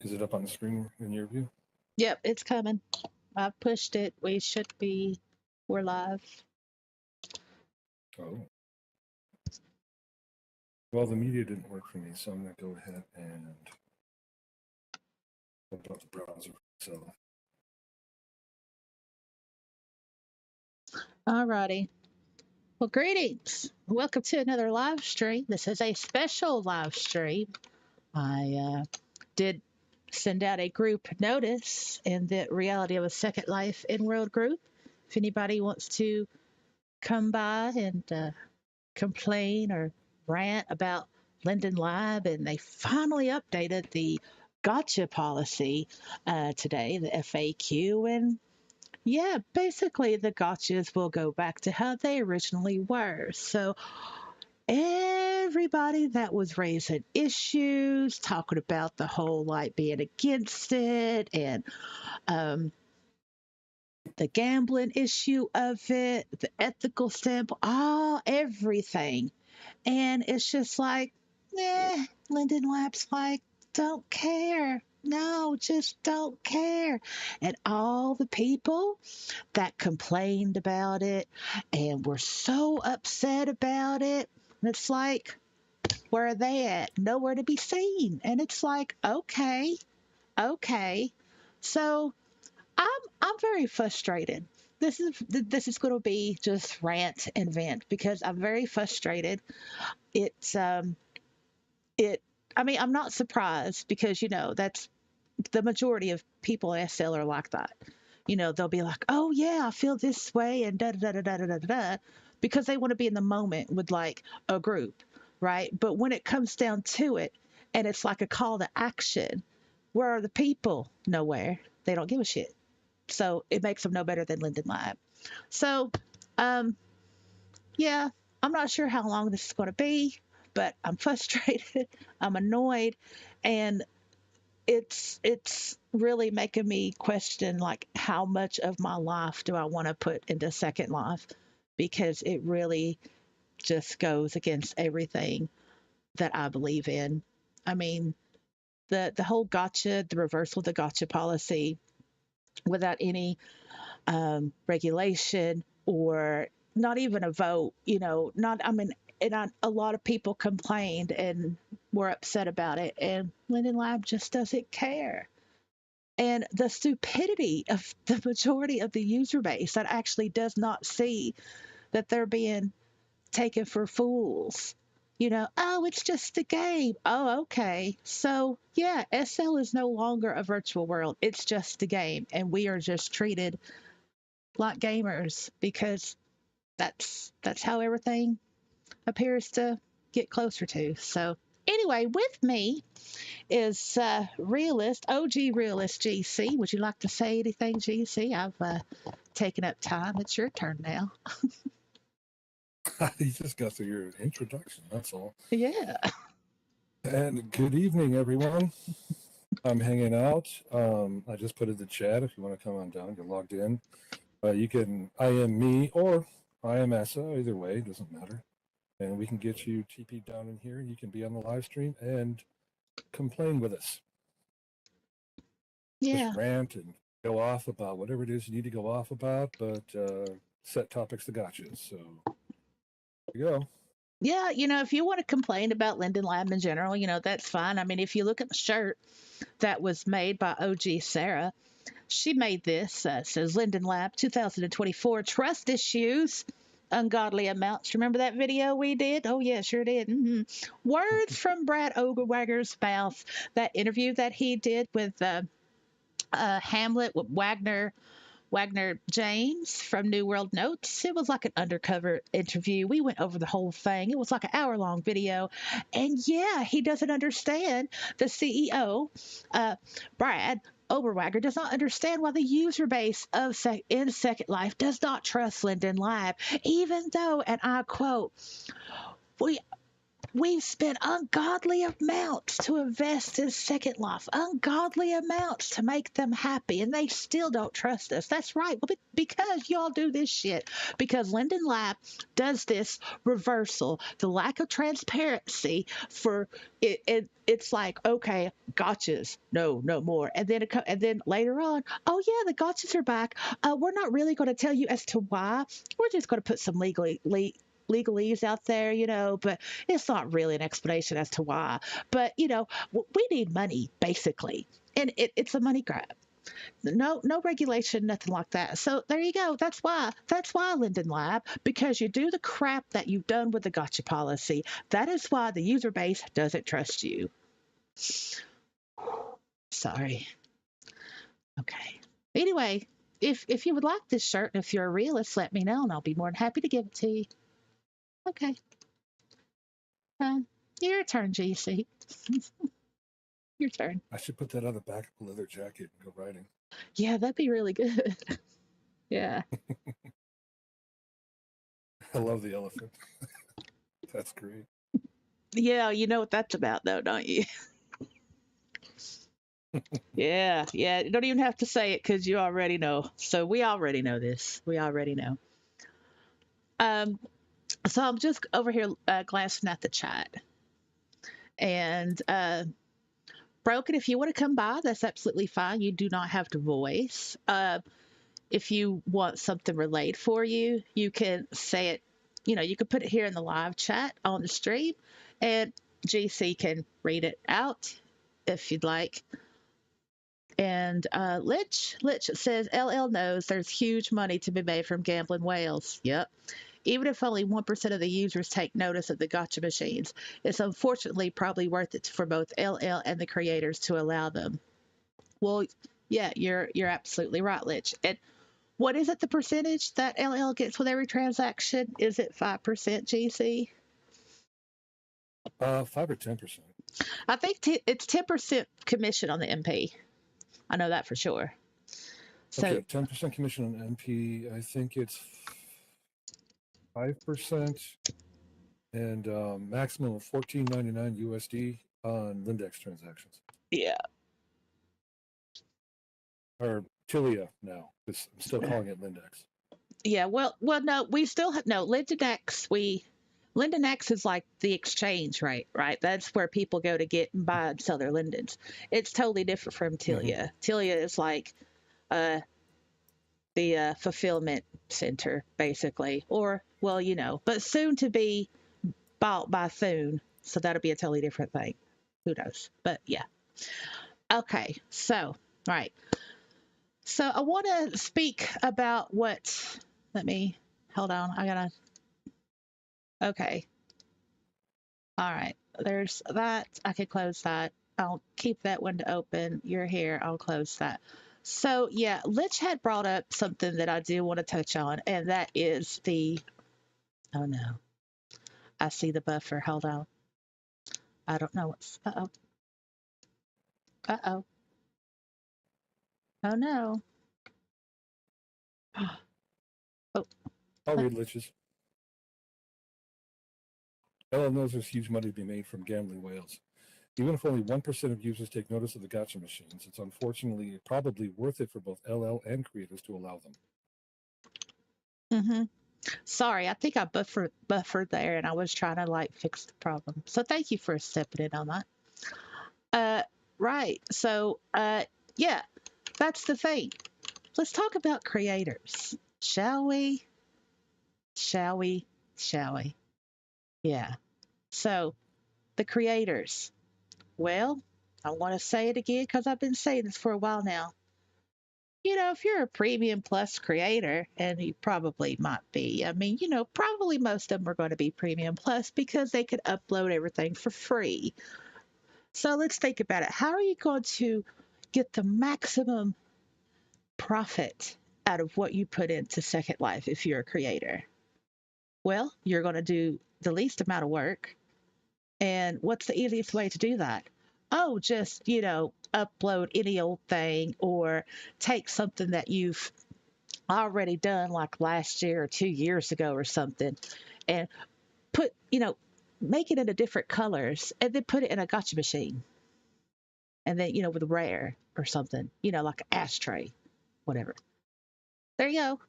Is it up on the screen in your view? Yep, it's coming. I've pushed it. We're live. Oh. Well, the media didn't work for me, so I'm going to go ahead and open up the browser. So, Alrighty. Well, greetings. Welcome to another live stream. This is a special live stream. I did send out a group notice in the Reality of a Second Life in World group. If anybody wants to come by and complain or rant about Linden Lab, and they finally updated the gotcha policy today, the FAQ, and yeah, basically the gotchas will go back to how they originally were. So everybody that was raising issues, talking about the whole like being against it and the gambling issue of it, the ethical standpoint, all everything. And it's just like, Linden Lab's like, don't care. No, just don't care. And all the people that complained about it and were so upset about it, it's like, where are they at? Nowhere to be seen. And it's like, okay, okay. So I'm very frustrated. This is going to be just rant and vent because I'm very frustrated. It's it. I mean, I'm not surprised because that's the majority of people in SL are like that. They'll be like, "Oh yeah, I feel this way," and da da da da da da da da, because they want to be in the moment with like a group, right? But when it comes down to it, and it's like a call to action, where are the people? Nowhere. They don't give a shit. So it makes them no better than Linden Lab. So, um, yeah, I'm not sure how long this is going to be, but I'm frustrated. I'm annoyed, and it's really making me question like how much of my life do I want to put into Second Life, because it really just goes against everything that I believe in. I mean, the whole gotcha, the reversal of the gotcha policy without any regulation or not even a vote, not, I mean, a lot of people complained and were upset about it, and Linden Lab just doesn't care. And the stupidity of the majority of the user base that actually does not see that they're being taken for fools. Oh, it's just a game. Oh, okay. So, yeah, SL is no longer a virtual world. It's just a game. And we are just treated like gamers because that's how everything appears to get closer to. So, anyway, with me is Realist, OG Realist GC. Would you like to say anything, GC? I've taken up time. It's your turn now. you just got through your introduction, that's all. Yeah. And good evening, everyone. I'm hanging out. I just put in the chat if you want to come on down, get logged in. You can IM me or IM Essa, either way, doesn't matter. And we can get you TP down in here. You can be on the live stream and complain with us. Yeah. Just rant and go off about whatever it is you need to go off about, but set topics to gotchas. So there you go. Yeah, if you want to complain about Linden Lab in general, that's fine. I mean, if you look at the shirt that was made by OG Sarah, she made this, says Linden Lab 2024 trust issues, ungodly amounts. Remember that video we did? Oh, yeah, sure did. Words from Brad Oberwagger's mouth, that interview that he did with Hamlet, with Wagner James from New World Notes. It was like an undercover interview. We went over the whole thing. It was like an hour-long video. And yeah, he doesn't understand. The CEO, Brad Oberwagger, does not understand why the user base of in Second Life does not trust Linden Lab, even though, and I quote, we've spent ungodly amounts to invest in Second Life, ungodly amounts to make them happy, and they still don't trust us. That's right. Well, because y'all do this shit. Because Linden Lab does this reversal, the lack of transparency for it. It's like, okay, gotchas, no more, and then and then later on, oh yeah, the gotchas are back. We're not really going to tell you as to why. We're just going to put some legalese out there, but it's not really an explanation as to why. But, we need money, basically. And it's a money grab. No regulation, nothing like that. So there you go. That's why. That's why, Linden Lab, because you do the crap that you've done with the gotcha policy. That is why the user base doesn't trust you. Sorry. Okay. Anyway, if you would like this shirt, and if you're a realist, let me know, and I'll be more than happy to give it to you. Okay. Your turn, GC. Your turn. I should put that on the back of a leather jacket and go riding. Yeah, that'd be really good. Yeah. I love the elephant. That's great. Yeah, you know what that's about, though, don't you? Yeah, you don't even have to say it because you already know. So we already know this. We already know. So I'm just over here glancing at the chat. And Broken, if you want to come by, that's absolutely fine. You do not have to voice. If you want something relayed for you, you can say it. You can put it here in the live chat on the stream, and GC can read it out if you'd like. And Lich says LL knows there's huge money to be made from gambling whales. Yep. Even if only 1% of the users take notice of the gotcha machines, it's unfortunately probably worth it for both LL and the creators to allow them. Well, yeah, you're absolutely right, Lich. And what is it, the percentage that LL gets with every transaction? Is it 5% GC? 5 or 10%. I think it's 10% commission on the MP. I know that for sure. So okay, 10% commission on MP. I think it's 5% and maximum of $14.99 USD on Lindex transactions. Yeah. Or Tilia now. I'm still calling it Lindex. Yeah. Well, no, we still have no Lindex. Lindex is like the exchange, right? That's where people go to get and buy and sell their lindens. It's totally different from Tilia. Mm-hmm. Tilia is like the fulfillment center, basically, or but soon to be bought by Thune, so that'll be a totally different thing. Who knows? But yeah. Okay, so right. So I want to speak about what. Let me hold on. I gotta. Okay. All right. There's that. I could close that. I'll keep that window open. You're here. I'll close that. So yeah, Lich had brought up something that I do want to touch on, and that is the. Oh no. I see the buffer. Hold on. I don't know what's. Uh-oh. Uh-oh. Oh no. Oh. I'll read Lich's. LL knows there's huge money to be made from gambling whales. Even if only 1% of users take notice of the gotcha machines, it's unfortunately probably worth it for both LL and creators to allow them. Mm-hmm. Sorry, I think I buffered there, and I was trying to fix the problem. So thank you for stepping in on that. Right. So yeah, that's the thing. Let's talk about creators, shall we? Shall we? Shall we? Yeah. So the creators. Well, I want to say it again because I've been saying this for a while now. If you're a premium plus creator, and you probably might be, probably most of them are going to be premium plus because they could upload everything for free. So let's think about it. How are you going to get the maximum profit out of what you put into Second Life if you're a creator? Well, you're going to do the least amount of work. And what's the easiest way to do that? Oh, just, upload any old thing or take something that you've already done like last year or 2 years ago or something and put, make it into different colors and then put it in a gotcha machine. And then, with rare or something, like an ashtray, whatever. There you go.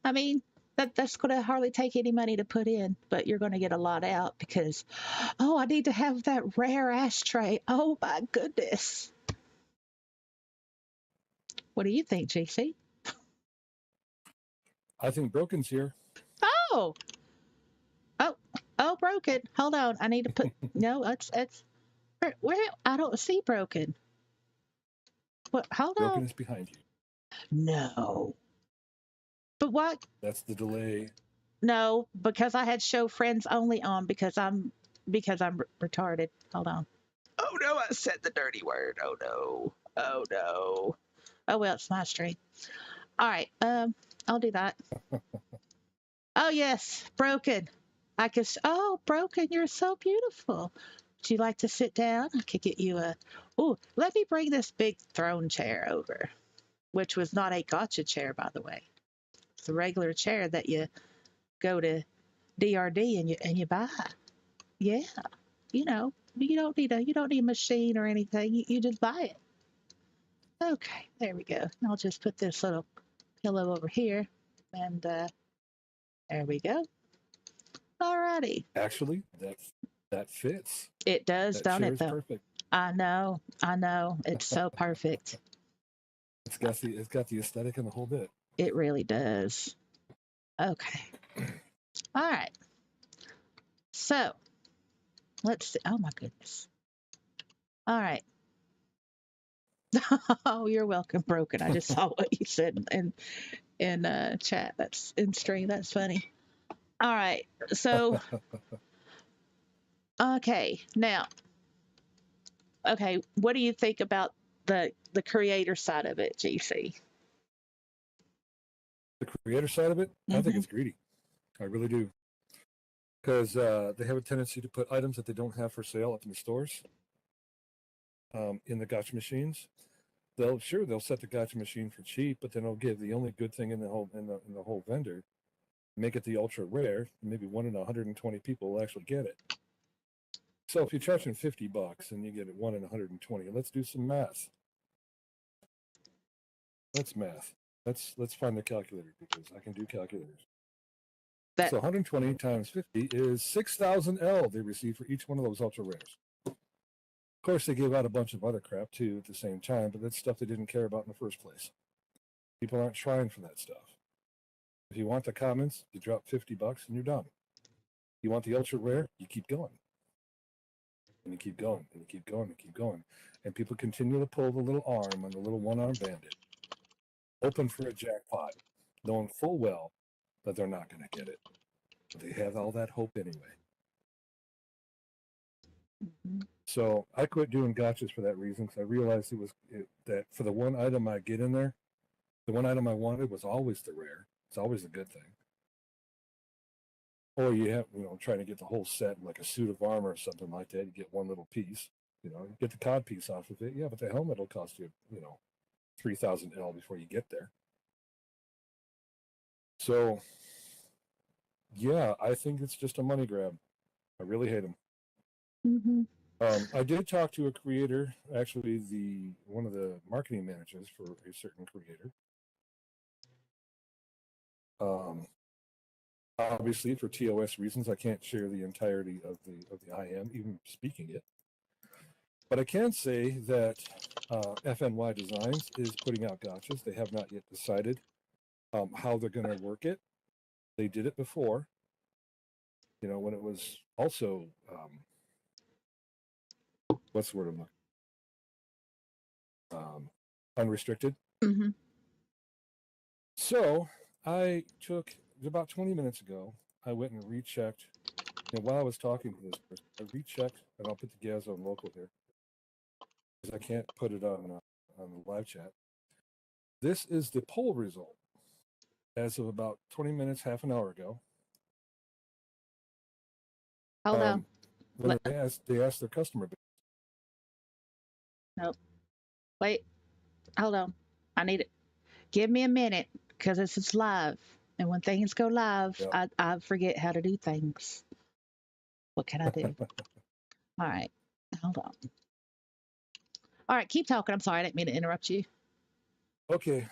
I mean, that's going to hardly take any money to put in, but you're going to get a lot out because, oh, I need to have that rare ashtray. Oh my goodness. What do you think, JC? I think Broken's here. Oh, oh, oh, broken. Hold on. I need to put, no, it's, where, I don't see broken. What? Hold Broken on. is behind you. No. But what? That's the delay. No, because I had show friends only on because I'm retarded. Hold on. Oh no, I said the dirty word. Oh no. Oh no. Oh well, it's my stream. All right. I'll do that. Oh yes, broken. Oh, broken. You're so beautiful. Would you like to sit down? I could get you a. Oh, let me bring this big throne chair over, which was not a gotcha chair, by the way. It's a regular chair that you go to DRD and you buy. Yeah, you don't need a machine or anything. You just buy it. Okay, there we go. And I'll just put this little pillow over here, and there we go. Alrighty, Actually, that fits. it does, That don't chair it? is Though perfect. I know, it's so perfect. It's got the aesthetic and the whole bit. It really does. Okay, all right. So let's see. Oh my goodness. All right. Oh, you're welcome, broken. I just saw what you said in chat. That's in stream. That's funny. All right. So, okay. Now, okay, what do you think about the creator side of it, GC? The creator side of it, I think Mm-hmm. it's greedy. I really do. Because they have a tendency to put items that they don't have for sale up in the stores, in the gotcha machines. They'll set the gotcha machine for cheap, but then they'll give the only good thing in the whole vendor, make it the ultra rare. Maybe 1 in 120 people will actually get it. So if you're charging $50 and you get it 1 in 120, let's do some math. Let's math. Let's find the calculator because I can do calculators. So 120 times 50 is 6,000 L they receive for each one of those ultra rares. Of course, they gave out a bunch of other crap too at the same time, but that's stuff they didn't care about in the first place. People aren't trying for that stuff. If you want the commons, you drop $50 and you're done. You want the ultra rare, you keep going. And you keep going, and you keep going, and you keep going. And people continue to pull the little arm on the little one-arm bandit, open for a jackpot, knowing full well that they're not going to get it. But they have all that hope anyway. Mm-hmm. So I quit doing gotchas for that reason because I realized that for the one item I get in there, the one item I wanted was always the rare. It's always a good thing. Or you have, trying to get the whole set, like a suit of armor or something like that. You get one little piece, you get the cod piece off of it. Yeah, but the helmet will cost you, 3,000 L before you get there. So, yeah, I think it's just a money grab. I really hate them. Mm-hmm. I did talk to a creator, actually one of the marketing managers for a certain creator. Obviously, for TOS reasons, I can't share the entirety of the IM, even speaking it. But I can say that FNY Designs is putting out gotchas. They have not yet decided how they're going to work it. They did it before, when it was also, what's the word I'm looking? Unrestricted. Mm-hmm. So I took about 20 minutes ago. I went and rechecked. While I was talking to this person, I rechecked, and I'll put the Gazo on local here because I can't put it on the live chat. This is the poll result as of about 20 minutes, half an hour ago. Hold on. When they asked their customer base. Nope. Wait. Hold on. I need it. Give me a minute because this is live. And when things go live, Yeah. I forget how to do things. What can I do? All right. Hold on. All right. Keep talking. I'm sorry. I didn't mean to interrupt you. Okay.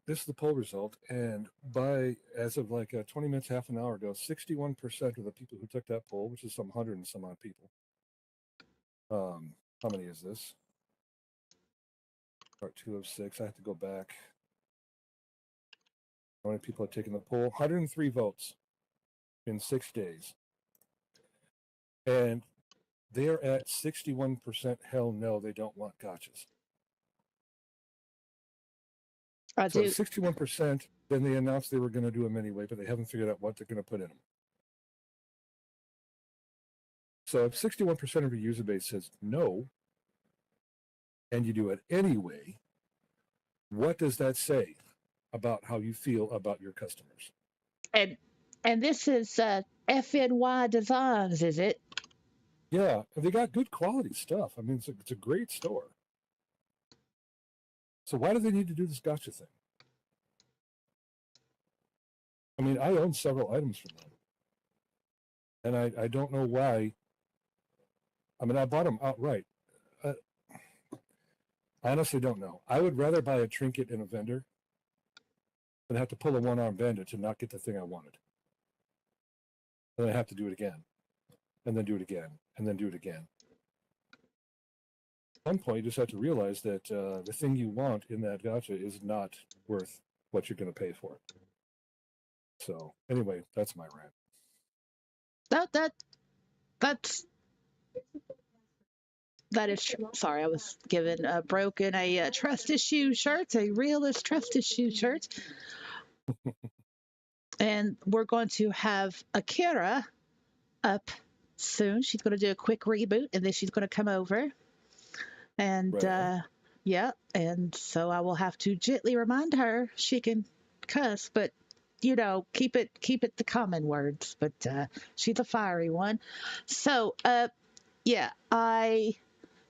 This is the poll result, and as of like 20 minutes, half an hour ago, 61% of the people who took that poll, which is some 100 and some odd people. How many is this? Part 2 of 6. I have to go back. How many people have taken the poll? 103 votes in 6 days. And they're at 61% hell no, they don't want gotchas. I So do. at 61%, then they announced they were going to do them anyway, but they haven't figured out what they're going to put in them. So if 61% of your user base says no, and you do it anyway, what does that say about how you feel about your customers? And this is FNY Designs, is it? Yeah, and they got good quality stuff. I mean, it's a great store. So why do they need to do this gotcha thing? I mean, I own several items from them, and I don't know why. I mean, I bought them outright. I honestly don't know. I would rather buy a trinket in a vendor than have to pull a one-arm bandit to not get the thing I wanted. And then I have to do it again, and then do it again, and then do it again. At one point, you just have to realize that the thing you want in that gotcha is not worth what you're going to pay for it. So anyway, that's my rant. That is true. Sorry, I was given Broken a trust issue shirt, a realist trust issue shirt. And we're going to have Akira up soon. She's going to do a quick reboot, and then she's going to come over. And Right. yeah, and so I will have to gently remind her she can cuss, but keep it the common words. But she's a fiery one. So yeah,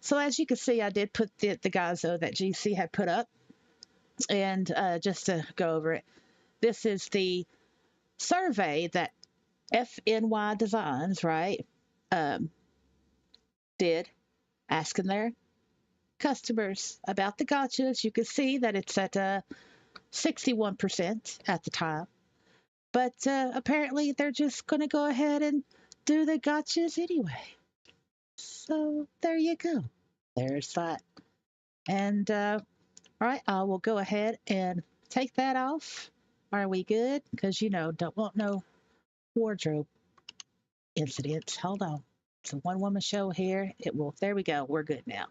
so as you can see, I did put the Gazo that GC had put up, and just to go over it, this is the survey that FNY Designs, right, did, asking their customers about the gotchas. You can see that it's at 61% at the time, but apparently they're just going to go ahead and do the gotchas anyway. So there you go. There's that. And all right, I will go ahead and take that off. Are we good? Because don't want no wardrobe incidents. Hold on. It's a one woman show here. There we go. We're good now.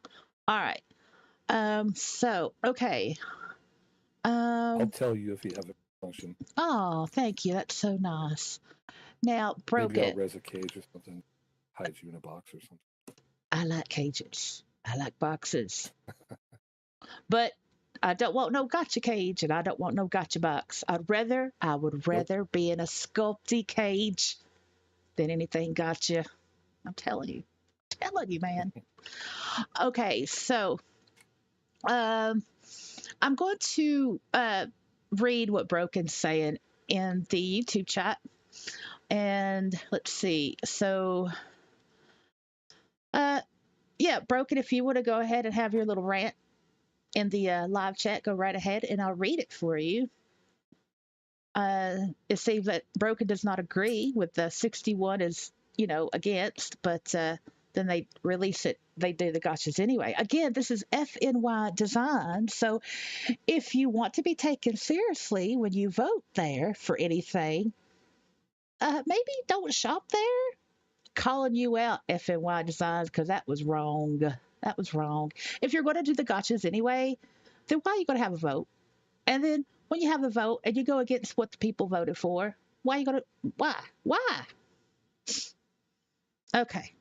All right. So, okay. I'll tell you if you have a function. Oh, thank you. That's so nice. Now, Maybe I'll Broken. res a cage or something, hide you in a box or something. I like cages. I like boxes. But I don't want no gotcha cage and I don't want no gotcha box. I would Nope. rather be in a sculpty cage than anything gotcha. I'm telling you, man. Okay, so I'm going to read what Broken's saying in the YouTube chat. And let's see. So, yeah, Broken, if you want to go ahead and have your little rant in the live chat, go right ahead and I'll read it for you. It seems that Broken does not agree with the 61 is, against, but then they release it. They do the gotchas anyway. Again, this is FNY Design. So if you want to be taken seriously when you vote there for anything, maybe don't shop there. Calling you out, FNY Designs, because that was wrong. That was wrong. If you're going to do the gotchas anyway, then why are you going to have a vote? And then when you have a vote and you go against what the people voted for, why are you going to, why? Why? Okay.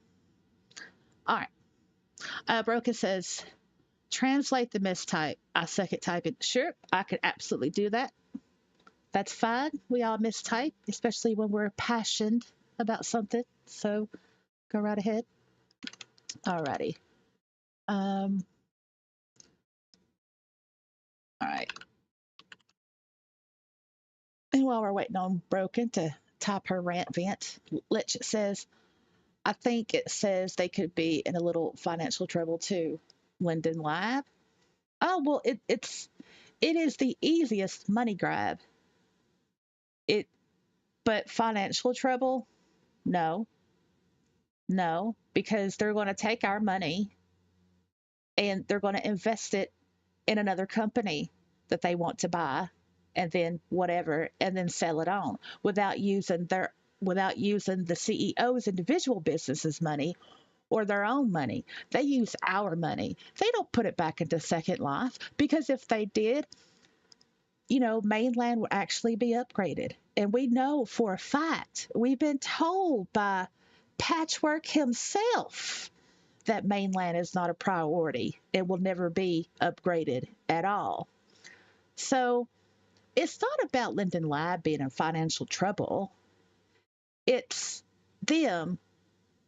All right. Broken says, translate the mistype. I second type it. Sure, I could absolutely do that. That's fine. We all mistype, especially when we're passionate about something. So go right ahead. Alrighty. All right. And while we're waiting on Broken to type her rant vent, Lich says, I think it says they could be in a little financial trouble too. Linden Lab. Oh well, it is the easiest money grab. It but financial trouble? No, no, because they're going to take our money and they're going to invest it in another company that they want to buy, and then whatever, and then sell it on without using the CEO's individual business's money or their own money. They use our money. They don't put it back into Second Life, because if they did, mainland would actually be upgraded. And we know for a fact, we've been told by Patchwork himself that mainland is not a priority. It will never be upgraded at all. So it's not about Linden Lab being in financial trouble. It's them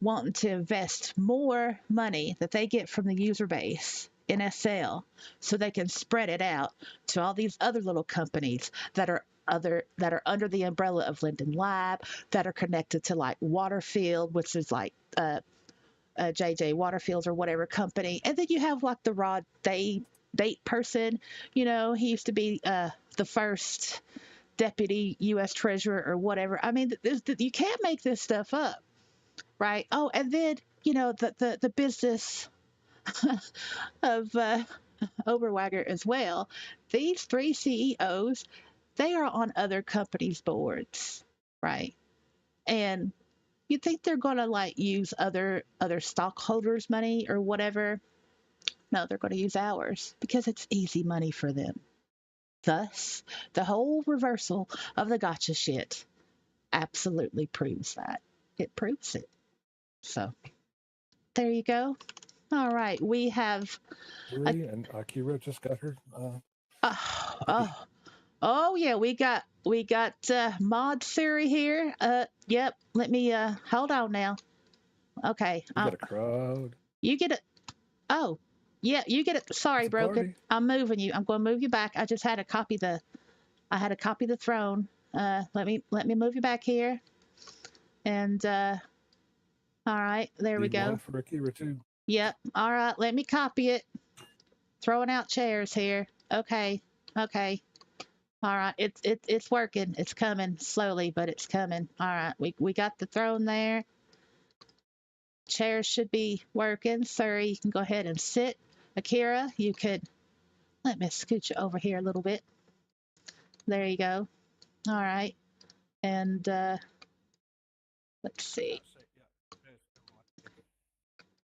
wanting to invest more money that they get from the user base in SL so they can spread it out to all these other little companies that are under the umbrella of Linden Lab, that are connected to like Waterfield, which is like JJ Waterfields or whatever company. And then you have like the Rod Date person. He used to be the first deputy U.S. treasurer or whatever. I mean, you can't make this stuff up, right? Oh, and then the business of Oberwagger as well. These three CEOs, they are on other companies' boards, right? And you think they're going to like use other stockholders' money or whatever? No, they're going to use ours because it's easy money for them. Thus, the whole reversal of the gotcha shit absolutely proves that. It proves it. So, there you go. All right, we have. And Akira just got her. Oh, oh, oh yeah, we got Mod Siri here. Yep. Let me hold on now. Okay. We got a crowd. You get it. Oh, yeah, you get it. Sorry, It's a Broken. party. I'm moving you. I'm going to move you back. I just had to copy the. I had to copy the throne. Let me move you back here. And all right, there we Leave go. one for Akira too. Yep. All right, let me copy it. Throwing out chairs here. Okay. Okay. All right. It's working. It's coming slowly, but it's coming. All right. We got the throne there. Chairs should be working. Sir, you can go ahead and sit. Akira, you could let me scoot you over here a little bit. There you go. All right. And let's see.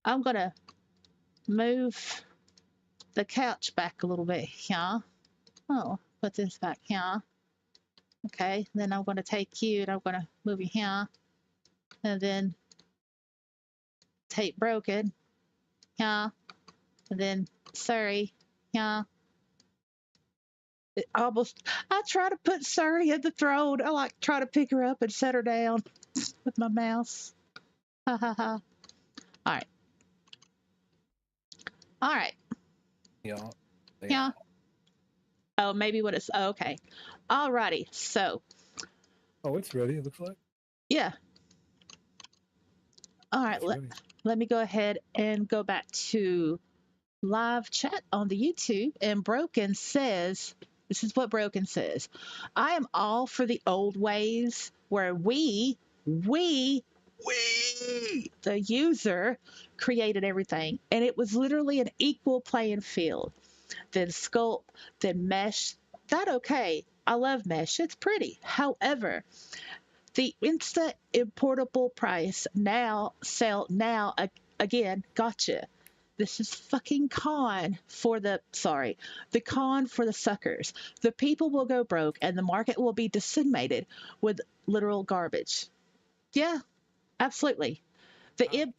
I'm gonna move the couch back a little bit here. Oh, put this back here. Okay. Then I'm gonna take you and I'm gonna move you here. And then take Broken. Yeah. And then Surrey. Yeah. I try to put Surrey in the throne. I like try to pick her up and set her down with my mouse. Ha ha ha. All right. All right. Yeah. Yeah. Oh, maybe what it's. Oh, okay. All righty. So. Oh, it's ready. It looks like. Yeah. All right. Let me go ahead and go back to live chat on the YouTube. And Broken says, this is what Broken says. I am all for the old ways where we, the user, created everything. And it was literally an equal playing field. Then Sculpt, then Mesh. That okay. I love Mesh. It's pretty. However, the instant importable price again, gotcha. This is fucking the con for the suckers. The people will go broke and the market will be decimated with literal garbage. Yeah, absolutely. The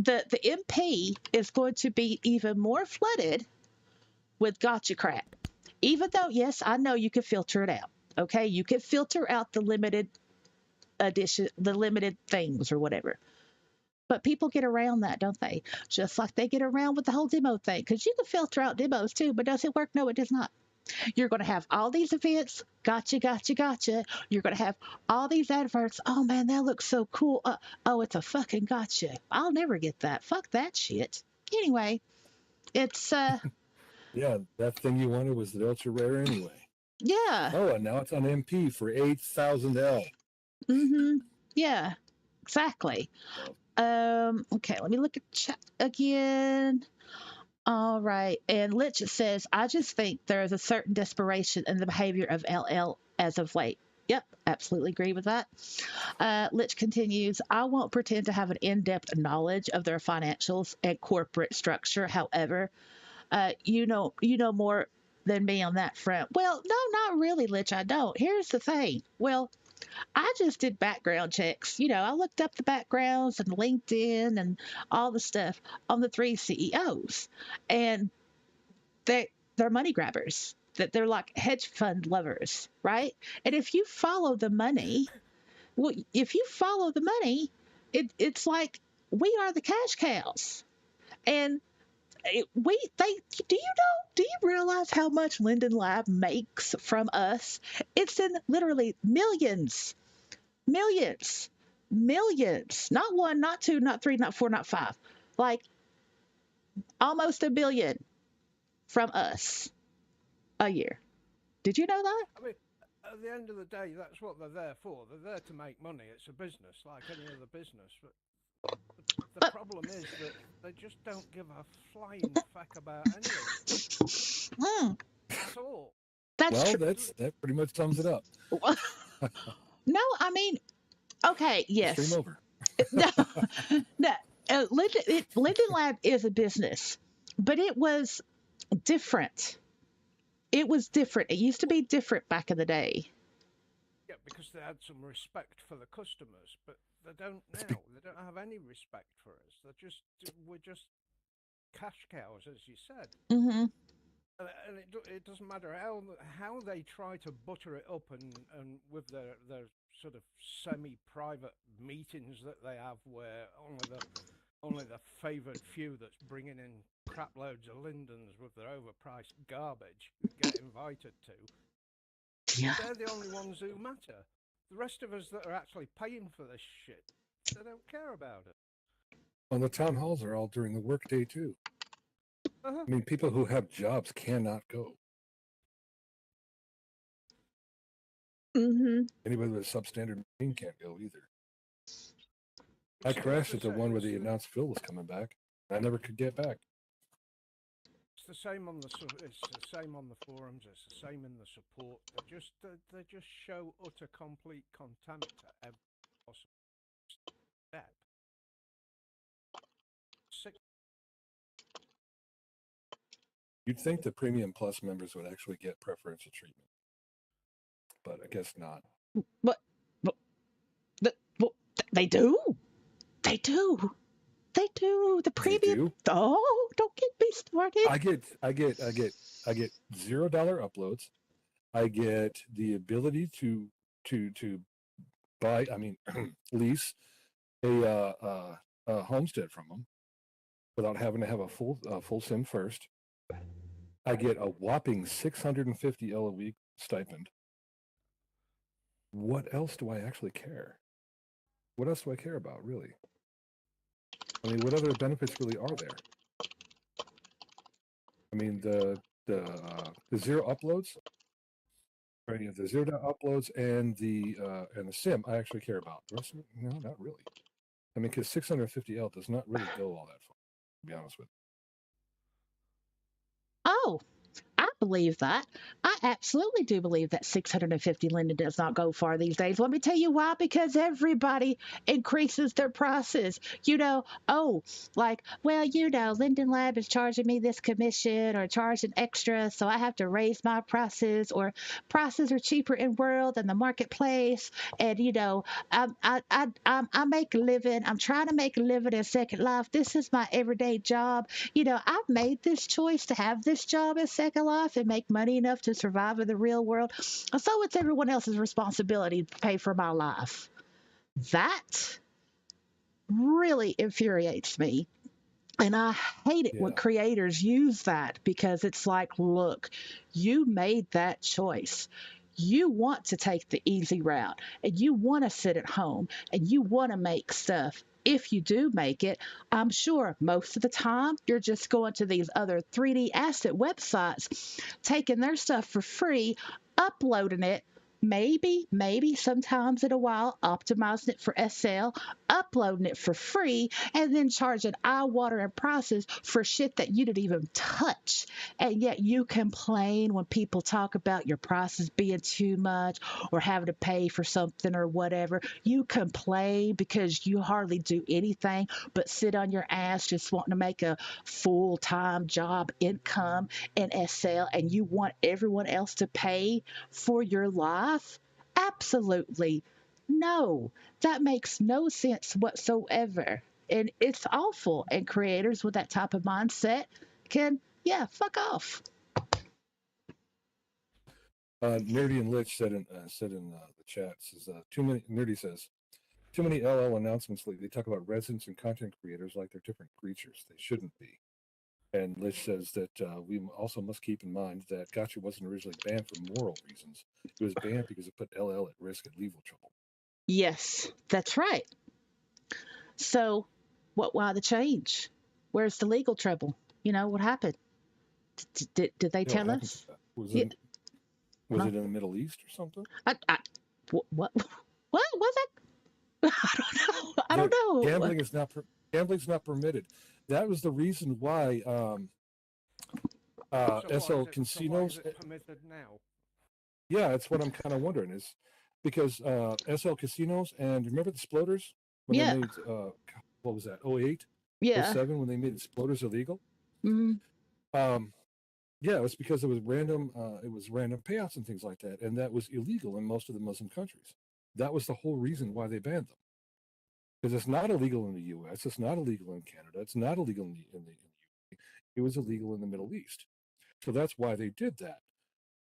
MP is going to be even more flooded with gotcha crap. Even though, yes, I know you can filter it out. Okay, you can filter out the limited edition, the limited things or whatever. But people get around that, don't they? Just like they get around with the whole demo thing. Because you can filter out demos too, but does it work? No, it does not. You're going to have all these events. Gotcha, gotcha, gotcha. You're going to have all these adverts. Oh man, that looks so cool. Oh, it's a fucking gotcha. I'll never get that. Fuck that shit. Anyway, it's Yeah, that thing you wanted was the ultra rare anyway. yeah. Oh, and now it's on MP for 8,000L. Mhm. Yeah. Exactly. Okay, let me look at chat again. All right. And Litch says, I just think there is a certain desperation in the behavior of LL as of late. Yep, absolutely agree with that. Litch continues, I won't pretend to have an in depth knowledge of their financials and corporate structure. However, you know more than me on that front. Well, no, not really, Litch. I don't. Here's the thing. Well, I just did background checks. I looked up the backgrounds and LinkedIn and all the stuff on the three CEOs, and they're money grabbers. That they're like hedge fund lovers, right? And if you follow the money, well, if you follow the money, it's like we are the cash cows, and we they do you realize how much Linden Lab makes from us? It's in literally millions, millions, millions. Not one, not two, not three, not four, not five. Like almost a billion from us a year. Did you know that? I mean, at the end of the day, that's what they're there for. They're there to make money. It's a business like any other business. But the But problem is that they just don't give a flying fuck about any of it. mm, That's all. that's Well, true. that pretty much sums it up. No, I mean, okay, Stream yes. over. No, no. Linden Lab is a business, but it was different. It was different. It used to be different back in the day. Yeah, because they had some respect for the customers, but they don't It's be- now. They don't have any respect for us. We're just cash cows, as you said. Hmm. And it doesn't matter how they try to butter it up and with their sort of semi-private meetings that they have where only the favoured few that's bringing in crap loads of Lindens with their overpriced garbage get invited to. Yeah. They're the only ones who matter. The rest of us that are actually paying for this shit, they don't care about it. Well, the town halls are all during the workday too. Uh-huh. I mean, people who have jobs cannot go. Hmm. Anybody with a substandard machine can't go either. I Like crashed I at the say, one where they announced Phil was coming back. I never could get back. it's the same on it's the same on the forums. It's the same in the support. They just show utter complete contempt at every possible step. Sick. You'd think the Premium Plus members would actually get preferential treatment, but I guess not. But, but, but they do. They do. They do. The They premium. do. Oh, don't get me started. I get $0 uploads. I get the ability to buy. I mean, lease a homestead from them without having to have a full sim first. I get a whopping 650L a week stipend. What else do I actually care? What else do I care about, really? I mean, what other benefits really are there? I mean, the zero uploads, right? You have the 0 uploads and the sim. I actually care about. The rest of it, no, not really. I mean, because 650L does not really go all that far, to be honest with Oh, I believe that. I absolutely do believe that 650 Linden does not go far these days. Let me tell you why. Because everybody increases their prices. Linden Lab is charging me this commission or charging extra, so I have to raise my prices, or prices are cheaper in world than the marketplace. And I make a living. I'm trying to make a living in Second Life. This is my everyday job. I've made this choice to have this job at Second Life and make money enough to survive in the real world. So it's everyone else's responsibility to pay for my life. That really infuriates me. And I hate it when Yeah. creators use that because it's like, look, you made that choice. You want to take the easy route and you want to sit at home and you want to make stuff. If you do make it, I'm sure most of the time you're just going to these other 3D asset websites, taking their stuff for free, uploading it. Maybe sometimes in a while, optimizing it for SL, uploading it for free, and then charging eye-watering prices for shit that you didn't even touch. And yet you complain when people talk about your prices being too much or having to pay for something or whatever. You complain because you hardly do anything but sit on your ass just wanting to make a full-time job income in SL, and you want everyone else to pay for your life? Absolutely no. That makes no sense whatsoever. And it's awful. And creators with that type of mindset can, yeah, fuck off. Nerdy and Lich said in the chat, says too many. Nerdy says too many LL announcements lately. They talk about residents and content creators like they're different creatures. They shouldn't be. And Lich says that we also must keep in mind that Gotcha wasn't originally banned for moral reasons. It was banned because it put LL at risk of legal trouble. Yes, that's right. So, why the change? Where's the legal trouble? What happened? Did they You know what tell happened to us? that? Was Yeah, it was no. it in the Middle East or something? I, what was it? I don't know. I don't The know. gambling's not permitted. That was the reason why SL So why is casinos. it permitted now? Yeah, that's what I'm kind of wondering is because SL casinos and remember the sploders when they Yeah, made what was that 08, yeah. 07 when they made sploders illegal. Mm, Um, yeah, it was because it was random payouts and things like that, and that was illegal in most of the Muslim countries. That was the whole reason why they banned them because it's not illegal in the U.S. It's not illegal in Canada. It's not illegal in the UK. It was illegal in the Middle East. So that's why they did that.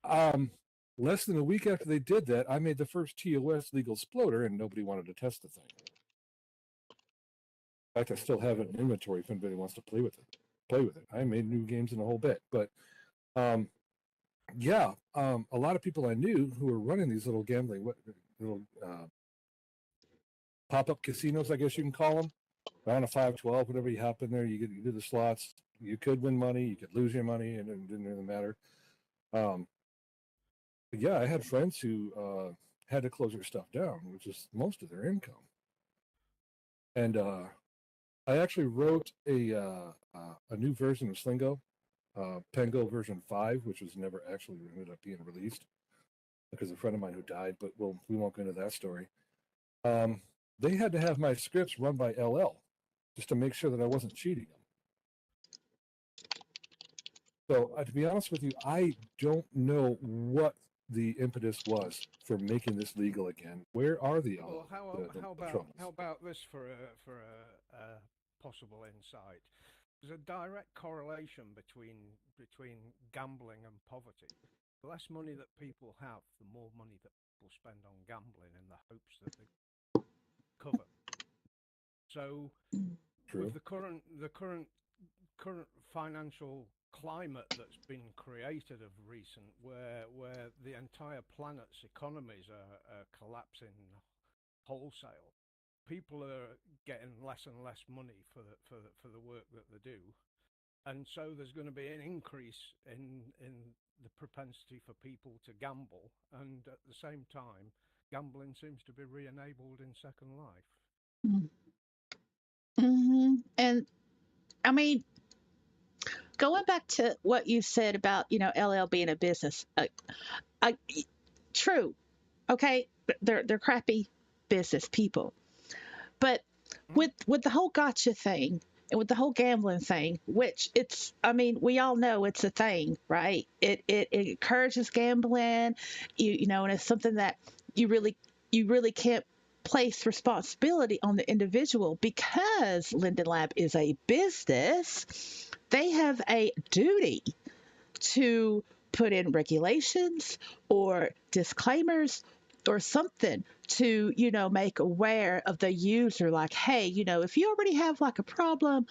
Um, Less than a week after they did that, I made the first TOS legal sploder, and nobody wanted to test the thing. In fact, I still have it in inventory if anybody wants to play with it. I made new games and a whole bit, but yeah, a lot of people I knew who were running these little gambling, little pop-up casinos, I guess you can call them. Around a 512, whatever you hop in there, you do the slots. You could win money, you could lose your money, and it didn't really matter. Yeah, I had friends who had to close their stuff down, which is most of their income. And I actually wrote a new version of Slingo, Pengo version 5, which was never actually ended up being released because a friend of mine who died, but we won't go into that story. They had to have my scripts run by LL just to make sure that I wasn't cheating them. So to be honest with you, I don't know what the impetus was for making this legal again. Where are the Well, troubles? how about this for a possible insight? There's a direct correlation between gambling and poverty. The less money that people have, the more money that people spend on gambling in the hopes that they cover. So, True. with the current financial climate that's been created of recent, where the entire planet's economies are collapsing wholesale, people are getting less and less money for the work that they do, and so there's going to be an increase in the propensity for people to gamble, and at the same time, gambling seems to be re-enabled in Second Life. And I mean, going back to what you said about LL being a business, I true, okay, they're crappy business people, but with the whole gotcha thing and with the whole gambling thing, which I mean, we all know it's a thing, right? It encourages gambling, and it's something that you really can't place responsibility on the individual because Linden Lab is a business. They have a duty to put in regulations or disclaimers or something to, make aware of the user, like, hey, if you already have like a problem,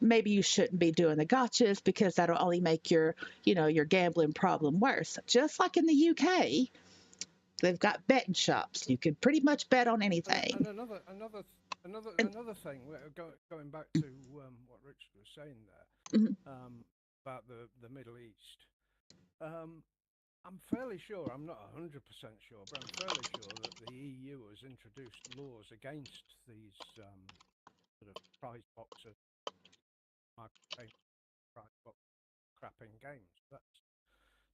maybe you shouldn't be doing the gotchas because that'll only make your gambling problem worse. Just like in the UK, they've got betting shops. You can pretty much bet on anything. And another thing, going back to what Richard was saying there, Mhm. about the Middle East. I'm fairly sure, I'm not 100% sure, but I'm fairly sure that the EU has introduced laws against these sort of prize box of prize box crapping games. That's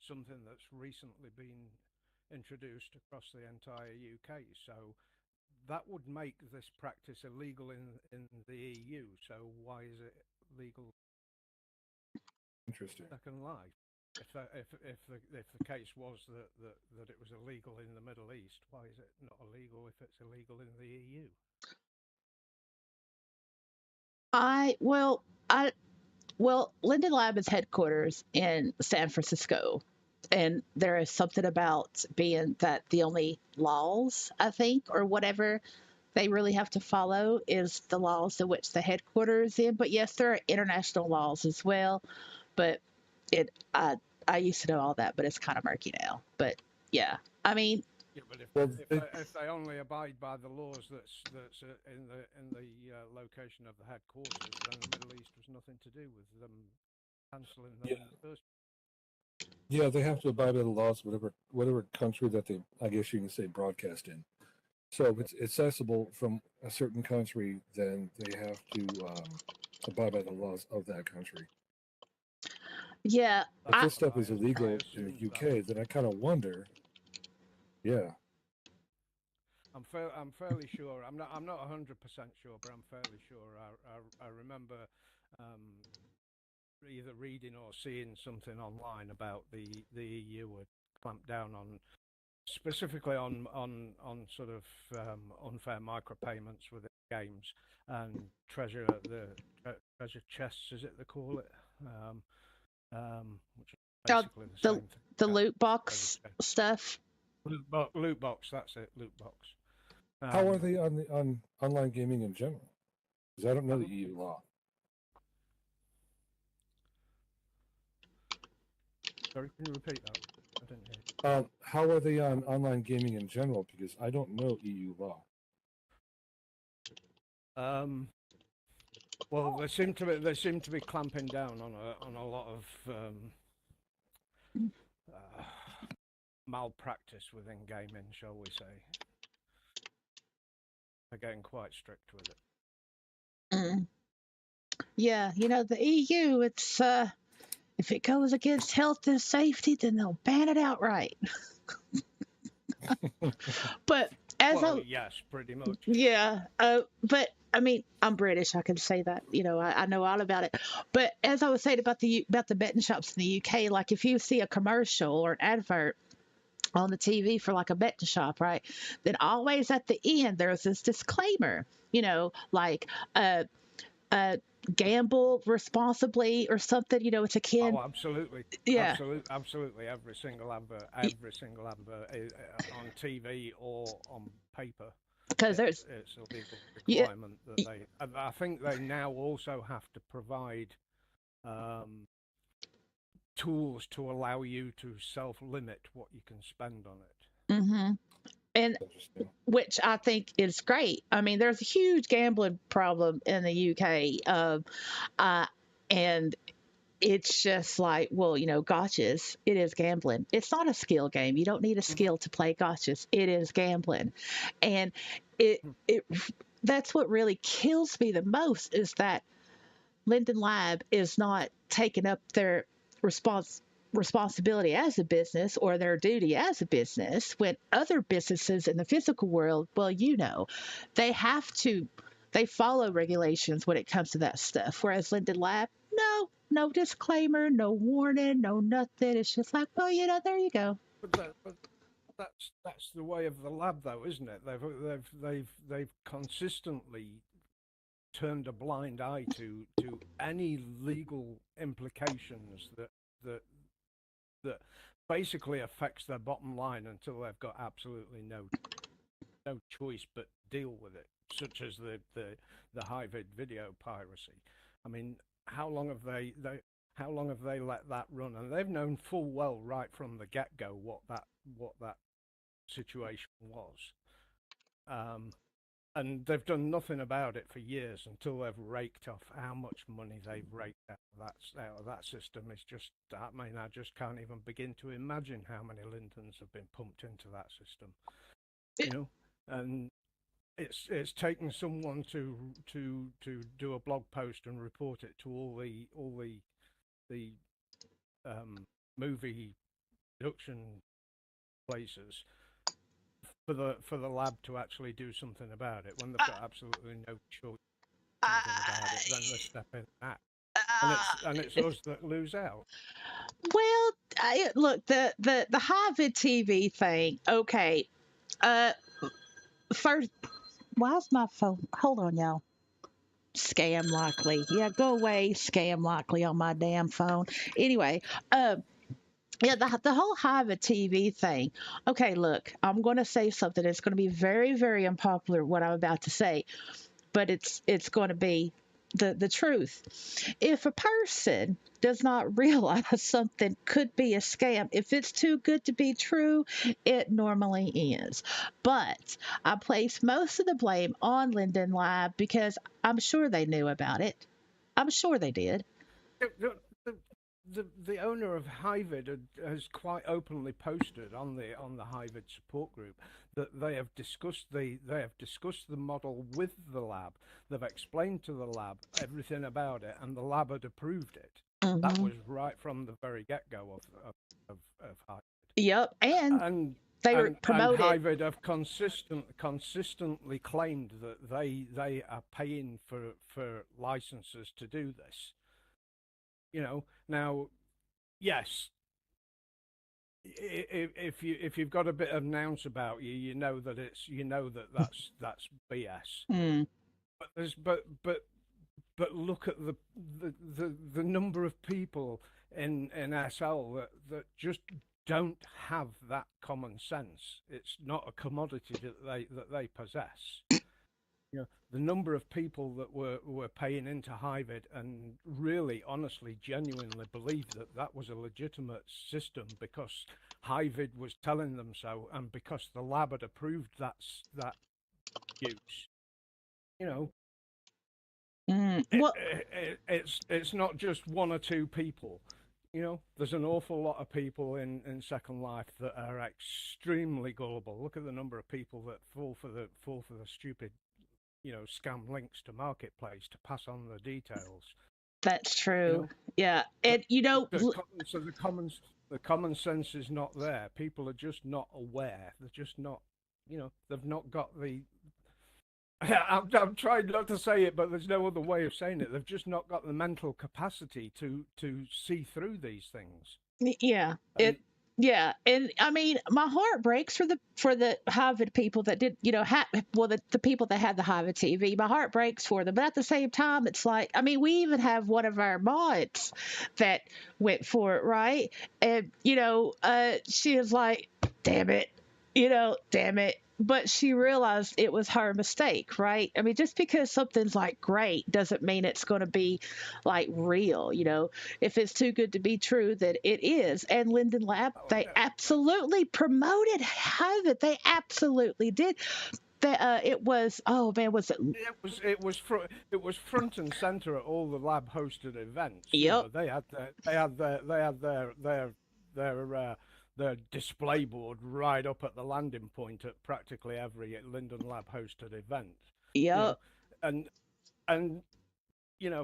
something that's recently been introduced across the entire UK. So that would make this practice illegal in the EU. So why is it legal Interesting. Second Life? If the case was that it was illegal in the Middle East, why is it not illegal if it's illegal in the EU? I well, I well, Linden Lab is headquarters in San Francisco, and there is something about being that the only laws, I think, or whatever they really have to follow is the laws in which the headquarters is in. But yes, there are international laws as well. But it, I used to know all that, but it's kind of murky now. But yeah, I mean, Yeah, but Well, if they only abide by the laws that's in the location of the headquarters, then the Middle East was nothing to do with them cancelling them Yeah. in the first. Yeah, they have to abide by the laws, whatever country that they, I guess you can say, broadcast in. So if it's accessible from a certain country, then they have to abide by the laws of that country. yeah, If I this stuff is I illegal in the assumed that. UK, then I kind of wonder. Yeah, I'm fairly sure. I'm not 100% sure, but I'm fairly sure. I remember either reading or seeing something online about the EU would clamp down on specifically on sort of unfair micropayments within games and treasure chests, is it they call it? Which is oh, basically the the same thing. the Yeah, loot box treasure chest. stuff. Loot box, that's it. Loot box. how are they on online gaming in general? Because I don't know the EU law. Sorry, can you repeat that? I didn't hear you. How are they on online gaming in general? Because I don't know EU law. Well, they seem to be clamping down on a lot of malpractice within gaming, shall we say? They're getting quite strict with it. Mm. Yeah, the EU. It's if it goes against health and safety, then they'll ban it outright. But as Well, I yes, pretty much. Yeah, but I mean, I'm British. I can say that. I know all about it. But as I was saying about the betting shops in the UK, like if you see a commercial or an advert on the TV for like a betting shop, right? Then always at the end there's this disclaimer, like uh, gamble responsibly or something. It's akin. Oh, absolutely, Yeah, absolutely. Every single advert on TV or on paper. because there's It's a legal yeah, requirement that they. I think they now also have to provide tools to allow you to self-limit what you can spend on it. hmm and Interesting. which I think is great. I mean, there's a huge gambling problem in the UK, and it's just like, well, gotchas. It is gambling. It's not a skill game. You don't need a skill to play gotchas. It is gambling, and it Hmm. it that's what really kills me the most is that Linden Lab is not taking up their responsibility as a business or their duty as a business when other businesses in the physical world, well, they have to they follow regulations when it comes to that stuff. Whereas Linden Lab, no disclaimer, no warning, no nothing. It's just like, well, there you go. But that's the way of the lab, though, isn't it? They've consistently turned a blind eye to any legal implications that basically affects their bottom line until they've got absolutely no choice but deal with it, such as the high-vid video piracy. I mean, how long have they let that run? And they've known full well right from the get-go what that situation was. And they've done nothing about it for years until they've raked off how much money they've raked out of that system. It's just, I mean, I just can't even begin to imagine how many Lindens have been pumped into that system, you know. And it's taken someone to do a blog post and report it to all the movie production places for the lab to actually do something about it when they've got absolutely no choice something about it. Then they step in that, and it's us that lose out. Well, look, the high-vid TV thing. Okay, first, why's my phone? Hold on, y'all. Scam likely. Yeah, go away. Scam likely on my damn phone. Anyway, yeah, the whole high-vid TV thing. Okay, look, I'm going to say something that's going to be very, very unpopular. What I'm about to say, but it's going to be the truth. If a person does not realize something could be a scam, if it's too good to be true, it normally is. But I place most of the blame on Linden Lab because I'm sure they knew about it. I'm sure they did. The owner of Hivid has quite openly posted on the Hivid support group that they have discussed the model with the lab. They've explained to the lab everything about it, and the lab had approved it. Mm-hmm. That was right from the very get-go of Hivid. Yep, and they were promoted. And Hivid have consistently claimed that they are paying for licenses to do this. You know, now, yes, if you've got a bit of nous about you, you know that that's BS. Mm. But look at the number of people in SL that just don't have that common sense. It's not a commodity that they possess. You know, the number of people that were paying into Hivid and really, honestly, genuinely believed that was a legitimate system because Hivid was telling them so, and because the lab had approved that use. You know, well, it's not just one or two people. You know, there's an awful lot of people in Second Life that are extremely gullible. Look at the number of people that fall for the stupid, you know, scam links to Marketplace to pass on the details. That's true. You know? Yeah, and you know, so the common sense is not there. People are just not aware. They're just not, you know, they've not got the. I'm trying not to say it, but there's no other way of saying it. They've just not got the mental capacity to see through these things. Yeah, yeah, and I mean, my heart breaks for the Hivid people that did, you know, the people that had the Hivid TV. My heart breaks for them, but at the same time, it's like, I mean, we even have one of our mods that went for it, right? And you know, she is like, damn it, you know, damn it. But she realized it was her mistake, right? I mean, just because something's like great doesn't mean it's going to be like real, you know. If it's too good to be true, that it is. And Linden Lab, they absolutely promoted Hivid. They absolutely did. It was, oh man, was it? It was front and center at all the lab hosted events. Yep. You know, they had their display board right up at the landing point at practically every Linden Lab hosted event. Yep. You know, and you know,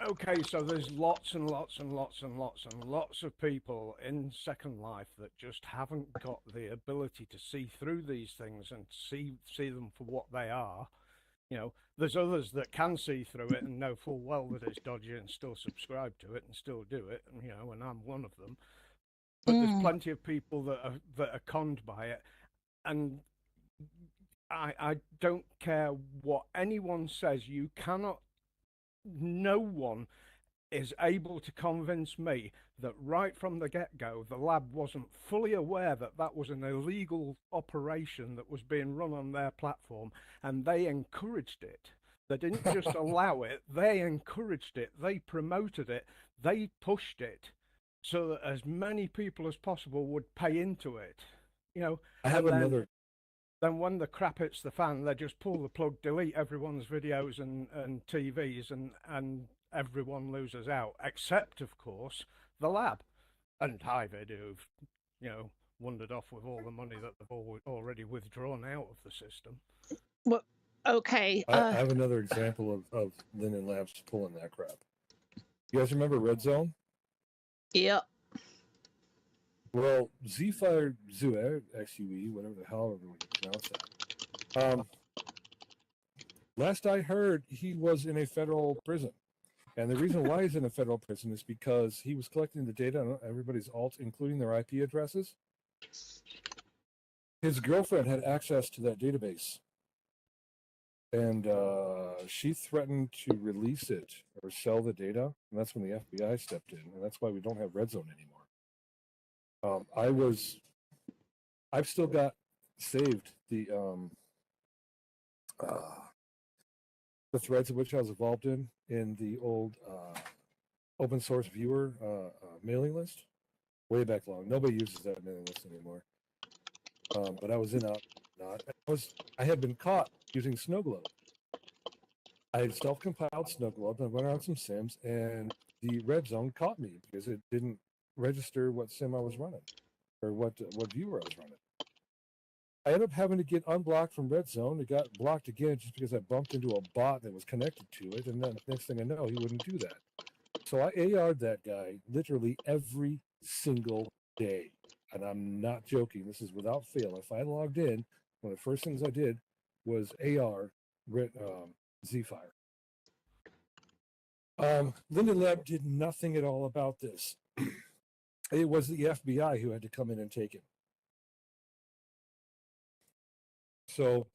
okay, so there's lots and lots and lots and lots and lots of people in Second Life that just haven't got the ability to see through these things and see them for what they are. You know, there's others that can see through it and know full well that it's dodgy and still subscribe to it and still do it. And you know, and I'm one of them. But there's plenty of people that are conned by it, and I don't care what anyone says. You cannot. No one is able to convince me that right from the get-go, the lab wasn't fully aware that that was an illegal operation that was being run on their platform, and they encouraged it. They didn't just allow it, they encouraged it, they promoted it, they pushed it so that as many people as possible would pay into it. You know, I have and another. then when the crap hits the fan, they just pull the plug, delete everyone's videos and TVs, and everyone loses out, except, of course, the lab and HiVid, who've, you know, wandered off with all the money that they've already withdrawn out of the system. Well, okay. I have another example of Linden Labs pulling that crap. You guys remember Red Zone? Yep. Well, Zfire Zue, XUE, whatever the hell we pronounce that. Last I heard, he was in a federal prison. And the reason why he's in a federal prison is because he was collecting the data on everybody's alt, including their IP addresses. His girlfriend had access to that database. And she threatened to release it or sell the data. And that's when the FBI stepped in. And that's why we don't have Red Zone anymore. I've still got saved the threads of which I was involved in the old open source viewer mailing list, way back long. Nobody uses that mailing list anymore. But I was in I had been caught using Snow Globe. I had self-compiled Snow Globe and I went around some sims, and the Red Zone caught me because it didn't register what sim I was running or what viewer I was running. I ended up having to get unblocked from Red Zone. It got blocked again just because I bumped into a bot that was connected to it, and then next thing I know, he wouldn't do that. So I AR'd that guy literally every single day, and I'm not joking. This is without fail. If I logged in, one of the first things I did was AR Zfire. Linden Lab did nothing at all about this. It was the FBI who had to come in and take him. So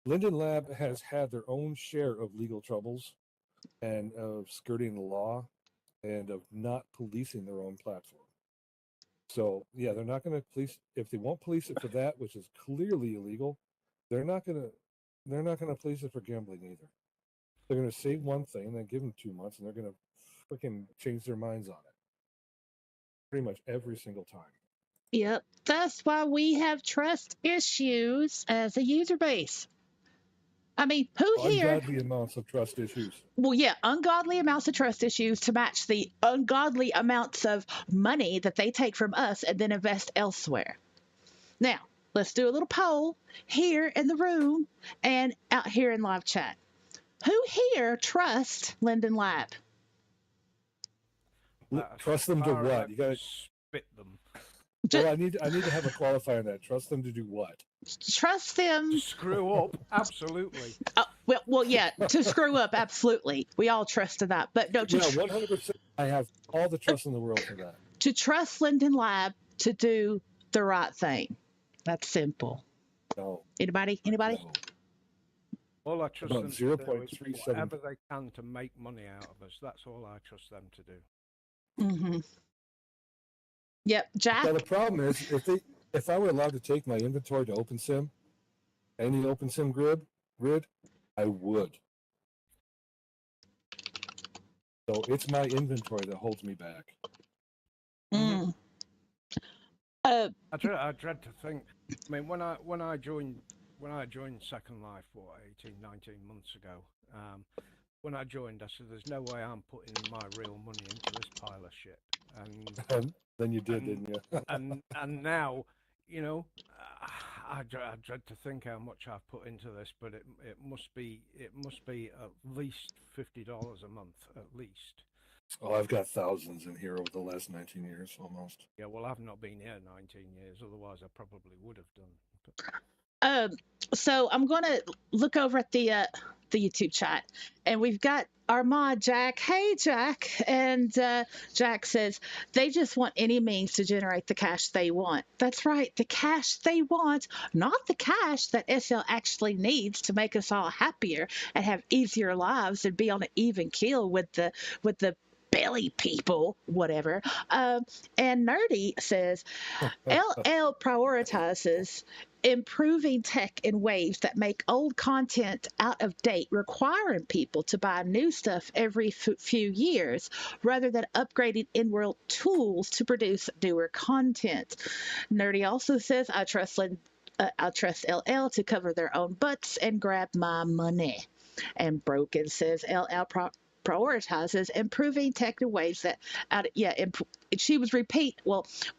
Linden Lab has had their own share of legal troubles and of skirting the law and of not policing their own platform. So yeah, they're not going to police, if they won't police it for that, which is clearly illegal, they're not going to police it for gambling either. They're going to say one thing and then give them 2 months, and they're going to freaking change their minds on it. Pretty much every single time. Yep. That's why we have trust issues as a user base. I mean, who here? Ungodly amounts of trust issues. Well, yeah, ungodly amounts of trust issues to match the ungodly amounts of money that they take from us and then invest elsewhere. Now, let's do a little poll here in the room and out here in live chat. Who here trusts Linden Lab? Trust them to what? You got to spit them. Well, I need to have a qualifier on that. Trust them to do what? Trust them. To screw up, absolutely. Well, yeah, to screw up, absolutely. We all trust in that, but no. Yeah, 100%. I have all the trust in the world for that. To trust Linden Lab to do the right thing. That's simple. No. Anybody? No. All I trust About them to do is 0.37. whatever they can to make money out of us. That's all I trust them to do. Mm-hmm. Yep, Jack. Now the problem is, if I were allowed to take my inventory to OpenSim, any OpenSim grid, I would. So it's my inventory that holds me back. Mm. I dread to think. I mean, when I joined Second Life 18, 19 months ago, when I joined, I said, "There's no way I'm putting my real money into this pile of shit." And then you did, didn't you? and now, you know, I dread to think how much I've put into this, but it must be at least $50 a month, at least. Oh, I've got thousands in here over the last 19 years, almost. Yeah, well, I've not been here 19 years. Otherwise, I probably would have done. But... So I'm going to look over at the YouTube chat, and we've got our mod, Jack. Hey, Jack. And Jack says, they just want any means to generate the cash they want. That's right. The cash they want, not the cash that SL actually needs to make us all happier and have easier lives and be on an even keel with the belly people, whatever. And Nerdy says LL prioritizes improving tech in ways that make old content out of date, requiring people to buy new stuff every few years rather than upgrading in world tools to produce newer content. Nerdy also says, I trust LL to cover their own butts and grab my money. And Broken says LL prioritizes improving tech in ways that, she was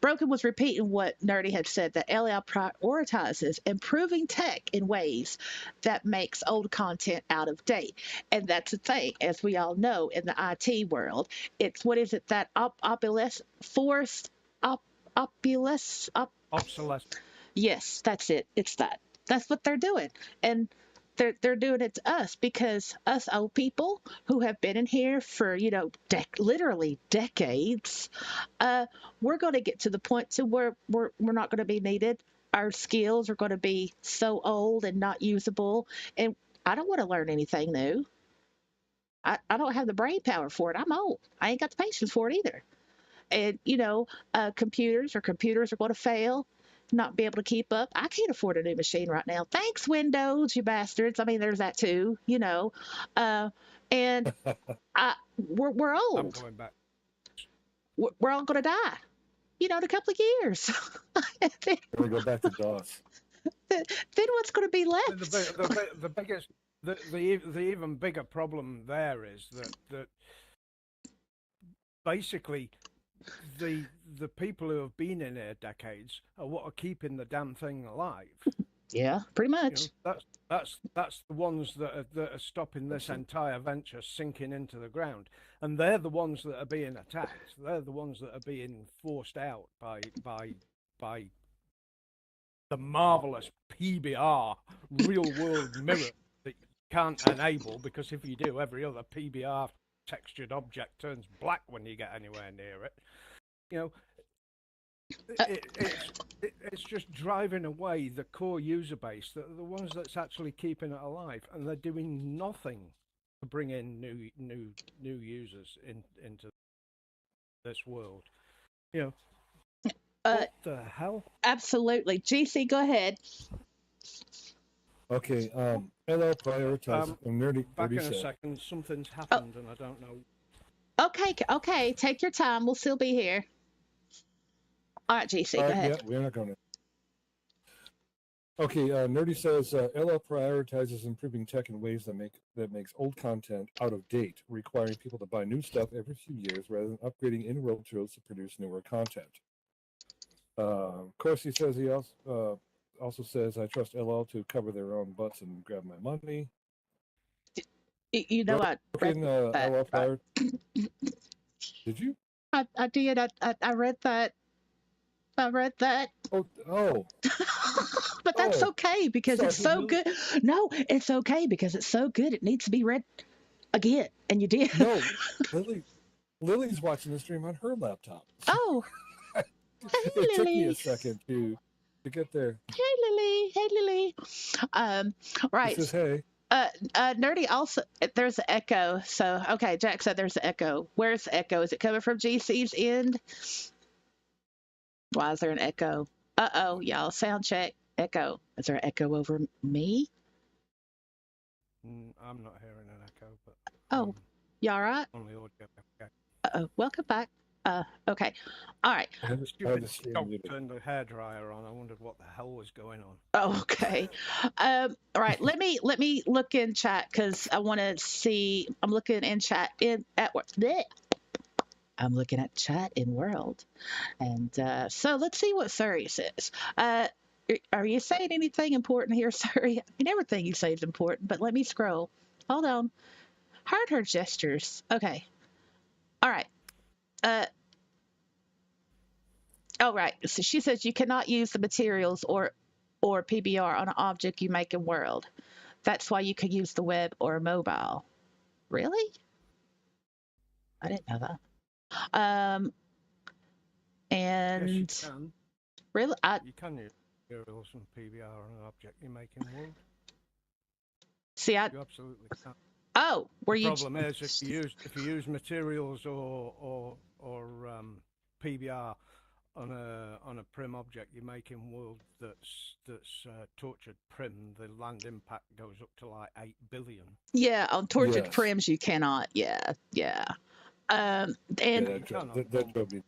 Broken was repeating what Nerdy had said, that LL prioritizes improving tech in ways that makes old content out of date. And that's the thing, as we all know in the IT world, it's what is it that forced opulence, Obsolescence. yes, that's it. It's that. That's what they're doing. And they're doing it to us because us old people who have been in here for, literally decades, uh, we're going to get to the point to where we're not going to be needed. Our skills are going to be so old and not usable. And I don't want to learn anything new. I don't have the brain power for it. I'm old. I ain't got the patience for it either. And computers are going to fail, not be able to keep up. I can't afford a new machine right now. Thanks, Windows, you bastards. I mean, there's that too, and we're I'm old. going back. We're all going to die, in a couple of years. then, We're gonna go back to DOS. then what's going to be left? The biggest, the even bigger problem there is that basically the people who have been in here decades are what are keeping the damn thing alive. Yeah, pretty much. That's the ones that are stopping this entire venture sinking into the ground, and they're the ones that are being attacked. They're the ones that are being forced out by the marvelous PBR real world mirror that you can't enable, because if you do, every other PBR textured object turns black when you get anywhere near it. It's just driving away the core user base, the ones that's actually keeping it alive, and they're doing nothing to bring in new users into this world. What the hell? Absolutely. GC, go ahead. Okay, LL prioritizes nerdy. Back in said. a second. Something's happened, and I don't know. Okay. Take your time. We'll still be here. All right, GC, go ahead. Yeah, we're not going to. Okay, Nerdy says LL prioritizes improving tech in ways that makes old content out of date, requiring people to buy new stuff every few years rather than upgrading in-world tools to produce newer content. Of course, he says he also says, I trust LL to cover their own butts and grab my money. You know what? LL Did you? I did. I read that. I read that. Oh. But that's okay because it's so good. No, it's okay because it's so good. It needs to be read again. And you did. No, Lily's watching the stream on her laptop. Oh. It took me a second to get there. Hey, Lily. Right. It says, hey. Nerdy also, there's an echo. So, okay, Jack said there's an echo. Where's the echo? Is it coming from GC's end? Why is there an echo? Uh-oh, y'all, sound check. Echo. Is there an echo over me? I'm not hearing an echo, but... Oh, you all right? Only audio. Okay. Uh-oh, welcome back. Okay. All right. Stupid dog turned the hairdryer on. I wondered what the hell was going on. Okay. All right. Let me look in chat because I want to see. I'm looking in chat at work. I'm looking at chat in world, and so let's see what Surrey says. Are you saying anything important here, Surrey? I mean, everything you say is important, but let me scroll. Hold on. Heard her gestures. Okay. All right. Oh, right. So she says you cannot use the materials or PBR on an object you make in world. That's why you can use the web or mobile. Really? I didn't know that. And yes, you can. Really, you can use materials and PBR on an object you make in world. See, you absolutely can. Oh, were The you? problem is if you use materials or PBR on a prim object, you're making wood that's tortured prim. The land impact goes up to like 8 billion. Yeah, on tortured Yes. prims you cannot. Yeah, yeah. Yeah, And You cannot. that drove me.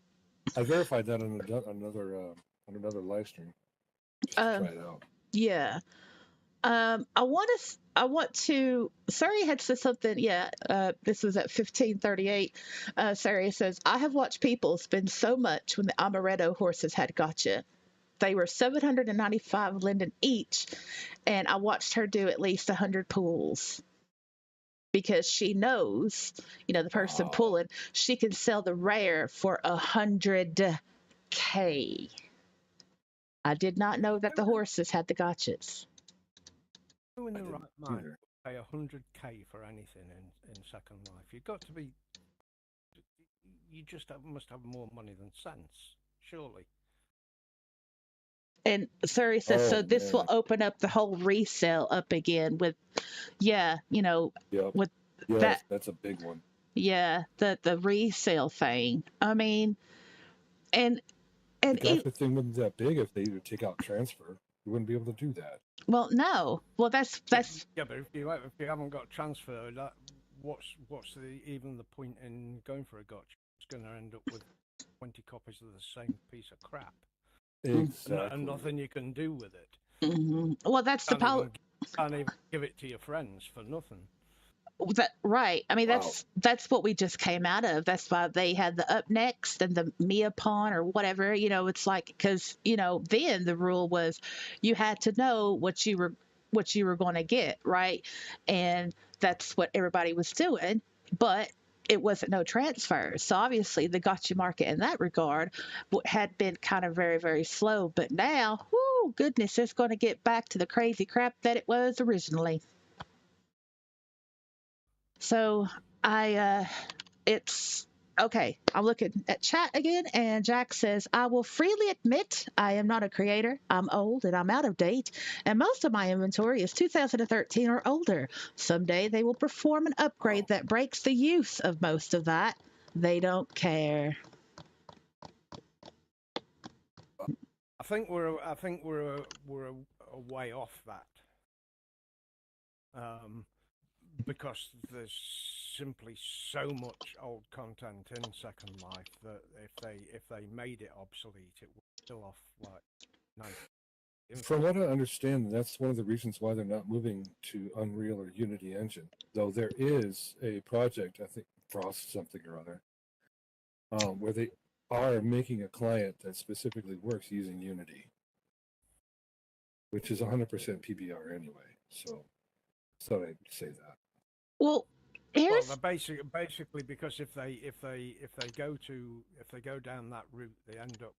I verified that on another live stream just to try um, it out. yeah. I want to. Surrey had said something. Yeah. This was at 1538. Surrey says, "I have watched people spend so much when the amaretto horses had gotcha. They were 795 linden each, and I watched her do at least 100 pulls." Because she knows, the person Wow. pulling, she can sell the rare for 100K. I did not know that the horses had the gotchas. Who in I the didn't right mind either. pay 100K for anything in Second Life? You've got to be. You just must have more money than sense, surely. And Surrey says, so Oh this will man. open up the whole resale up again with, yeah, Yep. with Yes, that, that's a big one. yeah, the resale thing. I mean, and The and gotcha thing wouldn't be that big if they would take out transfer. You wouldn't be able to do that. well, no, well that's Yeah, but if you haven't got transfer, what's even the point in going for a gotcha? It's going to end up with 20 copies of the same piece of crap, Exactly. and nothing you can do with it. well that's the Can't even give it to your friends for nothing. That right. I mean, Wow. that's what we just came out of. That's why they had the up next and the Mia pawn or whatever. It's like because then the rule was you had to know what you were going to get, right? And that's what everybody was doing, but it wasn't no transfer. So obviously the gotcha market in that regard had been kind of very very slow. But now, whoo, goodness, it's going to get back to the crazy crap that it was originally. So it's okay. I'm looking at chat again, and Jack says, I will freely admit I am not a creator. I'm old and I'm out of date, and most of my inventory is 2013 or older. Someday they will perform an upgrade that breaks the use of most of that. They don't care. I think we're a way off that. Because there's simply so much old content in Second Life that if they made it obsolete, it would still off like 90. From what I understand, that's one of the reasons why they're not moving to Unreal or Unity Engine. Though there is a project, I think Frost something or other, where they are making a client that specifically works using Unity, which is 100% PBR anyway. So thought I'd say that. Well, here's basically because if they go down that route, they end up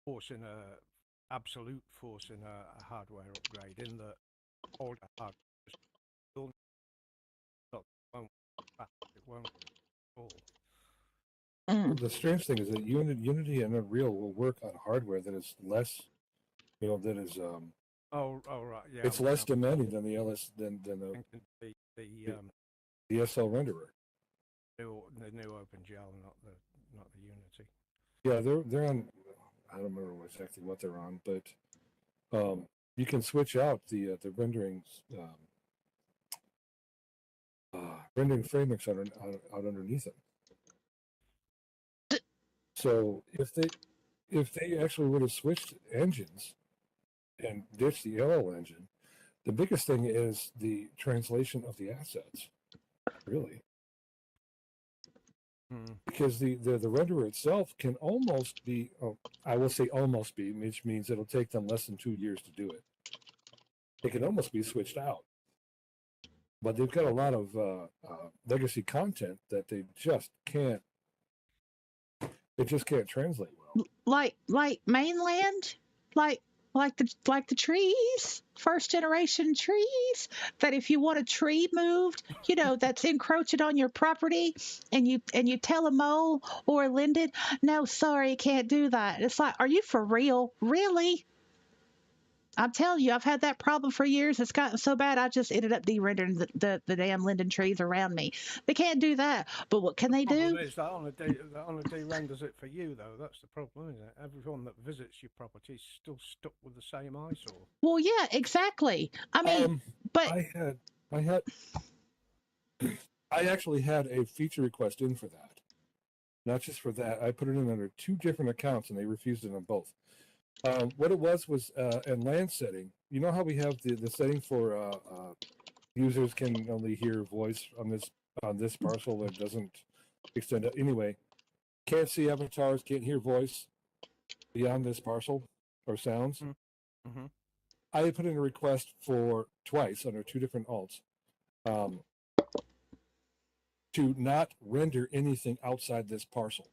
forcing a hardware upgrade in the older hardware. It won't fall. The strange thing is that Unity and Unreal will work on hardware that is less, that is Oh right, yeah. it's less demanding than the LS than the SL renderer. The new OpenGL, not the Unity. Yeah, they're on. I don't remember exactly what they're on, but you can switch out the renderings, rendering frameworks out underneath them. So if they actually would have switched engines and ditched the LL engine, the biggest thing is the translation of the assets, really. Because the renderer itself can almost be, I will say almost be, which means it'll take them less than 2 years to do it. It can almost be switched out. But they've got a lot of legacy content that they just can't translate well. Like mainland, like the trees, first generation trees, that if you want a tree moved, that's encroaching on your property, and you tell a mole or a linden, no, sorry, can't do that. It's like, are you for real? Really? I'm telling you, I've had that problem for years. It's gotten so bad, I just ended up de-rendering the damn linden trees around me. They can't do that, but what can they Problem do? is that on a day renders it for you though. That's the problem, isn't it? Everyone that visits your property is still stuck with the same eyesore. Well, yeah, exactly. I mean, but I had, I actually had a feature request in for that. Not just for that, I put it in under 2 different accounts, and they refused it on both. What it was in land setting. You know how we have the setting for users can only hear voice on this parcel that doesn't extend it. Anyway, can't see avatars, can't hear voice beyond this parcel or sounds. Mm-hmm. I put in a request for twice under 2 different alts to not render anything outside this parcel.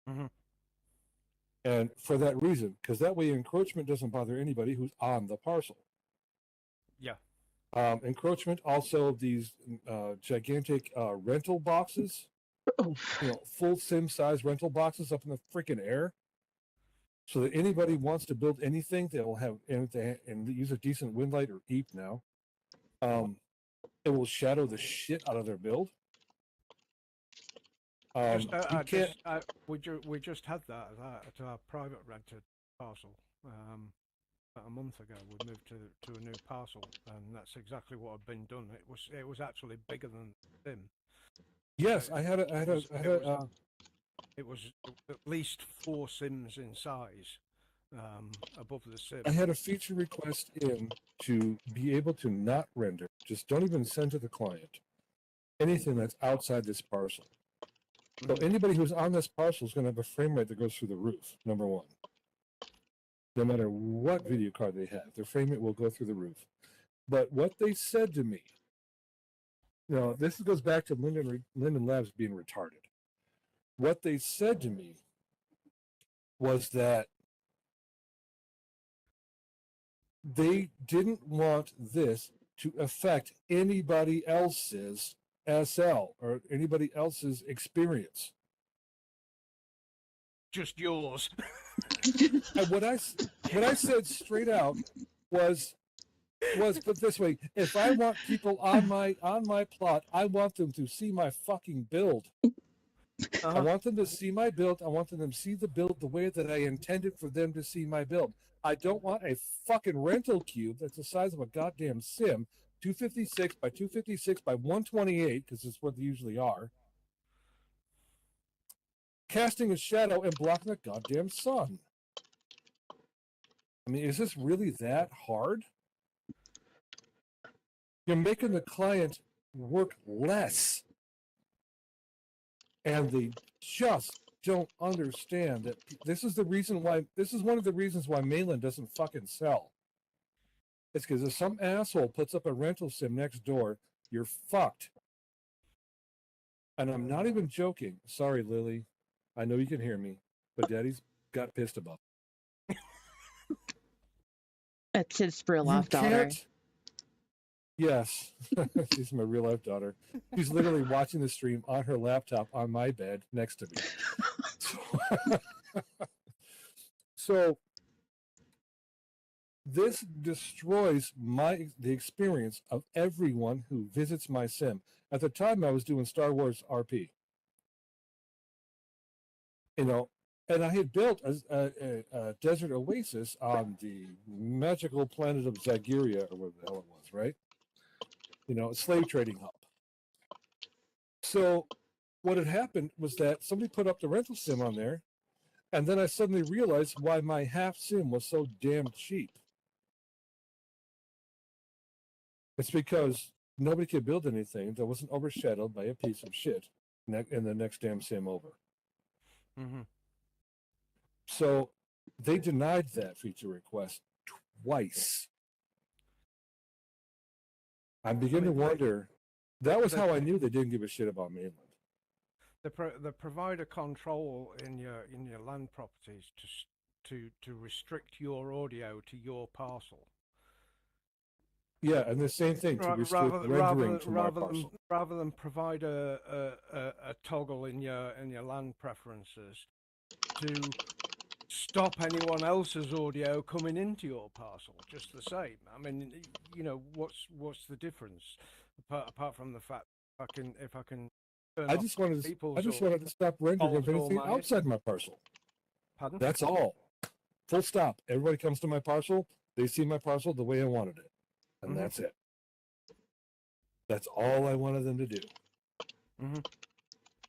Mm-hmm. And for that reason, because that way encroachment doesn't bother anybody who's on the parcel. Yeah. Encroachment, also these gigantic rental boxes, full sim size rental boxes up in the freaking air, so that anybody wants to build anything, they'll have and use a decent wind light or EEP now. It will shadow the shit out of their build. We just had that at our private rented parcel. About a month ago, we moved to a new parcel, and that's exactly what had been done. It was actually bigger than Sim. Yes, It was at least 4 Sims in size above the Sim. I had a feature request in to be able to not render. Just don't even send to the client anything that's outside this parcel. So anybody who's on this parcel is going to have a frame rate that goes through the roof, number one. No matter what video card they have, their frame rate will go through the roof. But what they said to me, this goes back to Linden Labs being retarded. What they said to me was that they didn't want this to affect anybody else's SL or anybody else's experience. Just yours. And what I said straight out was put this way: if I want people on my plot, I want them to see my fucking build. I want them to see my build. I want them to see the build the way that I intended for them to see my build. I don't want a fucking rental cube that's the size of a goddamn sim, 256 by 256 by 128, because it's what they usually are, casting a shadow and blocking the goddamn sun. I mean, is this really that hard? You're making the client work less. And they just don't understand that this is one of the reasons why Mainland doesn't fucking sell. It's because if some asshole puts up a rental sim next door, you're fucked. And I'm not even joking. Sorry, Lily. I know you can hear me, but Daddy's got pissed about it. That's his real life daughter. Yes, she's my real life daughter. She's literally watching the stream on her laptop on my bed next to me. So this destroys the experience of everyone who visits my sim. At the time, I was doing Star Wars RP. And I had built a desert oasis on the magical planet of Zagiria, or whatever the hell it was, right? A slave trading hub. So what had happened was that somebody put up the rental sim on there, and then I suddenly realized why my half sim was so damn cheap. It's because nobody could build anything that wasn't overshadowed by a piece of shit in the next damn sim over. Mm-hmm. So they denied that feature request twice. I'm beginning to wonder. That was how I knew they didn't give a shit about Mainland. The provider control in your land properties to restrict your audio to your parcel. Yeah, and the same thing to restrict rendering to my parcel. Rather than provide a toggle in your land preferences to stop anyone else's audio coming into your parcel. Just the same. I mean, what's the difference apart from the fact if I can turn I off just wanted to, people's I just wanted to stop rendering Follows of all anything my outside my parcel. pardon? That's all. Full stop. Everybody comes to my parcel. They see my parcel the way I wanted it, and Mhm. that's it. That's all I wanted them to do. Mhm.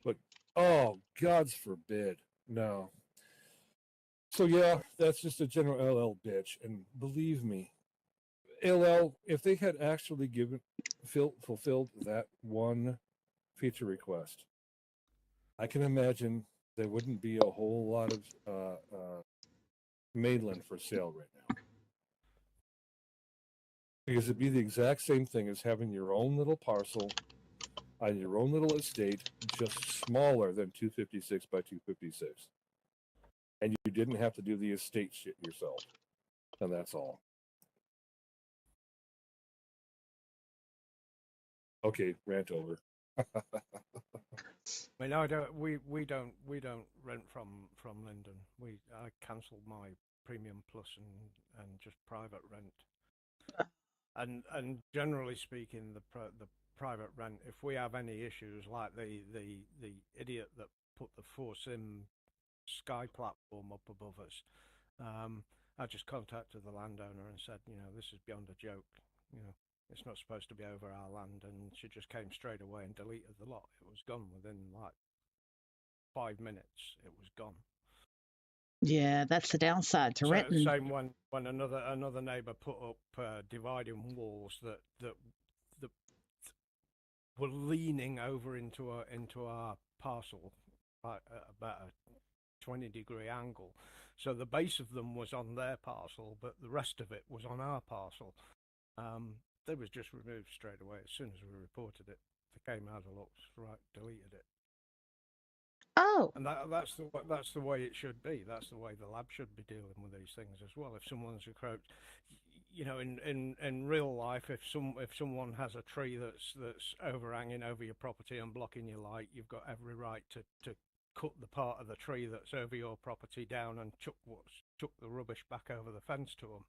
But oh, God's forbid, no. So yeah, that's just a general LL bitch, and believe me, LL, if they had actually fulfilled that one feature request, I can imagine there wouldn't be a whole lot of mainland for sale right now. Because it'd be the exact same thing as having your own little parcel on your own little estate, just smaller than 256 by 256. And you didn't have to do the estate shit yourself. And that's all. Okay, rant over. I mean, we don't rent from Linden. I cancelled my Premium Plus and just private rent. And generally speaking, the private rent, if we have any issues like the idiot that put the 4SIM Sky platform up above us, I just contacted the landowner and said, this is beyond a joke. It's not supposed to be over our land, and she just came straight away and deleted the lot. It was gone within like 5 minutes. It was gone. Yeah, that's the downside to renting. Same when another neighbour put up dividing walls that were leaning over into our parcel at about a 20-degree angle. So the base of them was on their parcel, but the rest of it was on our parcel. They was just removed straight away as soon as we reported it. They came out of looks, right, deleted it. Oh, And that's the way it should be. That's the way the lab should be dealing with these things as well. If someone's encroached, in real life, if someone has a tree that's overhanging over your property and blocking your light, you've got every right to cut the part of the tree that's over your property down and chuck the rubbish back over the fence to them.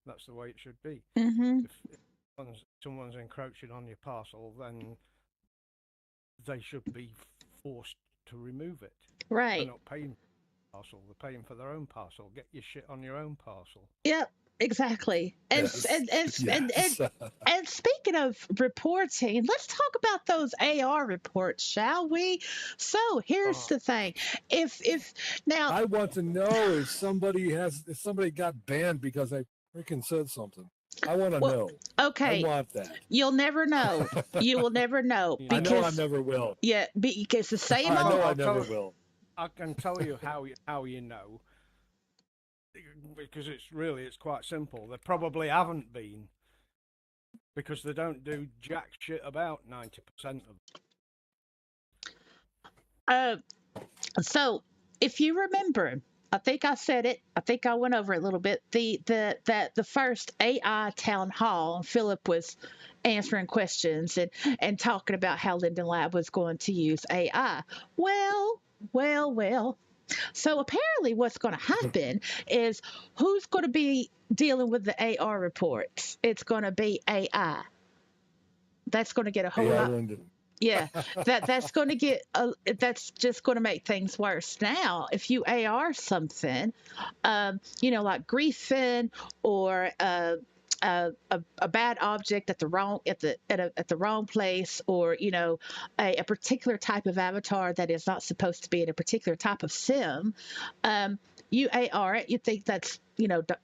That's the way it should be. mm-hmm. If someone's encroaching on your parcel, then they should be forced to remove it. Right. They're not paying for parcel. They're paying for their own parcel. Get your shit on your own parcel. Yep, exactly. And Yes. and speaking of reporting, let's talk about those AR reports, shall we? So here's the thing: if now I want to know if somebody got banned because I freaking said something. I want to know. Okay, I want that. you'll never know. You will never know I because I know I never will. yeah, because the same I know old I never will. I can tell you how you know, because it's quite simple. They probably haven't been, because they don't do jack shit about 90% of them. So if you remember, I think I said it. I think I went over it a little bit. The first AI town hall, Philip was answering questions and talking about how Linden Lab was going to use AI. Well. So apparently, what's going to happen is who's going to be dealing with the AR reports? It's going to be AI. That's going to get a whole AI lot. Linden. Yeah, that's going to get that's just going to make things worse. Now, if you AR something, like griefing or a bad object at the wrong at the wrong place, or a particular type of avatar that is not supposed to be in a particular type of sim, you AR it, you think that's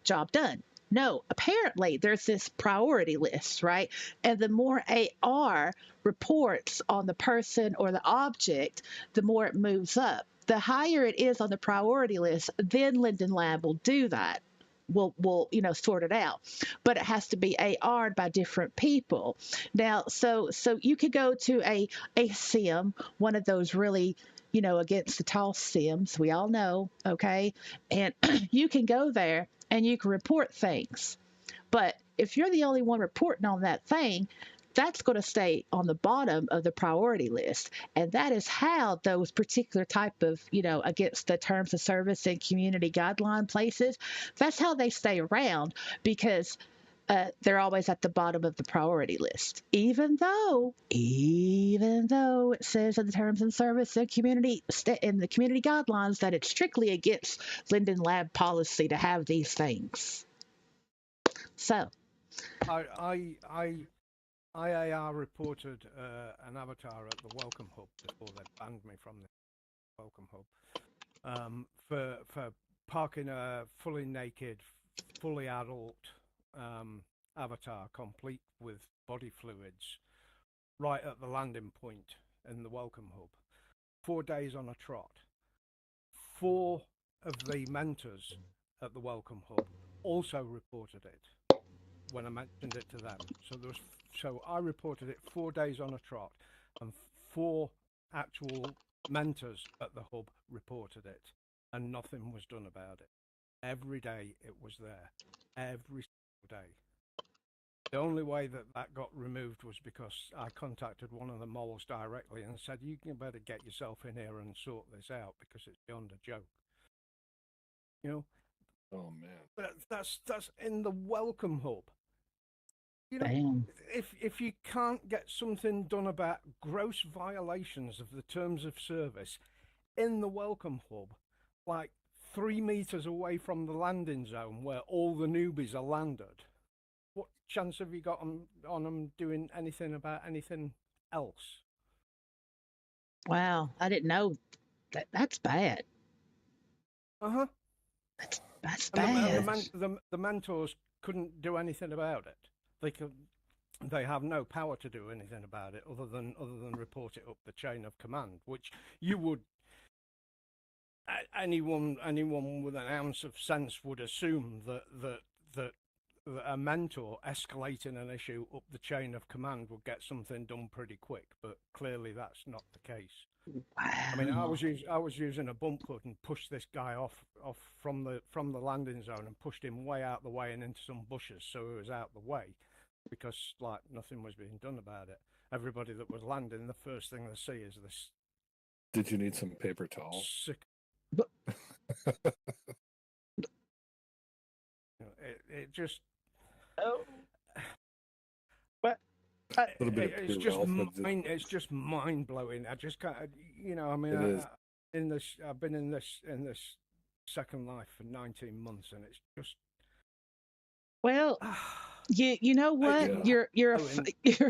job done. No, apparently there's this priority list, right? And the more AR reports on the person or the object, the more it moves up. The higher it is on the priority list, then Linden Lab will do that. Will sort it out, but it has to be AR'd by different people. Now, so you could go to a sim, one of those really against the tall sims we all know, okay, and you can go there and you can report things. But if you're the only one reporting on that thing, that's going to stay on the bottom of the priority list. And that is how those particular type of, against the terms of service and community guideline places, that's how they stay around, because they're always at the bottom of the priority list, even though it says in the terms of service and in the community guidelines that it's strictly against Linden Lab policy to have these things. So IAR reported an avatar at the Welcome Hub before they banned me from the Welcome Hub for parking a fully naked, fully adult avatar complete with body fluids right at the landing point in the Welcome Hub. 4 days on a trot. 4 of the mentors at the Welcome Hub also reported it when I mentioned it to them. So I reported it 4 days on a trot, and 4 actual mentors at the hub reported it, and nothing was done about it. Every day it was there, every single day. The only way that got removed was because I contacted one of the moles directly and said, you can better get yourself in here and sort this out, because it's beyond a joke. Oh man. That's in the Welcome Hub. Damn. If you can't get something done about gross violations of the terms of service in the Welcome Hub, like 3 meters away from the landing zone where all the newbies are landed, what chance have you got on them doing anything about anything else? Wow, I didn't know that. That's bad. That's bad. And the mentors couldn't do anything about it. They have no power to do anything about it other than report it up the chain of command, which you would, anyone with an ounce of sense would assume that a mentor escalating an issue up the chain of command would get something done pretty quick, but clearly that's not the case. Wow. I mean, I was using a bump hood and pushed this guy off from the landing zone and pushed him way out the way and into some bushes, so he was out the way, because like nothing was being done about it. Everybody that was landing, the first thing they see is this. Did you need some paper towels? Sick. It just. Oh. But A little bit of it's just mind blowing. I just can't. I mean, I've been in this Second Life for 19 months, and it's just. Well, you know what? You're a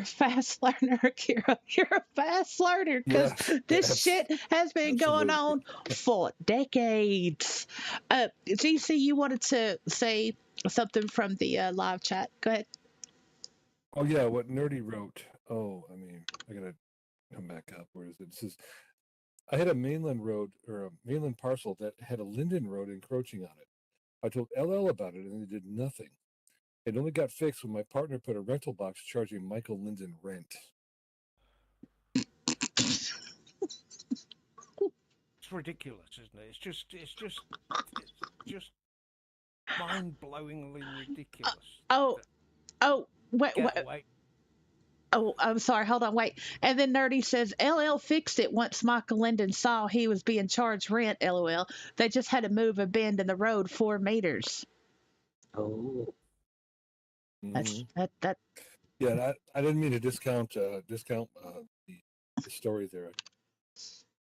fast learner, Kira. You're a fast learner, because this shit has been going on for decades. GC, you wanted to say something from the live chat. Go ahead. Oh yeah, what Nerdy wrote. Oh, I mean, I gotta come back up. Where is it? It says, I had a mainland road or a mainland parcel that had a Linden Road encroaching on it. I told LL about it, and they did nothing. It only got fixed when my partner put a rental box charging Michael Linden rent. It's ridiculous, isn't it? It's just mind-blowingly ridiculous. Wait. Oh, I'm sorry. Hold on. Wait. And then Nerdy says, LL fixed it once Michael Linden saw he was being charged rent. LOL. They just had to move a bend in the road 4 meters. Oh. That. Yeah, I didn't mean to discount the story there.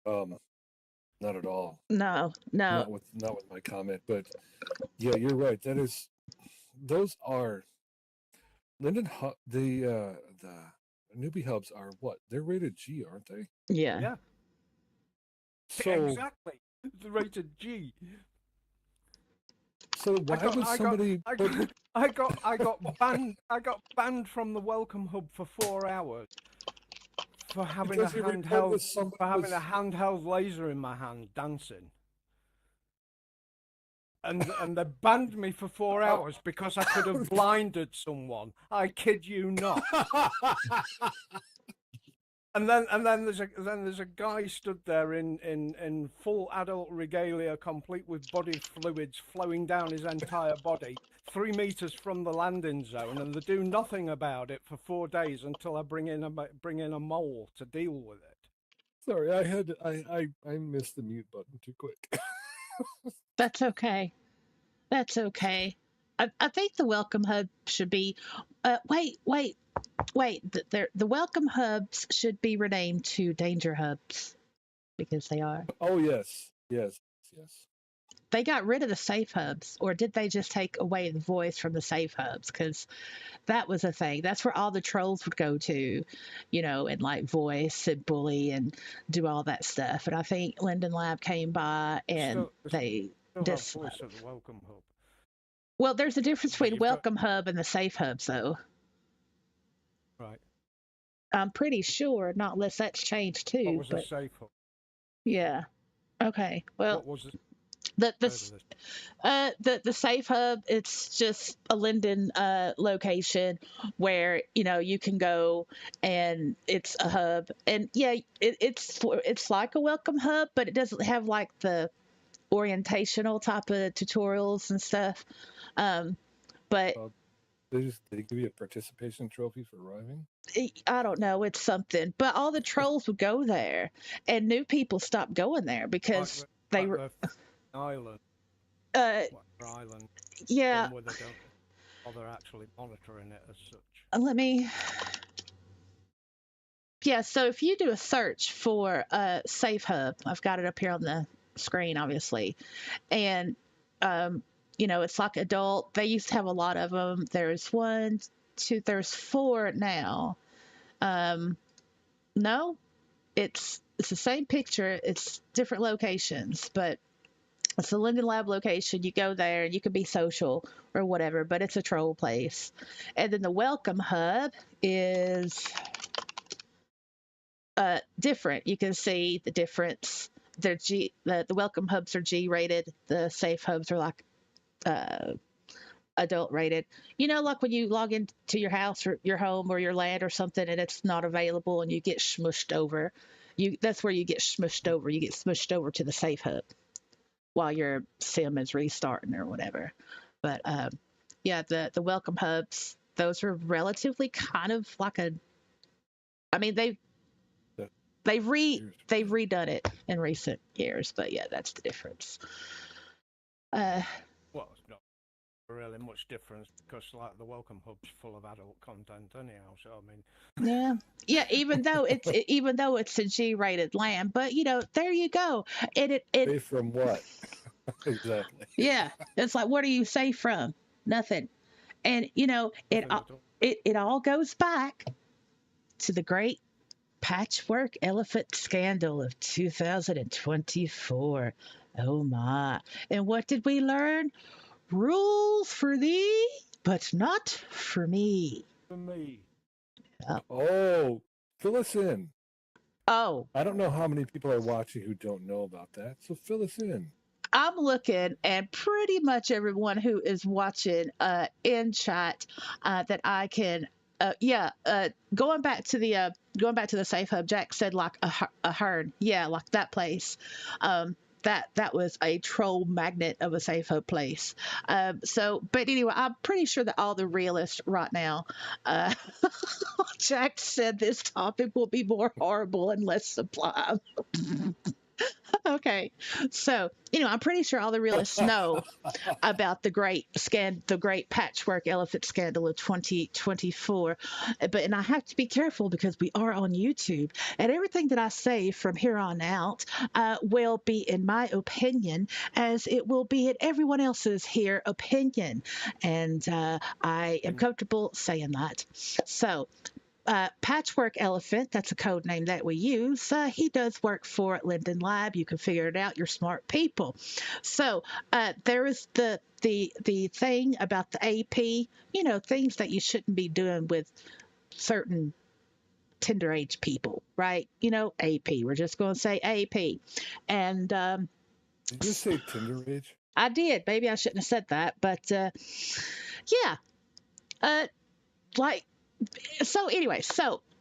Not at all. No. Not with my comment, but yeah, you're right. Those are Linden Hub. The newbie hubs are what? They're rated G, aren't they? Yeah. So exactly, the rated G. So why would somebody? I got banned. I got banned from the Welcome Hub for 4 hours for having a handheld laser in my hand dancing. And they banned me for 4 hours because I could have blinded someone. I kid you not. And then there's a guy stood there in full adult regalia, complete with body fluids flowing down his entire body, 3 meters from the landing zone, and they do nothing about it for 4 days until I bring in a mole to deal with it. Sorry, I missed the mute button too quick. That's okay. That's okay. I think the welcome hub should be. Wait. The welcome hubs should be renamed to danger hubs because they are. Oh yes. They got rid of the safe hubs, or did they just take away the voice from the safe hubs? Because that was a thing. That's where all the trolls would go to, and like voice and bully and do all that stuff. And I think Linden Lab came by and they Still have just. voice at the welcome hub. Well, there's a difference But between welcome hub and the safe hubs, though. Right. I'm pretty sure, not unless that's changed too. What was but a safe hub? yeah. Okay. Well, What was it? the safe hub, it's just a Linden location where you can go, and it's a hub, and yeah, it's like a welcome hub, but it doesn't have like the orientational type of tutorials and stuff. But They give you a participation trophy for arriving. I don't know, it's something. But all the trolls would go there, and new people stopped going there because they were island. Island. Yeah. Where they don't bother actually monitoring it as such. Let me. Yeah, so if you do a search for Safe Hub, I've got it up here on the screen, obviously, and it's like adult. They used to have a lot of them. There's 1, 2, there's 4 now. No, it's the same picture. It's different locations, but it's the Linden Lab location. You go there, you can be social or whatever, but it's a troll place. And then the Welcome Hub is different. You can see the difference. The Welcome Hubs are G rated. The Safe Hubs are like adult rated. Like when you log into your house or your home or your land or something, and it's not available, and you get smushed over. That's where you get smushed over. You get smushed over to the Safe Hub while your sim is restarting or whatever. But yeah, the welcome hubs, those are relatively kind of like they've redone it in recent years, but yeah, that's the difference. Well, it's not really much difference because like the welcome hub's full of adult content anyhow, so I mean yeah even though it's a G-rated land, but there you go. Safe from what? Exactly. Yeah, it's like, what are you safe from? Nothing. And it all goes back to the great patchwork elephant scandal of 2024. Oh my. And what did we learn? Rules for thee, but not for me. For me. Oh, fill us in. Oh. I don't know how many people are watching who don't know about that, so fill us in. I'm looking, and pretty much everyone who is watching in chat that I can, going back to the Safe Hub, Jack said like a herd, yeah, like that place. That was a troll magnet of a Safe Hub place. But anyway, I'm pretty sure that all the realists right now, Jack said this topic will be more horrible and less sublime. Okay, so I'm pretty sure all the realists know about the great patchwork elephant scandal of 2024, and I have to be careful because we are on YouTube, and everything that I say from here on out will be in my opinion, as it will be in everyone else's here opinion, and I am comfortable saying that. So. Patchwork Elephant, that's a code name that we use. He does work for Linden Lab. You can figure it out. You're smart people. So there is the thing about the AP, things that you shouldn't be doing with certain tender age people, right? AP. We're just going to say AP. And did you say tender age? I did. Maybe I shouldn't have said that, but yeah. So anyway,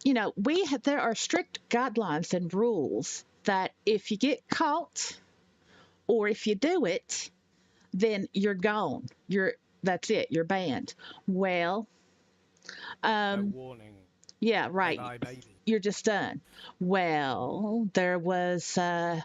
there are strict guidelines and rules that if you get caught or if you do it, then you're gone. That's it. You're banned. Well, No um, warning. yeah, Bye right. bye, baby. You're just done. Well, there was an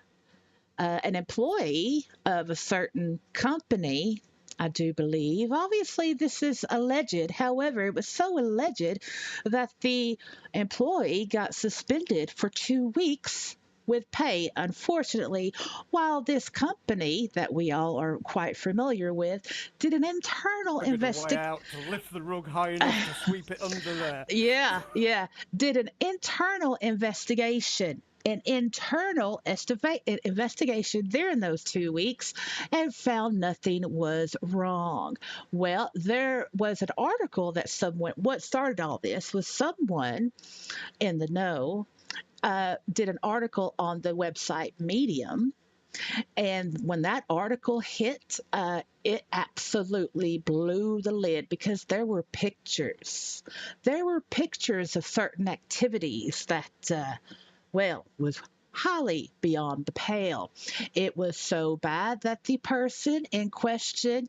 employee of a certain company, I do believe. Obviously, this is alleged. However, it was so alleged that the employee got suspended for 2 weeks with pay. Unfortunately, while this company that we all are quite familiar with did an internal Figured a way investigation. out to lift the rug high enough to sweep it under there. Yeah, did an internal investigation. An internal investigation during those 2 weeks and found nothing was wrong. Well, there was an article that what started all this was someone in the know did an article on the website Medium. And when that article hit, it absolutely blew the lid because there were pictures. There were pictures of certain activities that, was highly beyond the pale. It was so bad that the person in question,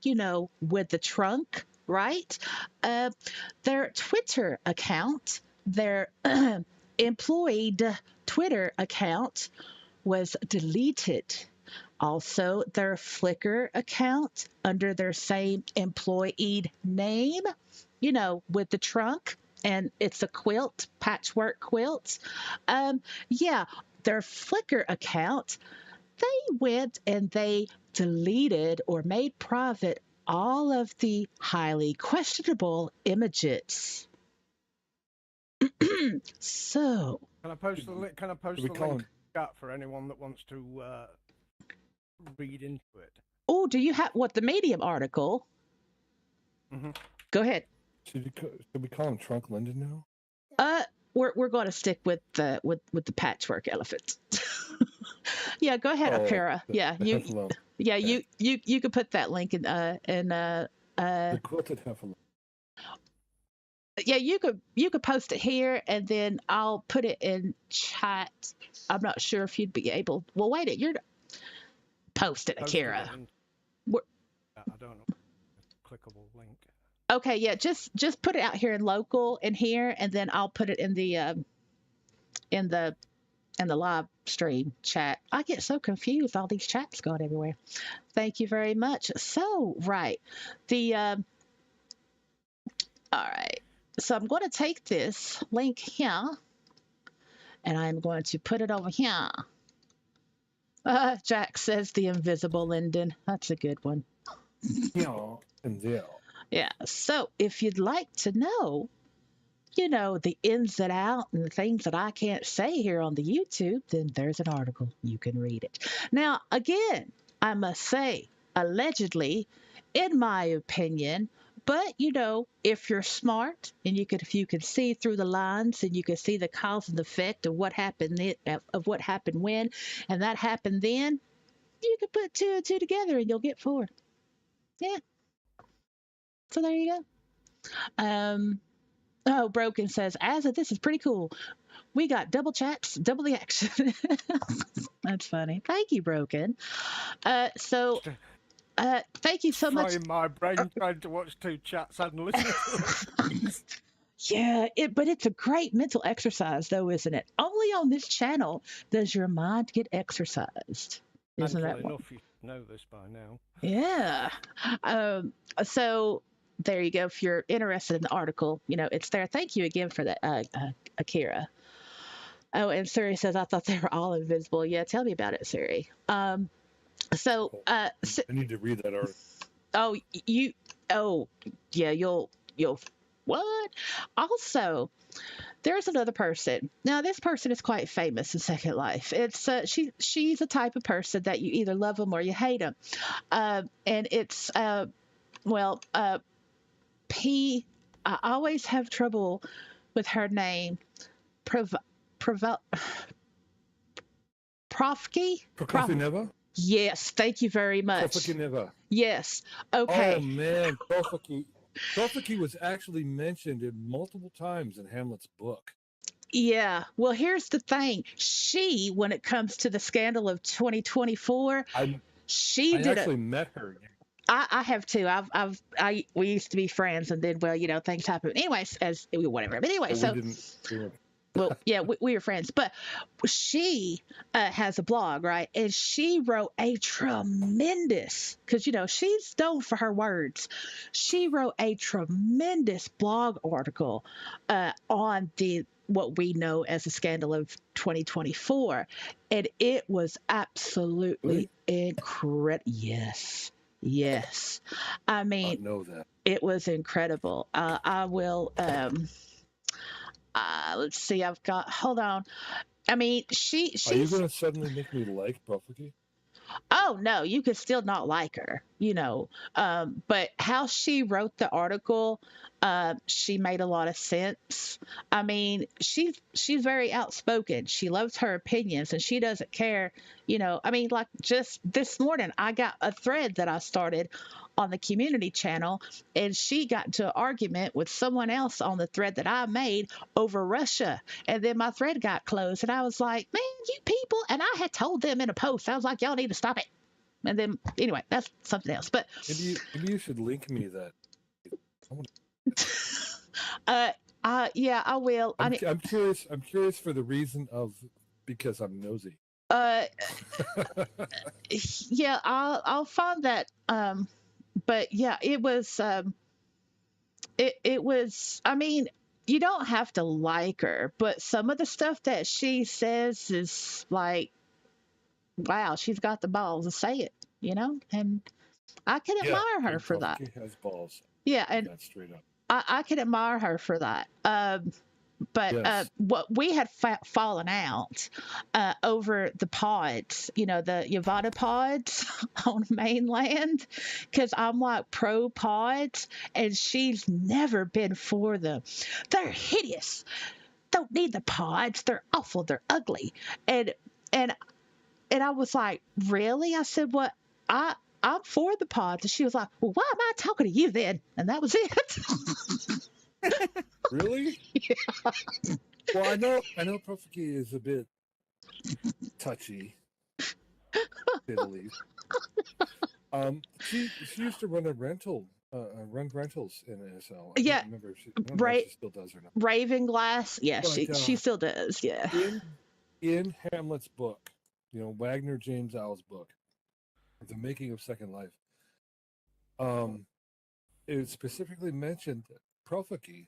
with the trunk, right? Their Twitter account, their employed Twitter account was deleted. Also, their Flickr account under their same employee name, with the trunk, and it's a quilt, patchwork quilt. Yeah, their Flickr account, they went and they deleted or made private all of the highly questionable images. So, Can I post the link? Can I post we the call link him- in chat for anyone that wants to read into it? oh, do you have the Medium article? Mm-hmm. Go ahead. Should we call him Trunk Linden now? We're going to stick with the patchwork elephant. Yeah, go ahead, Akira. Heffalump. You could put that link in The quilted heffalump. yeah, you could post it here and then I'll put it in chat. I'm not sure if you'd be able. Well, wait, you're post it, Akira. I don't know. Clickable link. Okay, yeah, just put it out here in local in here, and then I'll put it in the live stream chat. I get so confused. All these chats going everywhere. Thank you very much. So, right. All right. So I'm going to take this link here and I'm going to put it over here. Jack says the invisible Linden. That's a good one. Yeah, and yeah. Yeah. So if you'd like to know, the ins and outs and the things that I can't say here on the YouTube, then there's an article. You can read it. Now, again, I must say, allegedly, in my opinion, but if you're smart and if you can see through the lines and you can see the cause and effect of what happened when, and that happened then, you can put 2 and 2 together and you'll get 4. Yeah. So there you go. Oh, Broken says, Azza, this is pretty cool. We got double chats, double the action. That's funny. Thank you, Broken. Thank you so much. Trying my brain trying to watch 2 chats and listen to them. Yeah, but it's a great mental exercise, though, isn't it? Only on this channel does your mind get exercised. Isn't that enough? You know this by now. Yeah. So there you go. If you're interested in the article, it's there. Thank you again for that, Akira. Oh, and Suri says, I thought they were all invisible. Yeah, tell me about it, Suri. I need to read that article. Yeah, you'll what? Also, there's another person. Now, this person is quite famous in Second Life. It's she's a type of person that you either love them or you hate them, and it's P. I always have trouble with her name. Prokofiev? Yes, thank you very much. Prokofiev. Yes. Okay. Oh man, Prokofiev was actually mentioned in multiple times in Hamlet's book. Yeah. Well, here's the thing. She, when it comes to the scandal of 2024, I she I did a. actually met her. I have too. We used to be friends, and then, well, things happen. Anyways, as whatever. But anyway, But we so, didn't. We were, well, yeah, we were friends. But she has a blog, right? And she wrote a tremendous, because she's known for her words. She wrote a tremendous blog article on the what we know as the scandal of 2024, and it was absolutely really incredible. Yes, yes. I mean, not know that. it was incredible. I will. Let's see. I've got. Hold on. I mean, Are you she's. going to suddenly make me like Profiki? Oh no, you could still not like her, but how she wrote the article, she made a lot of sense. I mean, she's very outspoken. She loves her opinions, and she doesn't care. I mean, like just this morning, I got a thread that I started on the community channel, and she got into an argument with someone else on the thread that I made over Russia. And then my thread got closed, and I was like, man, you people. And I had told them in a post, I was like, y'all need to stop it. And then, anyway, that's something else. But, Maybe you should link me that. I wanna- uh, yeah, I will. I I'm mean, I'm curious. I'm curious for the reason of because I'm nosy. uh, yeah, I'll find that. But yeah, it was. I mean, you don't have to like her, but some of the stuff that she says is like, wow, she's got the balls to say it. And I can Yeah, admire her and for that. Profiki has balls. Yeah, and That's straight up. I can admire her for that. But Yes. what we had fallen out over the pods, the Yavata pods on mainland, because I'm like pro pods, and she's never been for them. They're hideous. Don't need the pods. They're awful. They're ugly. And and and I was like, really? I said, what? I I'm for the pods. And she was like, well, why am I talking to you then? And that was it. Really? Well, I know Profiki is a bit touchy, to say the least. She used to run a run rentals in ASL. I don't Yeah, remember. I don't know if right. she still does or not. Raven Glass. Yeah, But she still does. Yeah. in Hamlet's book, Wagner James Owl's book, The Making of Second Life, um, it specifically mentioned that Profiki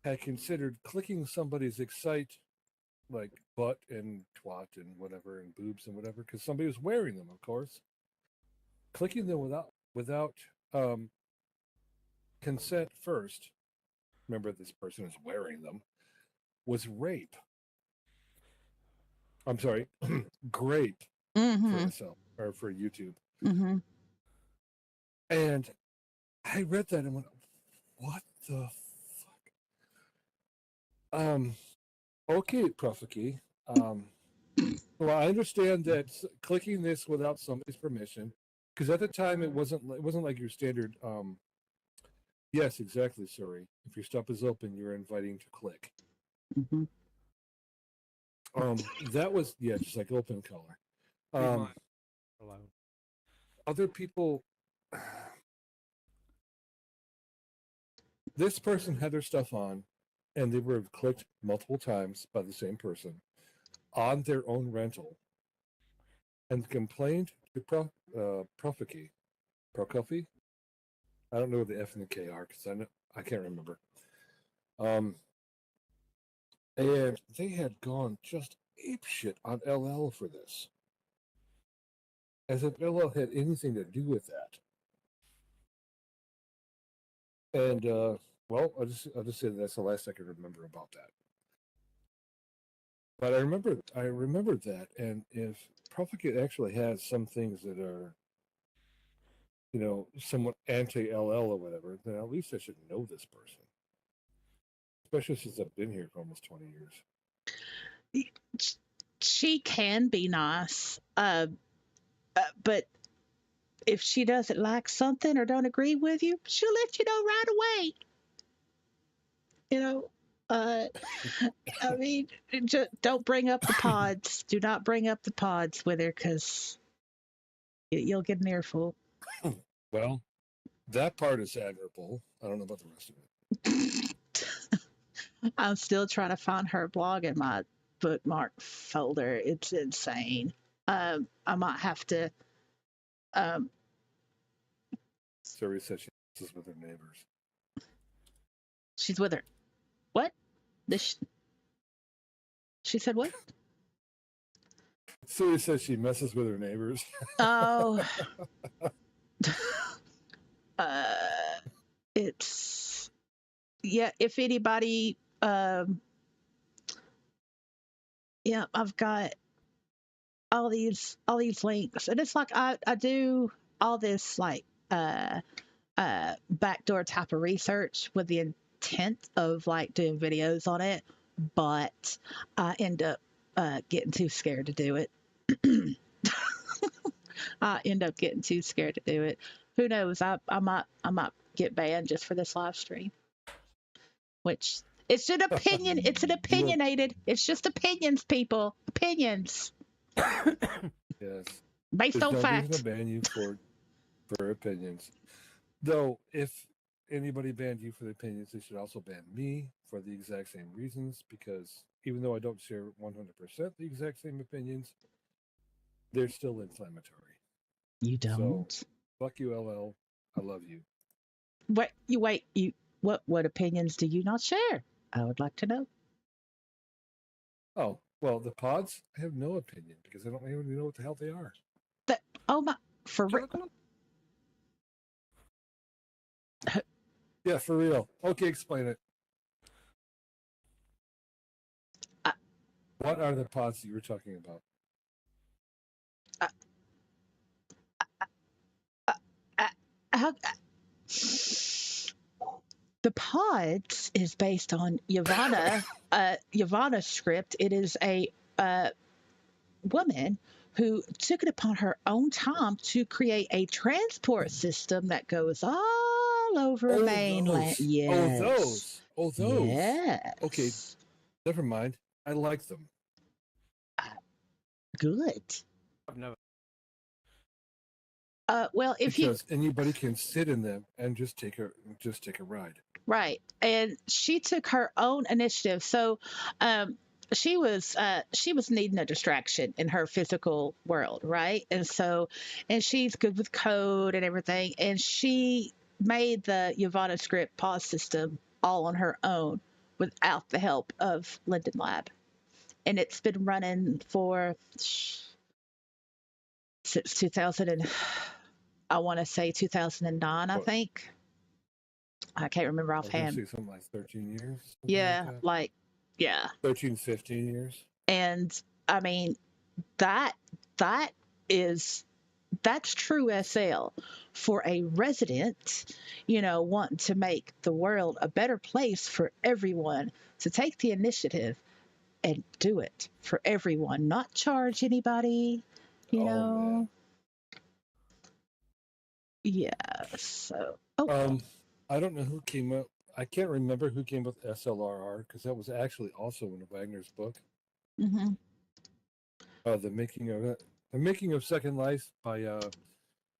had considered clicking somebody's excite, like butt and twat and whatever and boobs and whatever, because somebody was wearing them, of course. Clicking them without um, consent first. Remember, this person is wearing them. Was rape. I'm sorry, grape for Mm-hmm. SL or for YouTube. Mm-hmm. And I read that and went, "What the fuck?" Okay, Profiki. Well, I understand that clicking this without somebody's permission, because at the time it wasn't like your standard. Yes, exactly. Sorry, if your stuff is open, you're inviting to click. Mm-hmm. That was just like open color. Leave Um, mine alone. other people, this person had their stuff on, and they were clicked multiple times by the same person on their own rental, and complained to Profiki. Prokofy. I don't know what the F and the K are because I can't remember. Um, and they had gone just ape shit on LL for this, as if LL had anything to do with that. And well, I'll just say that's the last I can remember about that. But I remember that, and if Profligate actually has some things that are, somewhat anti LL or whatever, then at least I should know this person, especially since I've been here for almost 20 years. She can be nice, but if she doesn't like something or don't agree with you, she'll let you know right away. You know. Uh, I mean, just don't bring up the pods. Do not bring up the pods with her, because you'll get an earful. Well, that part is admirable. I don't know about the rest of it. I'm still trying to find her blog in my bookmark folder. It's insane. I might have to. Um, Suri said she messes with her neighbors. she's with her. What? This. She said what? Suri says she messes with her neighbors. Oh. uh, it's yeah. If anybody, yeah, I've got all these links, and it's like I do all this like backdoor type of research with the intent of like doing videos on it, but I end up getting too scared to do it. I end up getting too scared to do it. Who knows? I might get banned just for this live stream. Which it's an opinion. It's an opinionated. It's just opinions, people. Opinions Yes. based There's on no fact. reason to ban you for opinions. Though, if anybody banned you for the opinions, they should also ban me for the exact same reasons. Because even though I don't share 100% the exact same opinions, they're still inflammatory. You don't. So, fuck you, LL. I love you. Wait. What opinions do you not share? I would like to know. Oh, well, the pods, I have no opinion because I don't even know what the hell they are. Oh my, for real. Yeah, for real. Okay, explain it. What are the pods that you were talking about? How, the pods is based on Yavanna script. It is a woman who took it upon her own time to create a transport system that goes all over mainland. Those. Yes. Oh, those. Yes. Okay, never mind. I like them. Good. I've never. Well, if because anybody can sit in them and just take a ride. Right, and she took her own initiative. So, she was needing a distraction in her physical world, right? And she's good with code and everything, and she made the Yavanna script pause system all on her own without the help of Linden Lab, and it's been running for since 2000 and I want to say 2009, I think. I can't remember offhand. Something like 13 years. Yeah, like 13, 15 years. And I mean, that's true SL for a resident, wanting to make the world a better place for everyone, to take the initiative and do it for everyone, not charge anybody, Man. Yeah. So, I don't know who came up. I can't remember who came up with SLRR because that was actually also in Wagner's book. Mm-hmm. The making of Second Life by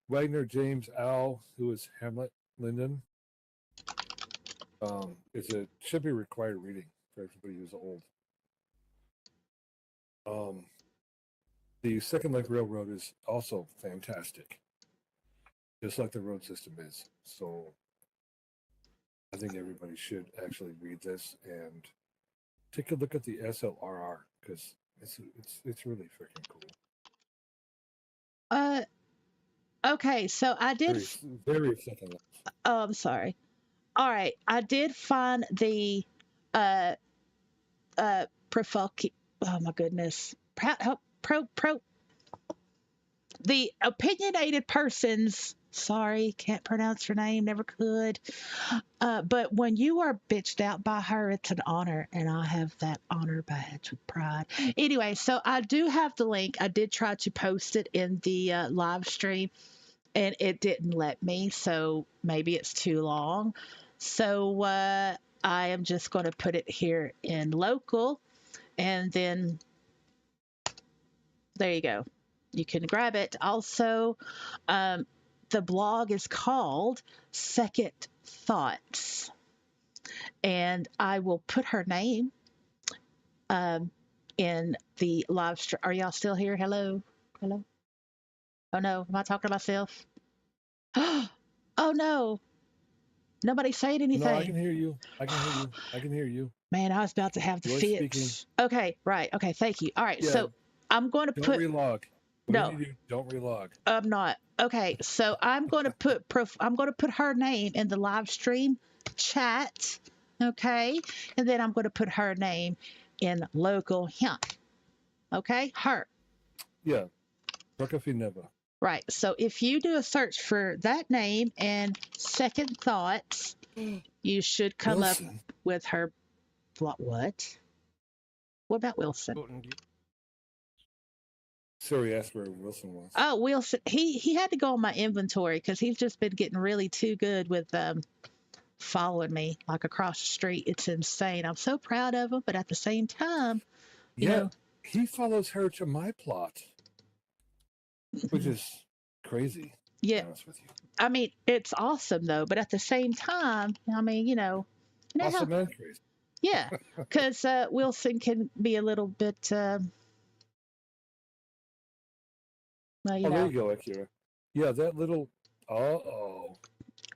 Wagner, James, Al, who is Hamlet Linden. Should be required reading for everybody who's old. The Second Life Railroad is also fantastic, just like the road system is. So I think everybody should actually read this and take a look at the SLRR because it's really freaking cool. Okay, so I did very Second Life. Oh, I'm sorry. All right, I did find the Profulki. Oh my goodness. The opinionated person's, sorry, can't pronounce her name, never could. But when you are bitched out by her, it's an honor, and I have that honor badge with pride. Anyway, so I do have the link. I did try to post it in the live stream, and it didn't let me, so maybe it's too long. So I am just going to put it here in local, and then there you go. You can grab it. Also, the blog is called Second Thoughts, and I will put her name in the live stream. Are y'all still here? Hello? Hello? Oh no, am I talking to myself? Oh no, nobody saying No, I anything. can hear you. I can hear you. I can hear you. Man, I was about to have the You're speaking. fits. Okay, right. Okay, thank you. All right, Yeah, so I'm going to don't put. relog. No, What do you do? Don't relog. I'm not. Okay, so I'm going to put I'm going to put her name in the live stream chat. Okay, and then I'm going to put her name in local here. Okay, her. Yeah. Rockafineva. Right. So if you do a search for that name and Second Thoughts, you should come up Wilson. with her. What? What about Wilson? Button, you- Siri asked where Wilson was. Oh, Wilson. He had to go on my inventory because he's just been getting really too good with following me like across the street. It's insane. I'm so proud of him, but at the same time, you Yeah, know, he follows her to my plot, which is crazy. To be yeah. honest with you. I mean, it's awesome though, but at the same time, I mean, you know how, Awesome and crazy. yeah, because Wilson can be a little bit, well, you Oh, there know. you go, Akira. Yeah, that little. Oh.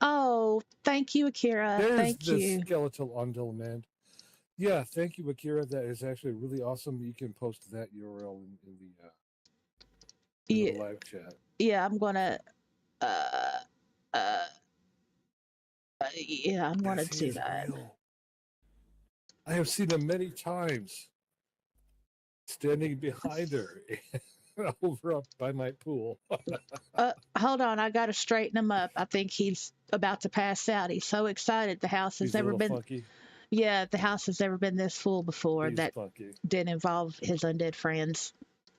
Oh, thank you, Akira. There's Thank the you. skeletal on demand. Yeah, thank you, Akira. That is actually really awesome. You can post that URL in the Yeah, live chat. yeah. I'm gonna, uh, uh, yeah, I'm gonna Yes, he do is that. real. I have seen him many times standing behind her over up by my pool. Hold on, I gotta straighten him up. I think he's about to pass out. He's so excited. The house has He's a never little been. funky. Yeah, the house has never been this full before. He's That funky. didn't involve his undead friends.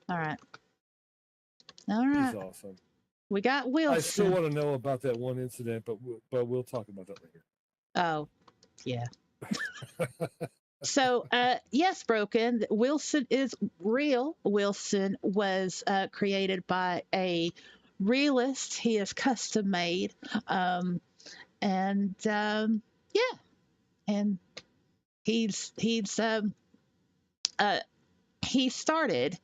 All right. All He's right. awesome. We got I still Wilson. want to know about that one incident, but we'll talk about that later. Oh, yeah. So, yes, Broken. Wilson is real. Wilson was created by a realist. He is custom made. And yeah, and he started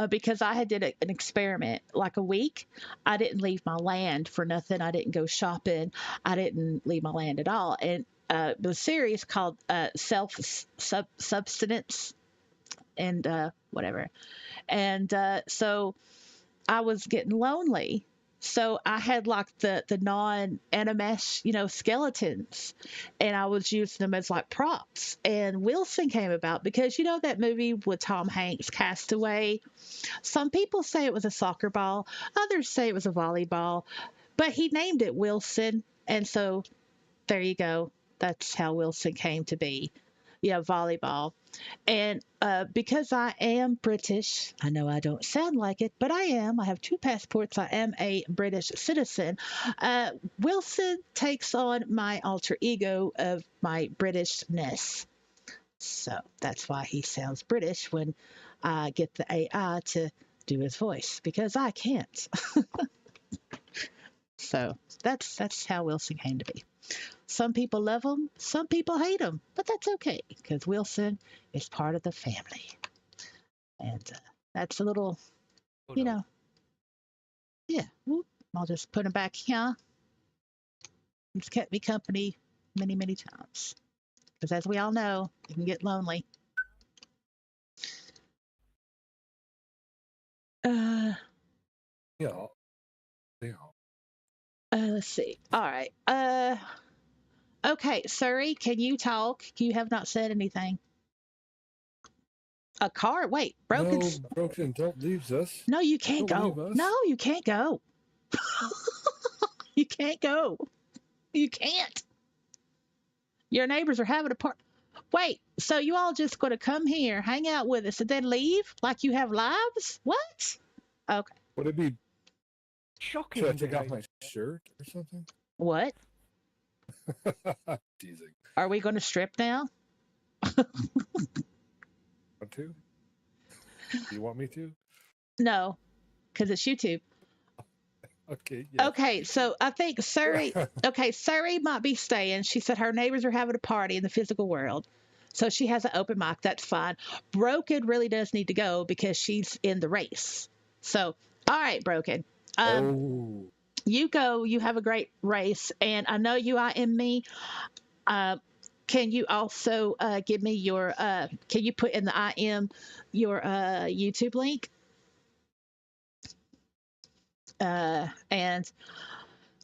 because I had did an experiment like a week. I didn't leave my land for nothing. I didn't go shopping. I didn't leave my land at all. And the series called Self Substance and whatever. And so I was getting lonely. So I had like the non-animesh, skeletons, and I was using them as like props. And Wilson came about because that movie with Tom Hanks, Castaway. Some people say it was a soccer ball, others say it was a volleyball, but he named it Wilson, and so there you go. That's how Wilson came to be. Yeah, volleyball. And because I am British, I know I don't sound like it, but I am. I have two passports. I am a British citizen. Wilson takes on my alter ego of my Britishness. So that's why he sounds British when I get the AI to do his voice because I can't. So that's how Wilson came to be. Some people love him, some people hate him, but that's okay because Wilson is part of the family. And that's a little, oh, you no. know, yeah. Whoop, I'll just put him back here. He's kept me company many, many times. Because as we all know, you can get lonely. Uh, Yeah. let's see. All right. Okay, Surrey, can you talk? You have not said anything. A car? Wait, broken. No, Broken, don't leave us. No, you can't Don't go. leave us. No, you can't go. You can't go. You can't. Your neighbors are having a party. Wait, so you all just going to come here, hang out with us, and then leave like you have lives? What? Okay. Would it be? Shocking. Should I take day. off my shirt or something? What? Teasing. Are we going to strip now? Want to? You want me to? No, because it's YouTube. Okay. Yes. Okay, so I think Surrey. Okay, Surrey might be staying. She said her neighbors are having a party in the physical world, so she has an open mic. That's fine. Broken really does need to go because she's in the race. So, all right, Broken. Oh. You go. You have a great race, and I know you. I am me. Uh, can you also give me your? Can you put in the I am your YouTube link? And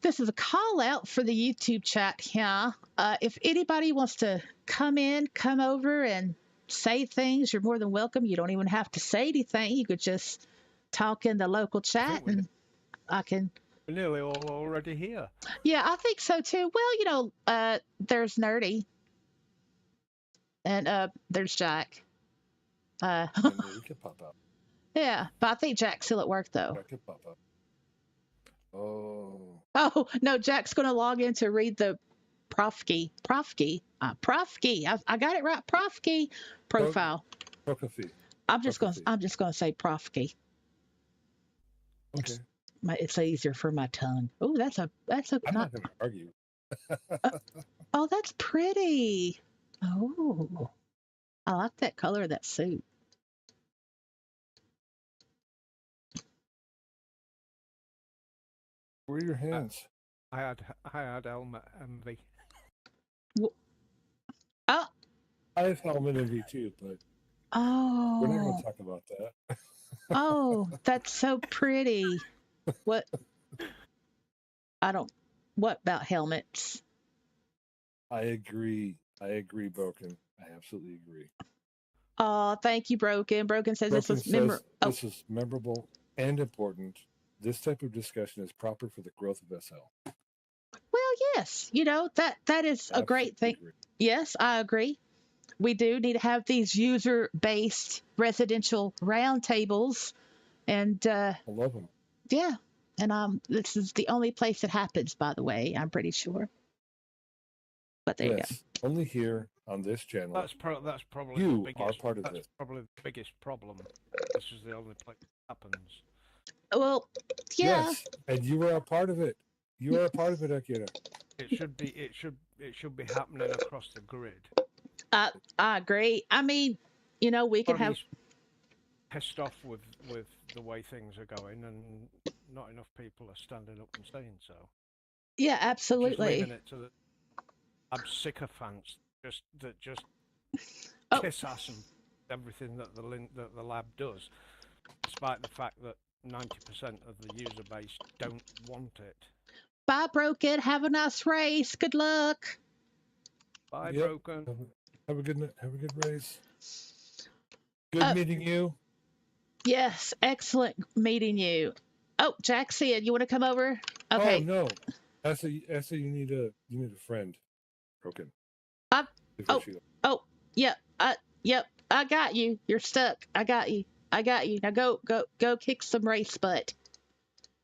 this is a call out for the YouTube chat here. If anybody wants to come over and say things, you're more than welcome. You don't even have to say anything. You could just talk in the local chat we're and I can. nearly all already here. Yeah, I think so too. Well, there's Nerdy and there's Jack. And you can pop out. Yeah, but I think Jack's still at work though. I can pop out. Oh. Oh, no, Jack's going to log in to read the Profkey. I got it right. Profkey profile. Prokofy. I'm just going Profkey. to say Profkey. Okay. It's easier for my tongue. Oh, that's a I'm not going to argue. oh, that's pretty. Oh, I like that color of that suit. Where are your hands? I had helmet envy. Oh, I have helmet envy too, but we're not going oh, to talk about that. oh, that's so pretty. What? What about helmets? I agree, Broken. I absolutely agree. Oh, thank you, Broken. Broken says Broken this was memorable. Oh, this is memorable and important. This type of discussion is proper for the growth of SL. well, yes, that is a great thing. Agree. Yes, I agree. We do need to have these user-based residential roundtables, and I love them. yeah, and this is the only place it happens, by the way. I'm pretty sure. But there you go. Only here on this channel. That's probably you the biggest, are part of that's it. probably the biggest problem. This is the only place it happens. Well, yeah. Yes, and you are a part of it. You are a part of it, Akira. It should be happening across the grid. I agree. I mean, we could have. Pissed off with the way things are going, and not enough people are standing up and saying so. Yeah, absolutely. Just leaving it to the sycophants just kiss ass and everything that the lab does, despite the fact that 90% of the user base don't want it. Bye, Broken. Have a nice race. Good luck. Bye, Broken. Have a good race. Good meeting you. Yes, excellent meeting you. Oh, Jack said, you want to come over? Okay. Oh no, Essa, you need a friend. Broken. Yep. I got you. You're stuck. I got you. Now go kick some race butt.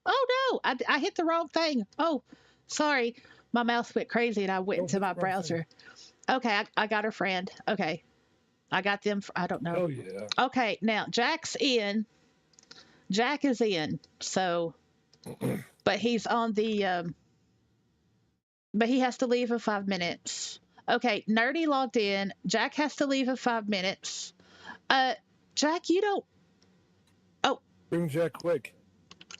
Oh no, I hit the wrong thing. Oh, sorry. My mouse went crazy and I went into my browser. Okay, I got her friend. Okay. I got them. I don't know. Oh yeah. Okay, now Jack's in. Jack is in. So, but he's on the. But he has to leave in 5 minutes. Okay, Nerdy logged in. Jack has to leave in 5 minutes. Jack, you don't. Oh. Bring Jack quick.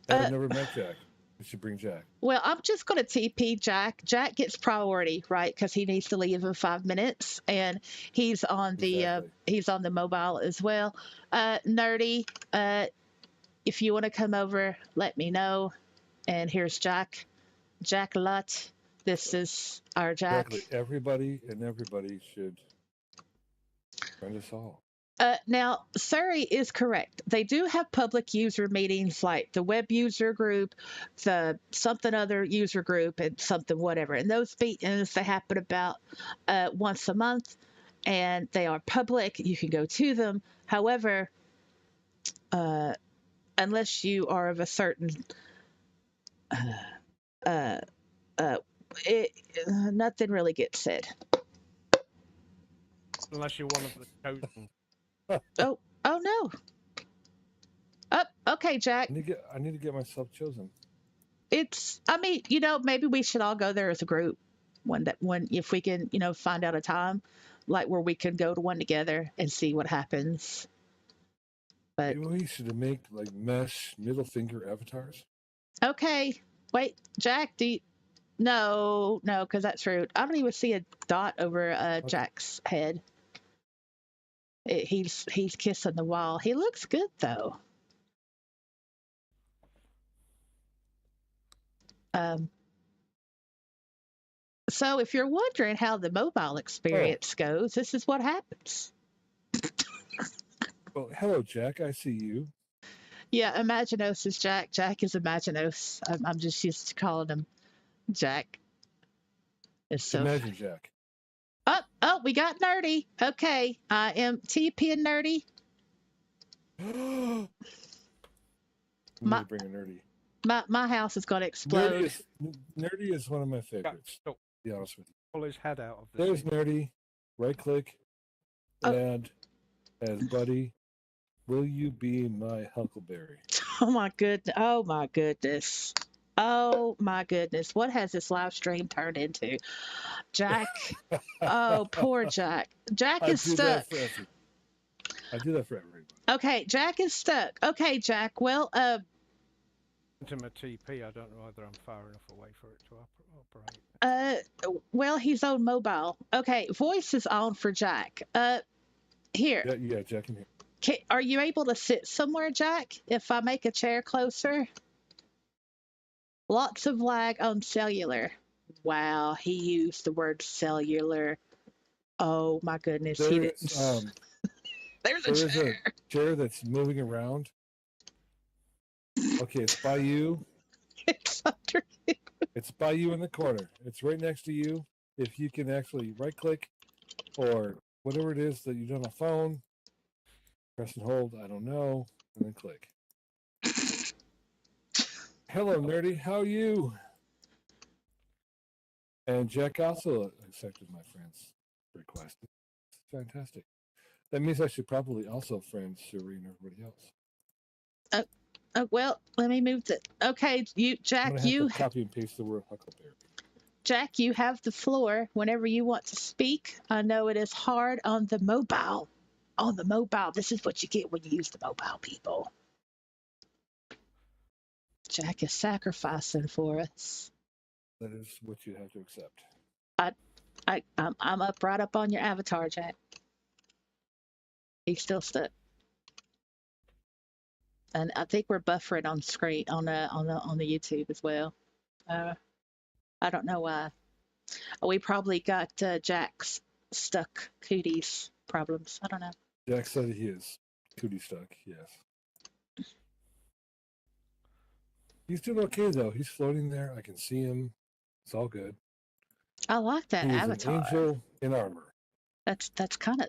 I've never met Jack. You should bring Jack. Well, I'm just going to TP Jack. Jack gets priority, right? Because he needs to leave in 5 minutes, and he's on the mobile as well. Nerdy, if you want to come over, let me know. And here's Jack. Jack Lutt. This is our Jack. Exactly. Everybody should friend us all. Now, Surrey is correct. They do have public user meetings like the web user group, the something other user group, and something whatever. And those meetings, they happen about once a month, and they are public. You can go to them. However, unless you are of a certain nothing really gets said. Unless you're one of the chosen. Oh, oh no. Oh, okay, Jack. I need to get myself chosen. I mean, maybe we should all go there as a group when if we can, find out a time like where we can go to one together and see what happens. But Maybe we should make like mesh middle finger avatars. okay, wait, Jack, no, because that's rude. I don't even see a dot over Jack's head. He's kissing the wall. He looks good though. So if you're wondering how the mobile experience goes, this is what happens. Well, hello, Jack. I see you. Yeah, Imaginos is Jack. Jack is Imaginos. I'm just used to calling him Jack. It's so Imagine Jack. Oh, we got Nerdy. Okay, I am TP and Nerdy. We need to bring a Nerdy. My house is gonna explode. Nerdy is one of my favorites. Oh, To be honest with you. pull his head out of the There's seat. Nerdy. Right click. Add as buddy. Will you be my Huckleberry? Oh my goodness. Oh my goodness. Oh my goodness. What has this live stream turned into? Jack. Oh, poor Jack. Jack is stuck. I do that for everybody. Okay, Jack is stuck. Okay, Jack. Well, Into my TP, I don't know whether I'm far enough away for it to operate. well, he's on mobile. Okay, voice is on for Jack. Here. Yeah, Jack in here. Are you able to sit somewhere, Jack, if I make a chair closer? Lots of lag on cellular. Wow, he used the word cellular. Oh my goodness, he didn't. There's a chair that's moving around. Okay, it's by you. It's under you. It's by you in the corner. It's right next to you. If you can actually right click or whatever it is that you do on a phone, press and hold, I don't know, and then click. Hello, Nerdy. How are you? And Jack also accepted my friend's request. It's fantastic. That means I should probably also friend Suri and everybody else. Well, let me move the. Okay, Jack, copy and paste the word Huckleberry. Jack, you have the floor whenever you want to speak. I know it is hard on the mobile. On the mobile, this is what you get when you use the mobile, people. Jack is sacrificing for us. That is what you have to accept. I'm up right up on your avatar, Jack. He's still stuck. And I think we're buffering on screen on the YouTube as well. I don't know why. We probably got Jack's stuck cooties problems. I don't know. Jack said he is cootie stuck. Yes. He's doing okay though. He's floating there. I can see him. It's all good. I like that He's avatar. An angel in armor. That's kind of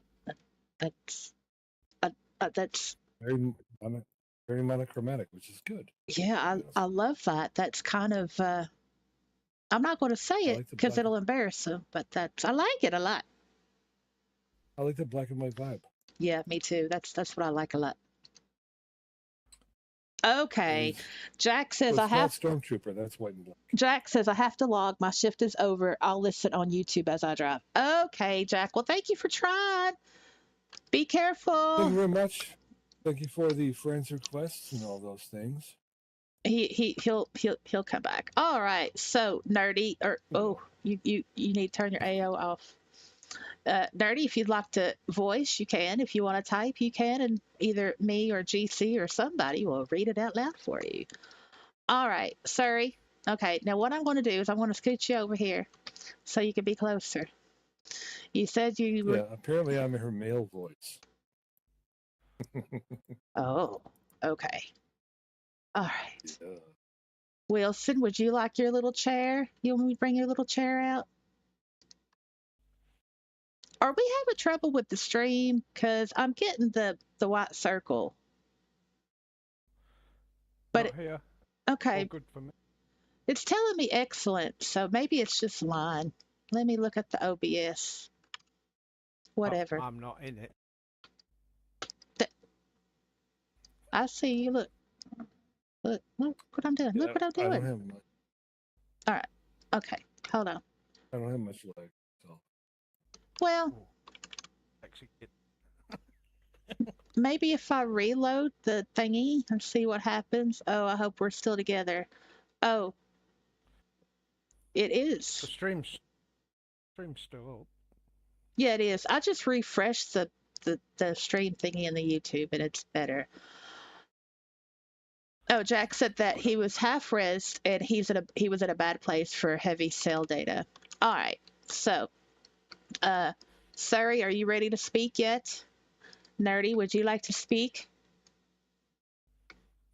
that's very monochromatic, which is good. Yeah, I love that. That's kind of I'm not going to say it because it'll embarrass him, but I like it a lot. I like the black and white vibe. Yeah, me too. That's what I like a lot. Okay, Jack says I have Stormtrooper. That's white and black. Jack says I have to log. My shift is over. I'll listen on YouTube as I drive. Okay, Jack. Well, thank you for trying. Be careful. Thank you very much. Thank you for the friends requests and all those things. He'll come back. All right. So Nerdy, you need to turn your AO off. Nerdy, if you'd like to voice, you can. If you want to type, you can, and either me or GC or somebody will read it out loud for you. All right, Suri. Okay, now what I'm going to do is I'm going to scoot you over here so you can be closer. You said you were... Yeah, apparently I'm her male voice. Oh, okay. All right. Yeah. Wilson, would you like your little chair? You want me to bring your little chair out? Are we having trouble with the stream? Because I'm getting the white circle. But Not here. okay. All good for me. It's telling me excellent, so maybe it's just line. Let me look at the OBS. Whatever. I'm not in it. I see you. Look what I'm doing. Look what I'm I don't doing. have much. All right. Okay. Hold on. I don't have much lag. So. Well, Ooh. Sexy kid. maybe if I reload the thingy and see what happens. Oh, I hope we're still together. Oh, it The is. stream's still up. Yeah, it is. I just refreshed the stream thingy in the YouTube and it's better. Oh, Jack said that he was half rezzed and he was at a bad place for heavy cell data. All right. So, Surrey, are you ready to speak yet? Nerdy, would you like to speak?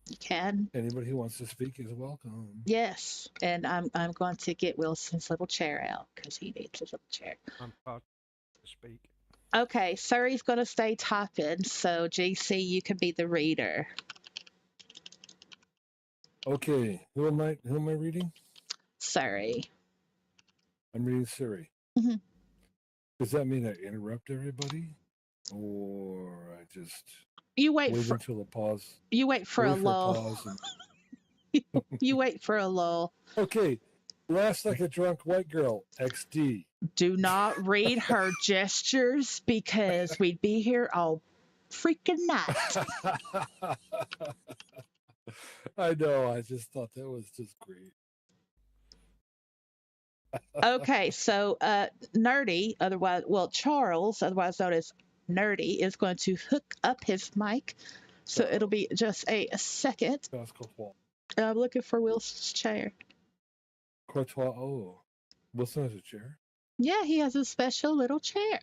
You can. Anybody who wants to speak is welcome. Yes. And I'm going to get Wilson's little chair out because he needs his little chair. I'm about to speak. Okay, Surrey's going to stay typing, so GC, you can be the reader. Okay, who am I reading? Surrey. I'm reading Siri. Mhm. Does that mean I interrupt everybody, or I just You wait wait for until a pause? you wait for a wait lull. pause and... You wait for a lull. Okay, laughs like a drunk white girl. XD. Do not read her gestures because we'd be here all freaking night. I know. I just thought that was just great. Okay, so Nerdy, Charles, otherwise known as Nerdy, is going to hook up his mic. So it'll be just a second. I'm looking for Wilson's chair. Courtois. Oh, Wilson has a chair. Yeah, he has a special little chair.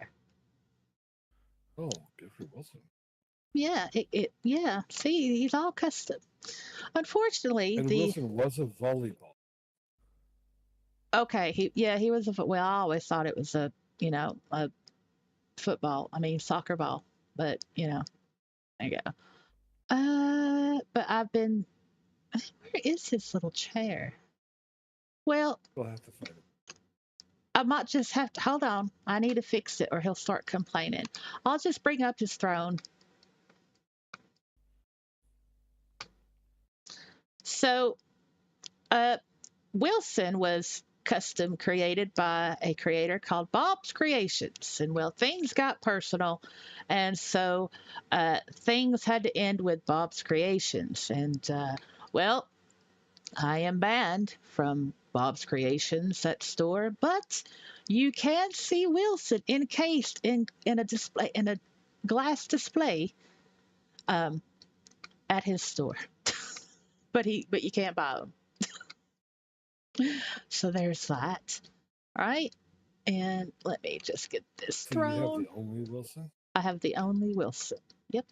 Oh, good for Wilson. Yeah, yeah. See, he's all custom. Unfortunately, And Wilson was a volleyball. Okay, he was well, I always thought it was a football. I mean soccer ball, but there you go. But where is his little chair? Well, We'll have to find it. I might just have to hold on. I need to fix it or he'll start complaining. I'll just bring up his throne. So, Wilson was custom created by a creator called Bob's Creations. And well, things got personal. And so things had to end with Bob's Creations. And I am banned from Bob's Creations, that store, but you can see Wilson encased in a glass display at his store. but you can't buy them. So there's that. All right. And let me just get this throne. You have the only Wilson? I have the only Wilson. Yep.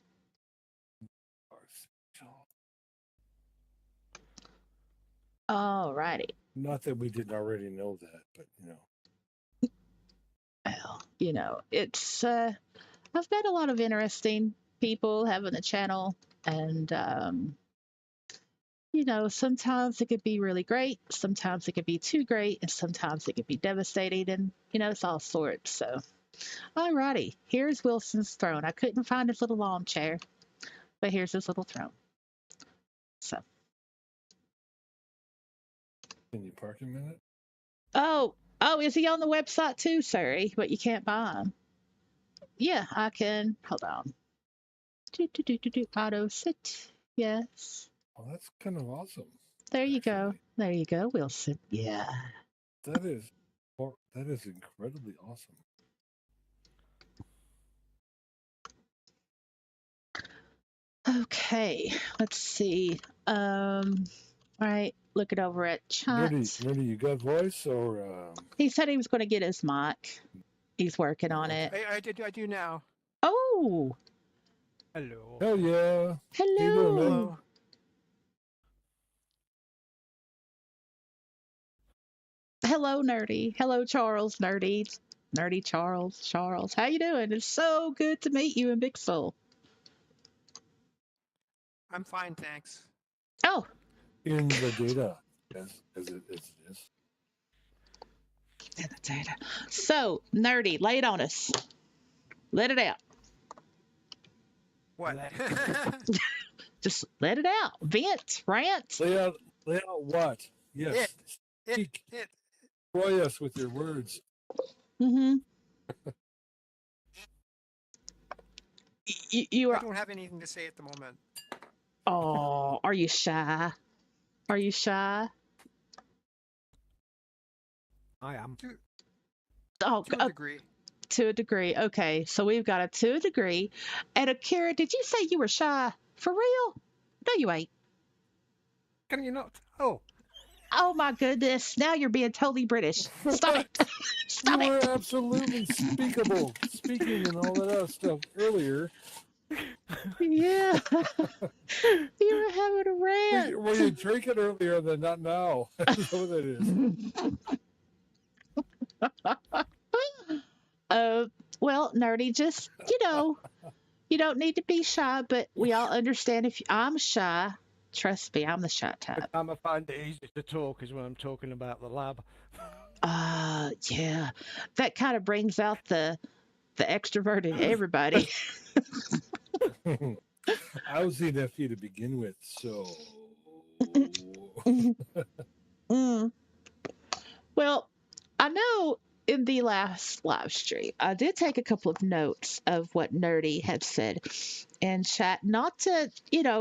All righty. Not that we didn't already know that, but Well, it's I've met a lot of interesting people having the channel, and sometimes it could be really great, sometimes it could be too great, and sometimes it could be devastating, and it's all sorts. So, alrighty, here's Wilson's throne. I couldn't find his little lawn chair, but here's his little throne. So, can you park a minute? Oh, is he on the website too? Sorry, but you can't buy him. Yeah, I can. Hold on. Auto sit. Yes. Oh, that's kind of awesome. There you go. There you go, Wilson. Yeah. That is incredibly awesome. Okay, let's see. All right, look it over at chat. Nerdy, you got voice or? He said he was going to get his mic. He's working on it. I do now. Oh. Hello. Hell yeah. Hello. Hello, Nerdy. Hello, Charles. Nerdy Charles. How you doing? It's so good to meet you in Big Soul. I'm fine, thanks. Oh. In the data. as it is. So, nerdy, lay it on us. Let it out. What? Just let it out. Vent, rant. Lay out what? Yes. Speak. It. Destroy us with your words. Mm-hmm. You I are. don't have anything to say at the moment. Oh, are you shy? Are you shy? I am. Oh, To a degree. to a degree. Okay, so we've got a to a degree. And Akira, did you say you were shy? For real? No, you ain't. Can you not? Oh, Oh my goodness. Now you're being totally British. Stop it. Stop You it. were absolutely speaking and all that other stuff earlier. Yeah. You were having a rant. Were you drinking earlier than not now? That's what it is. Well, nerdy, just, you don't need to be shy, but we all understand if I'm shy. Trust me, I'm the shy the type. time I find it easy to talk is when I'm talking about the lab. Yeah. That kind of brings out the extrovert in everybody. I was the nephew to begin with, so. Mm. Well, I know in the last live stream, I did take a couple of notes of what Nerdy had said in chat. Not to,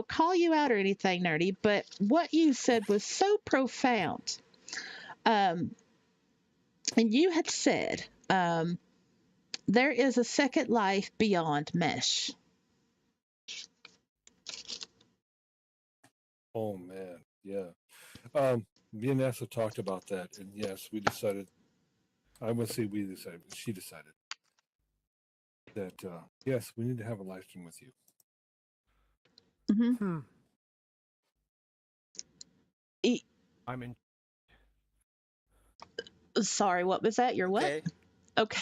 call you out or anything, Nerdy, but what you said was so profound. And you had said, there is a second life beyond mesh. Oh man, yeah. Me and Nessa talked about that, and yes, we decided. I would say we decided. She decided that yes, we need to have a live stream with you. Mm-hmm. I'm in. Sorry, what was that? Your what? Okay. Okay.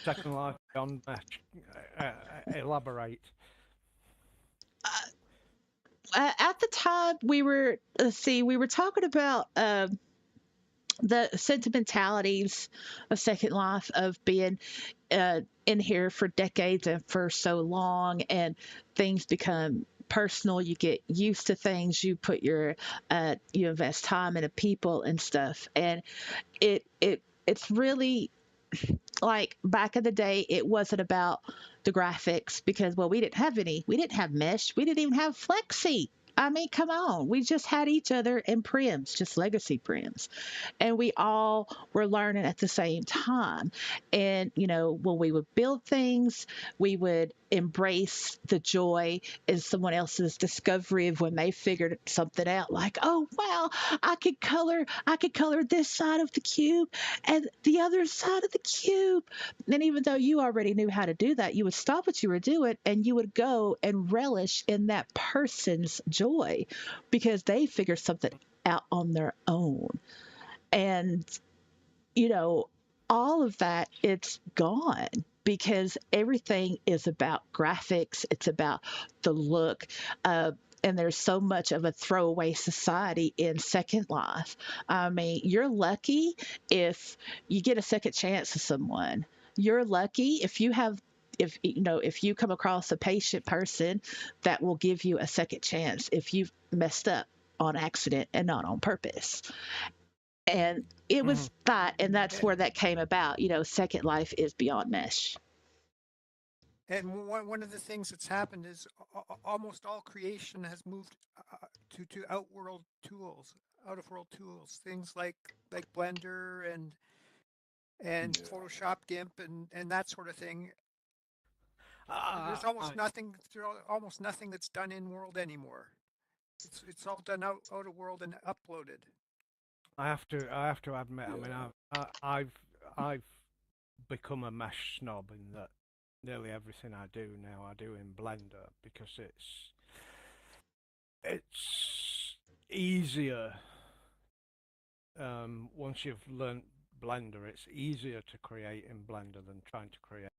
Second life beyond match. Elaborate. At the time, we were talking about the sentimentalities of Second Life, of being in here for decades and for so long, and things become personal. You get used to things. You put you invest time into people and stuff, and it's really like back in the day. It wasn't about the graphics because, well, we didn't have any. We didn't have mesh. We didn't even have Flexi. I mean, come on. We just had each other and prims, just legacy prims, and we all were learning at the same time. And when we would build things, we would embrace the joy in someone else's discovery of when they figured something out, like, oh wow, I could color this side of the cube and the other side of the cube. And even though you already knew how to do that, you would stop what you were doing and you would go and relish in that person's joy because they figured something out on their own. And all of that, it's gone because everything is about graphics. It's about the look. And there's so much of a throwaway society in Second Life. I mean, you're lucky if you get a second chance to someone. You're lucky if you have if you come across a patient person that will give you a second chance if you've messed up on accident and not on purpose. And it was that, and that's where that came about. Second Life is beyond mesh. And one of the things that's happened is almost all creation has moved to outworld tools, out of world tools, things like Blender and Photoshop, GIMP, and that sort of thing. There's almost nothing that's done in world anymore. It's all done out of world and uploaded. I have to admit. Yeah. I mean, I've become a mesh snob in that nearly everything I do now I do in Blender because it's easier. Once you've learnt Blender, it's easier to create in Blender than trying to create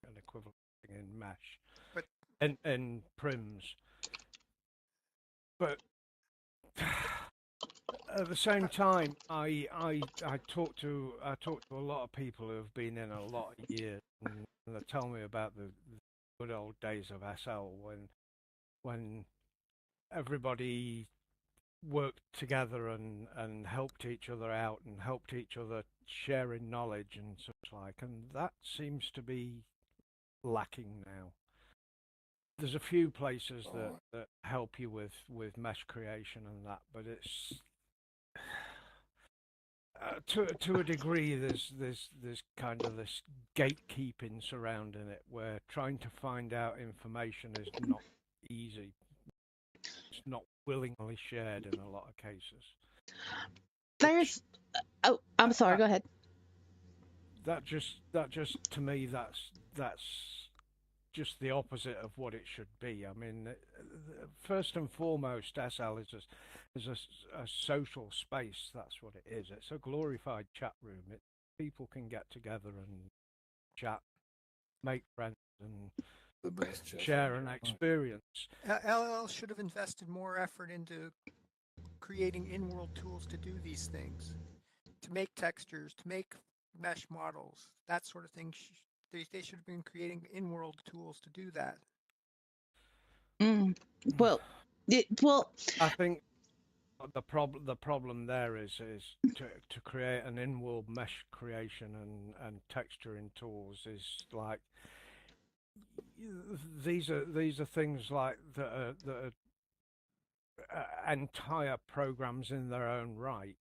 an equivalent thing in mesh. But and prims. But at the same time, I talk to a lot of people who have been in a lot of years, and they tell me about the good old days of SL when everybody worked together and helped each other out and helped each other sharing knowledge and such like, and that seems to be lacking now. There's a few places that help you with mesh creation and that, but it's to a degree there's kind of this gatekeeping surrounding it, where trying to find out information is not easy. It's not willingly shared in a lot of cases. There's. Oh, I'm sorry. Go ahead. That just to me that's just the opposite of what it should be. I mean, first and foremost, SL is a social space. That's what it is. It's a glorified chat room. People can get together and chat, make friends, and The best chess share I've an ever played. experience. LL should have invested more effort into creating in-world tools to do these things, to make textures, to make mesh models, that sort of thing. They should have been creating in-world tools to do that. Well, I think the problem there is to create an in-world mesh creation and texturing tools is like these are things like that are entire programs in their own right.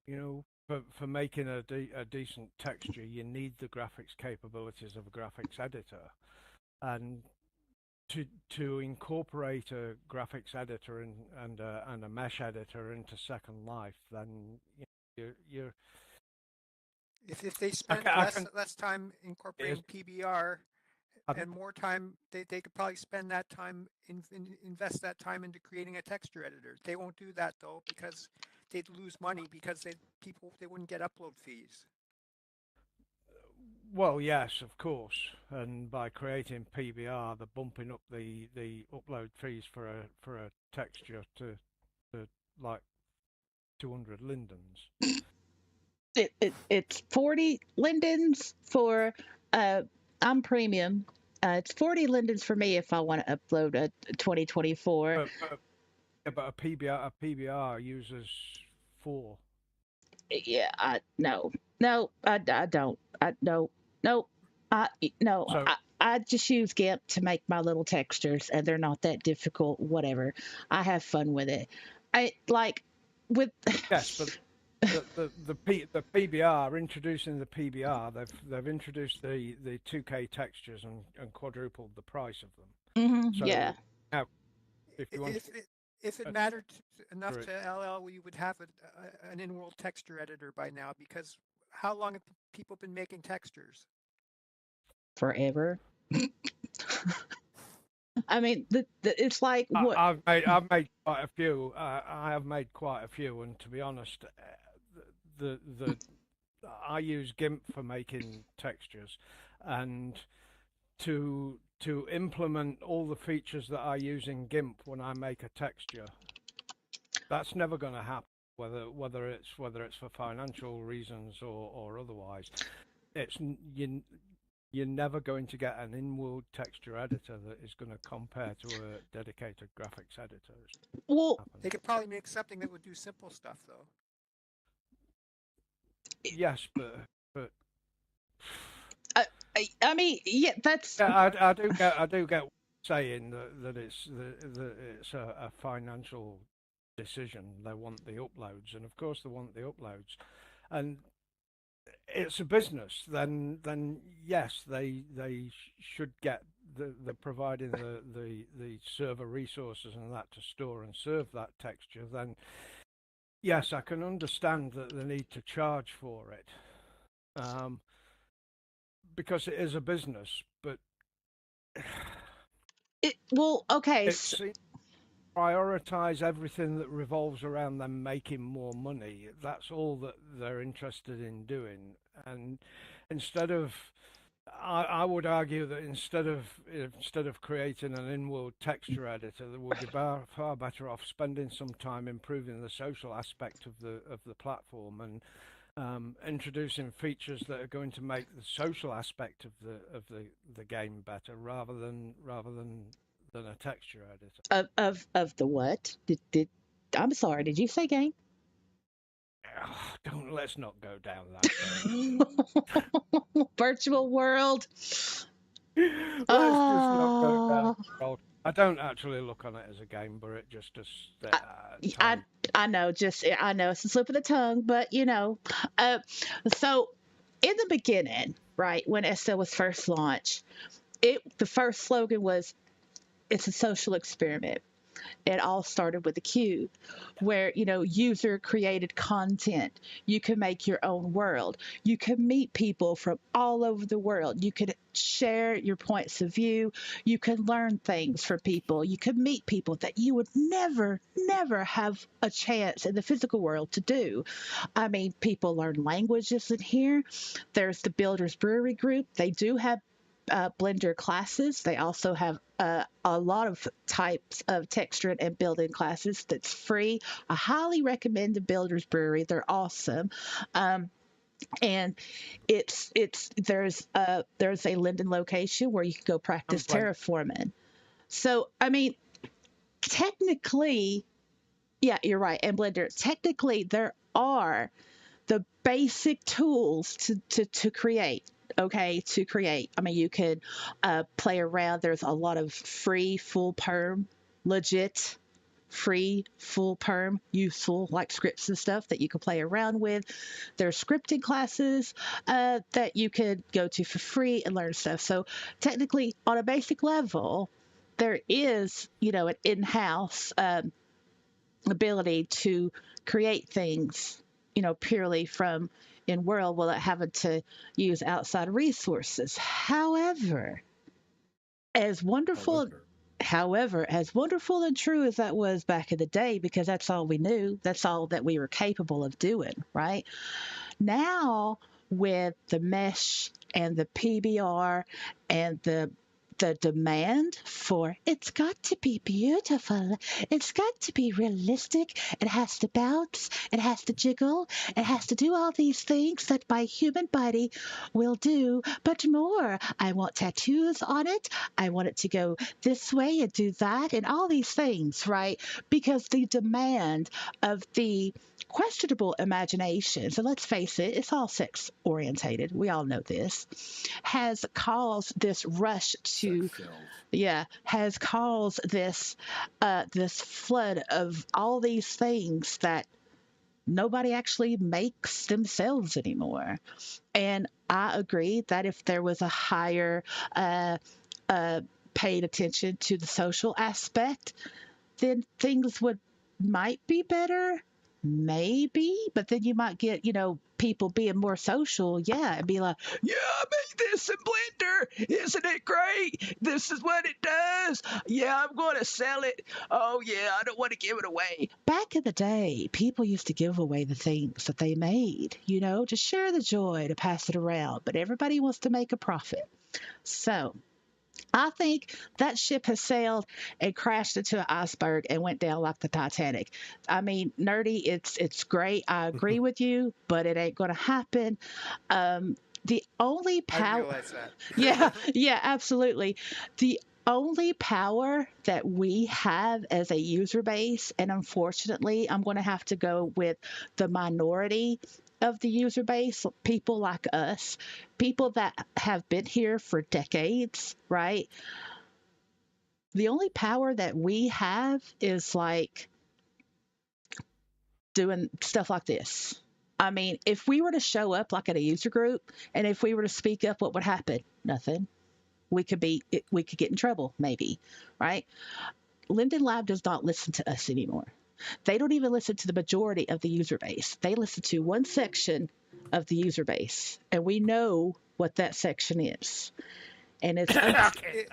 You know, for making a decent texture, you need the graphics capabilities of a graphics editor, and to incorporate a graphics editor and a mesh editor into Second Life, then you're If they spent less time incorporating PBR and more time, they could probably spend that time invest that time into creating a texture editor. They won't do that though, because they'd lose money, because they wouldn't get upload fees. Well, yes, of course, and by creating PBR, they're bumping up the upload fees for a texture to like 200 lindens. It's 40 lindens for I'm premium. It's 40 lindens for me if I want to upload a 2024. But a PBR uses 4. Yeah, I don't. No. So- I just use GIMP to make my little textures, and they're not that difficult. Whatever, I have fun with it. I like with Yes, but the PBR, introducing the PBR, they've introduced the 2K textures and quadrupled the price of them. So yeah. now, if you want, If it mattered enough to LL, we would have an in-world texture editor by now, because how long have people been making textures? Forever. I mean, it's like what I've made quite a few. I have made quite a few, and to be honest, I use GIMP for making textures, and to implement all the features that I use in GIMP when I make a texture, that's never going to happen. Whether it's for financial reasons or otherwise, you're never going to get an in-world texture editor that is going to compare to a dedicated graphics editor. well, They could probably make something that would do simple stuff, though. Yes, but I mean, yeah, that's I do get saying that it's a financial decision. They want the uploads, and of course they want the uploads, and it's a business. Then yes, they should get the providing the server resources and that to store and serve that texture. Then yes, I can understand that they need to charge for it. Because it is a business, but okay. it's prioritize everything that revolves around them making more money. That's all that they're interested in doing, and instead of I would argue that instead of creating an in-world texture editor, that would be far better off spending some time improving the social aspect of the platform and introducing features that are going to make the social aspect of the game better, than a texture editor. Of the what? Did I'm sorry, did you say game? Don't let's not go down that road. Virtual world. Let's just not go down Oh, that road. I don't actually look on it as a game, but it just as I, I time. I know, just I know it's a slip of the tongue, but uh, so in the beginning, right when SL was first launched, the first slogan was it's a social experiment. It all started with the cube, where user created content. You can make your own world. You can meet people from all over the world. You could share your points of view. You can learn things from people. You can meet people that you would never have a chance in the physical world to do. I mean, people learn languages in here. There's the Builders Brewery group. They do have Blender classes. They also have a lot of types of texturing and building classes that's free. I highly recommend the Builders Brewery. They're awesome. Um, and there's a Linden location where you can go practice Playing. terraforming. So I mean, technically, yeah, you're right. And Blender, technically, there are the basic tools to create. Okay, to create. I mean, you could play around. There's a lot of free, full perm, legit, free, full perm, useful like scripts and stuff that you can play around with. There's scripting classes that you could go to for free and learn stuff. So technically, on a basic level, there is an in-house ability to create things, purely from in world without having to use outside resources. As wonderful, However, however, as wonderful and true as that was back in the day, because that's all we knew, that's all that we were capable of doing, right? Now, with the mesh and the PBR and the demand for it's got to be beautiful, it's got to be realistic, it has to bounce, it has to jiggle, it has to do all these things that my human body will do, but more. I want tattoos on it. I want it to go this way and do that and all these things, right? Because the demand of the questionable imagination, so let's face it, it's all sex orientated, we all know this, has caused this rush to, sex sells. yeah, has caused this flood of all these things that nobody actually makes themselves anymore. And I agree that if there was a higher uh, paid attention to the social aspect, then things would might be better, maybe, but then you might get people being more social, yeah, and be like, yeah, I made this in Blender, isn't it great, this is what it does, yeah, I'm going to sell it, oh yeah, I don't want to give it away. Back in the day, people used to give away the things that they made, to share the joy, to pass it around, but everybody wants to make a profit. So I think that ship has sailed and crashed into an iceberg and went down like the Titanic. I mean, nerdy, it's great. I agree with you, but it ain't going to happen. The only I power, realize that. yeah, yeah, absolutely. The only power that we have as a user base, and unfortunately, I'm going to have to go with the minority of the user base, people like us, people that have been here for decades, right? The only power that we have is like doing stuff like this. I mean, if we were to show up like at a user group and if we were to speak up, what would happen? Nothing. We could get in trouble, maybe, right? Linden Lab does not listen to us anymore. They don't even listen to the majority of the user base. They listen to one section of the user base, and we know what that section is. And it's it,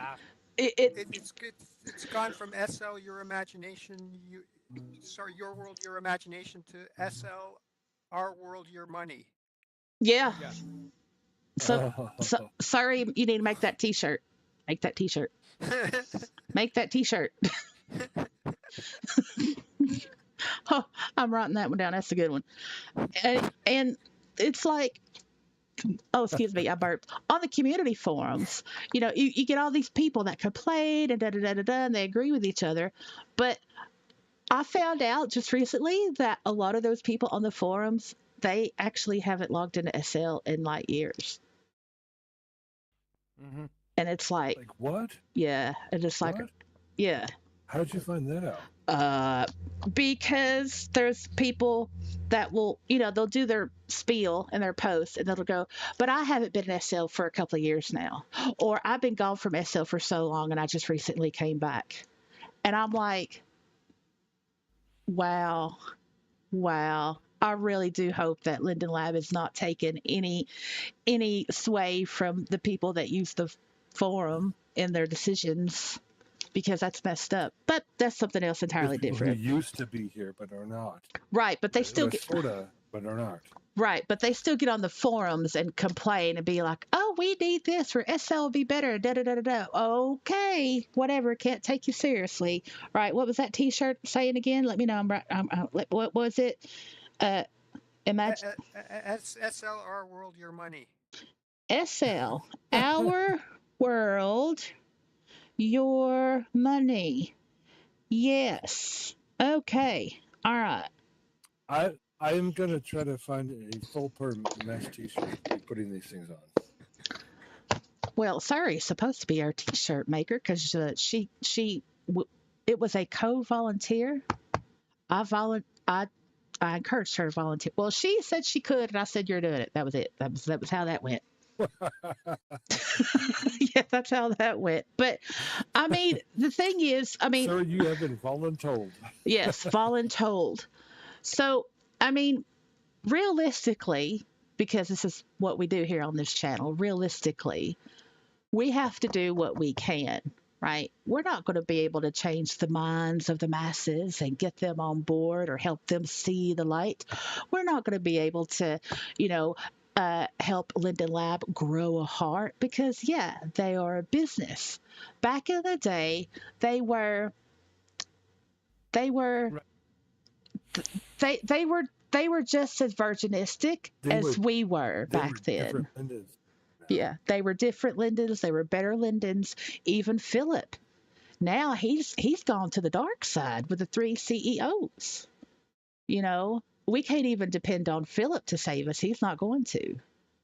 it it's good. It's gone from SL your imagination, your world your imagination, to SL our world your money. yeah, Yeah. So sorry, you need to make that T-shirt. Make that T-shirt. Make that T-shirt. Oh, I'm writing that one down. That's a good one. And it's like, oh, excuse me, I burped. On the community forums, you get all these people that complain and da da da da da, and they agree with each other. But I found out just recently that a lot of those people on the forums, they actually haven't logged into SL in like years. Mm-hmm. And it's like, Like what? yeah, and it's like, What? yeah. How'd you find that out? Because there's people that will, they'll do their spiel and their posts and they'll go, but I haven't been in SL for a couple of years now. Or I've been gone from SL for so long and I just recently came back. And I'm like, wow. I really do hope that Linden Lab is not taking any sway from the people that use the forum in their decisions, because that's messed up. But that's something else entirely There's people different. who used to be here but are not. Right, but they still They're get sorta, but are not. right, but they still get on the forums and complain and be like, "Oh, we need this, or SL will be better." Da da da da da. Okay, whatever. Can't take you seriously. Right? What was that T-shirt saying again? Let me know. What was it? Imagine SLR World Your Money. SL, our world, your money. Yes. Okay. All right. I am gonna try to find a full per mesh T-shirt to be putting these things on. Well, Sari's supposed to be our T-shirt maker because it was a co-volunteer. I encouraged her to volunteer. Well, she said she could, and I said you're doing it. That was it. That was how that went. Yeah, that's how that went. But I mean, the thing is, Sir, you have been voluntold. yes, voluntold. So, I mean, realistically, because this is what we do here on this channel, realistically, we have to do what we can, right? We're not going to be able to change the minds of the masses and get them on board or help them see the light. We're not going to be able to, help Linden Lab grow a heart because, yeah, they are a business. Back in the day, they were they were they were just as virginistic as we were back then. Yeah, they were different Lindens. They were better Lindens. Even Philip. Now he's gone to the dark side with the 3 CEOs. We can't even depend on Philip to save us. He's not going to.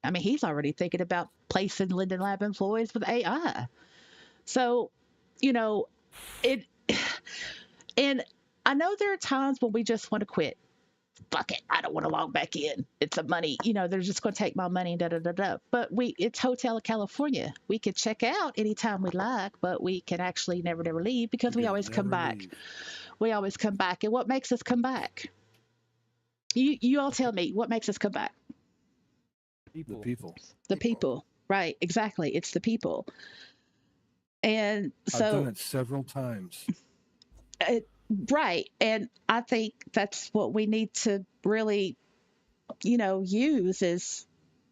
I mean, he's already thinking about placing Linden Lab employees with AI. So, it. And I know there are times when we just want to quit. Fuck it, I don't want to log back in. It's a money, they're just going to take my money and da da da da. But it's Hotel California. We can check out anytime we like, but we can actually never leave because we always come back. We always come back. And what makes us come back? You all tell me, what makes us come back? The people. The people. Right, exactly. It's the people. And so I've done it several times. Right. And I think that's what we need to really, use is,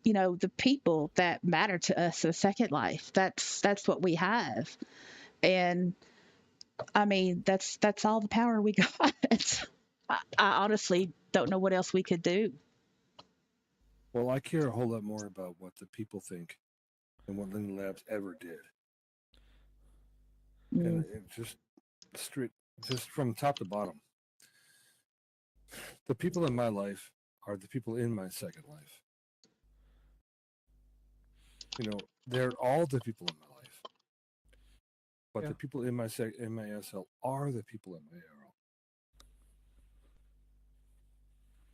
the people that matter to us in Second Life. That's what we have. And I mean, that's all the power we got. I honestly don't know what else we could do. Well, I care a whole lot more about what the people think than what Linden Labs ever did. And it just from top to bottom. The people in my life are the people in my Second Life. They're all the people in my life. But the people in my SL are the people in my ARL.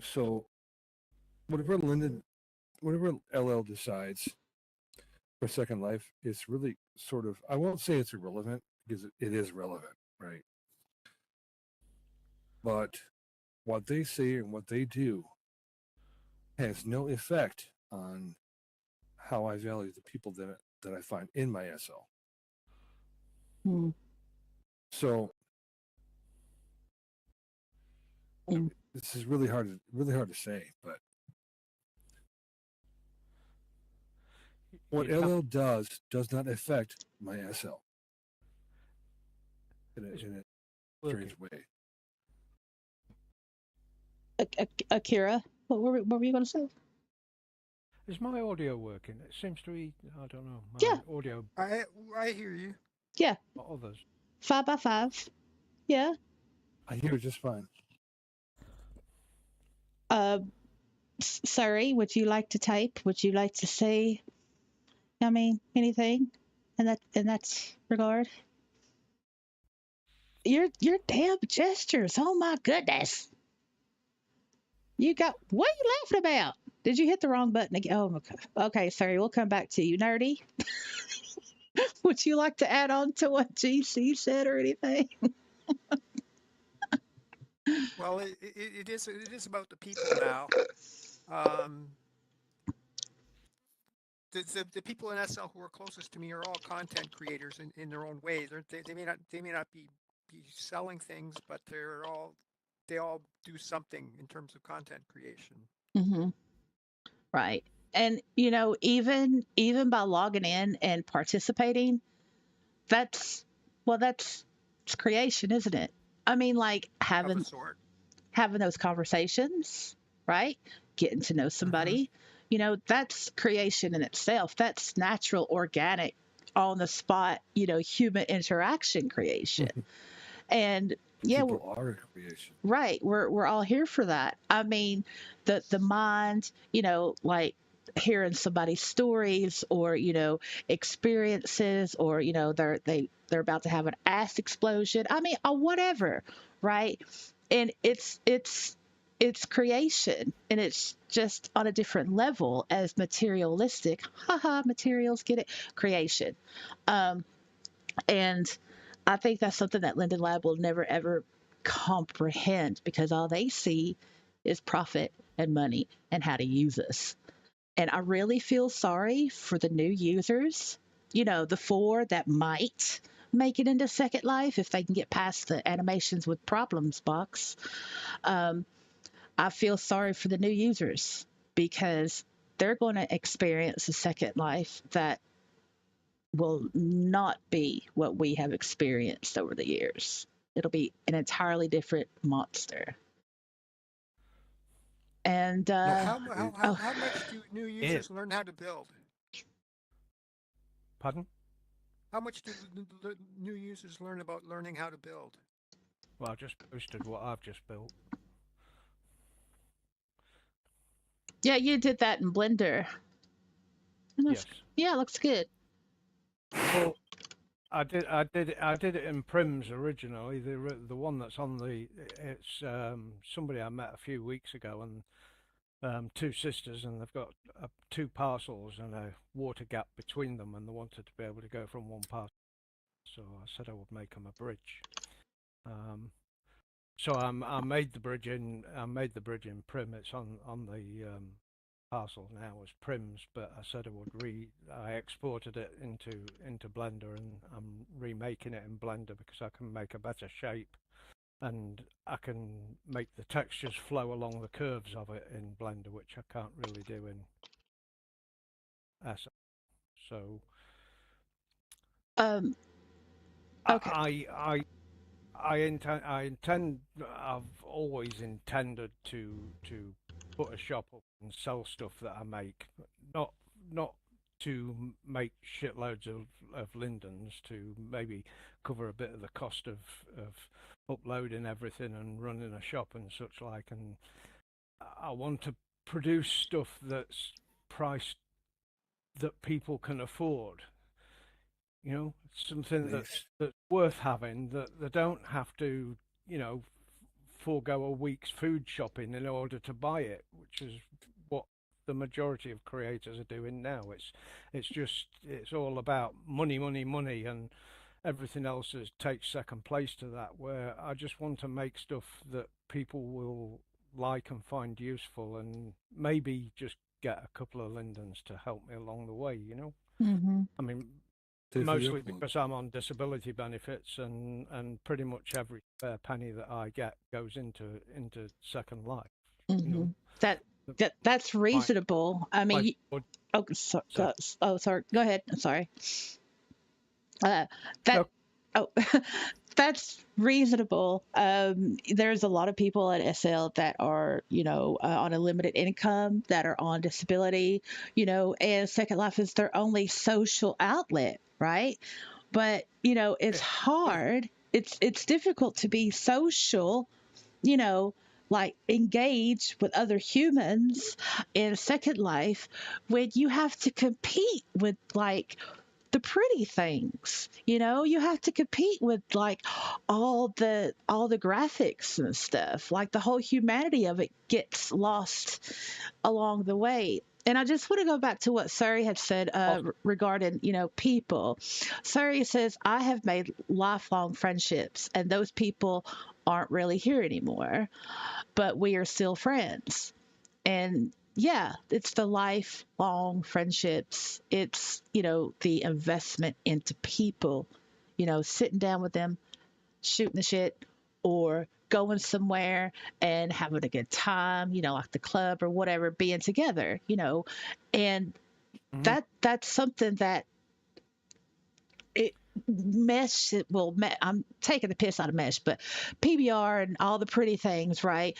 So whatever LL decides for Second Life is really sort of, I won't say it's irrelevant because it is relevant, right? But what they say and what they do has no effect on how I value the people that I find in my SL. So this is really hard to say, but What You'd have- LL does not affect my SL in a working. strange way. Akira, what were you going to say? Is my audio working? It seems to be. I don't know. My Yeah. audio. I hear you. Yeah, But others. 5x5. Yeah. I hear it just fine. Sorry, would you like to type? Would you like to say? I mean, anything in that regard? Your damn gestures. Oh my goodness. You got what are you laughing about? Did you hit the wrong button again? Oh my god. Okay, sorry, we'll come back to you. Nerdy. Would you like to add on to what GC said or anything? Well, it is about the people now. The people in SL who are closest to me are all content creators in their own ways. They may not be selling things, but they all do something in terms of content creation. Mm-hmm. Right. And even by logging in and participating, that's it's creation, isn't it? I mean, like Of having a sort. those conversations, right? Getting to know somebody, that's creation in itself. That's natural, organic, on the spot, human interaction creation. And yeah, People are a creation. right. We're all here for that. I mean, the mind, like hearing somebody's stories or experiences or they're about to have an ass explosion. I mean, or whatever, right? And it's creation, and it's just on a different level as materialistic. Haha, materials, get it? Creation. And I think that's something that Linden Lab will never ever comprehend, because all they see is profit and money and how to use us. And I really feel sorry for the new users, the 4 that might make it into Second Life if they can get past the animations with problems box. I feel sorry for the new users because they're going to experience a Second Life that will not be what we have experienced over the years. It'll be an entirely different monster. And How much do new users learn how to build? Pardon? How much do new users learn about learning how to build? Well, I just posted what I've just built. yeah, you did that in Blender. Yes. Yeah, it looks good. Well, I did it in Prims originally. The one that's on it's somebody I met a few weeks ago, and 2 sisters, and they've got 2 parcels and a water gap between them, and they wanted to be able to go from one parcel. So I said I would make them a bridge. So I made the bridge in Prim. It's on the parcel now as Prims, but I said I exported it into Blender, and I'm remaking it in Blender because I can make a better shape, and I can make the textures flow along the curves of it in Blender, which I can't really do in SL. So Okay. I've always intended to put a shop up and sell stuff that I make, not to make shitloads of Lindens, to maybe cover a bit of the cost of uploading everything and running a shop and such like. And I want to produce stuff that's priced that people can afford. Something that's worth having, that they don't have to, forego a week's food shopping in order to buy it, which is what the majority of creators are doing now. It's all about money, and everything else takes second place to that, where I just want to make stuff that people will like and find useful, and maybe just get a couple of Lindens to help me along the way, Mm-hmm. I mean, mostly because I'm on disability benefits, and pretty much every spare penny that I get goes into Second Life. Mm-hmm. That That's reasonable. I mean, my bud- sorry. Go ahead. I'm sorry. That No. oh, that's reasonable. There's a lot of people at SL that are, on a limited income, that are on disability, and Second Life is their only social outlet, right? But it's Yeah. hard. It's difficult to be social, you know, like engage with other humans in Second Life when you have to compete with like the pretty things. You have to compete with like all the graphics and stuff. Like the whole humanity of it gets lost along the way. And I just want to go back to what Surrey had said regarding, people. Surrey says, I have made lifelong friendships, and those people aren't really here anymore, but we are still friends. And yeah, it's the lifelong friendships. It's, the investment into people, sitting down with them, shooting the shit, or going somewhere and having a good time, like the club or whatever, being together, and Mhm. that's something that it mesh I'm taking the piss out of mesh, but PBR and all the pretty things, right?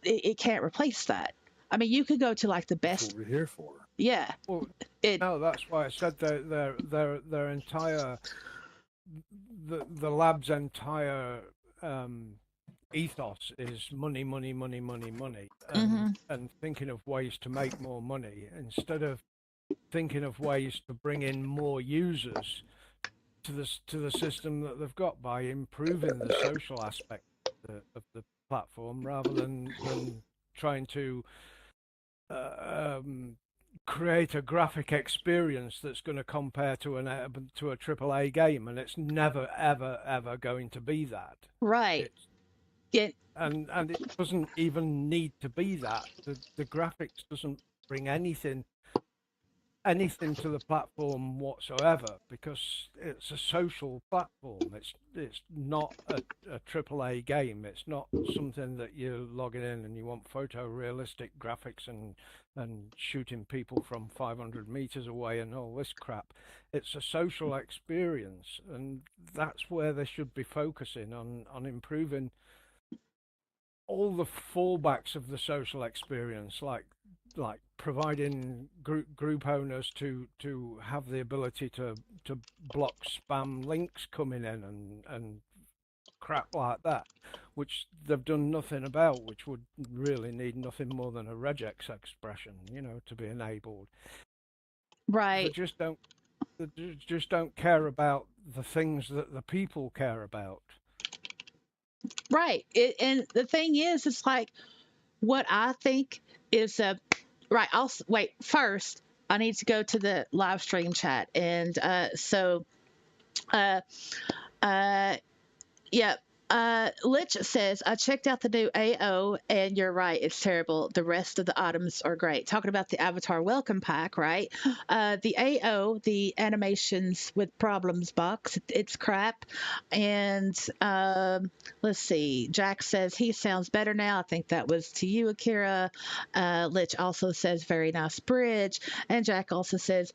It can't replace that. I mean, you could go to like the That's best. what we're here for. Yeah. Well, It. no, that's why I said their entire the lab's entire ethos is money, money, money, money, money, Hmm. and thinking of ways to make more money instead of thinking of ways to bring in more users to the system that they've got by improving the social aspect of the platform rather than trying to um, create a graphic experience that's going to compare to a AAA game, and it's never ever ever going to be that. Right. It's It. and it doesn't even need to be that. The graphics doesn't bring anything to the platform whatsoever because it's a social platform. It's not a AAA game. It's not something that you're logging in and you want photorealistic graphics and shooting people from 500 meters away and all this crap. It's a social experience, and that's where they should be focusing on improving all the fallbacks of the social experience, like providing group owners to have the ability to block spam links coming in and crap like that, which they've done nothing about, which would really need nothing more than a regex expression, to be enabled. They Right. just don't care about the things that the people care about. Right. And the thing is, it's like what I think is right. Wait. First, I need to go to the live stream chat, and so uh, uh, yeah. Lich says, I checked out the new AO, and you're right, it's terrible. The rest of the items are great. Talking about the Avatar Welcome Pack, right? The AO, the animations with problems box, it's crap. And let's see, Jack says he sounds better now. I think that was to you, Akira. Lich also says, very nice bridge. And Jack also says,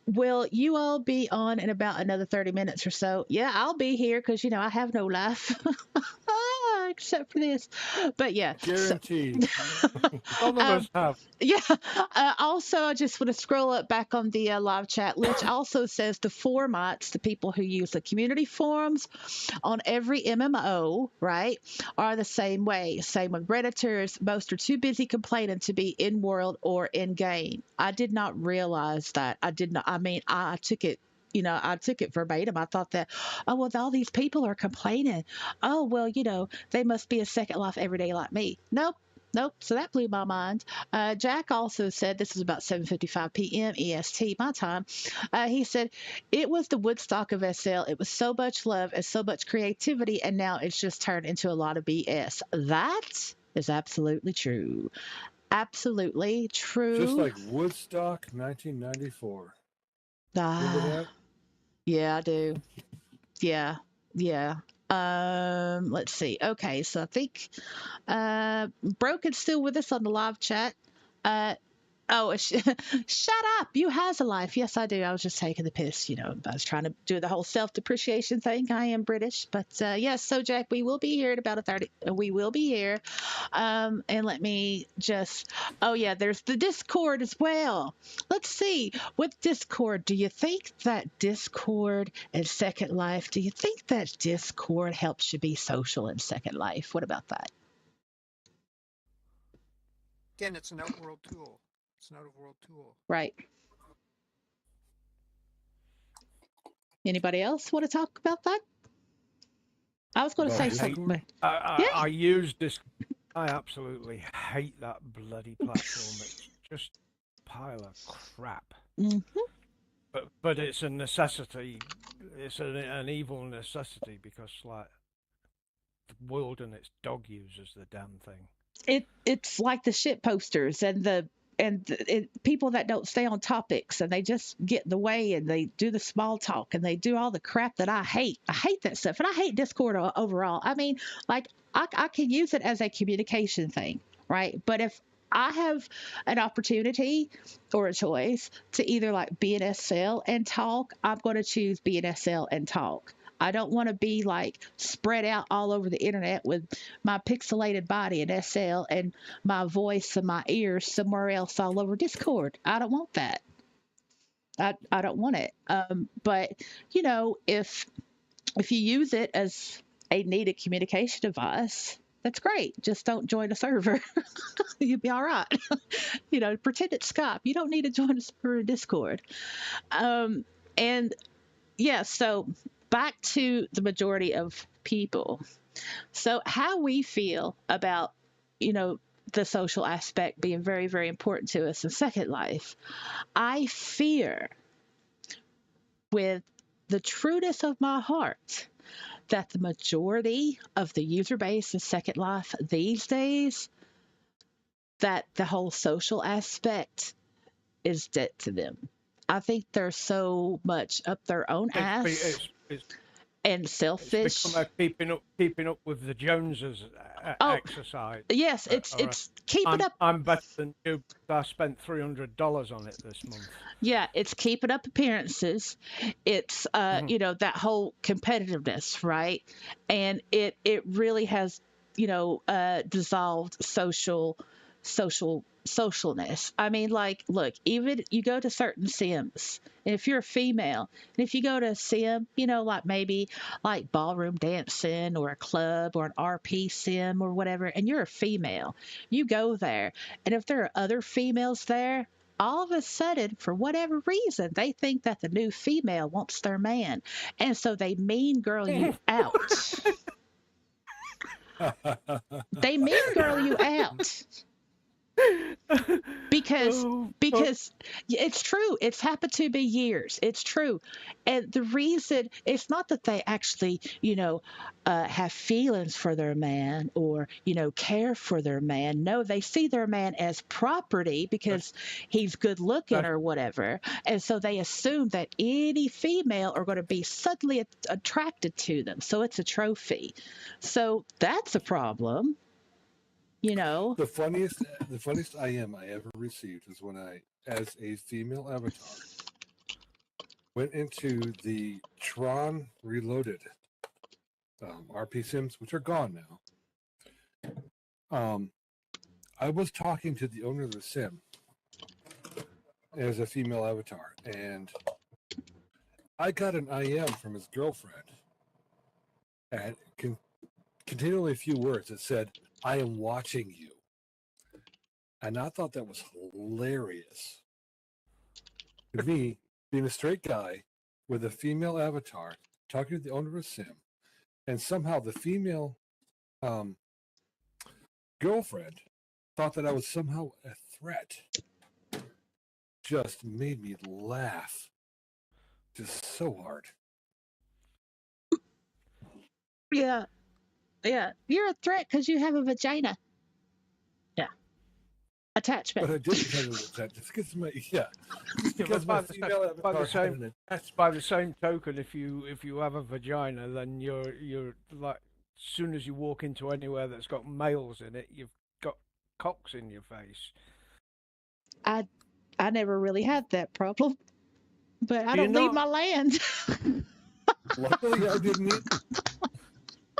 will you all be on in about another 30 minutes or so? Yeah, I'll be here because, I have no life except for this. But yeah. Guaranteed. None of us have. Yeah. Also, I just want to scroll up back on the live chat. Lich also says the formats, the people who use the community forums on every MMO, right, are the same way. Same with Redditors. Most are too busy complaining to be in world or in game. I did not realize that. I did not. I mean, I took it. I took it verbatim. I thought that, oh, well, all these people are complaining. Oh, well, they must be a Second Life every day like me. Nope. Nope. So that blew my mind. Jack also said, this is about 7:55 p.m. EST, my time. He said, it was the Woodstock of SL. It was so much love and so much creativity, and now it's just turned into a lot of BS. That is absolutely true. Absolutely true. Just like Woodstock 1994. Remember that? Yeah, I do. Yeah. Yeah. Let's see. Okay, so I think Broken's still with us on the live chat. Uh, Oh, shut up. You has a life. Yes, I do. I was just taking the piss. I was trying to do the whole self-depreciation thing. I am British. But yes, so Jack, we will be here at about 30. We will be here. And let me just, oh yeah, there's the Discord as well. Let's see. With Discord, do you think that Discord and Second Life, do you think that Discord helps you be social in Second Life? What about that? Again, it's an outworld tool. It's an out-of-world tool. Right. Anybody else want to talk about that? I was going to Well, say just- something. I use this. I absolutely hate that bloody platform. It's just a pile of crap. Hmm. But it's a necessity. It's an evil necessity because like the world and its dog uses the damn thing. It's like the shit posters and people that don't stay on topics and they just get in the way and they do the small talk and they do all the crap that I hate. I hate that stuff, and I hate Discord overall. I mean, like I can use it as a communication thing, right? But if I have an opportunity or a choice to either like be an SL and talk, I'm going to choose be an SL and talk. I don't want to be like spread out all over the internet with my pixelated body in SL and my voice and my ears somewhere else all over Discord. I don't want that. I don't want it. But if you use it as a needed communication device, that's great. Just don't join a server. You'll be all right. Pretend it's Skype. You don't need to join a server in Discord. And yeah, so back to the majority of people. So how we feel about, the social aspect being very, very important to us in Second Life. I fear with the trueness of my heart that the majority of the user base in Second Life these days, that the whole social aspect is dead to them. I think they're so much up their own ass and selfish. It's become a keeping up with the Joneses exercise. Yes, it's keeping up. I'm better than you. I spent $300 on it this month. Yeah, it's keeping up appearances. It's that whole competitiveness, right? And it really has dissolved socialness. I mean, like, look, even you go to certain sims, and if you're a female, and if you go to a sim, like maybe like ballroom dancing or a club or an RP sim or whatever, and you're a female, you go there, and if there are other females there, all of a sudden, for whatever reason, they think that the new female wants their man, and so they mean girl you out. They mean girl you out. Because it's true. It's happened to me years. It's true. And the reason, it's not that they actually, have feelings for their man or, care for their man. No, they see their man as property because he's good looking or whatever. And so they assume that any female are going to be suddenly attracted to them. So it's a trophy. So that's a problem. The funniest IM I ever received is when I, as a female avatar, went into the Tron Reloaded RP sims, which are gone now. I was talking to the owner of the sim as a female avatar, and I got an IM from his girlfriend, and continually a few words that said, "I am watching you." And I thought that was hilarious. To me, being a straight guy with a female avatar, talking to the owner of a sim, and somehow the female girlfriend thought that I was somehow a threat, just made me laugh just so hard. Yeah. Yeah. You're a threat because you have a vagina. Yeah. attachment. But I didn't tell you that. Just because my just Yeah, because but my female avatar had an attachment. by the same token, if you have a vagina, then you're like, as soon as you walk into anywhere that's got males in it, you've got cocks in your face. I never really had that problem, but I Do you don't leave not? my land. Luckily, I didn't eat.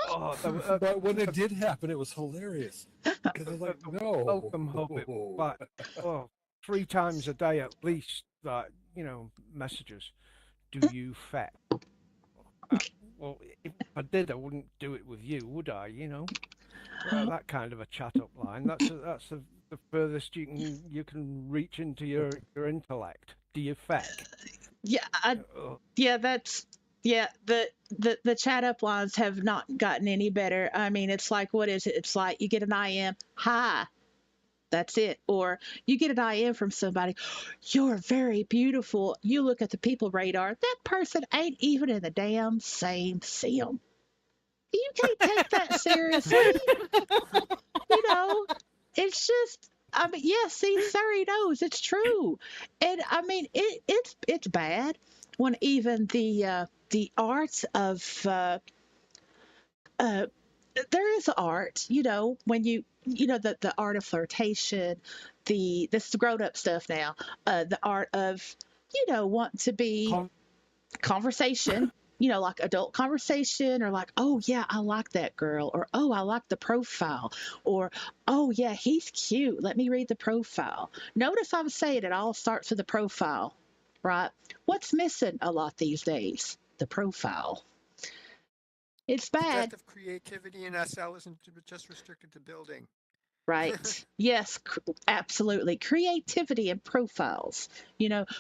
Oh, But when it did happen, it was hilarious because I was like, the no. welcome hub, it like, oh, 3 times a day at least, like, messages. Do you fat? Well, if I did, I wouldn't do it with you, would I? That kind of a chat up line. That's the furthest you can reach into your intellect. Do you feck? Yeah, Oh, yeah, yeah. The chat up lines have not gotten any better. I mean, it's like, what is it? It's like you get an IM, hi, that's it. Or you get an IM from somebody, you're very beautiful. You look at the people radar, that person ain't even in the damn same sim. You can't take that seriously. You know, it's just, I mean, yeah, see, Surrey knows it's true. And I mean, it's bad when even the art of, uh, there is art, when the art of flirtation, this is grown up stuff now, the art of, want to be con- conversation, like adult conversation, or like, oh yeah, I like that girl, or oh, I like the profile, or oh yeah, he's cute. Let me read the profile. Notice I'm saying it all starts with the profile, right? What's missing a lot these days? The profile. It's The bad. death of creativity in SL isn't just restricted to building. Right. Yes, absolutely. Creativity and profiles.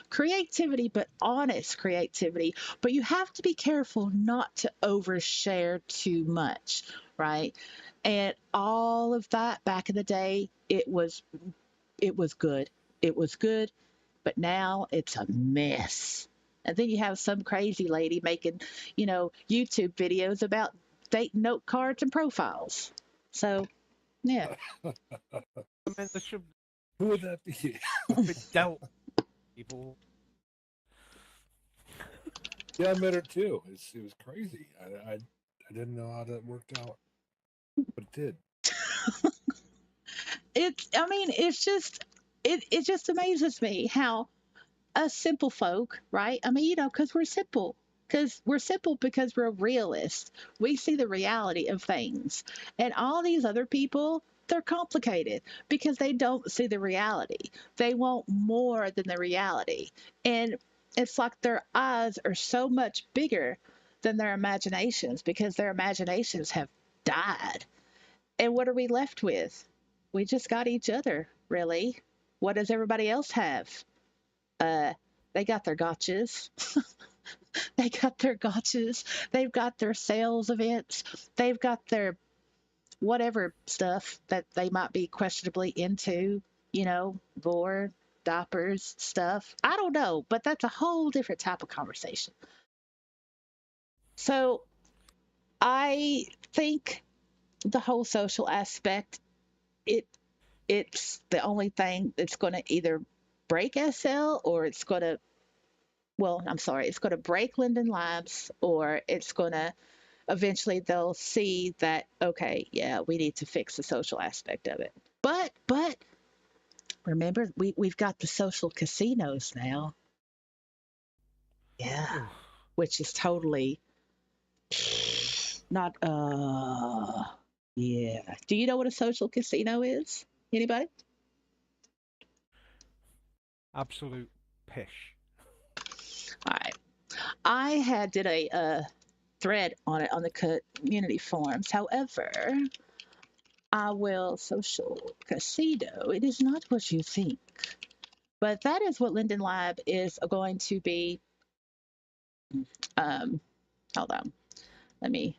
Creativity, but honest creativity. But you have to be careful not to overshare too much, right? And all of that back in the day, it was good. It was good, but now it's a mess. And then you have some crazy lady making, YouTube videos about date note cards and profiles. So, yeah. I mean, there should Who would that be? be dealt with people. Yeah, I met her too. It was crazy. I didn't know how that worked out, but it did. I mean, it just amazes me how us simple folk, right? I mean, because we're simple. Because we're simple because we're realists. We see the reality of things. And all these other people, they're complicated because they don't see the reality. They want more than the reality. And it's like their eyes are so much bigger than their imaginations because their imaginations have died. And what are we left with? We just got each other, really. What does everybody else have? Uh, they got their gotchas. They got their gotchas. They've got their sales events. They've got their whatever stuff that they might be questionably into, board, diapers, stuff. I don't know, but that's a whole different type of conversation. So I think the whole social aspect, it it's the only thing that's going to either break SL or it's going to, well, I'm sorry, it's going to break Linden Labs, or it's going to eventually they'll see that, okay, yeah, we need to fix the social aspect of it. But remember, we've got the social casinos now. Yeah, Oof. which is totally not, yeah. Do you know what a social casino is? Anybody? Absolute pish. All right. I did a thread on it on the community forums. However, I will social casino. It is not what you think, but that is what Linden Lab is going to be. Hold on, let me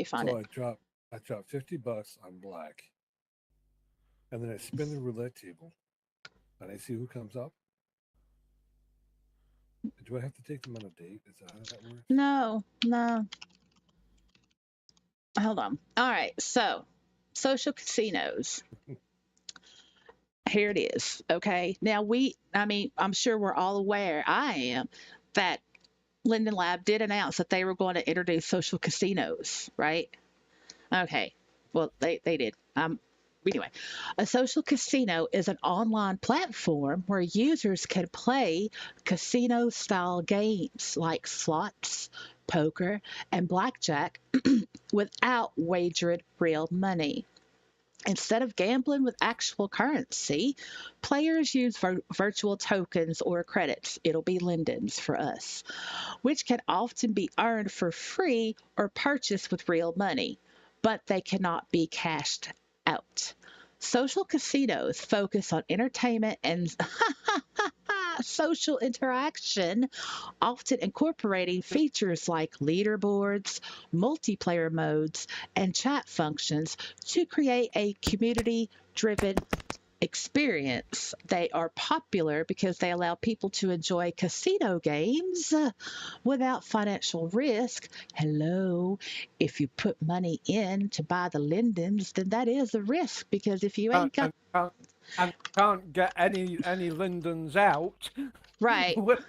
find So it. I dropped $50 on black, and then I spin the roulette table, and I see who comes up. Do I have to take them on a date? Is that how that works? No. Hold on. All right, so social casinos. Here it is. Okay. Now I mean, I'm sure we're all aware, I am, that Linden Lab did announce that they were going to introduce social casinos, right? Okay. Well, they did. Anyway, a social casino is an online platform where users can play casino style games like slots, poker, and blackjack without wagering real money. Instead of gambling with actual currency, players use virtual tokens or credits. It'll be Lindens for us, which can often be earned for free or purchased with real money, but they cannot be cashed out. Social casinos focus on entertainment and social interaction, often incorporating features like leaderboards, multiplayer modes, and chat functions to create a community driven experience. They are popular because they allow people to enjoy casino games without financial risk. Hello, if you put money in to buy the Lindens, then that is a risk because if you ain't got And can't get any Lindens out. right, Where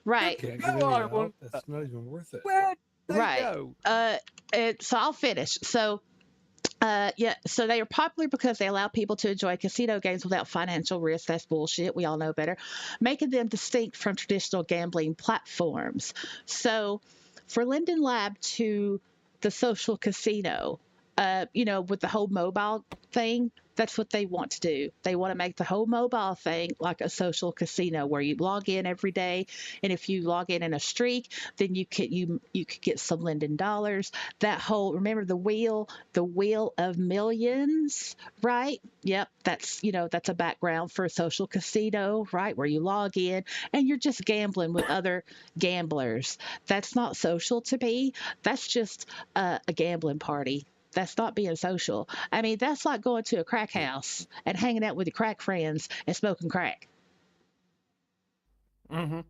right, Can't No, get any I out. want That's not even worth it. where they right. go? So I'll finish. So yeah, so they are popular because they allow people to enjoy casino games without financial risk. That's bullshit. We all know better, making them distinct from traditional gambling platforms. So, for Linden Lab to the social casino, with the whole mobile thing, that's what they want to do. They want to make the whole mobile thing like a social casino where you log in every day, and if you log in a streak, then you could get some Linden dollars. That whole remember the wheel of millions, right? Yep, that's a background for a social casino, right? Where you log in and you're just gambling with other gamblers. That's not social to me. That's just a gambling party. That's not being social. I mean, that's like going to a crack house and hanging out with your crack friends and smoking crack, Mm-hmm.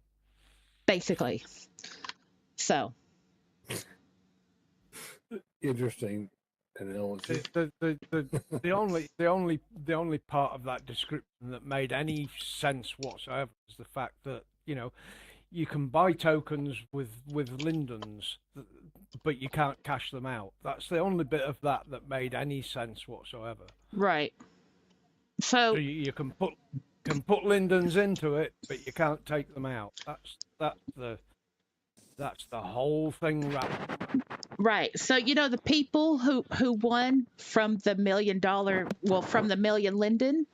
basically. So, Interesting analogy. The only part of that description that made any sense whatsoever is the fact that you can buy tokens with Lindens, but you can't cash them out. That's the only bit of that made any sense whatsoever. right. So So, you can put Lindens into it, but you can't take them out. That's the whole thing. right. So, the people who won from the from the million Linden,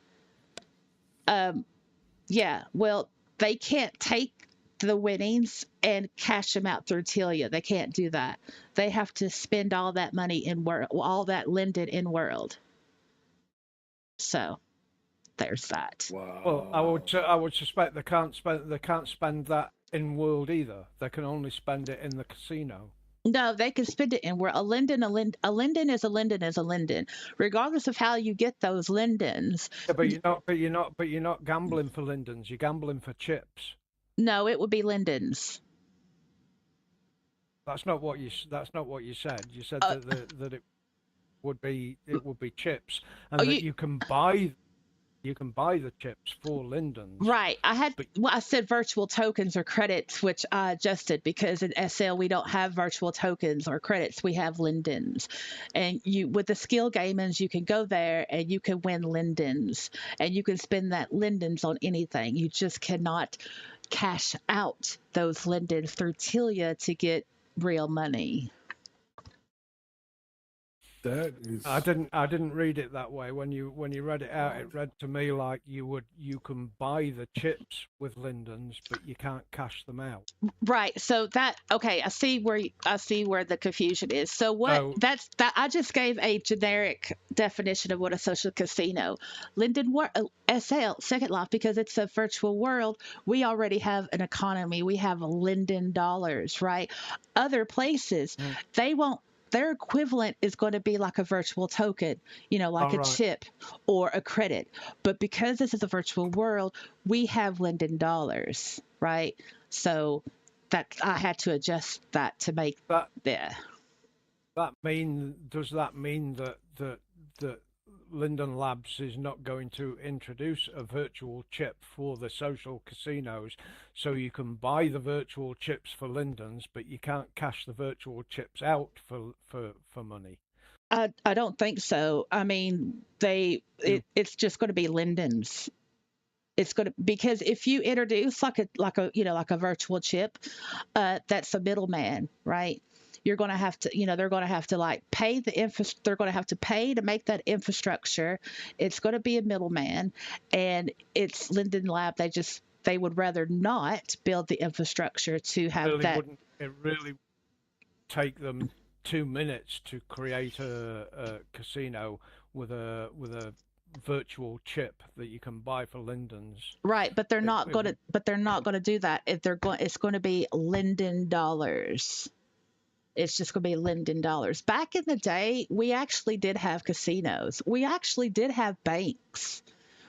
yeah, well, they can't take the winnings and cash them out through Telia. They can't do that. They have to spend all that money in world, all that Linden in world. So there's that. Wow. Well, I would suspect they can't spend that in world either. They can only spend it in the casino. No, they can spend it in where a Linden is a Linden is a Linden, regardless of how you get those Lindens. Yeah, but you're not gambling for Lindens. You're gambling for chips. No, it would be Lindens. That's not what you said. You said that it would be chips, and that you can buy the chips for Lindens. Right. I said virtual tokens or credits, which I adjusted because in SL we don't have virtual tokens or credits. We have Lindens. And with the skill gamins, you can go there and you can win Lindens. And you can spend that Lindens on anything. You just cannot cash out those Lindens through Telia to get real money. That is. I didn't read it that way. When you read it out, it read to me like you can buy the chips with Lindens, but you can't cash them out. Right. So I see where the confusion is. So I just gave a generic definition of what a social casino. Linden SL Second Life, because it's a virtual world, we already have an economy. We have Linden dollars, right? Other places, they won't. Their equivalent is going to be like a virtual token, like a chip or a credit. But because this is a virtual world, we have Linden dollars, right? So that I had to adjust that to make that. Yeah. Does that mean that Linden Labs is not going to introduce a virtual chip for the social casinos, so you can buy the virtual chips for Linden's, but you can't cash the virtual chips out for money. I don't think so. I mean, it's just going to be Linden's. It's going to, because if you introduce like a virtual chip, that's a middleman, right? You're going to have to, they're going to have to like pay they're going to have to pay to make that infrastructure. It's going to be a middleman, and it's Linden Lab. They would rather not build the infrastructure to have Really that. wouldn't it really take them 2 minutes to create a casino with a virtual chip that you can buy for Linden's? Right, but they're It, not it going would, to. But they're not going to do that. If they're going, it's going to be Linden dollars. It's just going to be Linden dollars. Back in the day, we actually did have casinos. We actually did have banks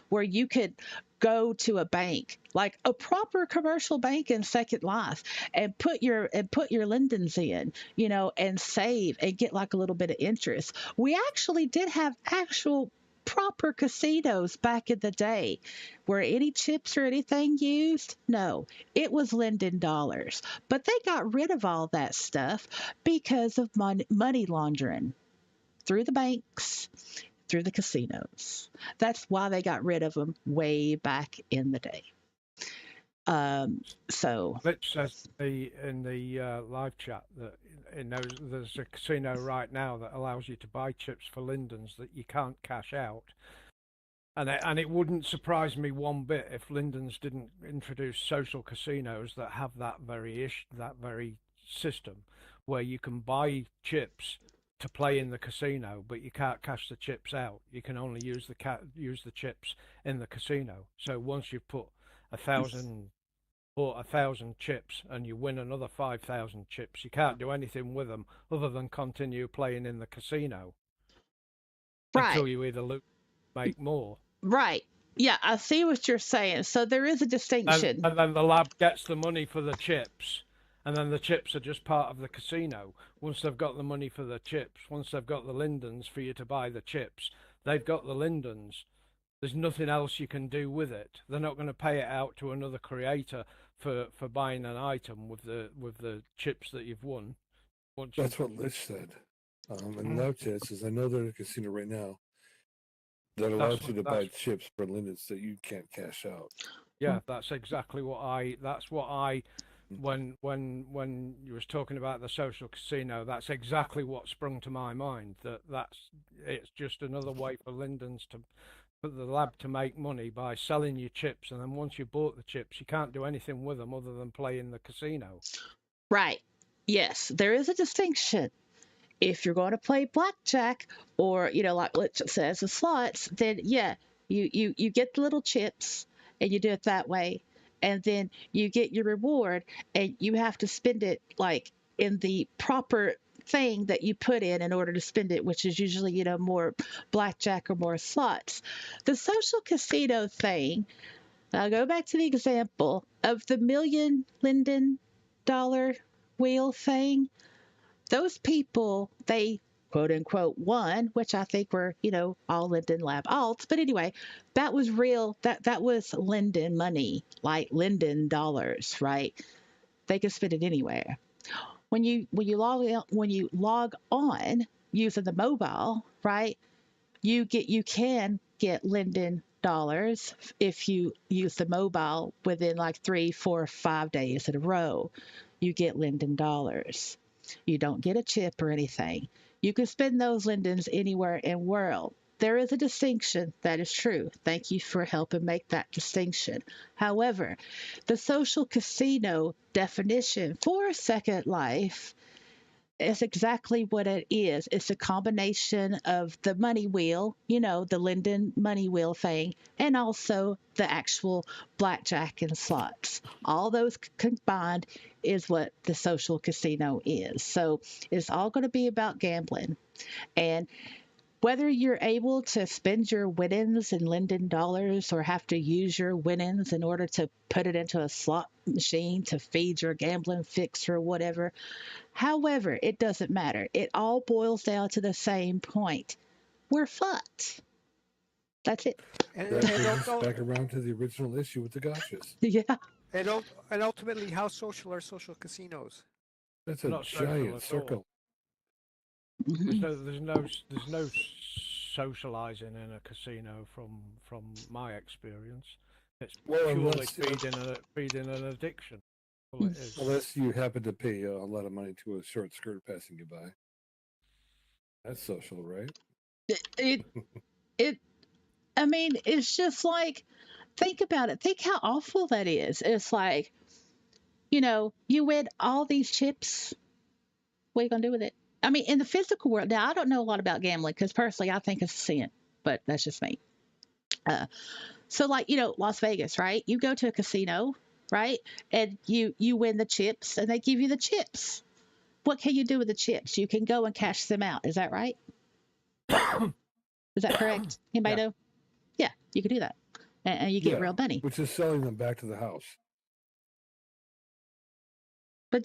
where you could go to a bank, like a proper commercial bank in Second Life, and put your Lindens in, and save and get like a little bit of interest. We actually did have actual proper casinos back in the day. Were any chips or anything used? No, it was Linden dollars. But they got rid of all that stuff because of money laundering through the banks, through the casinos. That's why they got rid of them way back in the day. So Glitch says in the live chat that there's a casino right now that allows you to buy chips for Linden's that you can't cash out. And it wouldn't surprise me one bit if Linden's didn't introduce social casinos that have that very system where you can buy chips to play in the casino, but you can't cash the chips out. You can only use the chips in the casino. So once you've bought 1,000 chips and you win another 5,000 chips, you can't do anything with them other than continue playing in the casino right, until you either lose or make more. right. Yeah, I see what you're saying. So there is a distinction. And then the lab gets the money for the chips, and then the chips are just part of the casino. Once they've got the money for the chips, once they've got the Lindens for you to buy the chips, they've got the Lindens. There's nothing else you can do with it. They're not going to pay it out to another creator for buying an item with the chips that you've won. That's what Lich said. And Nowtech says, I know there's a casino right now that allows you to buy chips for limits that you can't cash out. Yeah, that's exactly what I when you was talking about the social casino, that's exactly what sprung to my mind. It's just another way for Linden's for the lab to make money by selling you chips, and then once you bought the chips, you can't do anything with them other than play in the casino. Right. Yes, there is a distinction. If you're going to play blackjack or, like it says, the slots, then yeah, you get the little chips and you do it that way. And then you get your reward and you have to spend it like in the proper thing that you put in order to spend it, which is usually, more blackjack or more slots. The social casino thing, I'll go back to the example of the $1,000,000 Linden dollar wheel thing. Those people, they quote unquote won, which I think were, all Linden Lab alts. But anyway, that was real. That was Linden money, like Linden dollars, right? They could spend it anywhere. When you log on using the mobile, right? You can get Linden dollars if you use the mobile within like 3, 4, 5 days in a row. You get Linden dollars. You don't get a chip or anything. You can spend those Lindens anywhere in the world. There is a distinction. That is true. Thank you for helping make that distinction. However, the social casino definition for Second Life is exactly what it is. It's a combination of the money wheel, the Linden money wheel thing, and also the actual blackjack and slots. All those combined is what the social casino is. So it's all going to be about gambling. And whether you're able to spend your winnings in Linden dollars or have to use your winnings in order to put it into a slot machine to feed your gambling fix or whatever. However, it doesn't matter. It all boils down to the same point. We're fucked. That's it. And, That and, brings us ul- back around to the original issue with the gotchas. Yeah. and ultimately, how social are social casinos? That's a Not social giant at all. circle. There's Mhm. no socializing in a casino from my experience. It's Well, purely unless, feeding an addiction. All it is. unless you happen to pay a lot of money to a short skirt passing you by. That's social, right? It, it, I mean, it's just like, think about it. Think how awful that is. It's like, you win all these chips. What are you going to do with it? I mean, in the physical world, now I don't know a lot about gambling because personally I think it's a sin, but that's just me. So, like, Las Vegas, right? You go to a casino, right? And you win the chips and they give you the chips. What can you do with the chips? You can go and cash them out. Is that right? Is that correct? Anybody Yeah. know? Yeah, you can do that. And you get Yeah. real money. Which is selling them back to the house. But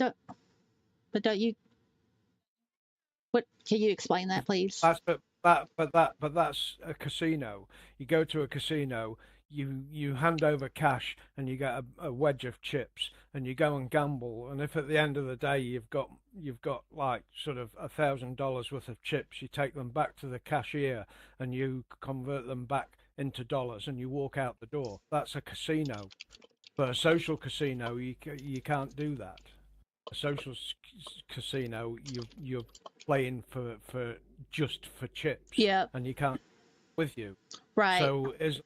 don't you, what, can you explain that, please? That's but that's a casino. You go to a casino, you hand over cash and you get a wedge of chips and you go and gamble, and if at the end of the day you've got like sort of $1,000 worth of chips, you take them back to the cashier and you convert them back into dollars and you walk out the door. That's a casino. But a social casino, you can't do that. A social casino, you're playing for just for chips, Yeah, and you can't with you. right. So is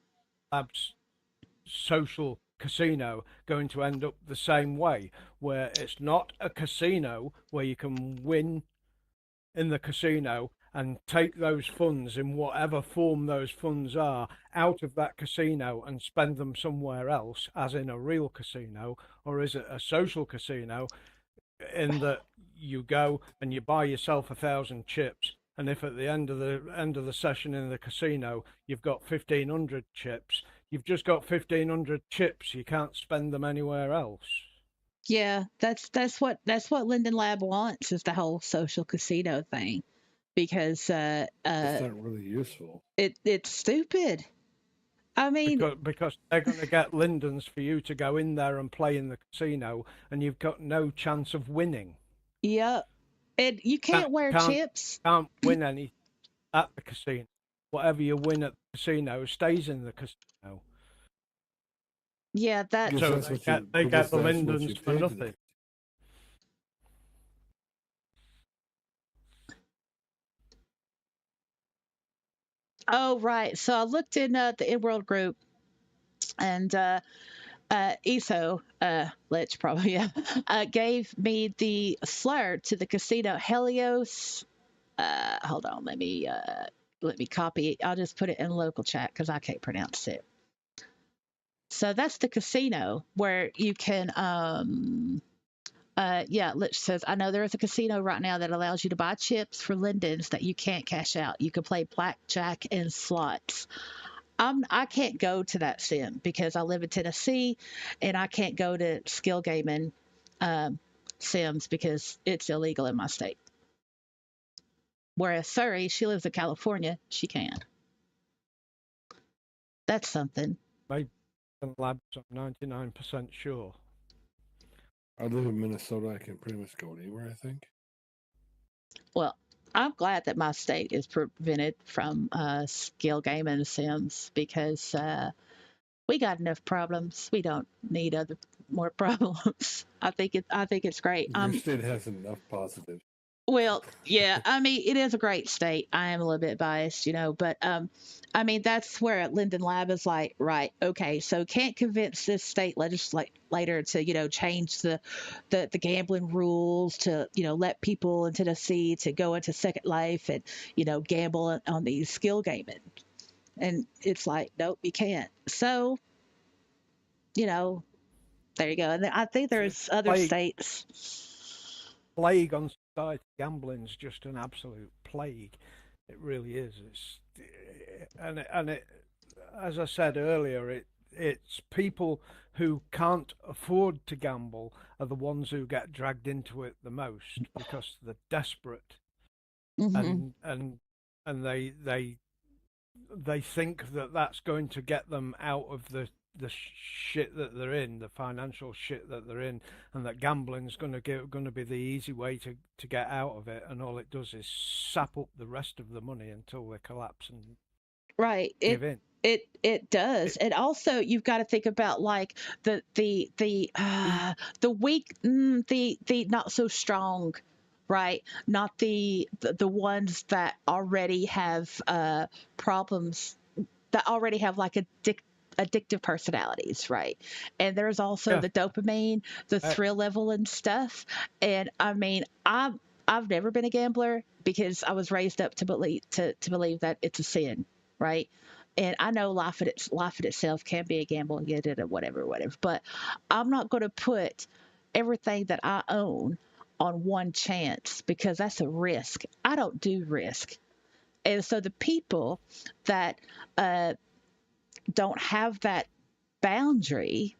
Lab's social casino going to end up the same way, where it's not a casino where you can win in the casino and take those funds in whatever form those funds are out of that casino and spend them somewhere else, as in a real casino, or is it a social casino in that you go and you buy yourself 1,000 chips, and if at the end of the session in the casino you've got 1,500 chips, you've just got 1,500 chips. You can't spend them anywhere else. Yeah, that's what Linden Lab wants, is the whole social casino thing, because It's not really useful. it's stupid. I mean, Because they're going to get Lindens for you to go in there and play in the casino, and you've got no chance of winning. yeah, and you can't wear Can't chips. can't win any at the casino. Whatever you win at the casino stays in the casino. Yeah, that. Because So that's what you- they because get the that's what Lindens you for paid to nothing. Oh, right. So I looked in the InWorld group, and ESO, Lich probably, yeah, gave me the slur to the casino, Helios. Hold on, let me copy it. I'll just put it in local chat because I can't pronounce it. So that's the casino where you can yeah, Lich says, I know there is a casino right now that allows you to buy chips for Lindens that you can't cash out. You can play blackjack and slots. I can't go to that sim because I live in Tennessee, and I can't go to skill gaming sims because it's illegal in my state. Whereas Surrey, she lives in California, she can. That's something. Maybe Labs, I'm 99% sure. I live in Minnesota. I can pretty much go anywhere, I think. Well, I'm glad that my state is prevented from skill gaming sims because we got enough problems. We don't need more problems. I think it's great. Your state has enough positives. Well, yeah, I mean, it is a great state. I am a little bit biased, but I mean, that's where Linden Lab is like, right, okay, so can't convince this state legislator to, change the gambling rules to, let people in Tennessee to go into Second Life and, gamble on these skill gaming. And it's like, nope, you can't. So, there you go. And I think there's other states. Plague on society. Gambling's just an absolute plague. It really is. And it, as I said earlier, it's people who can't afford to gamble are the ones who get dragged into it the most because they're desperate, Mm-hmm. and they they think that that's going to get them out of the shit that they're in, the financial shit that they're in, and that gambling's going to be the easy way to get out of it, and all it does is sap up the rest of the money until they collapse and Right. give in. It does. And also you've got to think about like the weak, the not so strong, right? Not the ones that already have problems, that already have like addictive personalities, right? And there's also Yeah. the dopamine, the thrill level and stuff. And I mean, I've never been a gambler because I was raised up to believe that it's a sin, right? And I know life in itself can be a gamble, yeah, whatever. But I'm not going to put everything that I own on one chance because that's a risk. I don't do risk. And so the people that don't have that boundary,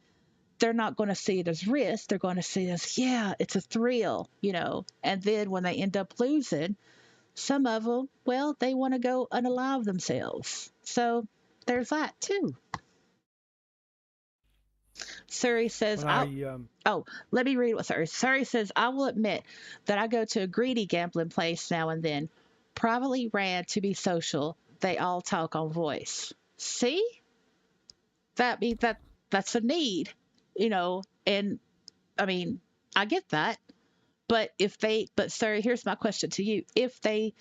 they're not going to see it as risk. They're going to see it as, yeah, it's a thrill, you know. And then when they end up losing, some of them, well, they want to go unalive themselves. So there's that too. Suri says, let me read what Suri. Suri says, I will admit that I go to a greedy gambling place now and then, privately ran to be social. They all talk on voice. See? That means that's a need, you know, and I mean, I get that. But sir, here's my question to you. If they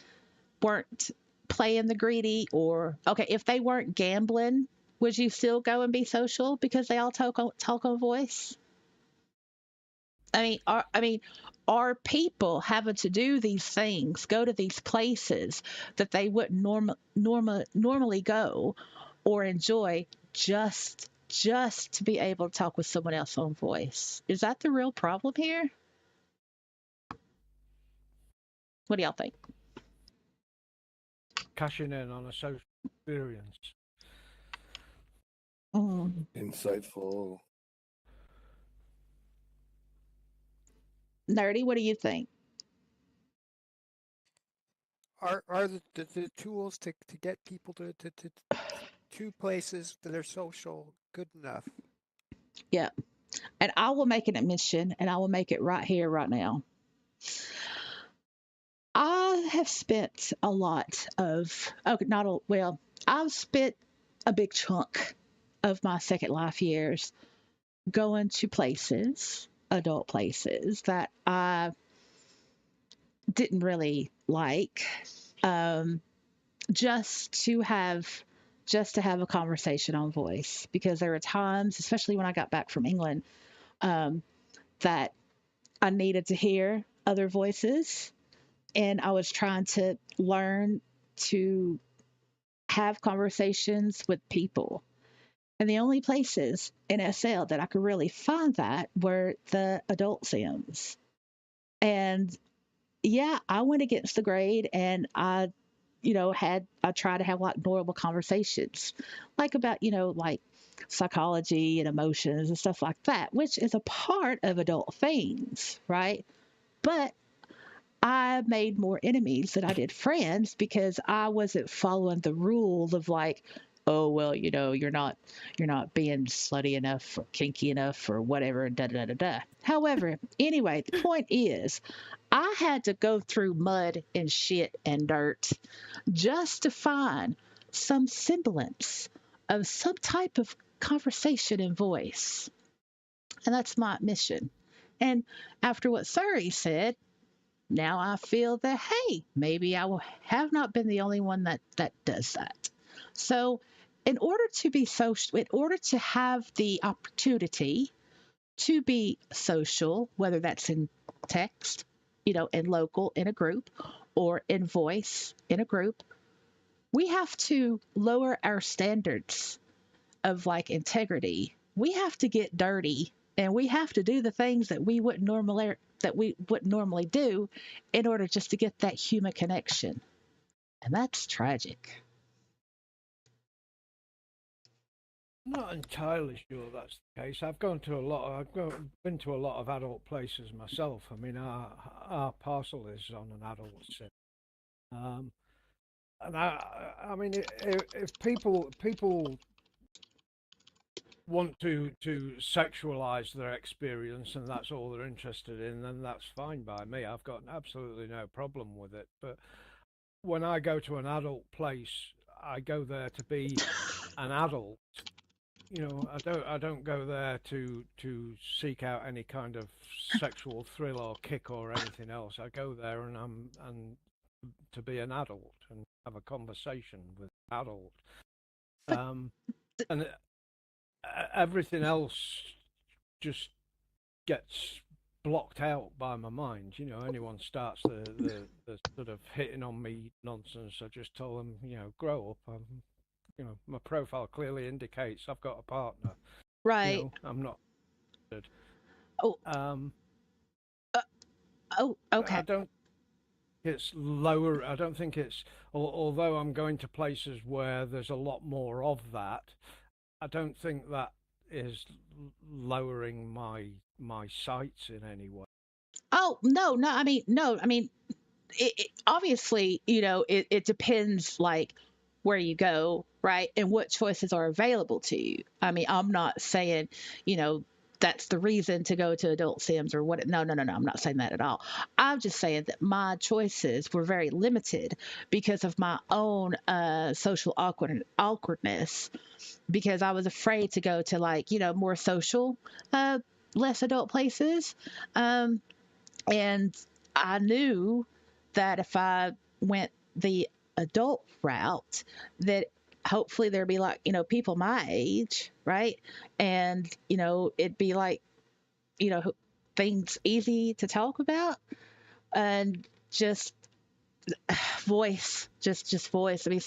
weren't playing the greedy, or okay, if they weren't gambling, would you still go and be social because they all talk on voice? I mean, are people having to do these things, go to these places that they wouldn't normally go or enjoy just to be able to talk with someone else on voice? Is that the real problem here? What do y'all think? Cashing in on a social experience. Insightful. Nerdy, what do you think? Are the tools to get people to places that are social good enough? Yeah. And I will make an admission, and I will make it right here, right now. I have spent a lot of, I've spent a big chunk of my Second Life years going to places, adult places that I didn't really like, just to have a conversation on voice, because there were times, especially when I got back from England, that I needed to hear other voices, and I was trying to learn to have conversations with people. And the only places in SL that I could really find that were the adult sims. And yeah, I went against the grade, and I try to have like normal conversations, like about, like psychology and emotions and stuff like that, which is a part of adult things, right? But I made more enemies than I did friends because I wasn't following the rules of like, oh well, you're not being slutty enough or kinky enough or whatever, da da da da. However, anyway, the point is, I had to go through mud and shit and dirt just to find some semblance of some type of conversation and voice. And that's my mission. And after what Suri said, now I feel that, hey, maybe I have not been the only one that does that. So, in order to be social, in order to have the opportunity to be social, whether that's in text, in local, in a group, or in voice, in a group, we have to lower our standards of like integrity. We have to get dirty, and we have to do the things that we wouldn't normally do in order just to get that human connection. And that's tragic. Not entirely sure that's the case. I've been to a lot of adult places myself. I mean, our parcel is on an adult sim. And I mean, if people want to sexualize their experience and that's all they're interested in, then that's fine by me. I've got absolutely no problem with it. But when I go to an adult place, I go there to be an adult. I don't go there to seek out any kind of sexual thrill or kick or anything else. I go there and to be an adult and have a conversation with adult. But Um, and everything else just gets blocked out by my mind. Anyone starts the sort of hitting on me nonsense, I just tell them, grow up. My profile clearly indicates I've got a partner. right. I'm not. Oh, Um, oh, I okay. don't. It's lower. I don't think it's. Although I'm going to places where there's a lot more of that, I don't think that is lowering my sights in any way. Oh, no, no. I mean, no. I mean, obviously, it depends, like, where you go, right, and what choices are available to you. I mean, I'm not saying, you know, that's the reason to go to Adult Sims or what. No, no, no, no. I'm not saying that at all. I'm just saying that my choices were very limited because of my own social awkwardness. Because I was afraid to go to, like, more social, uh, less adult places. Um, and I knew that if I went the adult route, that hopefully there'd be, like, people my age, right? And, it'd be like, you know, things easy to talk about, and just just voice. I mean,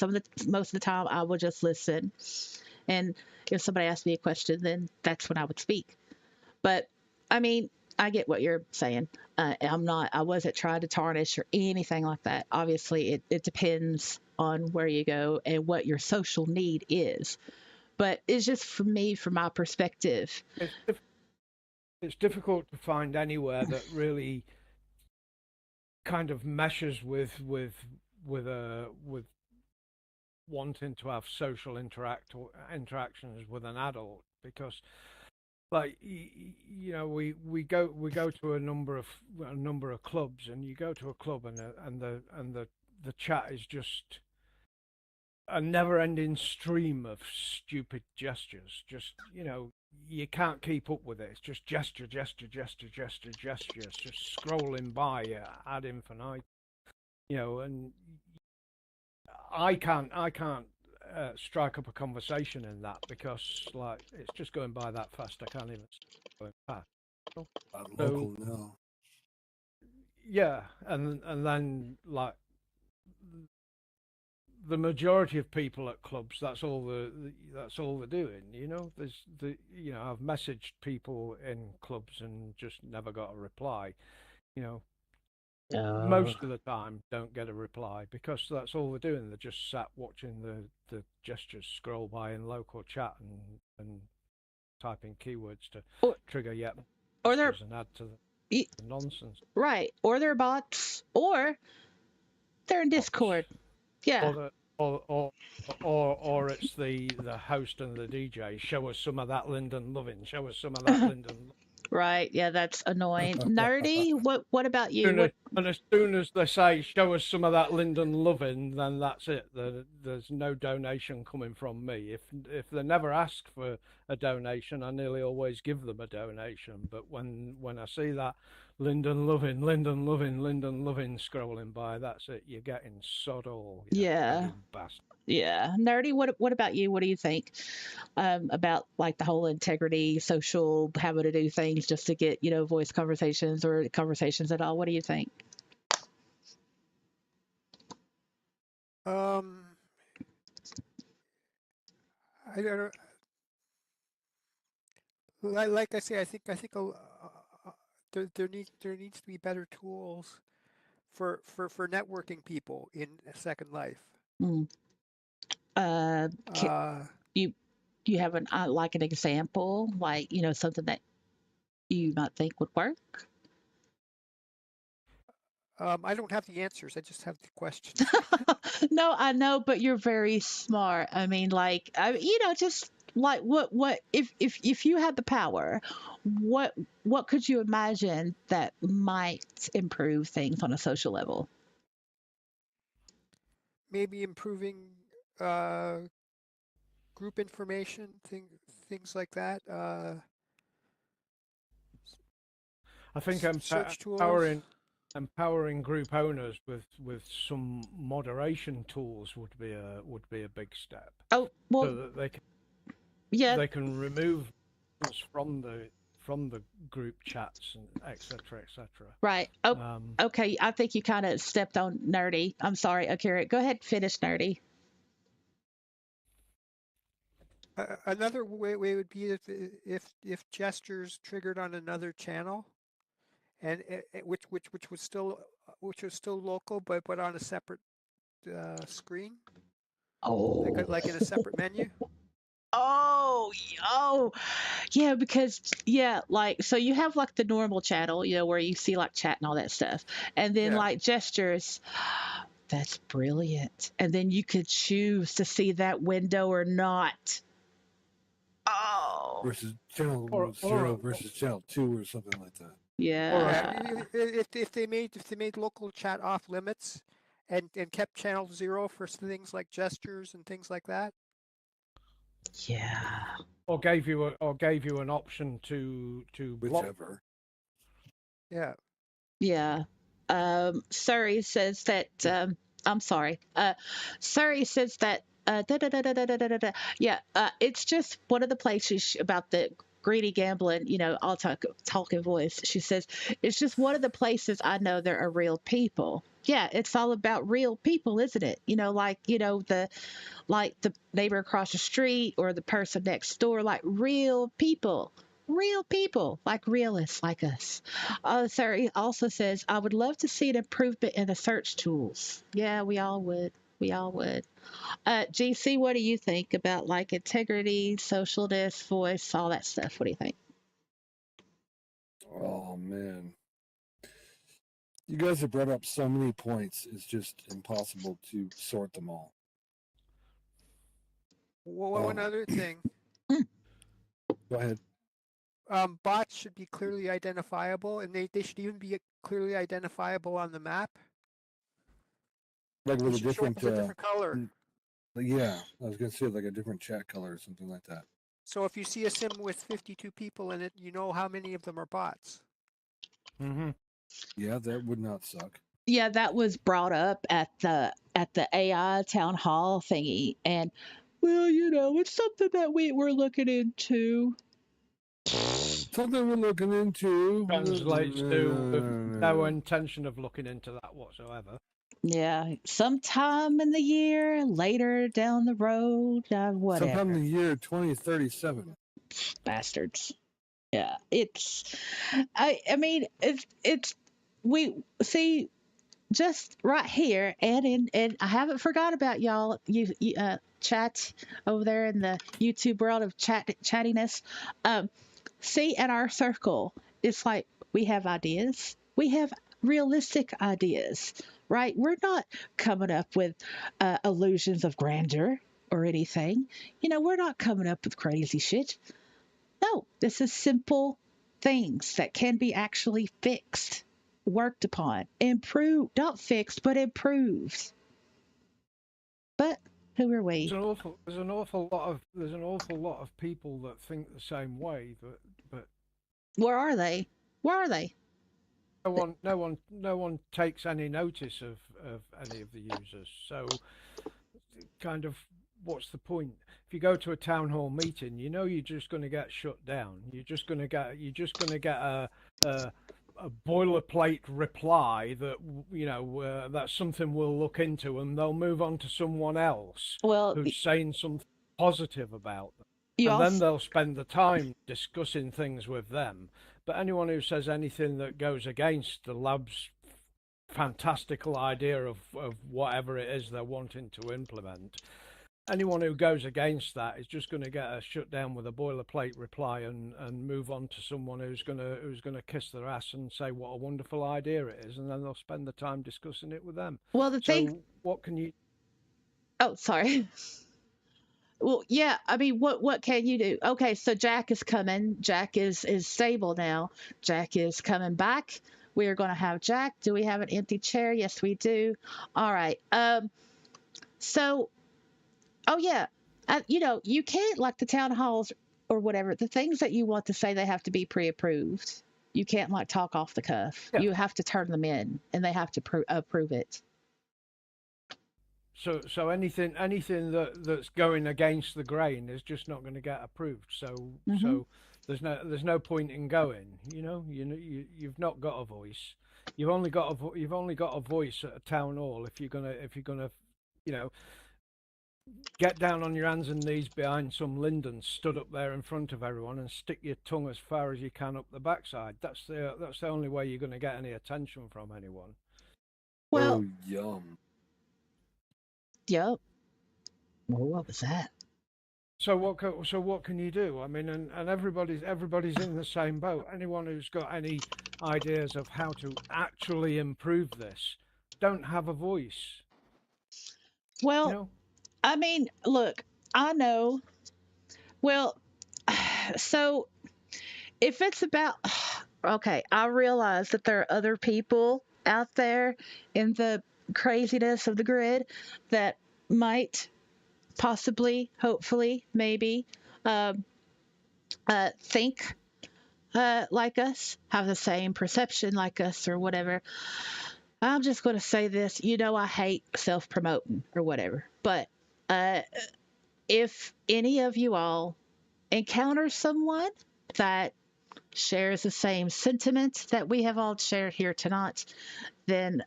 most of the time I would just listen. And if somebody asked me a question, then that's when I would speak. But I mean, I get what you're saying. I wasn't trying to tarnish or anything like that. Obviously, it depends on where you go and what your social need is. But it's just, for me, from my perspective. It's diff- it's difficult to find anywhere that really kind of meshes with wanting to have social interactions with an adult, because like we go to a number of clubs, and you go to a club, and the chat is just a never-ending stream of stupid gestures. Just you can't keep up with it. It's just gesture, gesture, gesture, gesture, gestures, just scrolling by ad infinitum. And I can't strike up a conversation in that, because like it's just going by that fast. I can't even going past. So Local now. yeah, and then like the majority of people at clubs, that's all they're doing. I've messaged people in clubs and just never got a reply. You know, Oh, most of the time don't get a reply, because that's all they're doing. They're just sat watching the gestures scroll by in local chat, and typing keywords to or trigger yet or they're gestures and add to y- the nonsense. right, or they're bots, or they're in Bots. Discord. Yeah, Or the or it's the host and the DJ. Show us some of that Lyndon Lovin. Show us some of that Lyndon. right. Yeah, that's annoying. Nerdy. What about you? Soon as, What? and as soon as they say show us some of that Lyndon Lovin, then that's it. There's no donation coming from me. If they never ask for a donation, I nearly always give them a donation. But when I see that Lyndon Lovin, Lyndon Lovin, Lyndon Lovin scrolling by, that's it. You're getting sod all. Yeah, You bastard. yeah. Nerdy. What about you? What do you think about, like, the whole integrity, social, having to do things just to get, voice conversations or conversations at all? What do you think? Um, I don't know. Like I say, I think there needs to be better tools for networking people in Second Life. Mm. Can Uh, you you have an example, like, something that you might think would work? I don't have the answers. I just have the questions. No, I know, but you're very smart. I mean, like, just like what if you had the power, what could you imagine that might improve things on a social level? Maybe improving uh, group information, things like that. I think Search tools. empowering group owners with some moderation tools would be a big step, Oh, so well, that yeah, they can remove us from the group chats and etc. etc. right. Oh, Um, okay. I think you kind of stepped on Nerdy. I'm sorry, Akira. Go ahead, finish Nerdy. Another way would be if gestures triggered on another channel, and which was still local, but on a separate screen, Oh. like in a separate menu. Oh, oh, yeah, because yeah, like so you have like the normal channel, where you see like chat and all that stuff, and then Yeah. like gestures. That's brilliant. And then you could choose to see that window or not. Oh, Versus channel or 0 versus channel 2 or something like that. or yeah. If they made local chat off limits, and kept channel 0 for things like gestures and things like that. Yeah. or gave you an option to block. Whichever. Yeah. Yeah. Surrey says that I'm sorry. Surrey says that yeah, it's just one of the places about the greedy gambling, all talking voice. She says it's just one of the places I know there are real people. Yeah, it's all about real people, isn't it? The neighbor across the street or the person next door, like real people, like realists like us. Sarah also says, I would love to see an improvement in the search tools. Yeah, we all would. We all would. GC, what do you think about like integrity, socialness, voice, all that stuff? What do you think? Oh man, you guys have brought up so many points. It's just impossible to sort them all. One other thing. Go ahead. Bots should be clearly identifiable, and they should even be clearly identifiable on the map. Like They with a should show up different, with a different color. yeah, I was gonna say like a different chat color or something like that. So if you see a sim with 52 people in it, you know how many of them are bots. Mm-hmm. Yeah, that would not suck. Yeah, that was brought up at the AI town hall thingy, and well, it's something that we're looking into. Something we're looking into. Translates to with no intention of looking into that whatsoever. Yeah, sometime in the year, later down the road, whatever. Sometime in the year 2037. Bastards. Yeah, I mean, it's we see just right here, and I haven't forgot about y'all. You chat over there in the YouTube world of chattiness. See, at our circle, it's like we have ideas. We have realistic ideas, right? We're not coming up with illusions of grandeur or anything. We're not coming up with crazy shit. No, this is simple things that can be actually fixed, worked upon, improved, not fixed, but improved. But who are we? There's an awful lot of people that think the same way, but Where are they? Where are they? no one takes any notice of any of the users. So kind of what's the point? If you go to a town hall meeting, you're just going to get shut down. You're just going to get a boilerplate reply that that's something we'll look into, and they'll move on to someone else who's saying something positive about them. Then they'll spend the time discussing things with them. But anyone who says anything that goes against the lab's fantastical idea of whatever it is they're wanting to implement, anyone who goes against that is just going to get a shut down with a boilerplate reply and move on to someone who's gonna kiss their ass and say what a wonderful idea it is, and then they'll spend the time discussing it with them. Well, the thing. So what can you? Oh, sorry. Well, yeah. I mean, what can you do? Okay, so Jack is coming. Jack is stable now. Jack is coming back. We are going to have Jack. Do we have an empty chair? Yes, we do. All right. So, oh yeah, you know, you can't, like the town halls or whatever. The things that you want to say, they have to be pre-approved. You can't like talk off the cuff. Yeah. You have to turn them in, and they have to approve it. So anything that's going against the grain is just not going to get approved. So Mhm. there's no point in going. You've not got a voice. You've only got a voice at a town hall if you're gonna you know get down on your hands and knees behind some linden, stood up there in front of everyone, and stick your tongue as far as you can up the backside. That's the only way you're going to get any attention from anyone. Well, Oh, yum. yep. Well, what was that? So what can you do? I mean, and everybody's in the same boat. Anyone who's got any ideas of how to actually improve this don't have a voice. Well, You know? I mean, look, I know. Well, so if it's about, okay, I realize that there are other people out there in the craziness of the grid that might possibly, hopefully, maybe think like us, have the same perception like us, or whatever. I'm just going to say this. You know, I hate self promoting or whatever, but if any of you all encounter someone that shares the same sentiment that we have all shared here tonight, then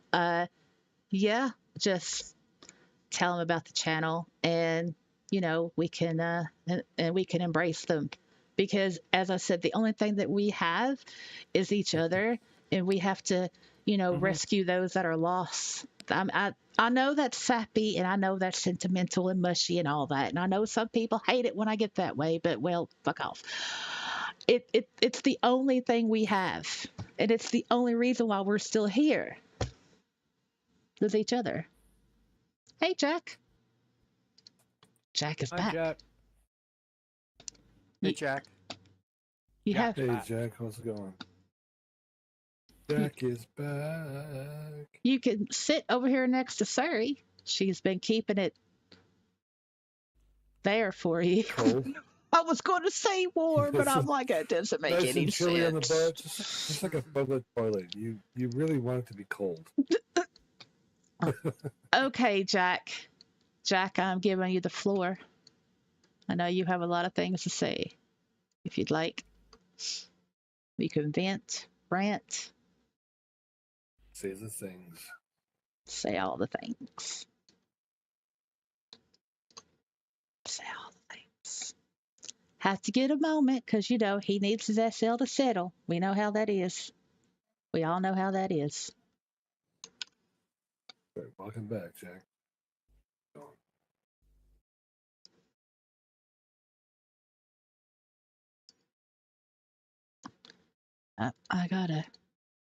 yeah, just tell them about the channel, and you know, we can and we can embrace them, because as I said, the only thing that we have is each other, and we have to, you know, rescue those that are lost. I know that's sappy, and I know that's sentimental and mushy and all that, and I know some people hate it when I get that way, but well, fuck off. It's the only thing we have, and it's the only reason why we're still here with each other. Hey, Jack. Jack is Hi, back. Jack. Hey, Jack. You Jack. have Hey, Back. Jack, how's it going? Jack is back. You can sit over here next to Surrey. She's been keeping it there for you. Cold. I was going to say warm, but I'm like, it doesn't make Nice any and chilly on the sense. butt, just like a public toilet. You really want it to be cold. Okay, Jack. Jack, I'm giving you the floor. I know you have a lot of things to say. If you'd like, you can vent, rant, Say the things. say all the things. Say all the things. Have to get a moment, because, you know, he needs his SL to settle. We know how that is. We all know how that is. Right, welcome back, Jack. I gotta.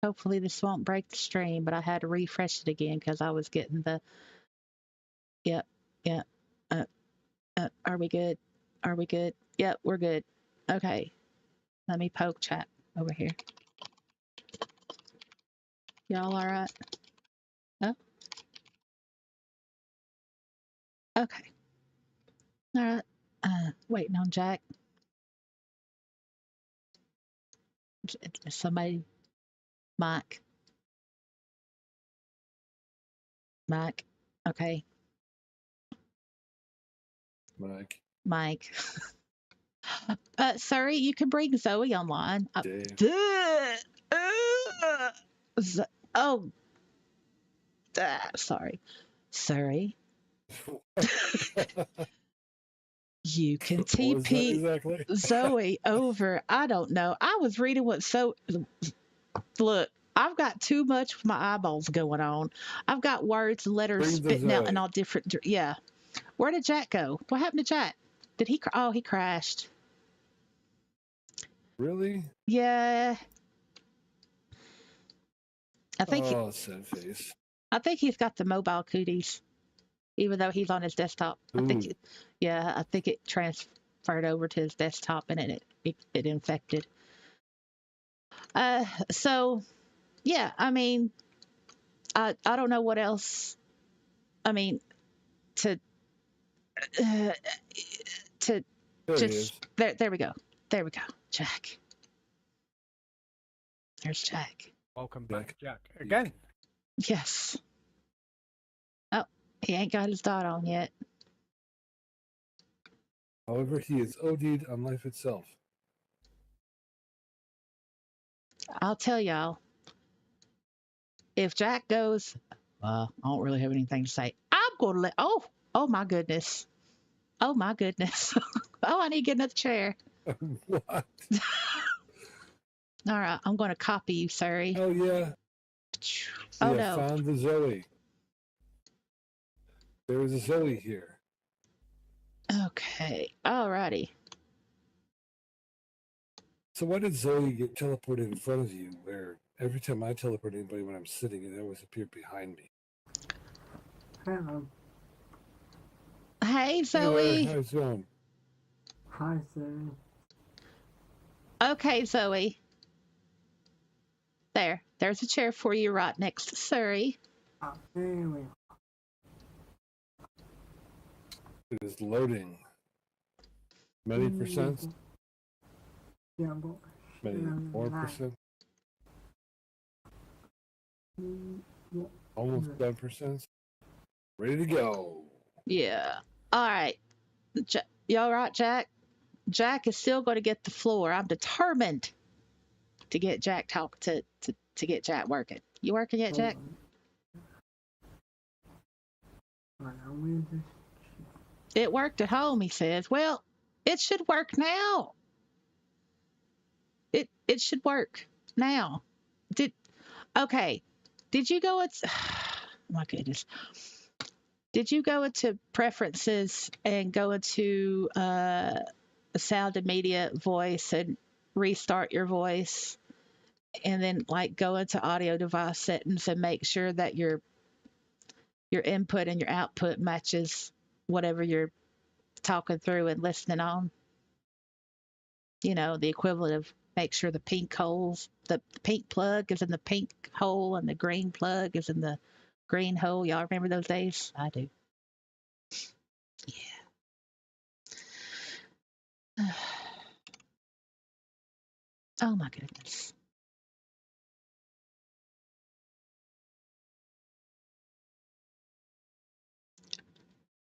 Hopefully this won't break the stream, but I had to refresh it again because I was getting the. Yep, yep. Are we good? Are we good? Yep, we're good. Okay. Let me poke chat over here. Y'all all right? Oh. Okay. All right. Waiting on Jack. Somebody. Mike. Mike. Okay. Mike. Sorry, you can bring Zoe online. Dave. Oh. Sorry. Sorry. You can What was that TP exactly? Zoe over. I don't know. I was reading what look, I've got too much with my eyeballs going on. I've got words and letters Bring the spitting out Zoe. in all different. Yeah. Where did Jack go? What happened to Jack? Did he? Oh, he crashed. Really? Yeah. I think. Oh, sad face. I think he's got the mobile cooties, even though he's on his desktop. I think. Ooh. Yeah, I think it transferred over to his desktop and it infected. So yeah, I mean, I don't know what else. I mean, to uh, to There he just is. there we go. There we go. Jack. There's Jack. Welcome Jack. back, Jack. Again. Yes. Oh, he ain't got his dot on yet. However, he is OD'd on life itself. I'll tell y'all. If Jack goes, I don't really have anything to say. I'm gonna let. Oh my goodness. Oh my goodness. Oh, I need to get another chair. What? All right, I'm gonna copy you, sorry. Oh yeah. Oh We have no. found the Zoe. There is a Zoe here. Okay. Alrighty. So why did Zoe get teleported in front of you? Where every time I teleport anybody when I'm sitting, it always appeared behind me. Hello. Hey Hey there, Zoe. how's it going? Hi, Zoe. Okay, Zoe. There's a chair for you right next to Surrey. There we are. It is loading. Many percent? Yeah, but Many more lag. percent? What? Almost 10%? Ready to go. Yeah. All right. You all right, Jack? Jack is still going to get the floor. I'm determined to get Jack to get Jack working. You working yet, Jack? Right, I'm with this. It worked at home, he says. Well, it should work now. It should work now. Okay. Did you go at my goodness. Did you go into preferences and go into sound and media voice and restart your voice and then like go into audio device settings and make sure that your input and your output matches whatever you're talking through and listening on? You know, the equivalent of make sure the pink plug is in the pink hole and the green plug is in the green hole. Y'all remember those days? I do. Yeah. Oh my goodness.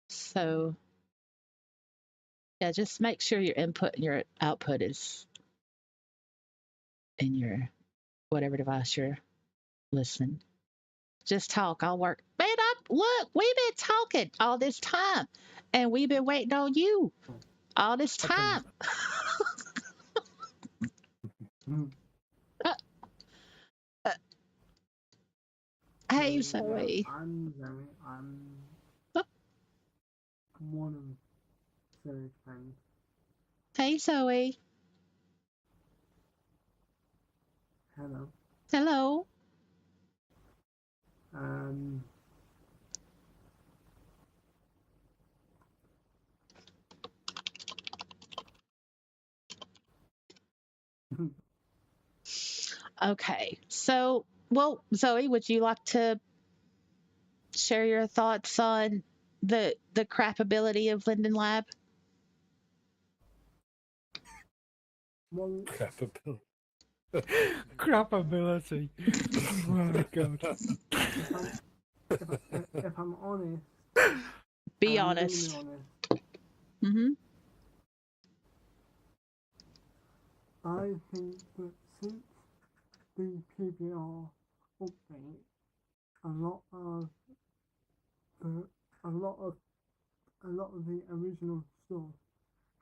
So yeah, just make sure your input and your output is in your whatever device you're listening. Just talk. I'll work. Man, look, we've been talking all this time and we've been waiting on you all this time. Hey, Zoe. I'm Zoe. I'm one of Zoe's friends. Hey, Zoe. Hello. Hello. Okay. So, well, Zoe, would you like to share your thoughts on the crapability of Linden Lab? Well, Crapability. Oh my god. if I'm honest, Be I'm honest. gonna be honest. Mm-hmm. I think that since the PBR update, a lot of the original stuff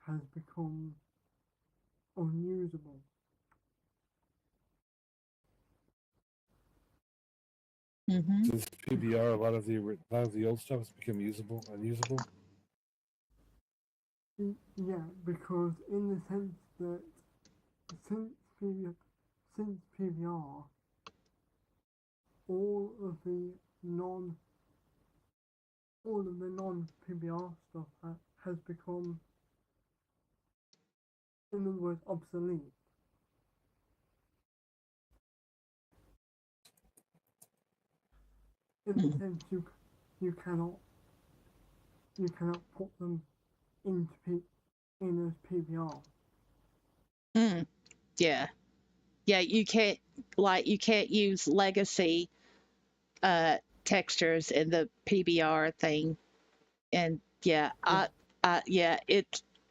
has become unusable. Mm-hmm. Since PBR, a lot of the old stuff has become unusable. Yeah, because in the sense that since PBR, since PBR, all of the non non PBR stuff has become, in other words, obsolete. In the sense you cannot put them into in as PBR. Mm, yeah. Yeah, you can't use legacy textures in the PBR thing. And yeah, Yeah.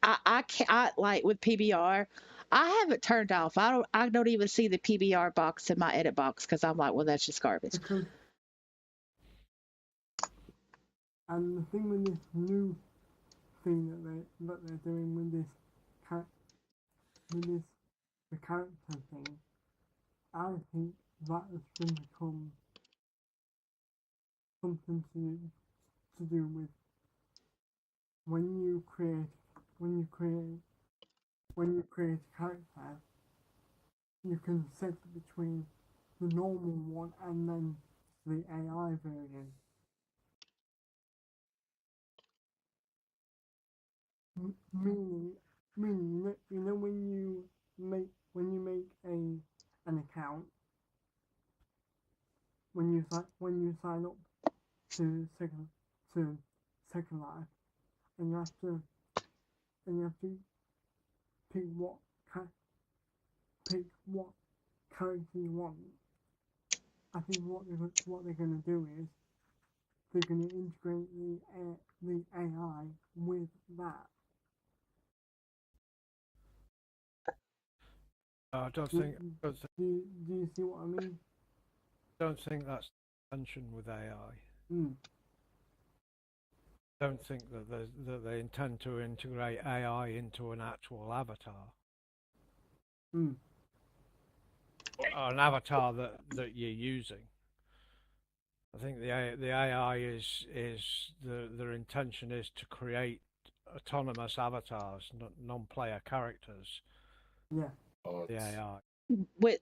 I can't like with PBR. I have it turned off. I don't even see the PBR box in my edit box because I'm like, well, that's just garbage. Because and the thing with this new thing that they're doing with this the character thing, I think that has been become something to do with when you create a character, you can set it between the normal one and then the AI version. Meaning, you know when you make an account, when you sign up to Second Life, and you have to pick what character you want. I think what they're gonna do is they're gonna integrate the AI with that. I don't Do, think don't think, do you see what I mean? don't think that's the intention with AI. Mm. Don't think that they intend to integrate AI into an actual avatar. Mm. Or an avatar that you're using. I think the AI is their intention is to create autonomous avatars, non-player characters. Yeah. The AI. With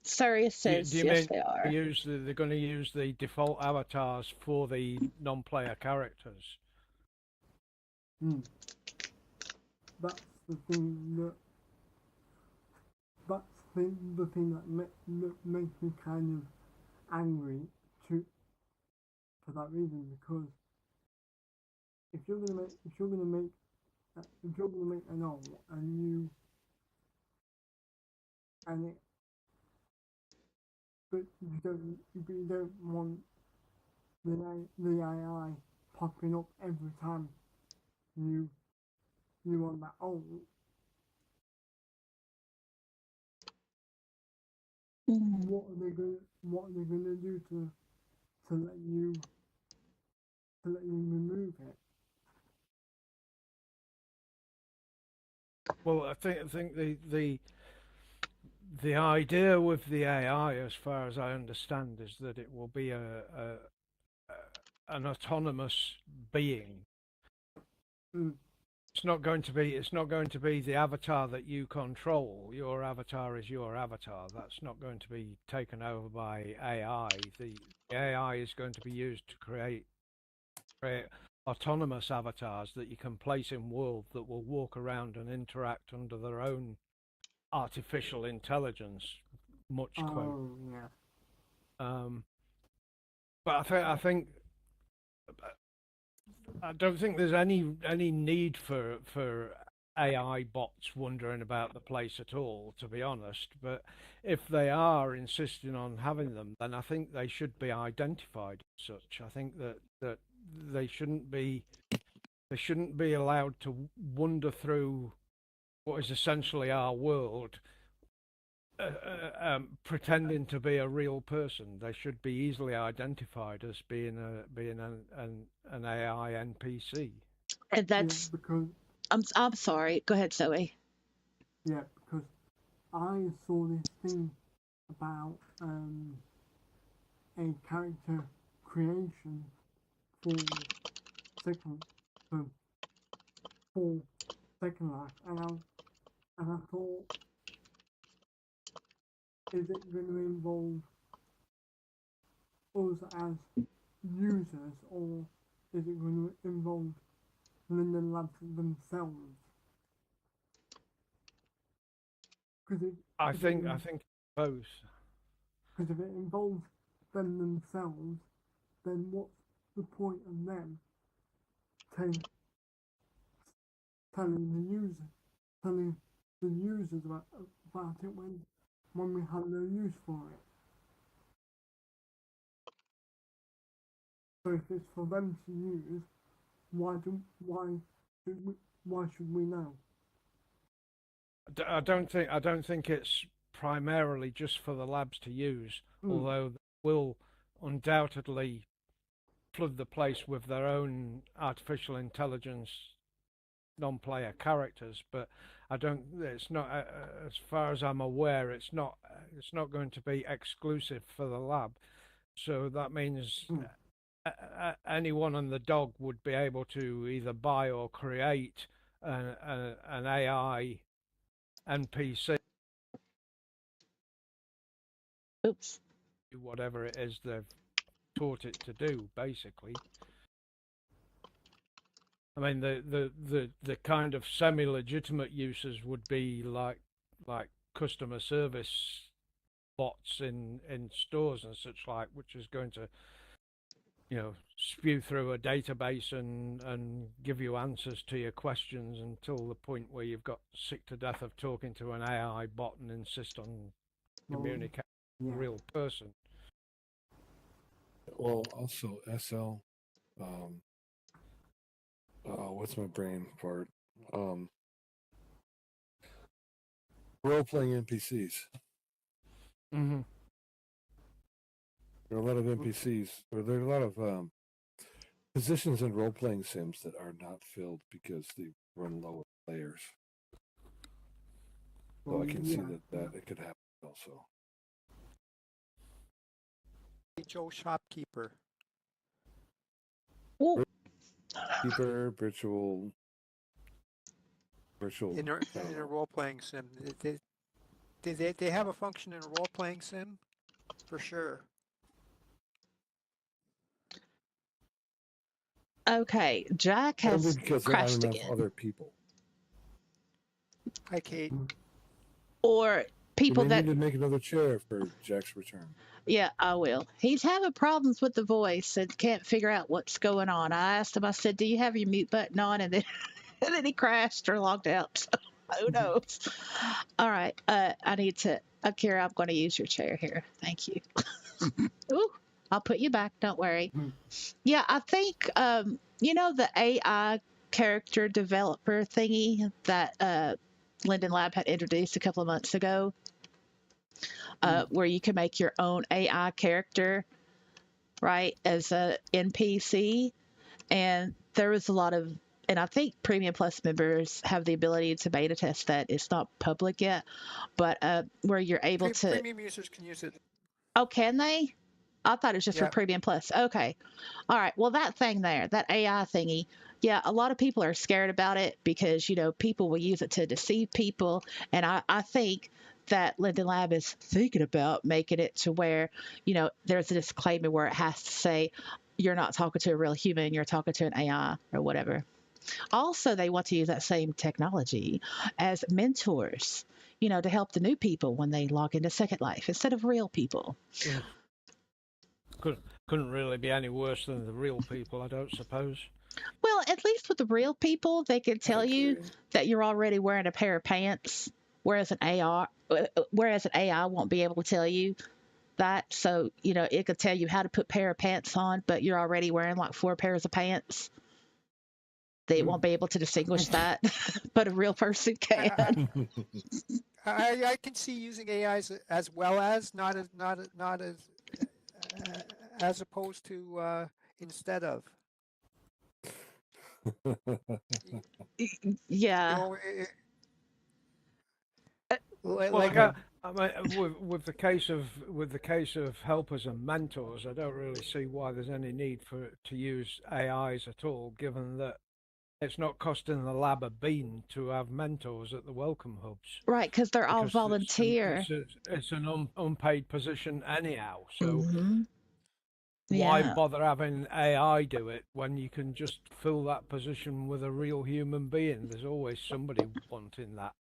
Sirius says Do you yes, mean they are. they're going to use the default avatars for the non-player characters? Mm. That's the thing that makes me kind of angry for that reason, because if you're gonna make a novel and it but you don't want the AI popping up every time you want that. Oh, Mm. what are they gonna do to let you remove it? Well, I think the idea with the AI, as far as I understand, is that it will be an autonomous being. Mm. It's not going to be the avatar that you control. Your avatar is your avatar. That's not going to be taken over by AI. The AI is going to be used to create autonomous avatars that you can place in world that will walk around and interact under their own artificial intelligence, much quote. Oh yeah. But I don't think there's any need for AI bots wandering about the place at all, to be honest. But if they are insisting on having them, then I think they should be identified as such. I think that they shouldn't be allowed to wander through what is essentially our world, pretending to be a real person. They should be easily identified as being an AI NPC. And Yeah, that's because I'm sorry. Go ahead, Zoe. I saw this thing about a character creation for second for for Second Life, and I thought, is it going to involve us as users, or is it going to involve Linden Labs themselves? Because I think both. if it involves them themselves, then what's the point of them telling the users about it when we have no use for it? So if it's for them to use, why should we know? I don't think it's primarily just for the labs to use, although they will undoubtedly flood the place with their own artificial intelligence non-player characters. But I don't. It's not, as far as I'm aware, it's not going to be exclusive for the lab. So that means anyone on the dog would be able to either buy or create an AI NPC, Oops. whatever it is they've taught it to do, basically. I mean, the kind of semi-legitimate uses would be like customer service bots in stores and such like, which is going to, spew through a database and give you answers to your questions until the point where you've got sick to death of talking to an AI bot and insist on communicating with a real person. Well, also SL, what's my brain part? Role-playing NPCs. Mm-hmm. There are a lot of NPCs, or there are a lot of positions in role-playing sims that are not filled because they run low players. So I can see that it could happen also. Joe Shopkeeper. Ooh. Keeper, virtual In a role-playing sim, they have a function in a role-playing sim, for sure. Okay, Jack has because crashed there aren't enough again. other people. Hi, Kate. Or people You may that need to make another chair for Jack's return. Yeah, I will. He's having problems with the voice and can't figure out what's going on. I asked him, I said, do you have your mute button on? And then and then he crashed or logged out. So who knows? All right. I need to Akira, I'm going to use your chair here. Thank you. Ooh, I'll put you back, don't worry. Yeah, I think the AI character developer thingy that Linden Lab had introduced a couple of months ago, where you can make your own AI character, right, as a NPC. And there was a lot of, and I think Premium Plus members have the ability to beta test that. It's not public yet, but where you're able to. Premium users can use it. Oh, can they? I thought it was just for Premium Plus. Okay. All right. Well, that thing there, that AI thingy, yeah, a lot of people are scared about it because, people will use it to deceive people. And I think that Linden Lab is thinking about making it to where, there's a disclaimer where it has to say, you're not talking to a real human, you're talking to an AI or whatever. Also, they want to use that same technology as mentors, to help the new people when they log into Second Life instead of real people. Yeah. Couldn't really be any worse than the real people, I don't suppose. Well, at least with the real people, they can tell you that you're already wearing a pair of pants, whereas an AI won't be able to tell you that. So, it could tell you how to put a pair of pants on, but you're already wearing like 4 pairs of pants. They won't be able to distinguish that, but a real person can. I can see using AIs as well as not as opposed to instead of. Yeah. With the case of helpers and mentors, I don't really see why there's any need to use AIs at all, given that it's not costing the lab a bean to have mentors at the welcome hubs Right, because they're all because volunteer. it's an unpaid position anyhow. So Hmm. why Yeah. bother having AI do it when you can just fill that position with a real human being? There's always somebody wanting that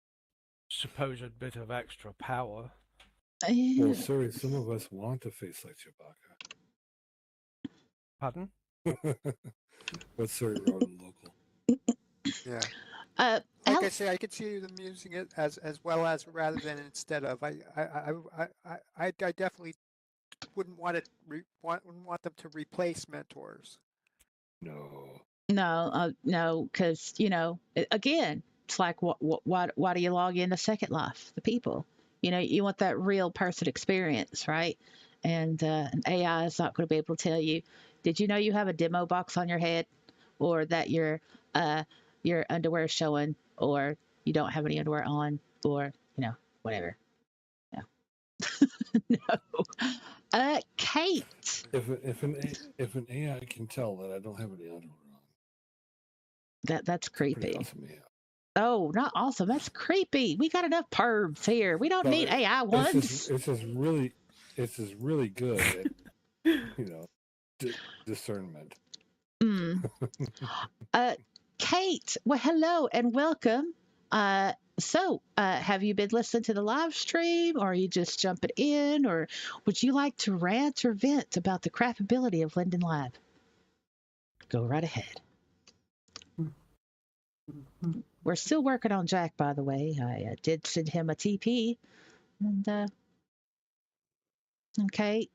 supposed bit of extra power. Yeah. Well, sorry, some of us want a face like Pardon? Chewbacca. But sorry, Roden local. Yeah. Uh, Like I Alex, say, I could see them using it as well as rather than instead of. I definitely wouldn't want it wouldn't want them to replace mentors. No. no, because again, it's like why do you log into Second Life? The people, you want that real person experience, right? And an AI is not going to be able to tell you. Did you know you have a demo box on your head, or that your underwear is showing, or you don't have any underwear on, or whatever. Yeah. No. Kate. If an AI can tell that I don't have any underwear on, That's it's a pretty creepy. awesome AI. Oh, not awesome. That's creepy. We got enough pervs here. We don't But need AI ones. it's just really good at discernment. Kate, well, hello and welcome. Have you been listening to the live stream, or are you just jumping in, or would you like to rant or vent about the crapability of Linden Lab? Go right ahead. We're still working on Jack, by the way. I did send him a TP, and okay.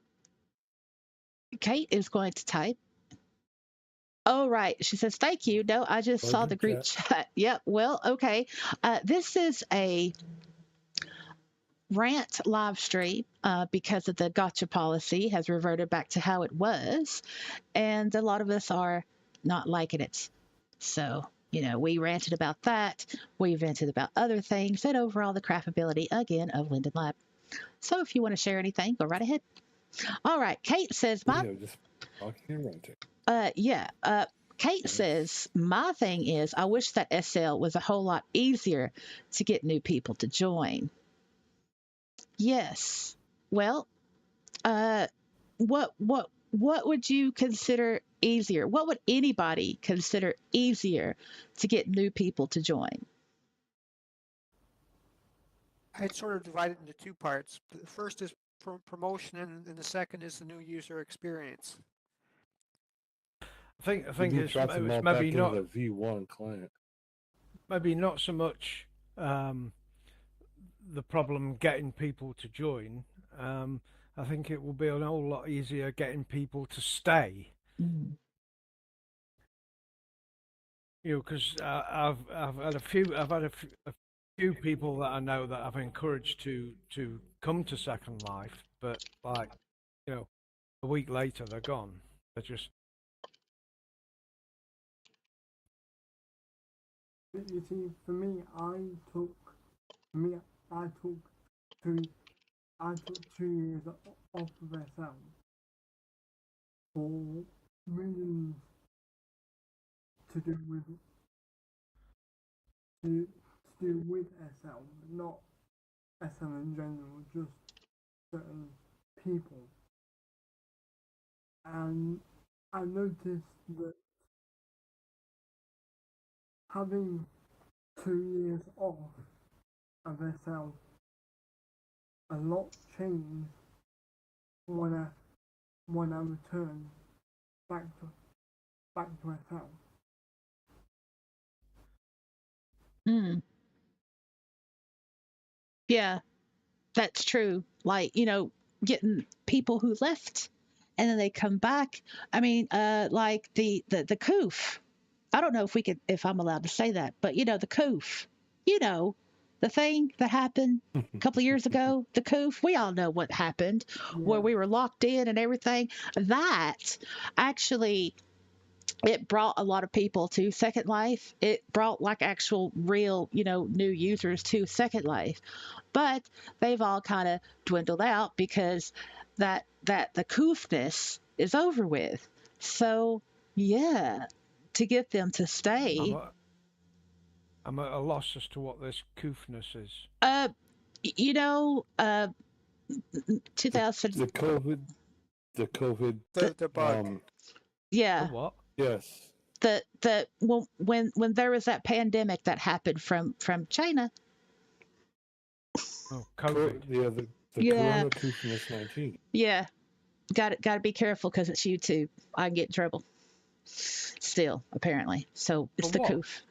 Kate is going to type. Oh, right. She says, thank you. No, I just saw the group chat. Yep. Well, okay. This is a rant live stream because of the gotcha policy has reverted back to how it was. And a lot of us are not liking it. So, we ranted about that. We vented about other things and overall the craftability again of Linden Lab. So if you want to share anything, go right ahead. All right. Kate says, Just talking and ranting. yeah. Kate says, my thing is, I wish that SL was a whole lot easier to get new people to join. Yes. Well, what would you consider easier? What would anybody consider easier to get new people to join? I'd sort of divide it into two parts. The first is promotion, and the second is the new user experience. I think it's maybe not the V1 client. Maybe not so much the problem getting people to join. I think it will be a whole lot easier getting people to stay. Mm. Because I've had a few people that I know that I've encouraged to come to Second Life, but a week later they're gone. They're just. You see, for me, I took 2 years off of SL for reasons to do with SL, not SL in general, just certain people. And I noticed that having 2 years off of SL, a lot changed when I returned back to SL. Mm. Yeah, that's true. Like, getting people who left and then they come back. I mean, like the coof. I don't know if I'm allowed to say that, but the coof, the thing that happened a couple of years ago, the coof, we all know what happened, where we were locked in and everything. That actually, it brought a lot of people to Second Life. It brought like actual real, new users to Second Life, but they've all kind of dwindled out because the coofness is over with. So yeah, to get them to I'm stay. at, I'm at a loss as to what this coofness is. You know, The 2000, COVID. The bug. The yeah, what? Yes. the when there was that pandemic that happened from China. Oh, COVID. Yeah, the Yeah, Corona Coofiness 19. yeah, got to be careful because it's YouTube. I get in trouble still apparently. So it's For the what? coof.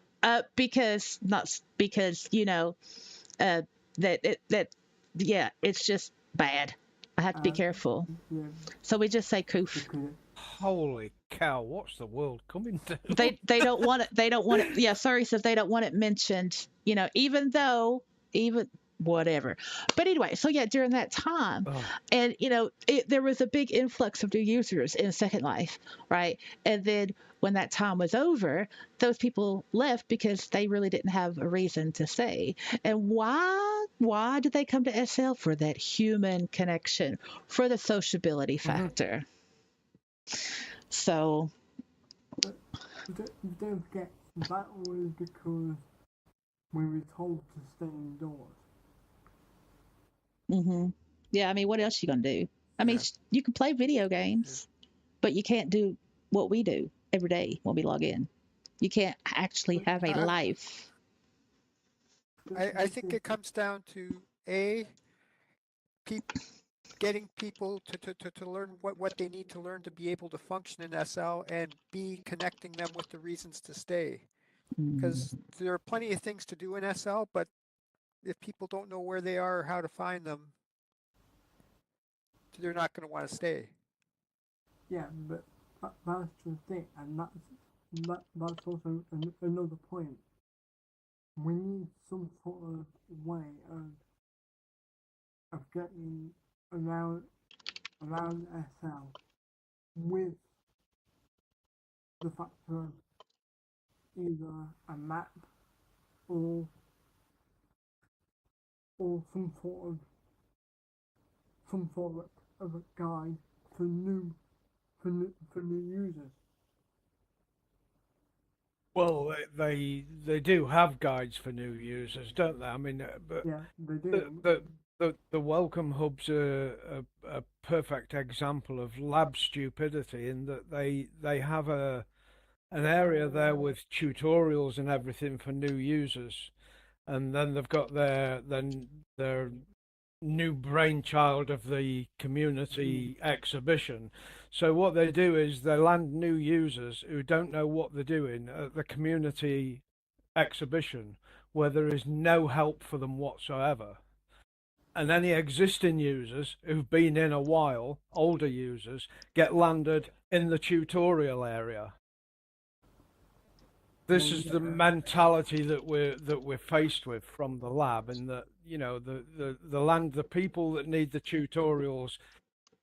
Because not because uh that yeah, it's just bad. I have to be Uh, careful. Yeah, So we just say coof. because Holy cow! What's the world coming to? They don't want it. They don't want it. Yeah, sorry says they don't want it mentioned. Even though even whatever. But anyway, so yeah, during that time, Oh, and there was a big influx of new users in Second Life, right? And then when that time was over, those people left because they really didn't have a reason to stay. And why did they come to SL? For that human connection, for the sociability factor. So you don't forget that was because we were told to stay indoors. yeah, I mean, what else you gonna do? I mean, Yeah. you can play video games, but you can't do what we do every day when we log in. You can't actually have a Uh, life. I think it comes down to getting people to learn what they need to learn to be able to function in SL, and B, connecting them with the reasons to stay. Mm. Because there are plenty of things to do in SL, but if people don't know where they are or how to find them, they're not going to want to stay. Yeah, but that's the thing, and that's also another point. We need some sort of way of getting around SL with the factor of either a map or some sort of a guide for new users. well, they do have guides for new users, don't they? I mean, but Yeah, they the do. the welcome hub's a perfect example of lab stupidity in that they have an area there with tutorials and everything for new users, and then they've got their new brainchild of the community exhibition. So what they do is they land new users who don't know what they're doing at the community exhibition, where there is no help for them whatsoever. And any existing users who've been in a while, older users, get landed in the tutorial area. This is the mentality that we're faced with from the lab, and that the people that need the tutorials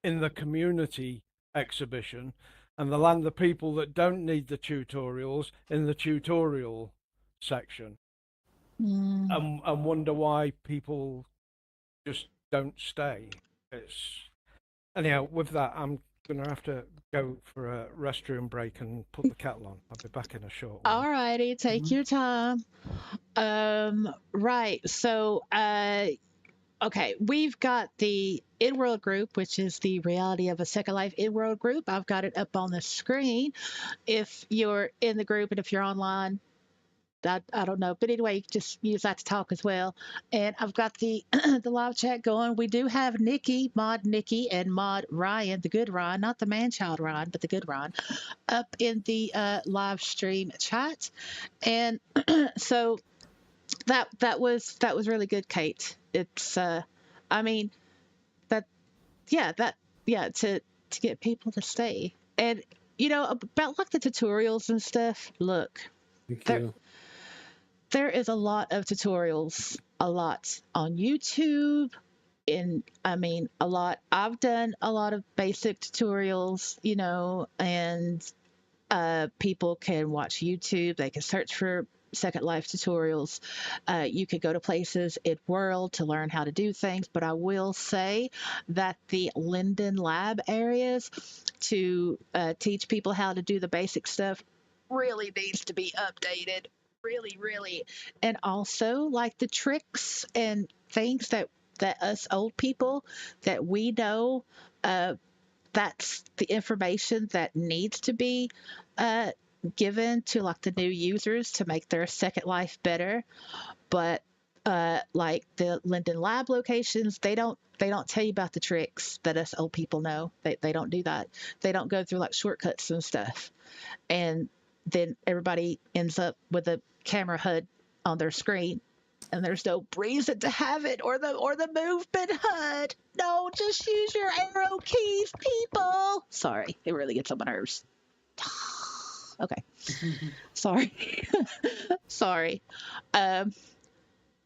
in the community exhibition, and the people that don't need the tutorials in the tutorial section, Mm. and wonder why people just don't stay. It's anyhow. With that, I'm gonna have to go for a restroom break and put the kettle on. I'll be back in a short while. Alrighty, take your time. Right. So, okay, we've got the in-world group, which is the reality of a Second Life in-world group. I've got it up on the screen. If you're in the group and if you're online, I don't know, but anyway, you can just use that to talk as well. And I've got the the live chat going. We do have Nikki, and Mod Ryan, the good Ryan, not the man-child Ryan, but the good Ryan, up in the live stream chat. And so that was really good, Kate. It's I mean that yeah that yeah to get people to stay. And about like the tutorials and stuff. Look, Thank there you. there is a lot of tutorials, a lot on YouTube. I mean, a lot. I've done a lot of basic tutorials, and people can watch YouTube. They can search for Second Life tutorials. You could go to places in World to learn how to do things. But I will say that the Linden Lab areas to teach people how to do the basic stuff really needs to be updated. Really, really. And also like the tricks and things that us old people that we know, uh, that's the information that needs to be uh, given to like the new users to make their Second Life better. But like the Linden Lab locations, they don't tell you about the tricks that us old people know. They don't do that. They don't go through like shortcuts and stuff. And then everybody ends up with a camera HUD on their screen, and there's no reason to have it, or the movement HUD. No, just use your arrow keys, people. Sorry, it really gets on my nerves. Okay, sorry. Sorry. Um,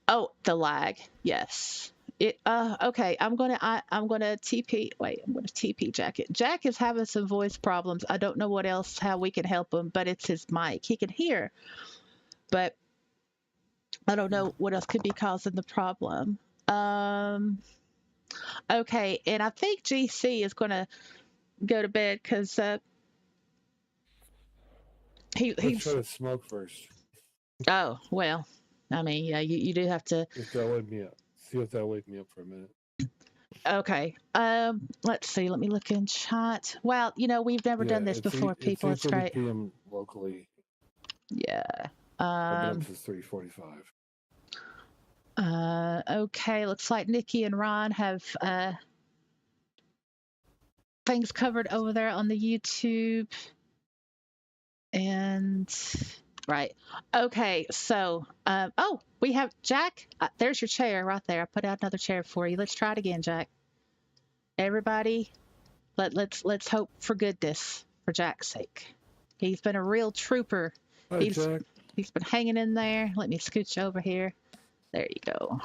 oh, the lag. Yes. Okay, I'm gonna TP. Wait, I'm gonna TP Jack it. Jack is having some voice problems. I don't know what else how we can help him, but it's his mic. He can hear, but I don't know what else could be causing the problem. Okay, and I think GC is gonna go to bed because Let's try he's. to smoke first. Oh well, I mean, yeah, you do have to. If that'll wake me up. See if that'll wake me up for a minute. Okay. Let's see. Let me look in chat. Well, we've never done this before, people. It's 8:30 great. p.m. locally. Yeah. I've been up since 3:45. Okay. Looks like Nikki and Ron have things covered over there on the YouTube. And right. Okay. So, oh, we have Jack. There's your chair right there. I put out another chair for you. Let's try it again, Jack. Everybody, let's hope for goodness for Jack's sake. He's been a real trooper. Hi, Jack. He's been hanging in there. Let me scooch over here. There you go.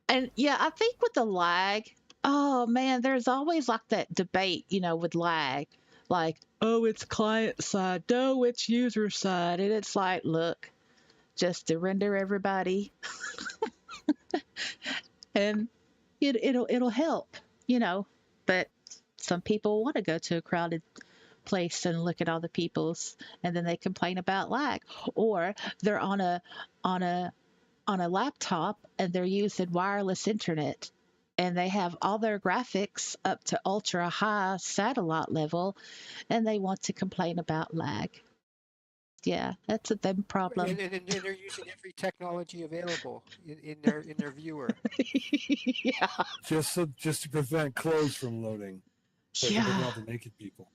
And yeah, I think with the lag, oh man, there's always like that debate, with lag. Like, oh, it's client side. No, it's user side. And it's like, look, just to render everybody and it'll help, but some people want to go to a crowded place and look at all the people's, and then they complain about lag, or they're on a laptop and they're using wireless internet and they have all their graphics up to ultra high satellite level and they want to complain about lag. Yeah, that's a them problem. And they're using every technology available in their viewer. Yeah. Just to prevent clothes from loading. So they can look at all the naked people.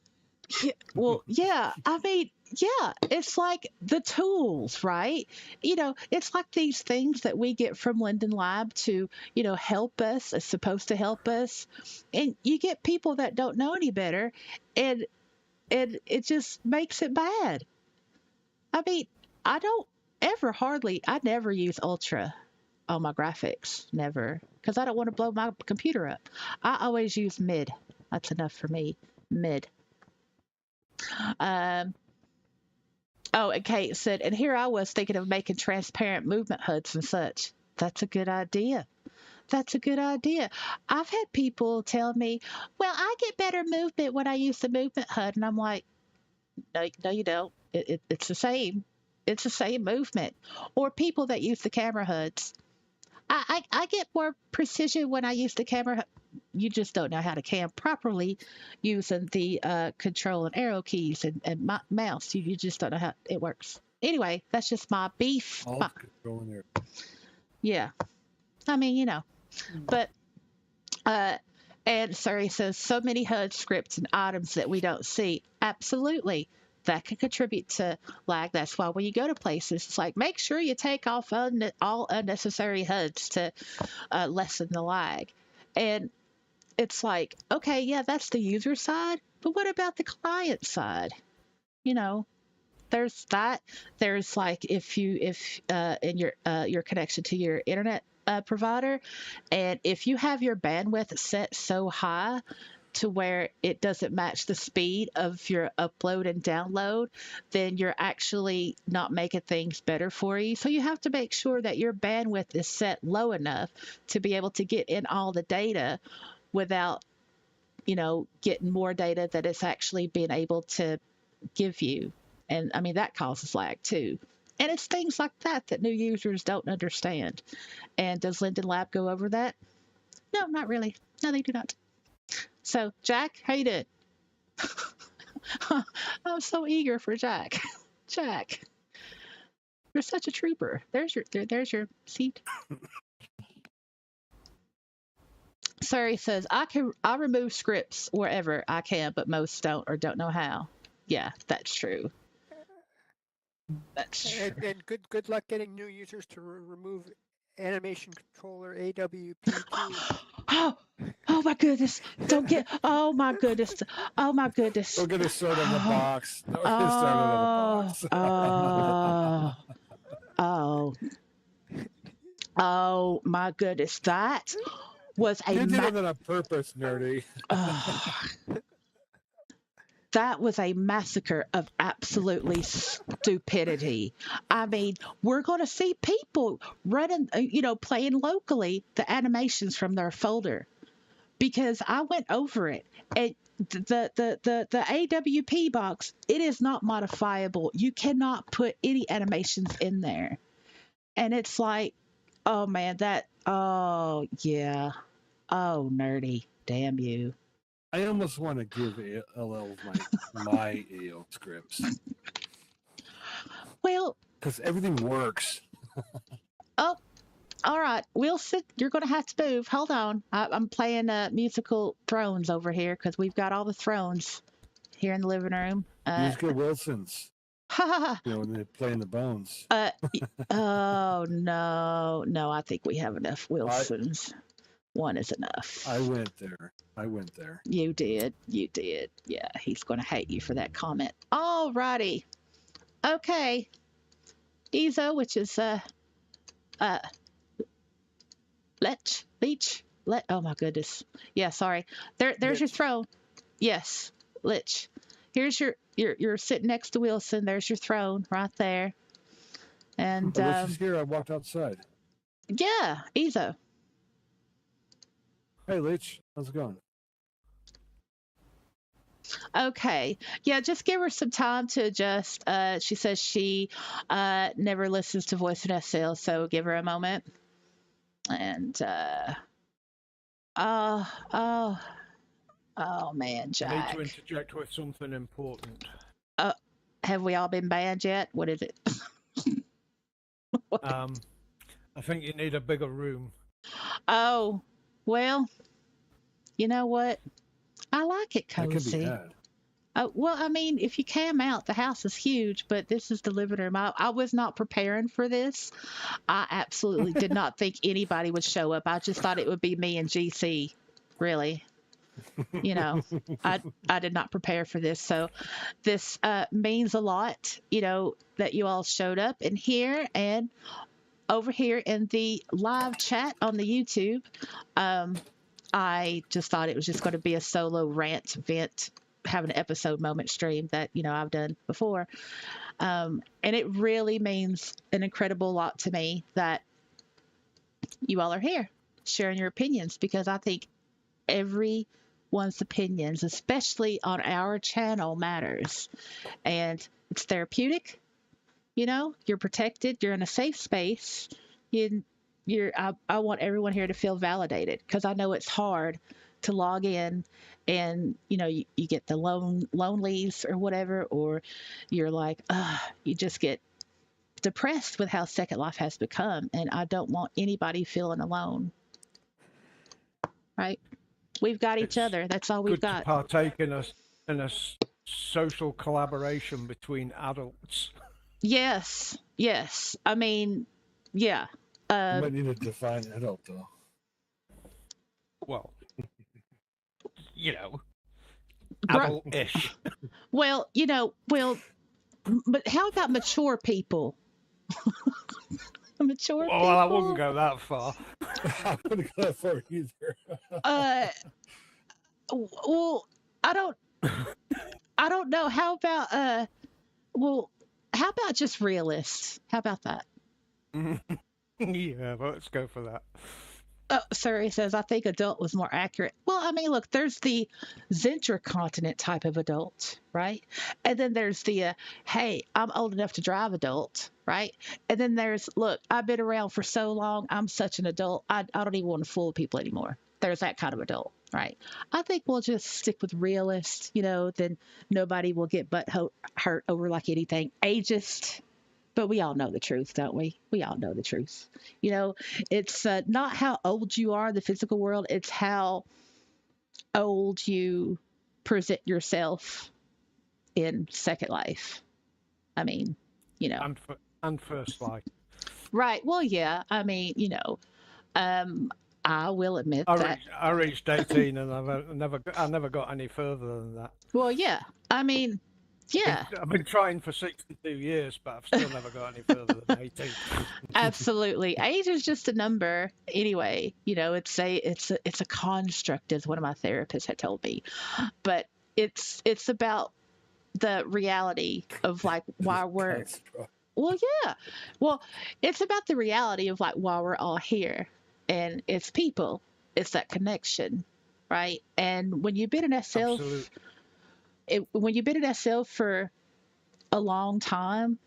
Yeah, well, yeah. I mean, yeah, it's like the tools, right? It's like these things that we get from Linden Lab to, help us. It's supposed to help us, and you get people that don't know any better, and it just makes it bad. I mean, I never use ultra on my graphics, never, because I don't want to blow my computer up. I always use mid. That's enough for me. Mid. Um, oh, and Kate said, and here I was thinking of making transparent movement HUDs and such. That's a good idea. That's a good idea. I've had people tell me, well, I get better movement when I use the movement HUD. And I'm like, no, you don't. It's the same. It's the same movement. Or people that use the camera HUDs. I get more precision when I use the camera. You just don't know how to cam properly using the control and arrow keys and mouse. You just don't know how it works. Anyway, that's just my beef. All control in there. Yeah. I mean, but and Surrey says so many HUD scripts and items that we don't see. Absolutely. That can contribute to lag. That's why when you go to places, it's like, make sure you take off all unnecessary HUDs to lessen the lag. And it's like, okay, yeah, that's the user side, but what about the client side? There's that. There's like if in your connection to your internet provider, and if you have your bandwidth set so high to where it doesn't match the speed of your upload and download, then you're actually not making things better for you. So you have to make sure that your bandwidth is set low enough to be able to get in all the data without getting more data that it's actually being able to give you. And I mean, that causes lag too. And it's things like that that new users don't understand. And does Linden Lab go over that? No, not really. No, they do not. So, Jack, how you doing? I'm so eager for Jack. Jack, you're such a trooper. There's your seat. Sari says, I remove scripts wherever I can, but most don't or don't know how. Yeah, that's true. That's true. And good luck getting new users to remove animation controller AWP2. Oh my goodness. Don't get, oh my goodness. Oh my goodness. Don't get us started on the box. Don't get us started on the box. Oh my goodness. That was a You did it on purpose, nerdy. that was a massacre of absolutely stupidity. I mean, we're going to see people running, playing locally the animations from their folder, because I went over it, and the AWP box, it is not modifiable. You cannot put any animations in there, and it's like, oh man, oh yeah, oh nerdy, damn you. I almost want to give LL my AO scripts. Well, because everything works. Oh, all right. Wilson, you're going to have to move. Hold on. I'm playing musical thrones over here because we've got all the thrones here in the living room. Musical Wilsons. Ha when they're playing the bones. Oh, no. I think we have enough Wilsons. One is enough. I went there. You did. Yeah, he's going to hate you for that comment. All righty. Okay. Ezo, which is Leech. Oh my goodness. Yeah, sorry. There's Lich. your throne. Yes, Lich. Here's you're sitting next to Wilson. There's your throne right there. And Lich is here. I walked outside. Yeah, Ezo. Hey, Lich, how's it going? Okay. Yeah, just give her some time to adjust. She says she never listens to Voice in SL, so give her a moment. And oh man, Jack. I need to interject with something important. Have we all been banned yet? What is it? I think you need a bigger room. Oh, well, you know what? I like it That could cozy. be bad. Well, I mean, if you cam out, the house is huge, but this is the living room. I was not preparing for this. I absolutely did not think anybody would show up. I just thought it would be me and GC, really. I did not prepare for this. So this means a lot, that you all showed up in here and over here in the live chat on the YouTube. I just thought it was just going to be a solo rant, vent, have an episode moment stream that, I've done before. And it really means an incredible lot to me that you all are here sharing your opinions, because I think everyone's opinions, especially on our channel, matters. And it's therapeutic. You're protected. You're in a safe space. I want everyone here to feel validated, because I know it's hard to log in and, you get the lonelies or whatever, or you're like, you just get depressed with how Second Life has become. And I don't want anybody feeling alone. Right? We've got each other. That's all we've got. To partake in a social collaboration between adults. Yes. I mean, yeah. You might need to define adult, though. Well, adult-ish. Well, but how about mature people? Mature people? Well, I wouldn't go that far. I wouldn't go that far either. Well, I don't know. How about how about just realists? How about that? Yeah, let's go for that. Oh, Surrey says, I think adult was more accurate. Well, I mean, look, there's the Zentra type of adult, right? And then there's the, hey, I'm old enough to drive adult, right? And then there's, look, I've been around for so long, I'm such an adult, I don't even want to fool people anymore. There's that kind of adult, right? I think we'll just stick with realist, then nobody will get hurt over like anything. Ageist, but we all know the truth, don't we? We all know the truth. It's not how old you are in the physical world, it's how old you present yourself in Second Life. I mean, you know. And First Life. Right. Well, yeah. I mean, I will admit that. I reached 18 and I never got any further than that. Well, yeah. I mean, yeah. I've been trying for 62 years, but I've still never got any further than 18. Absolutely. Age is just a number anyway. It's a construct, as one of my therapists had told me. But it's about the reality of like why we're well, yeah. Well, it's about the reality of like why we're all here. And it's people. It's that connection. Right. And when you've been in SL when you've been in SL for a long time,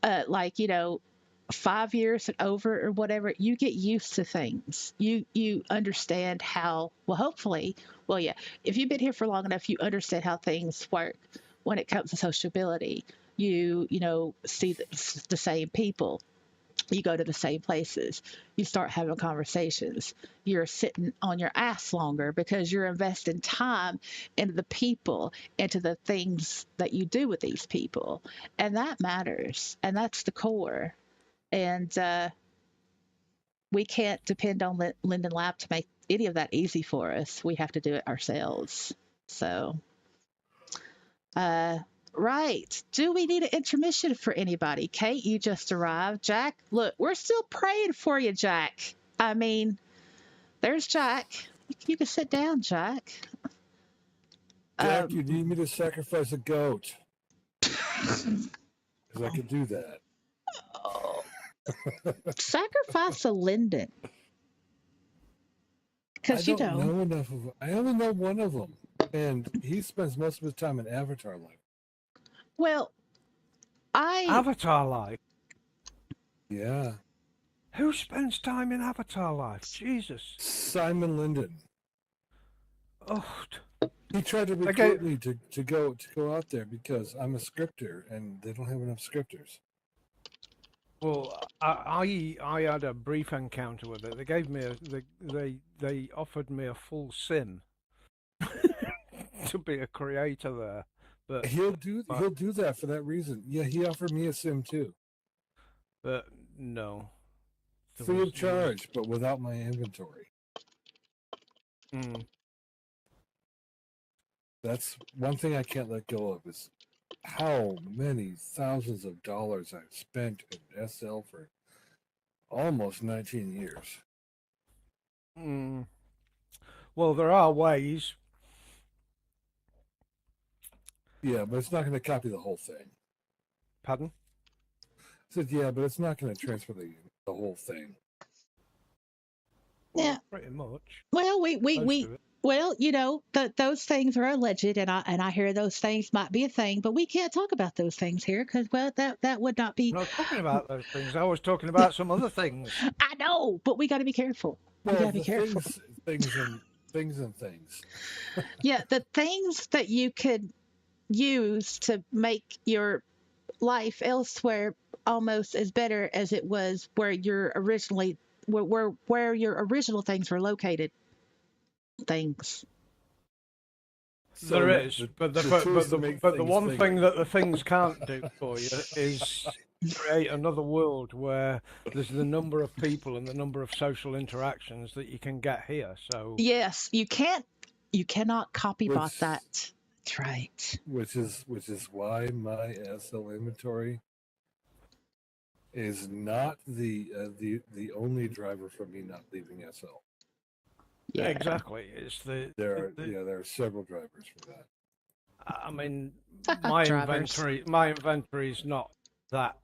5 years and over or whatever, you get used to things. You understand how, well, hopefully, well, yeah, if you've been here for long enough, you understand how things work when it comes to sociability. You see the same people. You go to the same places. You start having conversations. You're sitting on your ass longer because you're investing time into the people, into the things that you do with these people. And that matters. And that's the core. And we can't depend on Linden Lab to make any of that easy for us. We have to do it ourselves. So, right. Do we need an intermission for anybody? Kate, you just arrived. Jack, look, we're still praying for you, Jack. I mean, there's Jack. You can sit down, Jack. Jack, you need me to sacrifice a goat. Because I could do that. Sacrifice a Linden. Because I don't know enough of them. I only know one of them. And he spends most of his time in Avatar Life. Well, Avatar Life? Yeah. Who spends time in Avatar Life? Jesus. Simon Linden. Oh. He tried to recruit me to go out there because I'm a scripter and they don't have enough scripters. Well, I had a brief encounter with it. They gave me they offered me a full sim to be a creator there. But he'll do that for that reason. Yeah, he offered me a sim too. But no. Free of charge, but without my inventory. That's one thing I can't let go of is how many thousands of dollars I've spent in SL for almost 19 years. Well, there are ways. Yeah, but it's not going to copy the whole thing. Pardon? I said, yeah, but it's not going to transfer the whole thing. Well, yeah, pretty much. Well, those things are alleged, and I hear those things might be a thing, but we can't talk about those things here because, well, that would not be. I'm not talking about those things. I was talking about some other things. I know, but we got to be careful. Well, we got to be careful. Things. Yeah, the things that you could use to make your life elsewhere almost as better as it was where your original things were located. Things. So there is, but the one thing that the things can't do for you is create another world where there's the number of people and the number of social interactions that you can get here. So yes, you cannot copybot that. That's right. Which is why my SL inventory is not the only driver for me not leaving SL. Yeah, exactly. It's there are several drivers for that. I mean, my inventory is not that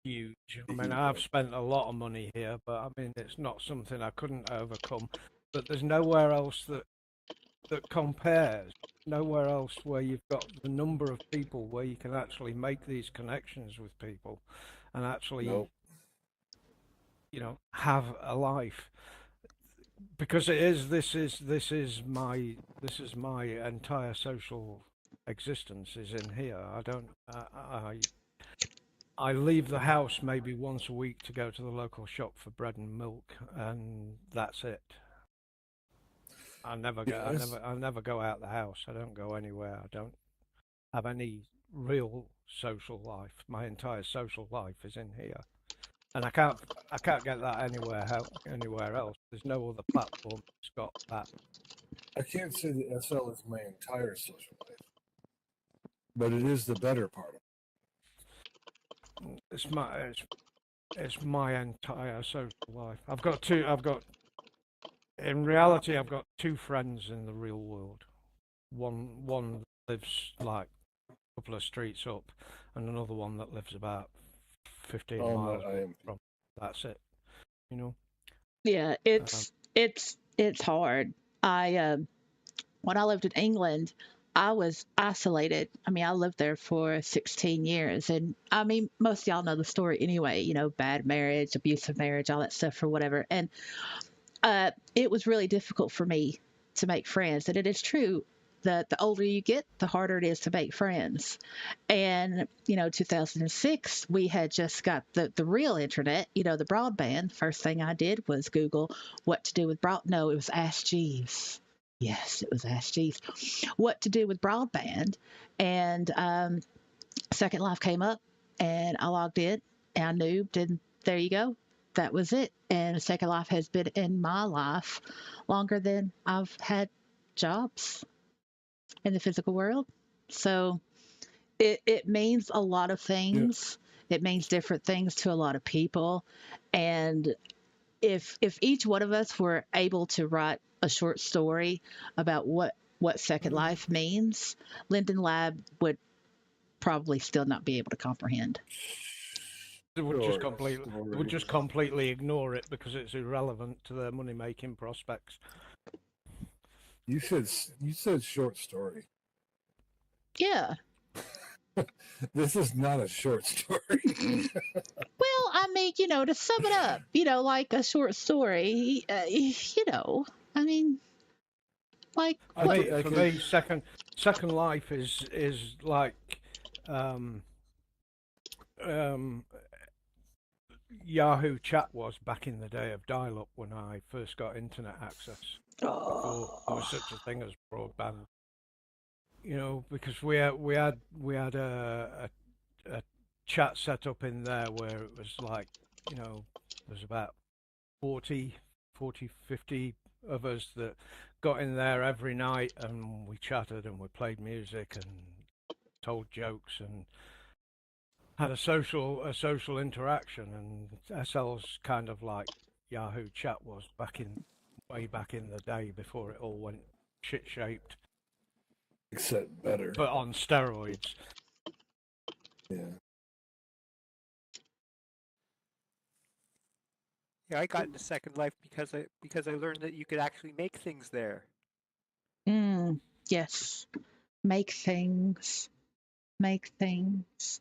huge. I The mean, huge I've one. spent a lot of money here, but I mean, it's not something I couldn't overcome. But there's nowhere else that compares. Nowhere else where you've got the number of people where you can actually make these connections with people, and actually, Nope. have a life. Because it is this is my entire social existence is in here. I don't I leave the house maybe once a week to go to the local shop for bread and milk, and that's it. Yes. I never go out the house. I don't go anywhere. I don't have any real social life. My entire social life is in here, and I can't get that anywhere else. There's no other platform that's got that. I can't say the SL is my entire social life, but it is the better part of It's it's my entire social life. In reality, I've got two friends in the real world. One lives like a couple of streets up, and another one that lives about 15 all my miles IM. from. That's it. You know. Yeah, Um, it's hard. When I lived in England, I was isolated. I mean, I lived there for 16 years. And I mean, most of y'all know the story anyway, bad marriage, abusive marriage, all that stuff or whatever. And it was really difficult for me to make friends. And it is true that the older you get, the harder it is to make friends. And, 2006, we had just got the real internet, the broadband. First thing I did was Google what to do with No, it was Ask Jeeves. Yes, it was Ask Jeeves. What to do with broadband. And Second Life came up, and I logged in, and I noobed, and there you go. That was it. And Second Life has been in my life longer than I've had jobs in the physical world. So it means a lot of Yeah. things. It means different things to a lot of people. And if each one of us were able to write a short story about what Second Life means, Linden Lab would probably still not be able to comprehend. they Short would just stories. completely ignore it because it's irrelevant to their money making prospects. You said short story. Yeah. This is not a short story. Well, I mean, to sum it up, like a short story, I mean, like For what? me, Second Life is like um, um, Yahoo Chat was back in the day of dial-up when I first got internet access before there was such a thing as broadband. Because we had a chat set up in there where it was like, there's about 40, 50 of us that got in there every night, and we chatted and we played music and told jokes and had a social interaction. And SL's kind of like Yahoo Chat was way back in the day before it all went shit shaped, Except better. but on steroids. Yeah. Yeah, I got into Second Life because I learned that you could actually make things there. Yes. Make things.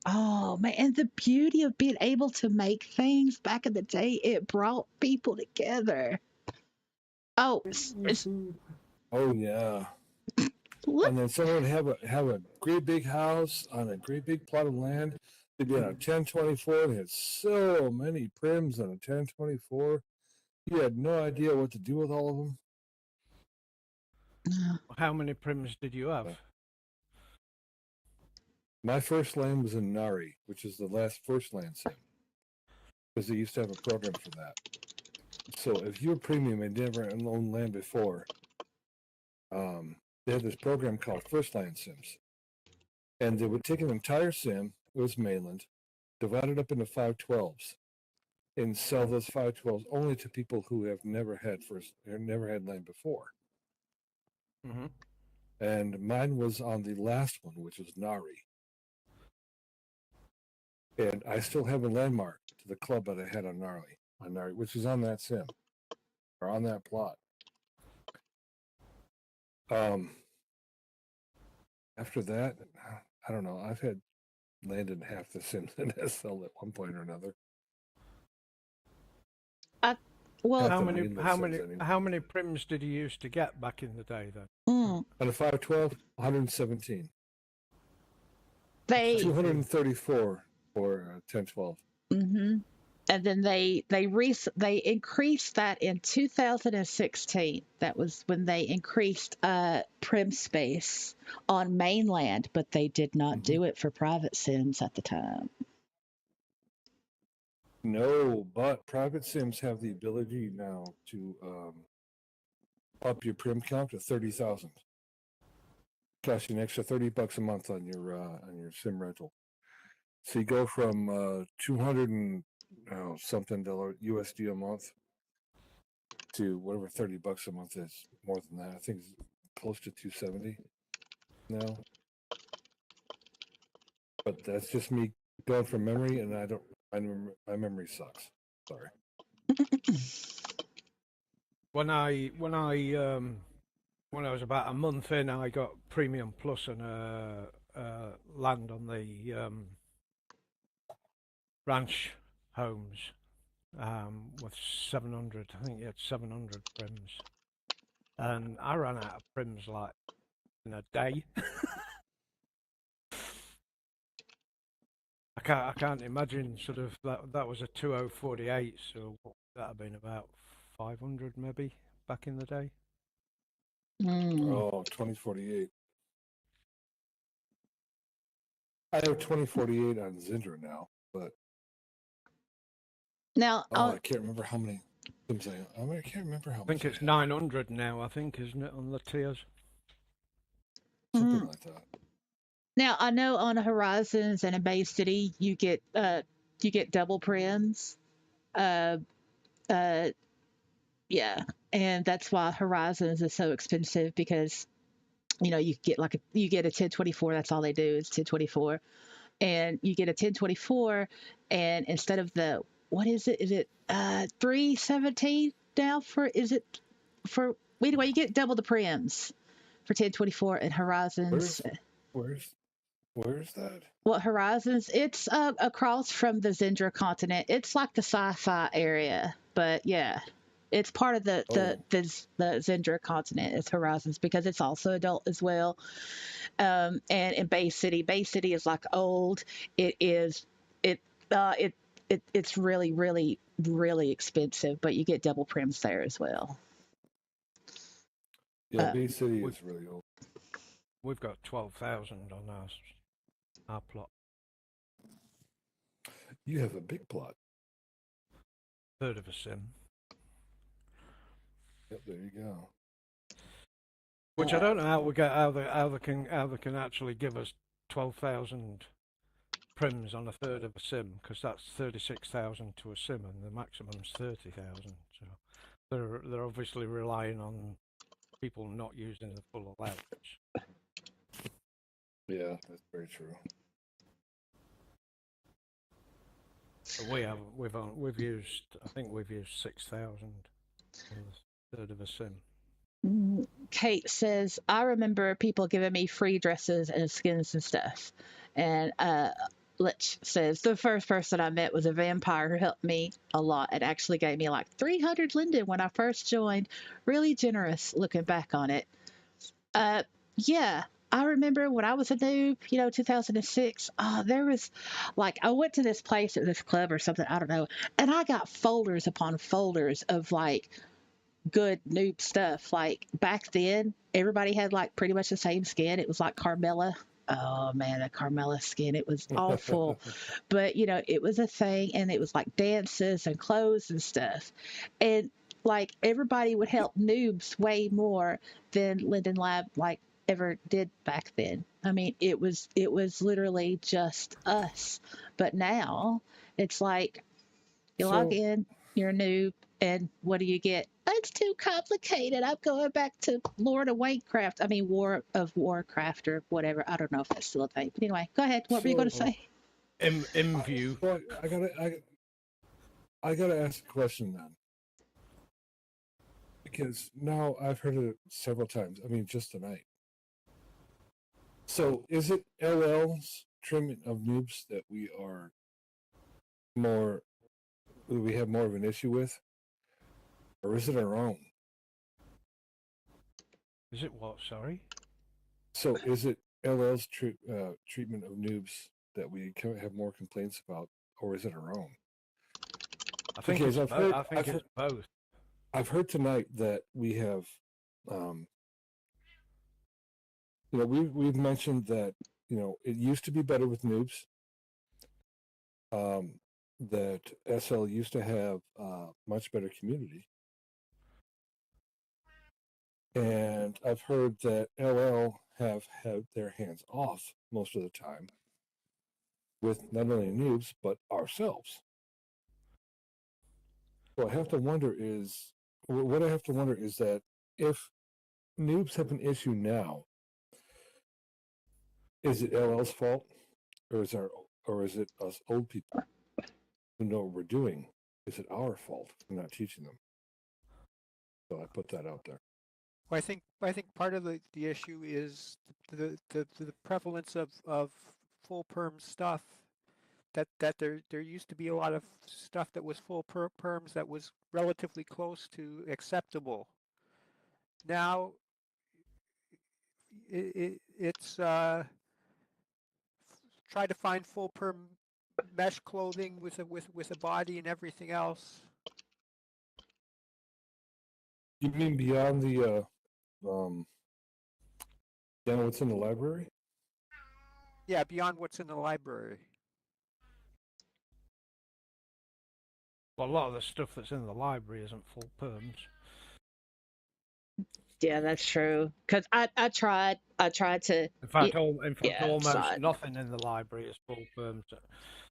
Oh man, and the beauty of being able to make things back in the day, it brought people together. Oh, You see, Oh yeah. look. And then someone would have a great big house on a great big plot of land. They'd be on a 1024. They had so many prims on a 1024. You had no idea what to do with all of them. How many prims did you have? My first land was in Nari, which is the last first land sim, because they used to have a program for that. So if you were premium and never owned land before, they had this program called First Land Sims, and they would take an entire sim, it was mainland, divide it up into 512s, and sell those 512s only to people who have never had land before. Mm-hmm. And mine was on the last one, which was Nari. And I still have a landmark to the club that I had on Gnarly, which is on that sim or on that plot. After that, I don't know. I've had land in half the sims in SL at one point or another. Well, Half How the many mainland how sims many anyway. how many prims did you used to get back in the day then? mm, On a 512, 117. they 234 for 1012. hmm and then they increased that in 2016. That was when they increased prim space on mainland, but they did not do it for private sims at the time. No, but private sims have the ability now to up your prim count to 30,000. Cost you an extra $30 a month on your sim rental. So you go from 200 and something dollar USD a month to whatever $30 a month is. More than that, I think it's close to 270 now. But that's just me going from memory, and my memory sucks. Sorry. When I was about a month in, I got Premium Plus and land on the ranch homes with 700. I think you had 700 prims, and I ran out of prims like in a day. I can't imagine sort of that was a 2048, so what would that have been, about 500 maybe back in the day. Oh, 2048. I have 2048 on Zindra now, but Now, I can't remember how many sims I can't remember how I think much. it's 900 now, I think, isn't it, on the tiers? Something like that. now I know on Horizons and in Bay City you get double prims. Yeah, and that's why Horizons is so expensive, because you get you get a 1024. That's all they do is 1024, and you get a 1024, and instead of the, what is it? Is it 317 now for? Is it for? Anyway, you get double the prims for 1024 and Horizons. Where's that? Well, Horizons, it's across from the Zendra continent. It's like the sci-fi area, but yeah, it's part of the Zendra continent. It's Horizons because it's also adult as well. And in Bay City is like old. It is it it it's really really expensive, but you get double prims there as well. Yeah, Bay City is really old. We've got 12,000 on our plot. You have a big plot. Third of a sim. Yep, there you go. Which I don't know how they can actually give us 12,000 prims on a third of a sim, because that's 36,000 to a sim, and the maximum's 30,000. So they're obviously relying on people not using the full allowance. Yeah, that's very true. So we've used, I think we've used 6,000 on the third of a sim. Kate says, I remember people giving me free dresses and skins and stuff. And Lich says, the first person I met was a vampire who helped me a lot and actually gave me like 300 linden when I first joined. Really generous looking back on it. Yeah, I remember when I was a noob, 2006, there was like, I went to this place at this club or something, I don't know, and I got folders upon folders of like good noob stuff. Like back then, everybody had like pretty much the same skin. It was like Carmella. Oh man, the Carmella skin, it was awful. But it was a thing, and it was like dances and clothes and stuff. And like everybody would help noobs way more than Linden Lab like ever did back then. I mean, it was literally just us. But now it's like you log in, you're a noob, and what do you get? It's too complicated. I'm going back to Lord of Warcraft. I mean, War of Warcraft or whatever. I don't know if that's still a thing. But anyway, go ahead. What were you going to say? in view. Well, I gotta ask a question then, because now I've heard it several times. I mean, just tonight. So, is it LL's treatment of noobs that we have more of an issue with, or is it our own? Is it what? Sorry. So, is it LL's treatment of noobs that we have more complaints about, or is it our own? I think Because it's I've I think it's both. I've heard tonight that we have, we've mentioned that it used to be better with noobs. That SL used to have much better community, and I've heard that LL have had their hands off most of the time with not only noobs but ourselves. So I have to wonder is what I have to wonder is that if noobs have an issue now, is it LL's fault, or is it us old people who know what we're doing? Is it our fault for not teaching them? So I put that out there. Well, I think part of the issue is the prevalence of full perm stuff. That there used to be a lot of stuff that was full perms that was relatively close to acceptable. Now it's try to find full perm mesh clothing with a body and everything else. You mean beyond the what's in the library? Yeah, beyond what's in the library. Well, a lot of the stuff that's in the library isn't full perms. Yeah, that's true. Cause I tried to. In fact, Yeah, almost side. nothing in the library is full perms.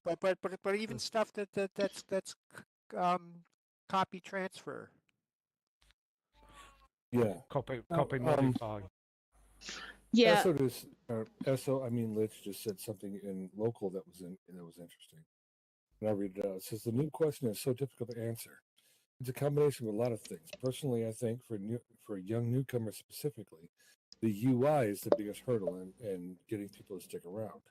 But even stuff that's copy transfer. Yeah. Copy modify. Yeah, SO, I mean, Litch just said something in local that was interesting. And I read it out. It says the new question is so difficult to answer. It's a combination of a lot of things. Personally, I think for young newcomers specifically, the UI is the biggest hurdle in getting people to stick around.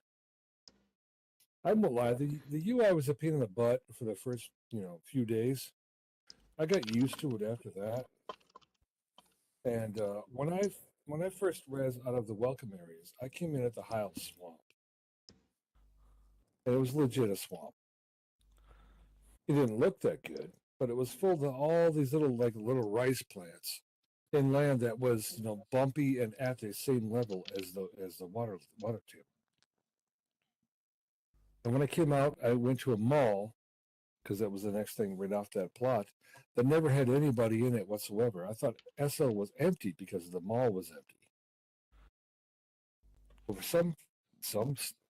I won't lie, the UI was a pain in the butt for the first few days. I got used to it after that. And when I first res out of the welcome areas, I came in at the Heil Swamp. And it was legit a swamp. It didn't look that good, but it was full of all these little rice plants in land that was bumpy and at the same level as the water table. And when I came out, I went to a mall because that was the next thing right off that plot that never had anybody in it whatsoever. I thought SL was empty because the mall was empty. But for some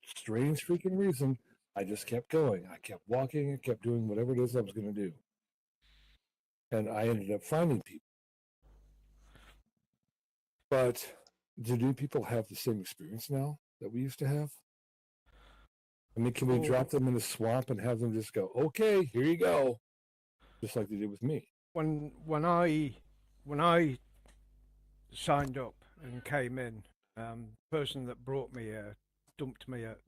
strange freaking reason, I just kept going. I kept walking and kept doing whatever it is I was going to do. And I ended up finding people. But do new people have the same experience now that we used to have? I mean, can we drop them in a swamp and have them just go, okay, here you go, just like they did with me? When I signed up and came in, the person that brought me dumped me at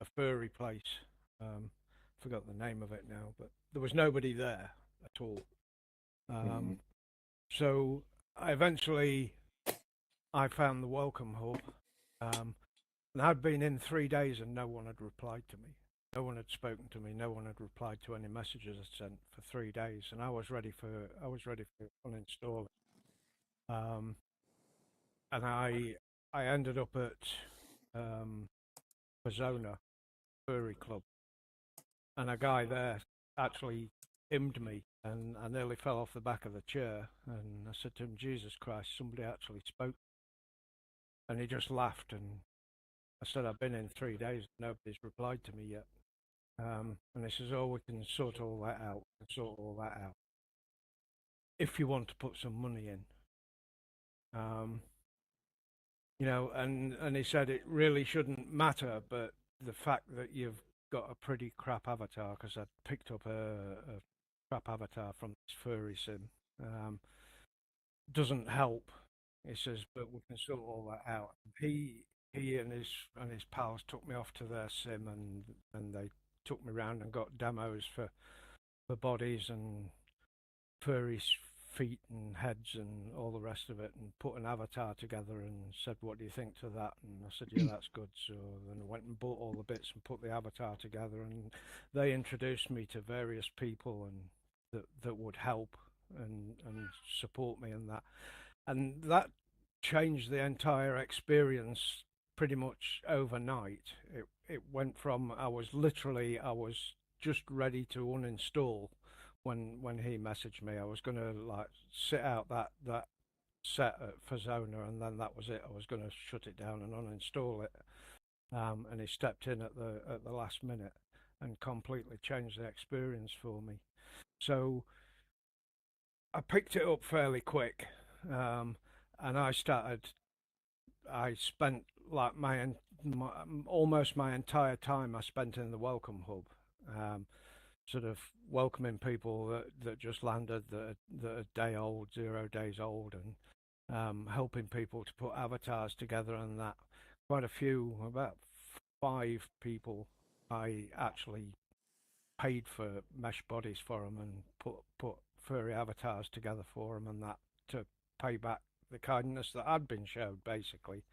a furry place. Forgot the name of it now, but there was nobody there at all. So I found the welcome hub. And I'd been in 3 days and no one had replied to me. No one had spoken to me. No one had replied to any messages I sent for 3 days, and I was ready for uninstalling. And I ended up at Persona Furry Club, and a guy there actually himmed me, and I nearly fell off the back of the chair. And I said to him, "Jesus Christ, somebody actually spoke," and he just laughed. And I said, "I've been in 3 days, nobody's replied to me yet." And he says, "Oh, we can sort all that out. If you want to put some money in." And he said it really shouldn't matter, but the fact that you've got a pretty crap avatar because I'd picked up a crap avatar from this furry sim. Doesn't help. He says, but we can sort all that out. He and his pals took me off to their sim, and they took me around and got demos for bodies and furry feet and heads and all the rest of it, and put an avatar together and said, what do you think to that? And I said, yeah, that's good. So then I went and bought all the bits and put the avatar together, and they introduced me to various people and that would help and support me in that. And that changed the entire experience pretty much overnight. It went from I was just ready to uninstall when he messaged me. I was going to like sit out that set for Zona, and then that was it. I was going to shut it down and uninstall it. And he stepped in at the last minute and completely changed the experience for me. So I picked it up fairly quick, and I spent like almost my entire time I spent in the Welcome Hub. Sort of welcoming people that just landed, that are day old, 0 days old, and helping people to put avatars together, and that quite a few, about 5 people, I actually paid for mesh bodies for them and put furry avatars together for them, and that to pay back the kindness that I'd been showed, basically,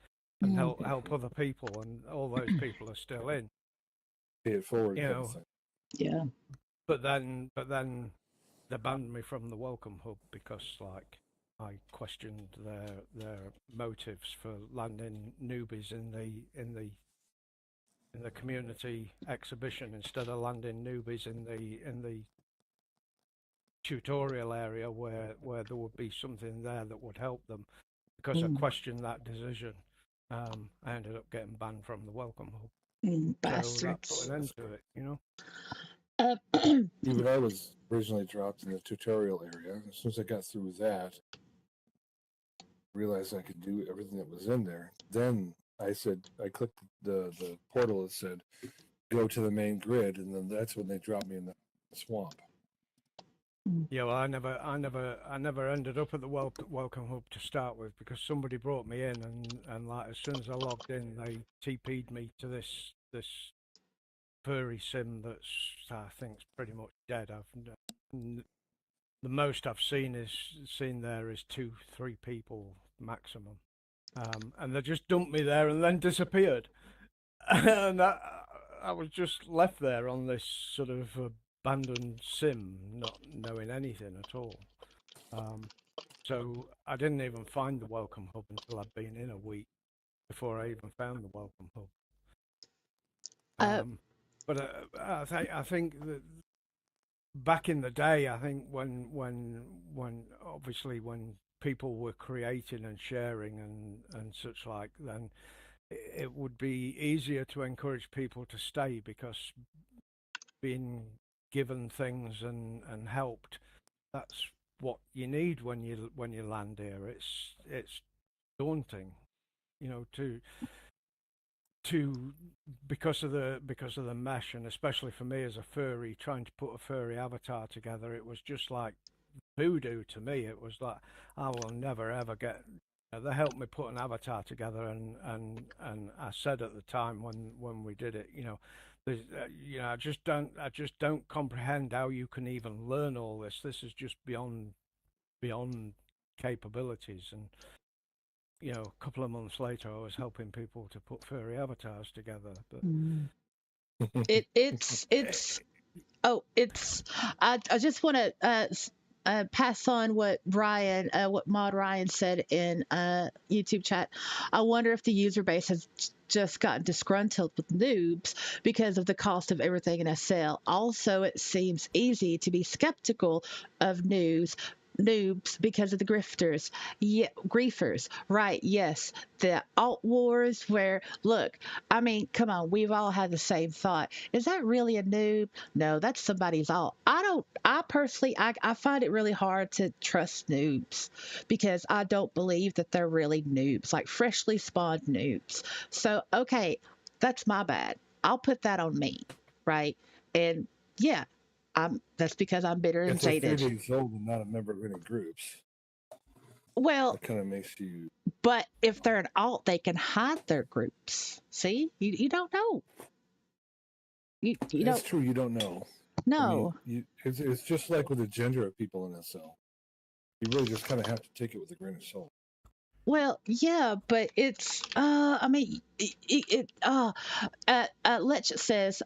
and help other people, and all those people are still in. Pay it forward. You know, Yeah. But then they banned me from the Welcome Hub because like I questioned their motives for landing newbies in the community exhibition instead of landing newbies in the tutorial area where there would be something there that would help them. Because I questioned that decision, I ended up getting banned from the Welcome Hub. Bastards. So that put an end to it, you know. Even I was originally dropped in the tutorial area. As soon as I got through that, realized I could do everything that was in there. Then I clicked the portal that said, go to the main grid, and then that's when they dropped me in the swamp. Yeah, well, I never ended up at the Welcome Hub to start with, because somebody brought me in, and like as soon as I logged in, they TP'd me to this furry sim that's I think is pretty much dead. The most I've seen there is 2-3 people maximum, and they just dumped me there and then disappeared, and I was just left there on this sort of abandoned sim, not knowing anything at all. So I didn't even find the Welcome Hub until I'd been in a week before I even found the Welcome Hub. But I think that back in the day, I think when obviously when people were creating and sharing and such like, then it would be easier to encourage people to stay, because being given things and helped, that's what you need when you land here. It's daunting, you know, to because of the mesh, and especially for me as a furry, trying to put a furry avatar together, it was just like voodoo to me. It was like I will never ever get. They helped me put an avatar together, and I said at the time when we did it, you know, I just don't comprehend how you can even learn all this. This is just beyond capabilities. And you know, a couple of months later, I was helping people to put furry avatars together. But I just want to pass on what Mod Ryan said in YouTube chat. I wonder if the user base has just gotten disgruntled with noobs because of the cost of everything in SL. Also, it seems easy to be skeptical of noobs because of the grifters. Yeah, griefers. Right, yes. The alt wars where, look, I mean, come on, we've all had the same thought. Is that really a noob? No, that's somebody's alt. I personally, I find it really hard to trust noobs, because I don't believe that they're really noobs, like freshly spawned noobs. So, okay, that's my bad. I'll put that on me. right? And yeah, that's because I'm bitter and If they're jaded. 30 years old and not a member of any groups, Well, that kind of makes you. but if they're an alt, they can hide their groups. See, you don't know. You It's don't true, you don't know. I mean, know. it's just like with the gender of people in SL. You really just kind of have to take it with a grain of salt. Well, yeah, but it's I mean Letch says,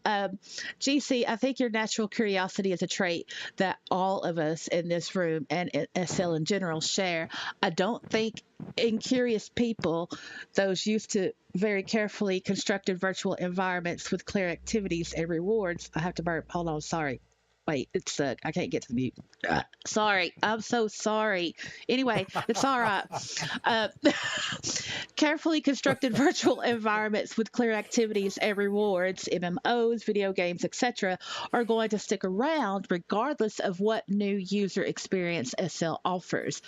GC, I think your natural curiosity is a trait that all of us in this room and at SL in general share. I don't think in curious people, those used to very carefully constructed virtual environments with clear activities and rewards. I have to burp. Hold on, sorry. Wait, it's I can't get to the mute. Sorry, I'm so sorry. Anyway, it's all right. Uh, carefully constructed virtual environments with clear activities and rewards, MMOs, video games, etc., are going to stick around regardless of what new user experience SL offers.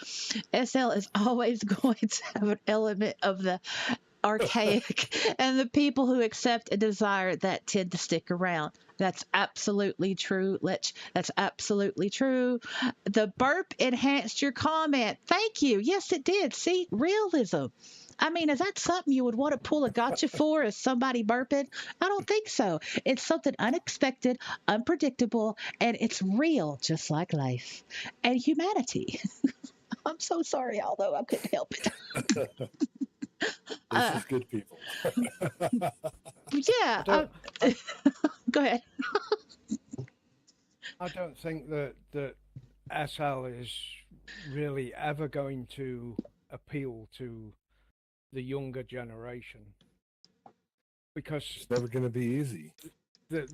SL is always going to have an element of the archaic, and the people who accept and desire that tend to stick around. That's absolutely true, Lich. That's absolutely true. The burp enhanced your comment. Thank you. Yes, it did. See, realism. I mean, is that something you would want to pull a gotcha for? Is somebody burping? I don't think so. It's something unexpected, unpredictable, and it's real, just like life and humanity. I'm so sorry, although I couldn't help it. This is good people. Yeah. Go ahead. I don't think that SL is really ever going to appeal to the younger generation because It's never going to be easy. they're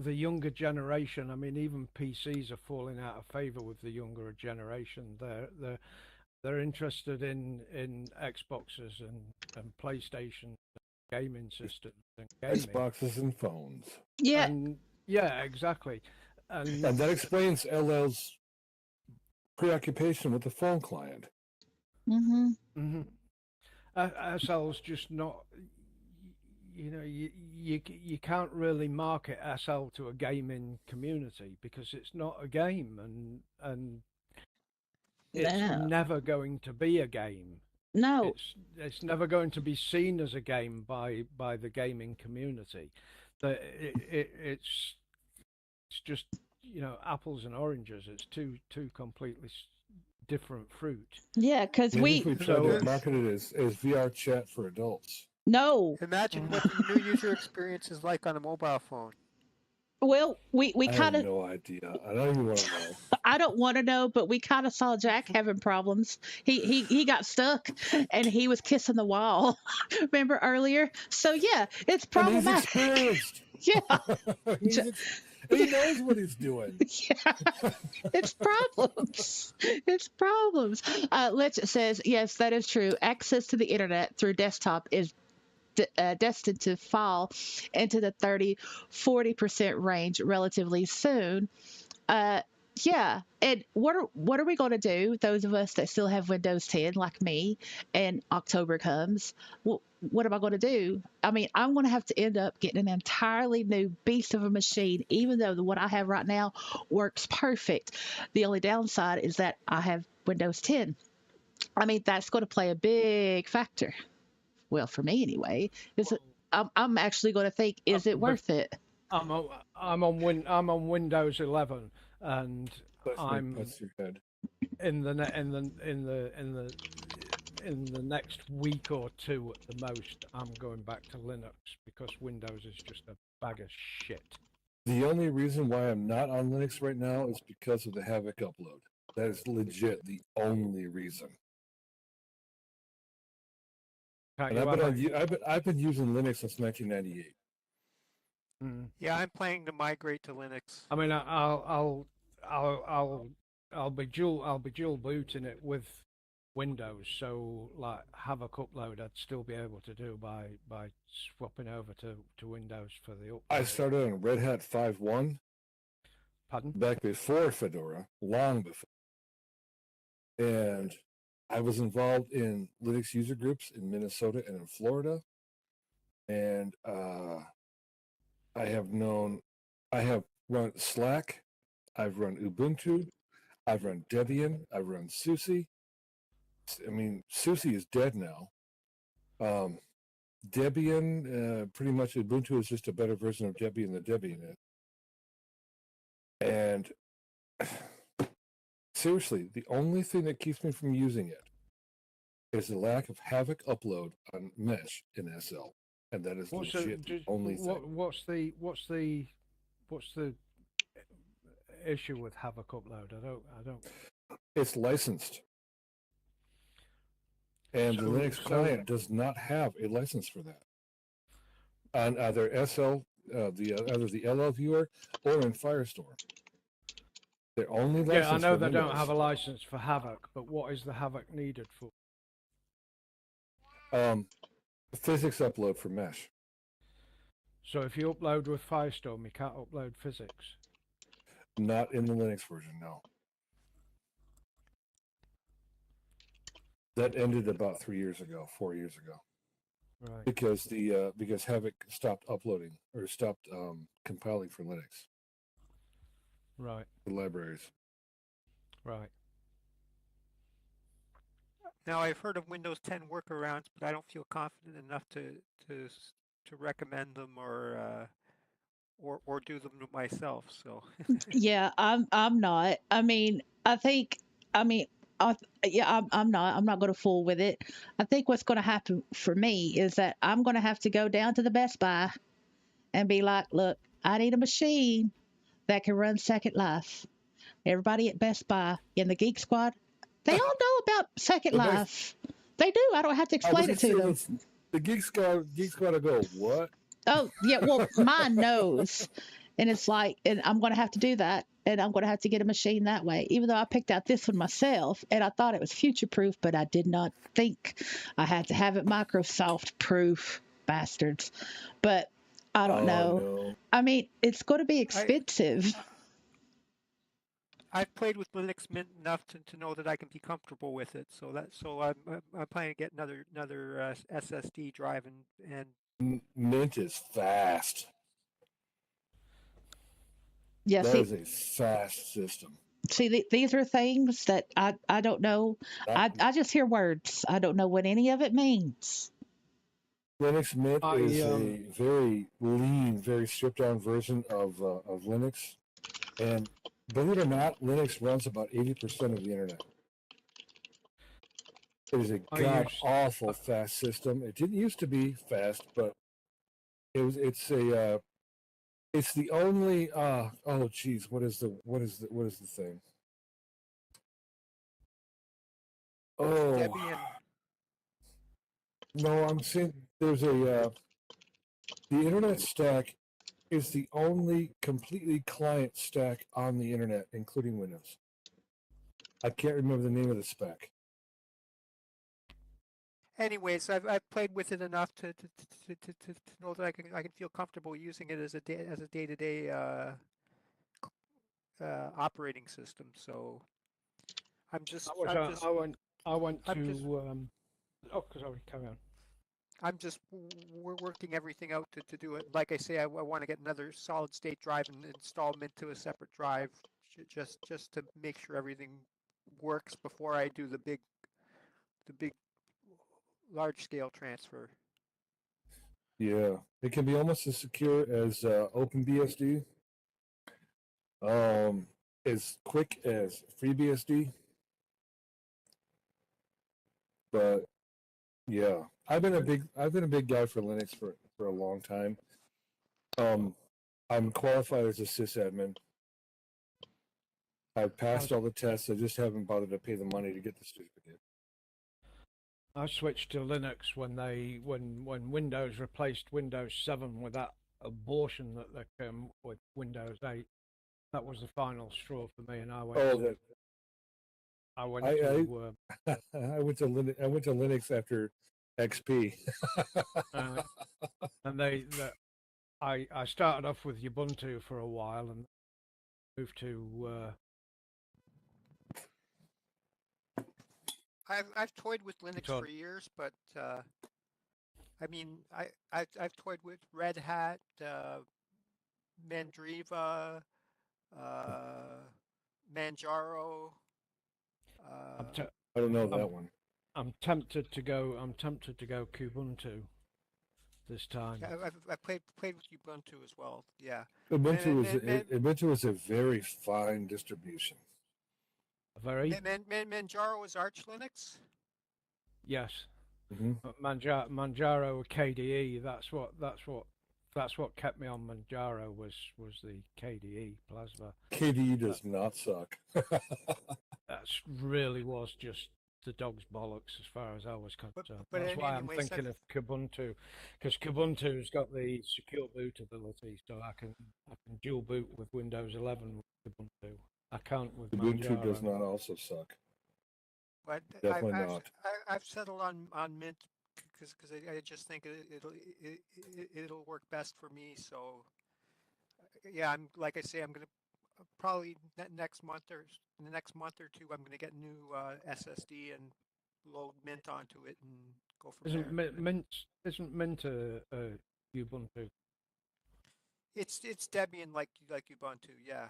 the younger generation. I mean, even PCs are falling out of favor with the younger generation. They're interested in Xboxes and PlayStation gaming systems and gaming. Xboxes and phones. Yeah. And yeah, exactly. And And that explains LL's preoccupation with the phone client. Mm-hmm. SL's just not, you know, you can't really market SL to a gaming community because it's not a game, and it's No. never going to be a game. No. It's never going to be seen as a game by the gaming community. It's just, you know, apples and oranges. It's two completely different fruit. Yeah, because Maybe if we try to So- market it as VR chat for adults. no. Imagine what the new user experience is like on a mobile phone. Well, we I kind have of. no idea. I don't even want to know. I don't want to know, but we kind of saw Jack having problems. He got stuck, and he was kissing the wall. Remember earlier? So yeah, it's And he's problematic. experienced. Yeah, He knows what he's doing. yeah, it's problems. It's problems. Lich says yes, that is true. Access to the internet through desktop is destined to fall into the 30-40% range relatively soon. Yeah, and what are we going to do? Those of us that still have Windows 10, like me, and October comes. Well, what am I going to do? I mean, I'm going to have to end up getting an entirely new beast of a machine, even though the one I have right now works perfect. The only downside is that I have Windows 10. I mean, that's going to play a big factor. Well, for me anyway, I'm actually going to think, is it worth it? I'm on Windows 11, and That's your head. in the next week or two at the most, I'm going back to Linux because Windows is just a bag of shit. The only reason why I'm not on Linux right now is because of the Havoc upload. That is legit the only reason. Can't And you have I've been using Linux since 1998. Yeah, I'm planning to migrate to Linux. I mean, I'll be dual booting it with Windows, so like Havoc upload I'd still be able to do by swapping over to Windows for the upload. I started on Red Hat 5.1 Pardon? back before Fedora, long before. And I was involved in Linux user groups in Minnesota and in Florida. and I have run Slack, I've run Ubuntu, I've run Debian, I've run SUSE. I mean, SUSE is dead now. Debian, pretty much Ubuntu is just a better version of Debian than Debian is. And seriously, the only thing that keeps me from using it is the lack of Havoc upload on Mesh in SL, and that is What's legit the only thing. what's the issue with Havoc upload? I don't. It's licensed, and the So- Linux so- client does not have a license for that on either SL, either the LL viewer or in Firestore. They're only licensed. Yeah, I know for they don't Windows. have a license for Havoc, but what is the Havoc needed for? Physics upload for Mesh. So if you upload with Firestorm, you can't upload physics. Not in the Linux version, no. That ended about 4 years ago, Right. because Havoc stopped uploading or stopped compiling for Linux, Right. the libraries. Right. Now I've heard of Windows 10 workarounds, but I don't feel confident enough to recommend them or do them myself. So Yeah, I'm not. I mean, I'm not going to fool with it. I think what's going to happen for me is that I'm going to have to go down to the Best Buy and be like, look, I need a machine that can run Second Life. Everybody at Best Buy in the Geek Squad, they all know about Second The Best- Life. They do. I don't have to explain it to them. The Geek Squad will go, what? Oh, yeah. Well, mine knows. And it's like, and I'm going to have to do that. And I'm going to have to get a machine that way, even though I picked out this one myself and I thought it was future proof, but I did not think I had to have it Microsoft proof, bastards. But I don't know. No. I mean, it's going to be expensive. I've played with Linux Mint enough to know that I can be comfortable with it. So I'm planning to get another SSD drive and Mint is fast. Yeah, That is a fast system. these are things that I don't know. I just hear words. I don't know what any of it means. Linux Mint is I, a very lean, very stripped down version of Linux. And believe it or not, Linux runs about 80% of the internet. It is a god awful fast system. It didn't used to be fast, but it's the only oh geez, what is the thing? Oh Debian. no, I'm saying there's the internet stack is the only completely client stack on the internet, including Windows. I can't remember the name of the spec. Anyways, I've played with it enough to know that I can feel comfortable using it as a day-to-day operating system. So I'm just I went I'm to just- sorry, carry on. we're working everything out to do it. Like I say, I want to get another solid state drive and install them into a separate drive, just to make sure everything works before I do the big large scale transfer. Yeah, it can be almost as secure as OpenBSD. As quick as FreeBSD. But yeah, I've been a big guy for Linux for a long time. I'm qualified as a sysadmin. I've passed all the tests. I just haven't bothered to pay the money to get the certificate. I switched to Linux when Windows replaced Windows 7 with that abortion that they came with Windows 8. That was the final straw for me, and I went. I went to Linux after XP. and I started off with Ubuntu for a while and moved to. I've toyed with Linux for years, but I mean, I've toyed with Red Hat, Mandriva, Manjaro. I'm, Uh, te- I don't know I'm that one. I'm tempted to go. I'm tempted to go Kubuntu this time. yeah, I've played with Ubuntu as well. Yeah. Ubuntu is a very fine distribution. Very Manjaro is Arch Linux. yes. Hmm. Manjaro KDE. That's what kept me on Manjaro was the KDE plasma. KDE does not suck. That's really was just the dog's bollocks as far as I was concerned. but That's why anyway, I'm thinking so- of Kubuntu, because Kubuntu's got the secure boot ability, so I can dual boot with Windows 11 with Kubuntu. I can't with Ubuntu Manjaro. does not also suck. But Definitely not. I've settled on Mint because I just think it'll work best for me. So yeah, I'm like I say, I'm gonna probably next month or in the next month or two, I'm gonna get new SSD and load Mint onto it and go from Isn't there. Isn't Mint a Ubuntu? It's Debian like Ubuntu, yeah.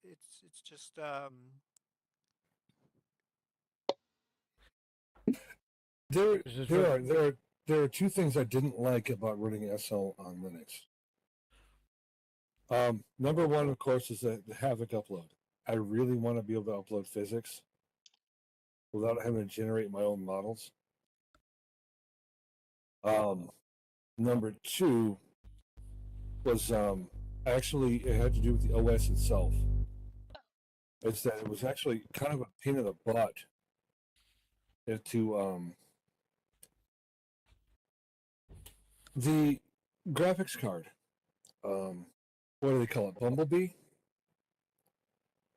It's just There, This is there very- are there are there are two things I didn't like about running SL on Linux. Number one, of course, is the Havoc upload. I really want to be able to upload physics without having to generate my own models. Number two was actually it had to do with the OS itself. It's that it was actually kind of a pain in the butt to the graphics card. What do they call it? Bumblebee.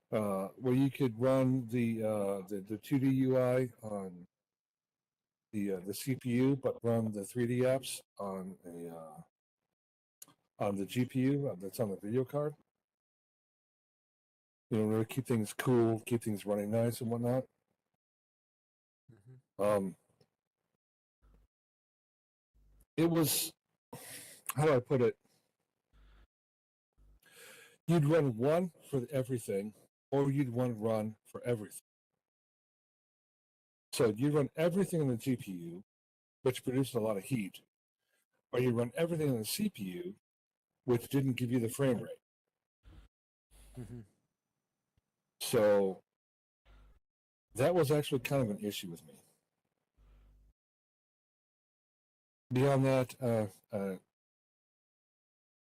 Where you could run the 2D UI on the CPU, but run the 3D apps on the GPU that's on the video card. You know, to keep things cool, keep things running nice and whatnot. It was, how do I put it? You'd run one for everything, or you'd run for everything. So you run everything on the GPU, which produced a lot of heat, or you run everything on the CPU, which didn't give you the frame rate. So that was actually kind of an issue with me. Beyond that,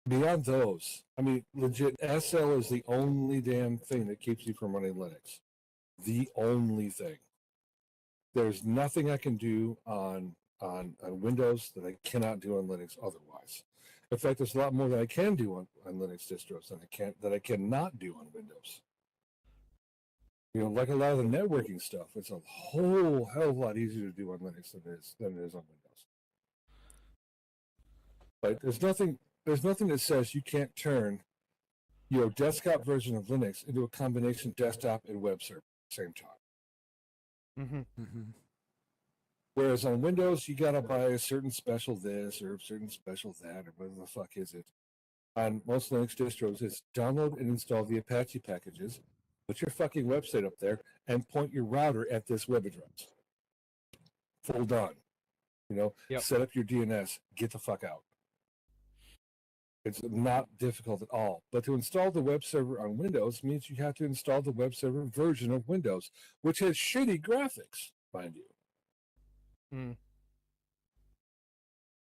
beyond those, I mean, legit, SL is the only damn thing that keeps you from running Linux. The only thing. There's nothing I can do on Windows that I cannot do on Linux otherwise. In fact, there's a lot more that I can do on Linux distros that I cannot do on Windows. You know, like a lot of the networking stuff, it's a whole hell of a lot easier to do on Linux than it is on Windows. But there's nothing that says you can't turn your desktop version of Linux into a combination desktop and web server at the same time. Whereas on Windows, you gotta buy a certain special this or a certain special that, or whatever the fuck is it. On most Linux distros, it's download and install the Apache packages, put your fucking website up there, and point your router at this web address. Full done. You know, set up your DNS, get the fuck out. It's not difficult at all. But to install the web server on Windows means you have to install the web server version of Windows, which has shitty graphics, mind you.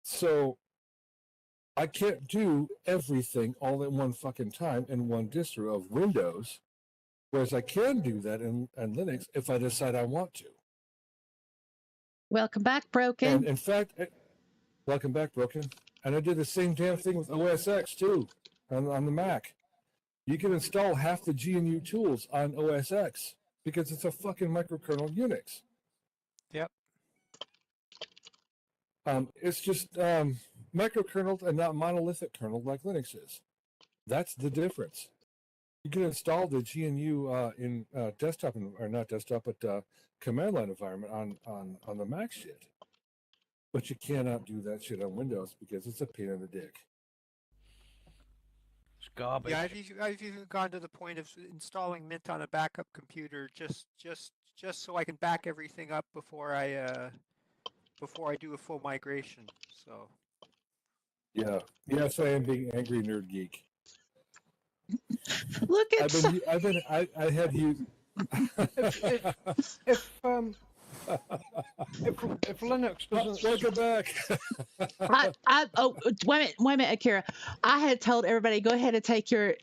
So I can't do everything all at one fucking time in one distro of Windows, whereas I can do that in Linux if I decide I want to. Welcome back, Broken. And in fact, welcome back, Broken. And I did the same damn thing with OS X too, on the Mac. You can install half the GNU tools on OS X because it's a fucking microkernel Unix. Yep. It's just microkerneled and not monolithic kernel like Linux is. That's the difference. You can install the GNU in desktop, or not desktop, but command line environment on the Mac shit. But you cannot do that shit on Windows because it's a pain in the dick. It's garbage. Yeah, I've even gone to the point of installing Mint on a backup computer just so I can back everything up before I do a full migration. So Yeah. Yes, I am being angry nerd geek. Look at I had you. If if Linux doesn't Welcome back. wait a minute, Akira. I had told everybody go ahead and take your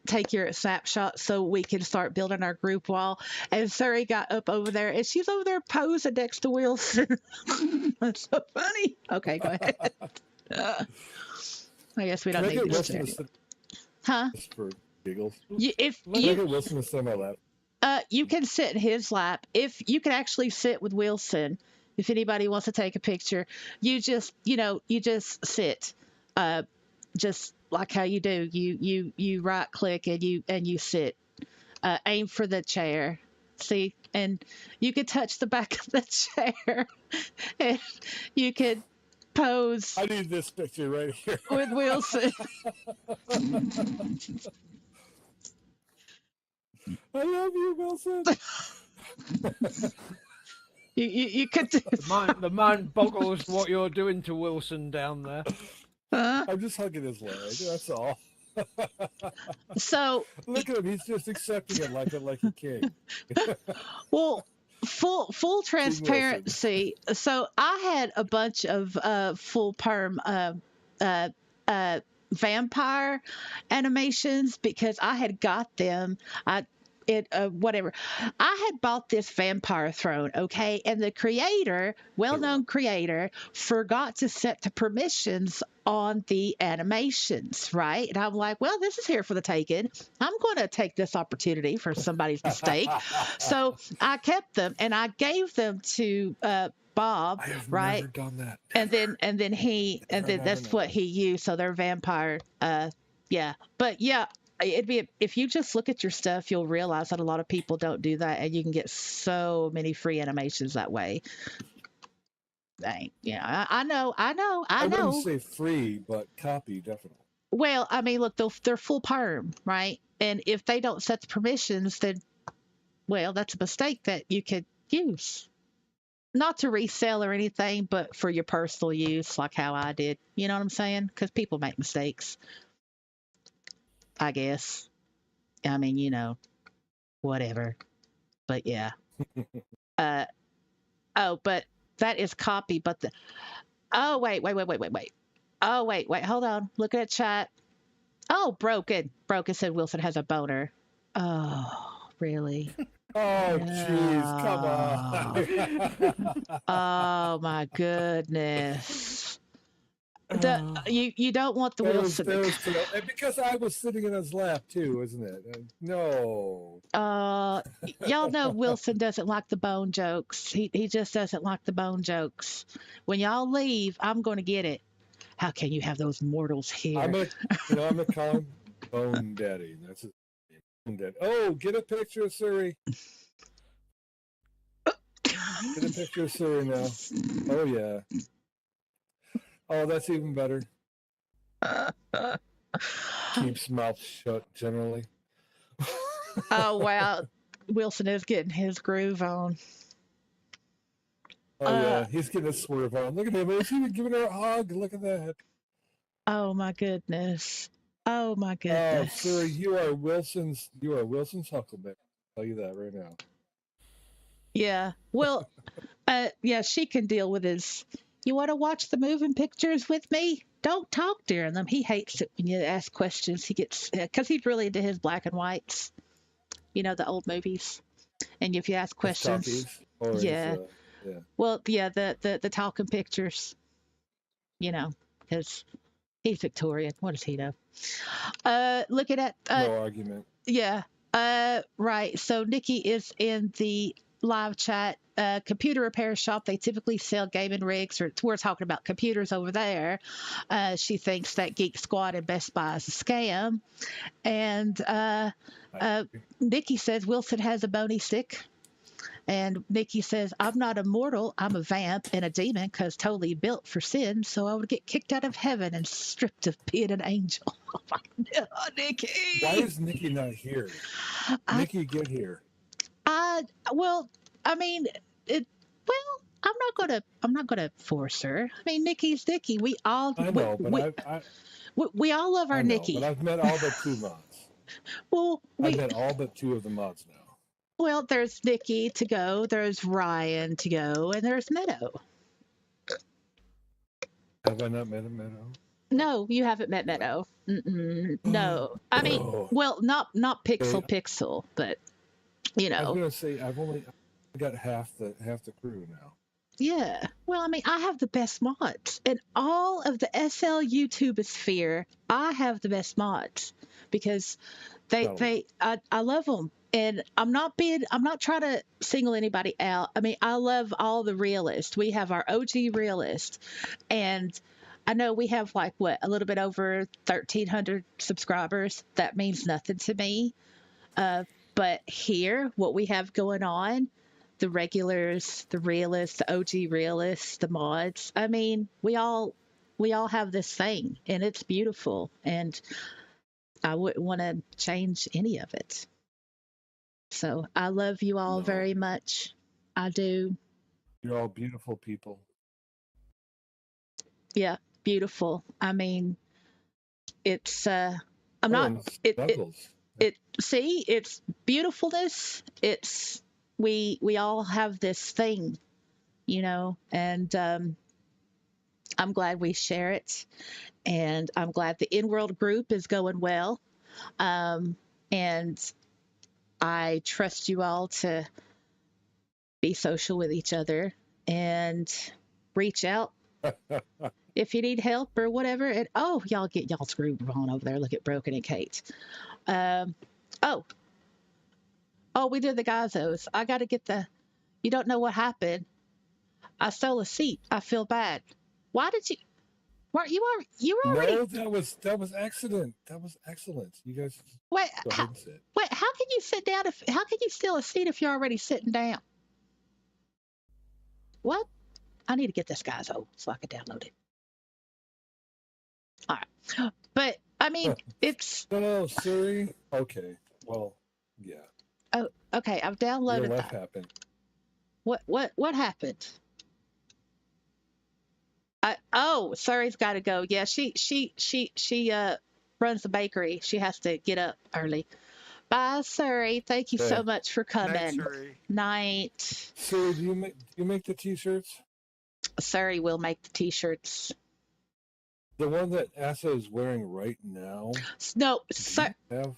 snapshot so we can start building our group wall. And Suri got up over there and she's over there posing next to Wilson. That's so funny. Okay, go ahead. I guess we don't Can I need get this. Wilson to Charity. sit Huh? just for giggles? If Can I you get Wilson to sit on my lap? you can sit in his lap. If you can actually sit with Wilson, if anybody wants to take a picture, you just sit, just like how you do. You right click and you sit. Aim for the chair. See, and you could touch the back of the chair, and you could pose I need this picture right here. with Wilson. I love you, Wilson. You could. the mind boggles what you're doing to Wilson down there. I'm just hugging his leg. That's all. So Look at him. He's just accepting it like a king. well, full transparency. So I had a bunch of full perm vampire animations because I had got them. Whatever. I had bought this vampire throne, okay, and the creator, well-known creator, forgot to set the permissions on the animations, right? And I'm like, well, this is here for the taking. I'm going to take this opportunity for somebody's mistake. So I kept them and I gave them to Bob, I have right? never done that. And then never that's know. what he used. So they're vampire. Yeah, but yeah. It'd be if you just look at your stuff, you'll realize that a lot of people don't do that, and you can get so many free animations that way. Dang, yeah, I know. I wouldn't say free, but copy definitely. Well, I mean, look, they're full perm, right? And if they don't set the permissions, then well, that's a mistake that you could use, not to resell or anything, but for your personal use, like how I did. You know what I'm saying? Because people make mistakes. I guess. I mean, whatever. But yeah. But that is copy. But wait. Oh, wait. Hold on. Look at chat. Oh, Broken said Wilson has a boner. Oh, really? Oh, jeez, come on. Oh my goodness. You don't want the Wilson. And because I was sitting in his lap too, isn't it? No. Y'all know Wilson doesn't like the bone jokes. He just doesn't like the bone jokes. When y'all leave, I'm going to get it. How can you have those mortals here? I'm gonna call him Bone Daddy. That's his name. Bone Daddy. Oh, get a picture of Suri. Get a picture of Suri now. Oh yeah. Oh, that's even better. Keeps mouth shut generally. Oh wow, Wilson is getting his groove on. Oh yeah, he's getting a swerve on. Look at him. He's even giving her a hug. Look at that. Oh my goodness. Oh my Oh, goodness. Siri, you are Wilson's Huckleberry. I'll tell you that right now. Yeah. Well, yeah, she can deal with his. You want to watch the moving pictures with me? Don't talk during them. He hates it when you ask questions. He gets because he's really into his black and whites. The old movies. And if you ask questions, His talkies, or yeah. yeah. Well, yeah, the talking pictures. Because he's Victorian. What does he know? Looking at No argument. yeah. Right. So Nikki is in the live chat. Computer repair shop. They typically sell gaming rigs, or we're talking about computers over there. She thinks that Geek Squad and Best Buy is a scam. And Nikki says Wilson has a bony stick. And Nikki says, I'm not immortal. I'm a vamp and a demon because totally built for sin. So I would get kicked out of heaven and stripped of being an angel. Oh my God, Nikki. Why is Nikki not here? I, Nikki, get here. well, I mean, it, well, I'm not gonna force her. I mean, Nikki's Nikki. I know, but We all love our I know, Nikki. but I've met all but 2 mods. Well, I've met all but 2 of the mods now. well, there's Nikki to go, there's Ryan to go, and there's Meadow. Have I not met a Meadow? No, you haven't met Meadow. No, I mean, Oh. well, not Pixel Okay. Pixel, but you I was know, gonna say I've only got half the crew now. yeah. Well, I mean, I have the best mods in all of the SL YouTube sphere. I have the best mods because Oh. I love them. And I'm not trying to single anybody out. I mean, I love all the realists. We have our OG realist, and I know we have like what, a little bit over 1,300 subscribers. That means nothing to me. But here, what we have going on, the regulars, the realists, the OG realists, the mods. I mean, we all have this thing, and it's beautiful. And I wouldn't want to change any of it. So I love you all No. very much. I do. You're all beautiful people. Yeah, beautiful. I mean, it's I'm Oh, not and it Snuggles. see, it's beautifulness. It's we all have this thing, you know, and I'm glad we share it, and I'm glad the in-world group is going well. And I trust you all to be social with each other and reach out if you need help or whatever. And oh, y'all get y'all's group on over there. Look at Broken and Kate. Oh, we did the Gazos. I got to get the. You don't know what happened. I stole a seat. I feel bad. Why did you? Weren't you are you were already? No, that was accident. That was excellent. You guys Wait, go ahead and sit. how can you sit down if? How can you steal a seat if you're already sitting down? What? I need to get this Gazo so I can download it. All right, but I mean, it's No, Siri. Okay. Well, yeah. okay. I've Real downloaded life that. happened. What happened? Suri's got to go. Yeah, she runs the bakery. She has to get up early. Bye, Suri. Thank you so Okay. much for Night, coming. Suri. Night. Siri, do you make the t-shirts? Suri will make the t-shirts. The one that Asa is wearing right now? No, Do you uh,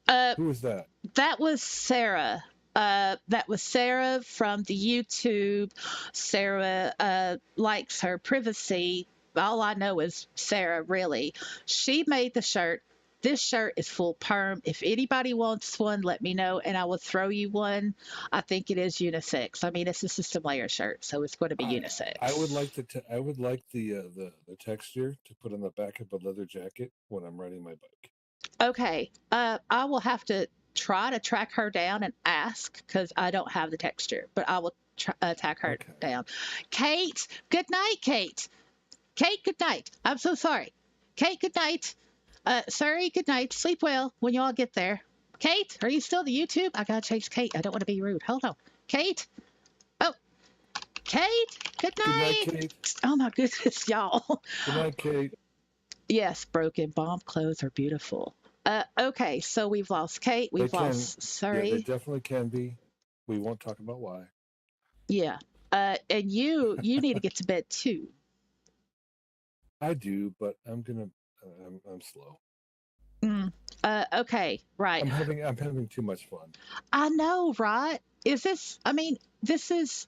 have? Who is that? that was Sarah. That was Sarah from the YouTube. Sarah likes her privacy. All I know is Sarah, really. She made the shirt. This shirt is full perm. If anybody wants one, let me know and I will throw you one. I think it is unisex. I mean, it's a system layer shirt, so it's going to be unisex. I would like the texture to put on the back of a leather jacket when I'm riding my bike. Okay. I will have to try to track her down and ask because I don't have the texture, but I will track her Okay. down. Kate, good night, Kate. Kate, good night. I'm so sorry. Kate, good night. Sorry, good night. Sleep well when you all get there. Kate, are you still the YouTube? I gotta chase Kate. I don't want to be rude. Hold on. Kate? Oh, Kate, good Good night, night. Kate. Oh my goodness, y'all. Good night, Kate. Yes, broken bomb clothes are beautiful. Okay, so we've lost Kate. We've They lost Yeah, Sorry. they definitely can be. We won't talk about why. Yeah. And you need to get to bed too. I do, but I'm gonna. I'm slow. Okay, right. I'm having too much fun. I know, right? Is this? I mean, this is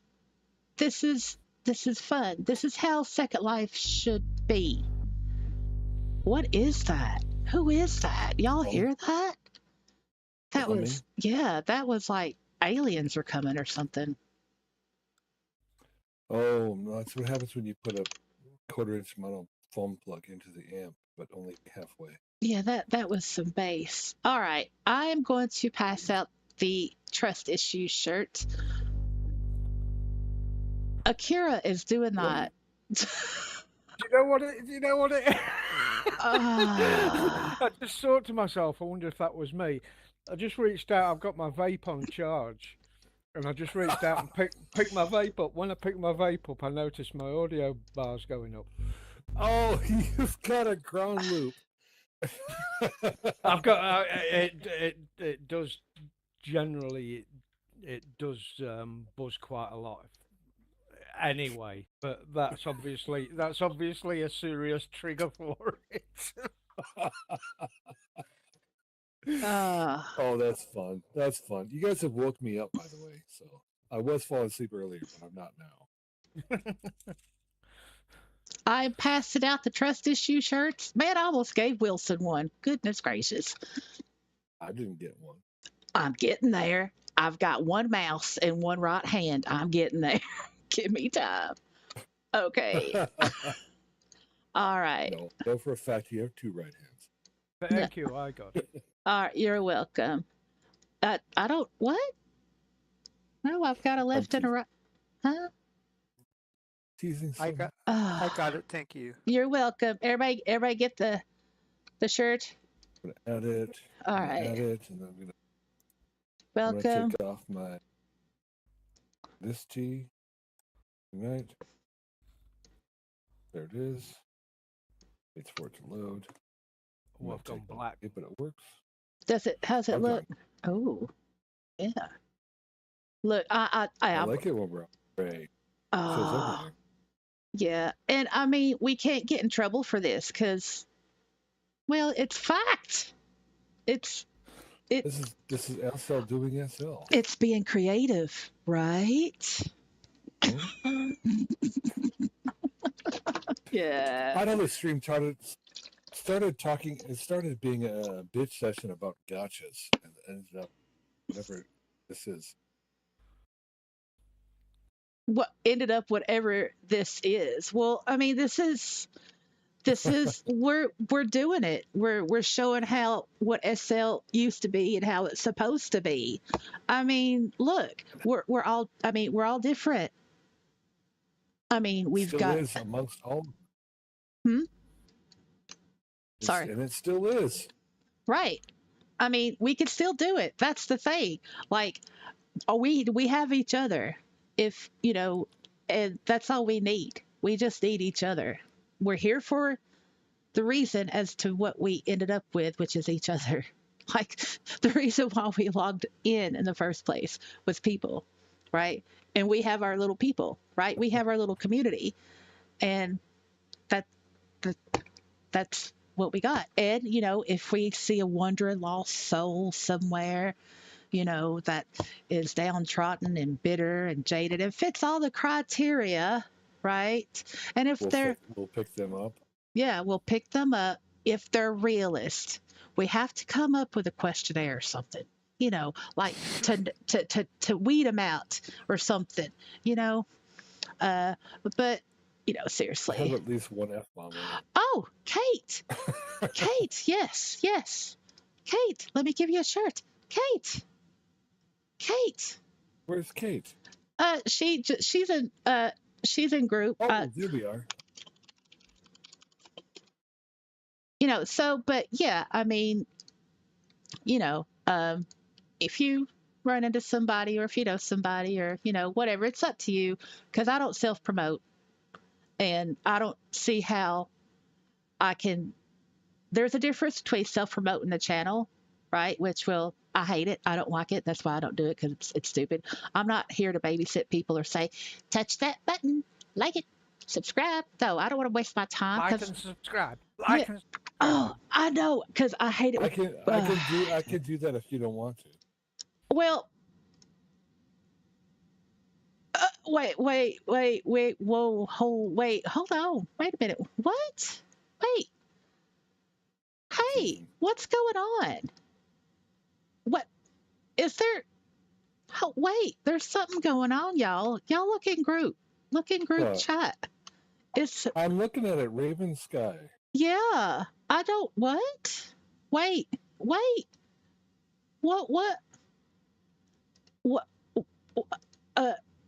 fun. This is how Second Life should be. What is that? Who is that? Y'all hear that? That Humming? was that was like aliens were coming or something. Oh, no, that's what happens when you put a quarter-inch mono foam plug into the amp, but only halfway. Yeah, that was some bass. All right, I am going to pass out the trust issue shirt. Akira is doing that. Do you know what it? Do you know what it? Ah. I just thought to myself, I wonder if that was me. I just reached out. I've got my vape on charge, and I just reached out and picked my vape up. When I picked my vape up, I noticed my audio bar's going up. Oh, you've got a ground loop. I've got it does generally it does buzz quite a lot. Anyway, but that's obviously a serious trigger for it. Ah. Oh, that's fun. That's fun. You guys have woke me up, by the way. So I was falling asleep earlier, but I'm not now. I'm passing out the trust issue shirts. Man, I almost gave Wilson one. Goodness gracious. I didn't get one. I'm getting there. I've got one mouse and one right hand. I'm getting there. Give me time. Okay. All right. No, know for a fact you have two right hands. Thank you, I got it. All right. You're welcome. I don't, what? No, I've got a left and a right. Huh? Teasing. I Some... got it. Thank you. You're welcome. Everybody get the shirt. I'm gonna add it. All I'm gonna right. Add it, and then I'm Welcome. gonna take off my this tee. Right. There it is. It's for it to load. Oh, I've gone black. But it works. How's it Okay. look? Oh, yeah. Look, I like it when we're gray. Shows everything. Yeah. And I mean, we can't get in trouble for this because, well, it's fact. This is SL doing SL. It's being creative, right? Yeah. I know the stream started talking. It started being a bitch session about gotchas, and ended up whatever this is. What ended up whatever this is. Well, I mean, this is we're doing it. We're showing how what SL used to be and how it's supposed to be. I mean, look, we're all different. I mean, we've still got is amongst all. Sorry. And it still is. Right. I mean, we can still do it. That's the thing. Like, we have each other. If, and that's all we need. We just need each other. We're here for the reason as to what we ended up with, which is each other. Like, the reason why we logged in the first place was people, right? And we have our little people, right? We have our little community. And that's what we got. And, if we see a wandering lost soul somewhere, that is downtrodden and bitter and jaded and fits all the criteria, right? And if we'll pick them up. Yeah, we'll pick them up if they're realist. We have to come up with a questionnaire or something, like to weed them out or something, but seriously. Have at least one F-bomb. Oh, Kate. Kate, yes. Kate, let me give you a shirt. Kate. Where's Kate? She's in group. Oh, here we are. But yeah, I mean, if you run into somebody or if you know somebody or, whatever, it's up to you because I don't self-promote and I don't see how there's a difference between self-promoting the channel, right? I hate it. I don't like it. That's why I don't do it because it's stupid. I'm not here to babysit people or say, touch that button, like it, subscribe. No, I don't want to waste my time. Like and subscribe. Oh, I know, because I hate it. I can do that if you don't want to. Well, wait, whoa, hold on. Wait a minute. What? Wait. Hey, what's going on? What is there? Oh, wait, there's something going on, y'all. Y'all look in group chat. I'm looking at it, Raven Sky. Yeah, I don't. What? Wait. What?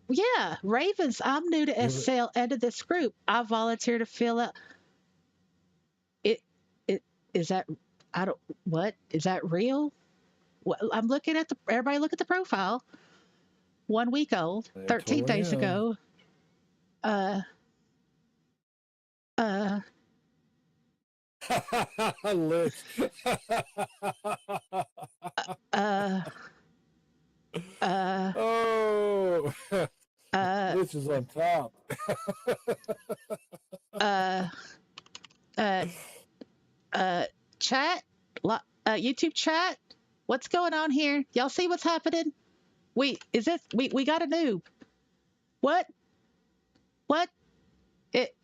Yeah, Ravens. I'm new to You're- SL and to this group. I volunteer to fill out. It it is that I don't what is that real? What, I'm looking at the everybody look at the profile. 1 week old, I 13 totally days am. ago. Uh uh Lit. uh uh Oh, uh Lich is on top. uh uh chat, YouTube chat. What's going on here? Y'all see what's happening? We got a noob. What? What? It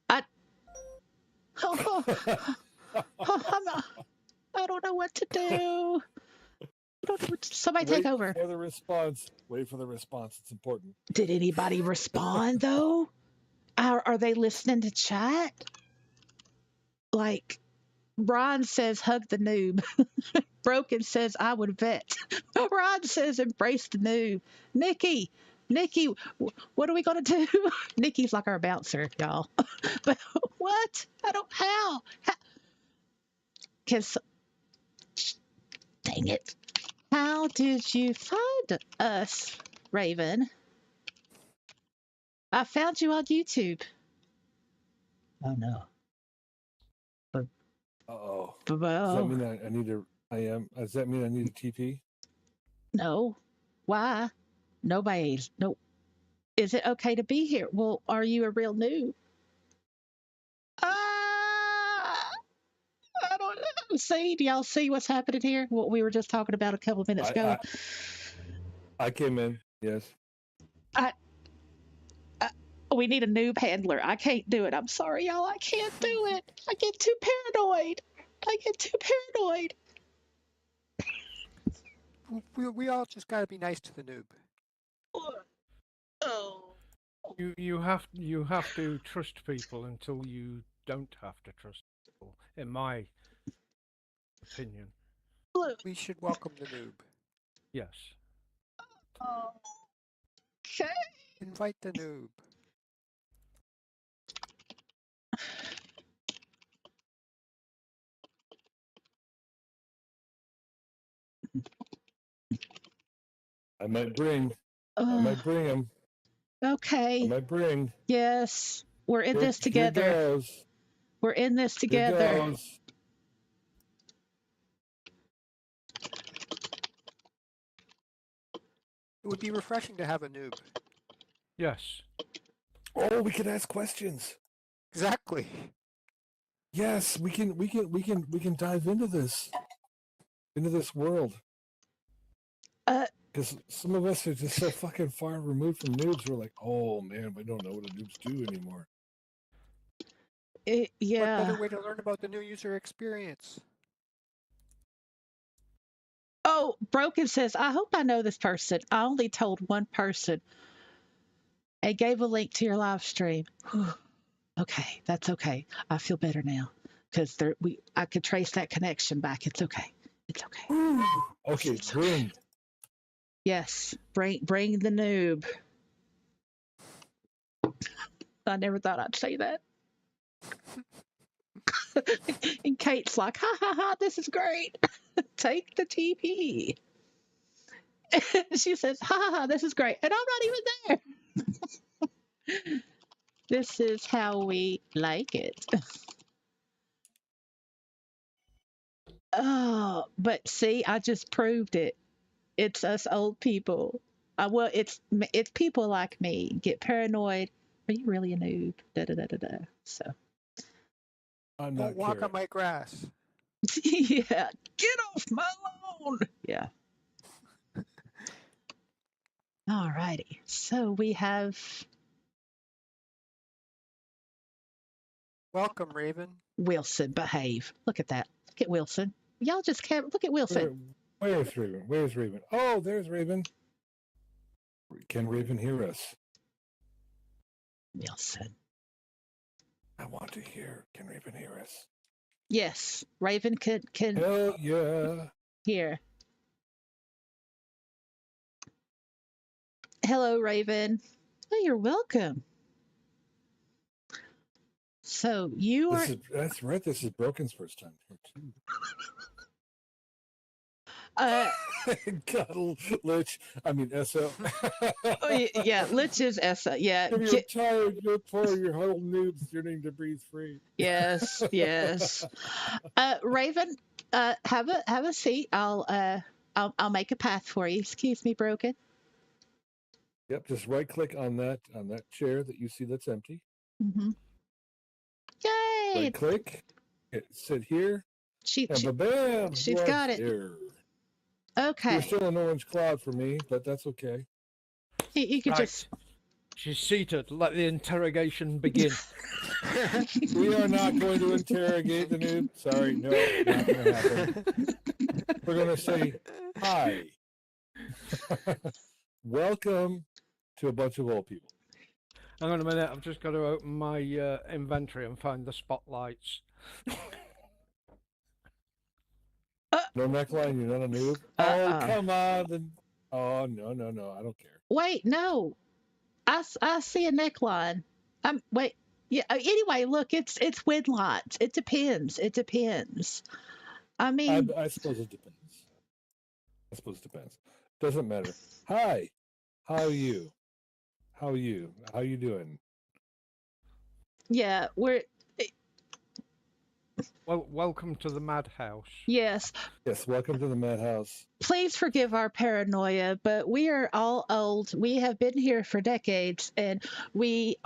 I oh, I don't know what to do. I don't know what to, somebody take Wait over. for the response. Wait for the response. It's important. Did anybody respond though? Are they listening to chat? Like Ron says, hug the noob. Broken says, I would vet. Ron says, embrace the noob. Nikki, what are we gonna do? Nikki's like our bouncer, y'all. But what? I don't how? Can dang it. How did you find us, Raven? I found you on YouTube. Oh no. Uh-oh. Does that Well, mean I need to? Does that mean I need a TP? no. Why? Nobody's no. Is it okay to be here? Well, are you a real noob? Ah, I don't know. See, do y'all see what's happening here? What we were just talking about a couple of minutes ago. I came in. Yes. We need a noob handler. I can't do it. I'm sorry, y'all. I can't do it. I get too paranoid. We all just got to be nice to the noob. Oh. You have to trust people until you don't have to trust people, in my opinion. We should welcome the noob. Yes. Okay. Invite the noob. I might bring. I might bring him. I Okay. might bring. Yes. We're in this Here together. goes. We're in this Here together. goes. It would be refreshing to have a noob. Yes. Oh, we can ask questions. Exactly. Yes, we can dive into this world. Because some of us are just so fucking far removed from noobs. We're like, oh man, we don't know what the noobs do anymore. What Yeah. better way to learn about the new user experience? Oh, Broken says, I hope I know this person. I only told one person. I gave a link to your live stream. Okay, that's okay. I feel better now because I could trace that connection back. It's okay. It's okay. Okay, It's bring. Yes, bring the noob. I never thought I'd say that. And Kate's like, ha ha ha, this is great. Take the TP. She says, ha ha ha, this is great. And I'm not even there. This is how we like it. Oh, but see, I just proved it. It's us old people. Well, it's people like me get paranoid. Are you really a noob? Da da da da da. So I'm Don't not walk Carrot. on my grass. yeah, get off my lawn. Yeah. All righty. So we have Welcome, Raven. Wilson. Behave. Look at that. Look at Wilson. Y'all just can't look at Wilson. Where's Raven? Where's Raven? Oh, there's Raven. Can Raven hear us? Wilson. I want to hear. Can Raven hear us? Yes, Raven can Hell yeah. hear. Hello, Raven. Oh, you're welcome. So you are. That's right. This is Broken's first time here too. God, Lich. I mean, SO. Yeah, Lich is Essa. Yeah. If you're tired, you're poor, you're huddled noobs yearning to breathe free. Yes, yes. Raven, have a seat. I'll make a path for you. Excuse me, Broken. Yep, just right click on that chair that you see that's empty. Mm-hmm. Yay! Right click, sit here, She, and bam, she's got it. There. Okay. You're still an orange cloud for me, but that's okay. You could Right. just. She's seated. Let the interrogation begin. We are not going to interrogate the noob. Sorry, no, not going to happen. We're going to say hi. Welcome to a bunch of old people. Hang on a minute. I've just got to open my inventory and find the spotlights. No neckline, you're not a noob. Uh-uh. Oh, come on. Oh, no, I don't care. Wait, no. I see a neckline. Wait. Yeah. Anyway, look, it's Widlot. It depends. It depends. I mean, I suppose it depends. Doesn't matter. Hi. How are you? How you doing? yeah, we're. Well, welcome to the madhouse. Yes. Yes, welcome to the Madhouse. Please forgive our paranoia, but we are all old. We have been here for decades, and we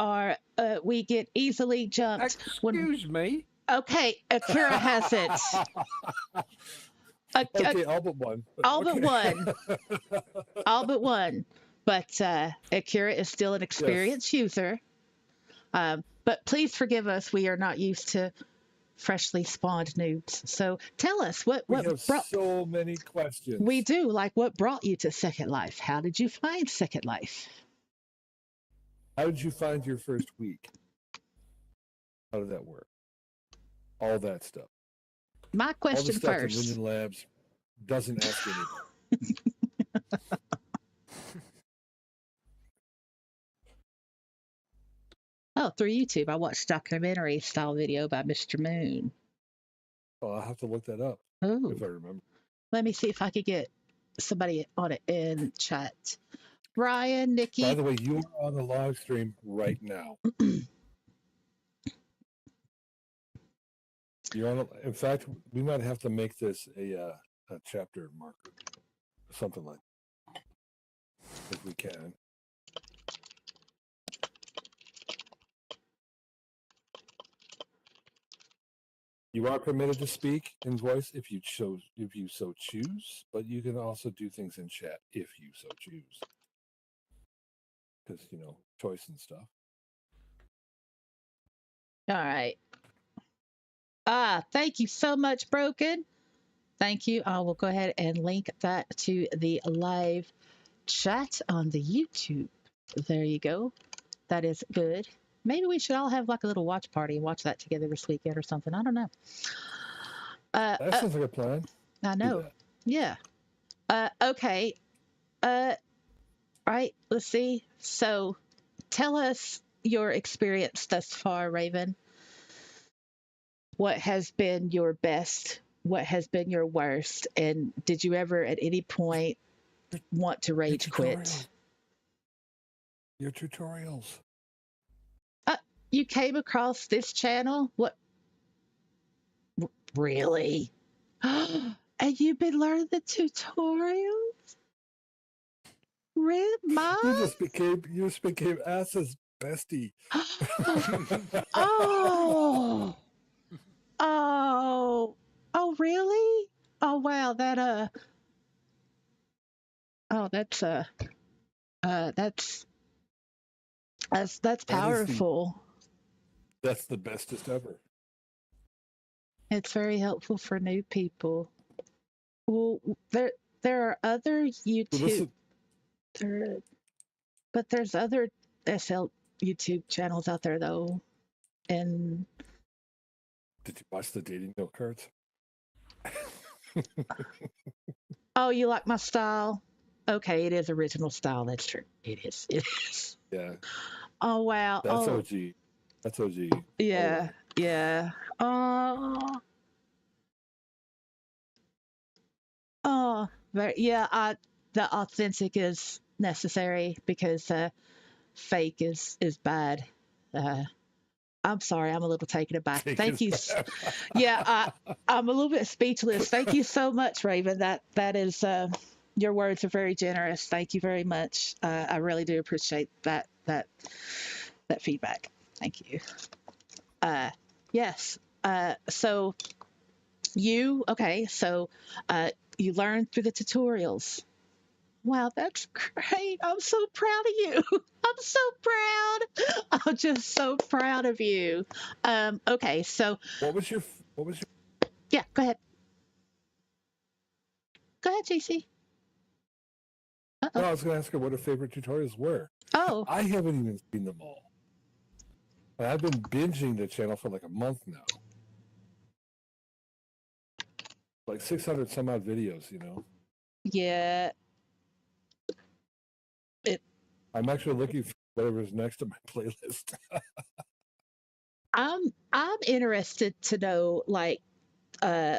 get easily jumped. Excuse me. Okay, Akira has it. Okay, all but one. All but Okay. one. All but one. But Akira is still an experienced user. But please forgive us. We are not used to freshly spawned noobs. So tell us what We have brought. so many questions. We do. Like, what brought you to Second Life? How did you find Second Life? How did you find your first week? How did that work? All that stuff. My All the question stuff that first. Linden Labs doesn't ask anybody. Oh, through YouTube, I watched documentary style video by Mr. Moon. Oh, I'll have to look that up Oh, if I remember. let me see if I could get somebody on it in chat. Ryan, Nikki. By the way, you are on the live stream right now. You're on. In fact, we might have to make this a chapter marker, something like that, if we can. You are permitted to speak in voice if you so choose, but you can also do things in chat if you so choose. Because choice and stuff. All right. Thank you so much, Broken. Thank you. I will go ahead and link that to the live chat on the YouTube. There you go. That is good. Maybe we should all have like a little watch party and watch that together this weekend or something. I don't know. That sounds like a plan. I Do know. that. Yeah. Okay. Right. Let's see. So tell us your experience thus far, Raven. What has been your best? What has been your worst? And did you ever at any point want to rage quit? Tutorials. Your tutorials. You came across this channel? What? Really? And you've been learning the tutorials? Really, Mom? You just became Ass's bestie. Oh. Oh, really? Oh, wow. That's powerful. That's the bestest ever. It's very helpful for new people. Well, there are other YouTube, but there's other SL YouTube channels out there though. And Did you watch the dating note cards? oh, you like my style? Okay, it is original style. That's true. It is. It is. Yeah, Oh wow. that's Oh OG. That's OG. All the yeah. way. Yeah. Oh. Oh. Very, yeah. The authentic is necessary because fake is bad. Uh, I'm sorry. I'm a little taken aback. Take Thank it you. back. Yeah. I'm a little bit speechless. Thank you so much, Raven. That is. Your words are very generous. Thank you very much. I really do appreciate that feedback. Thank you. Uh, yes. So okay. So you learned through the tutorials. Wow, that's great. I'm so proud of you. I'm so proud. I'm just so proud of you. Okay. So What was your? yeah, go ahead. Go ahead, JC. No, Uh-oh. I was going to ask her what her favorite tutorials were. Oh, I haven't even seen them all. And I've been binging the channel for like a month now. Like 600 some odd videos, you know. yeah. I'm actually looking for whatever's next to my playlist. I'm interested to know like uh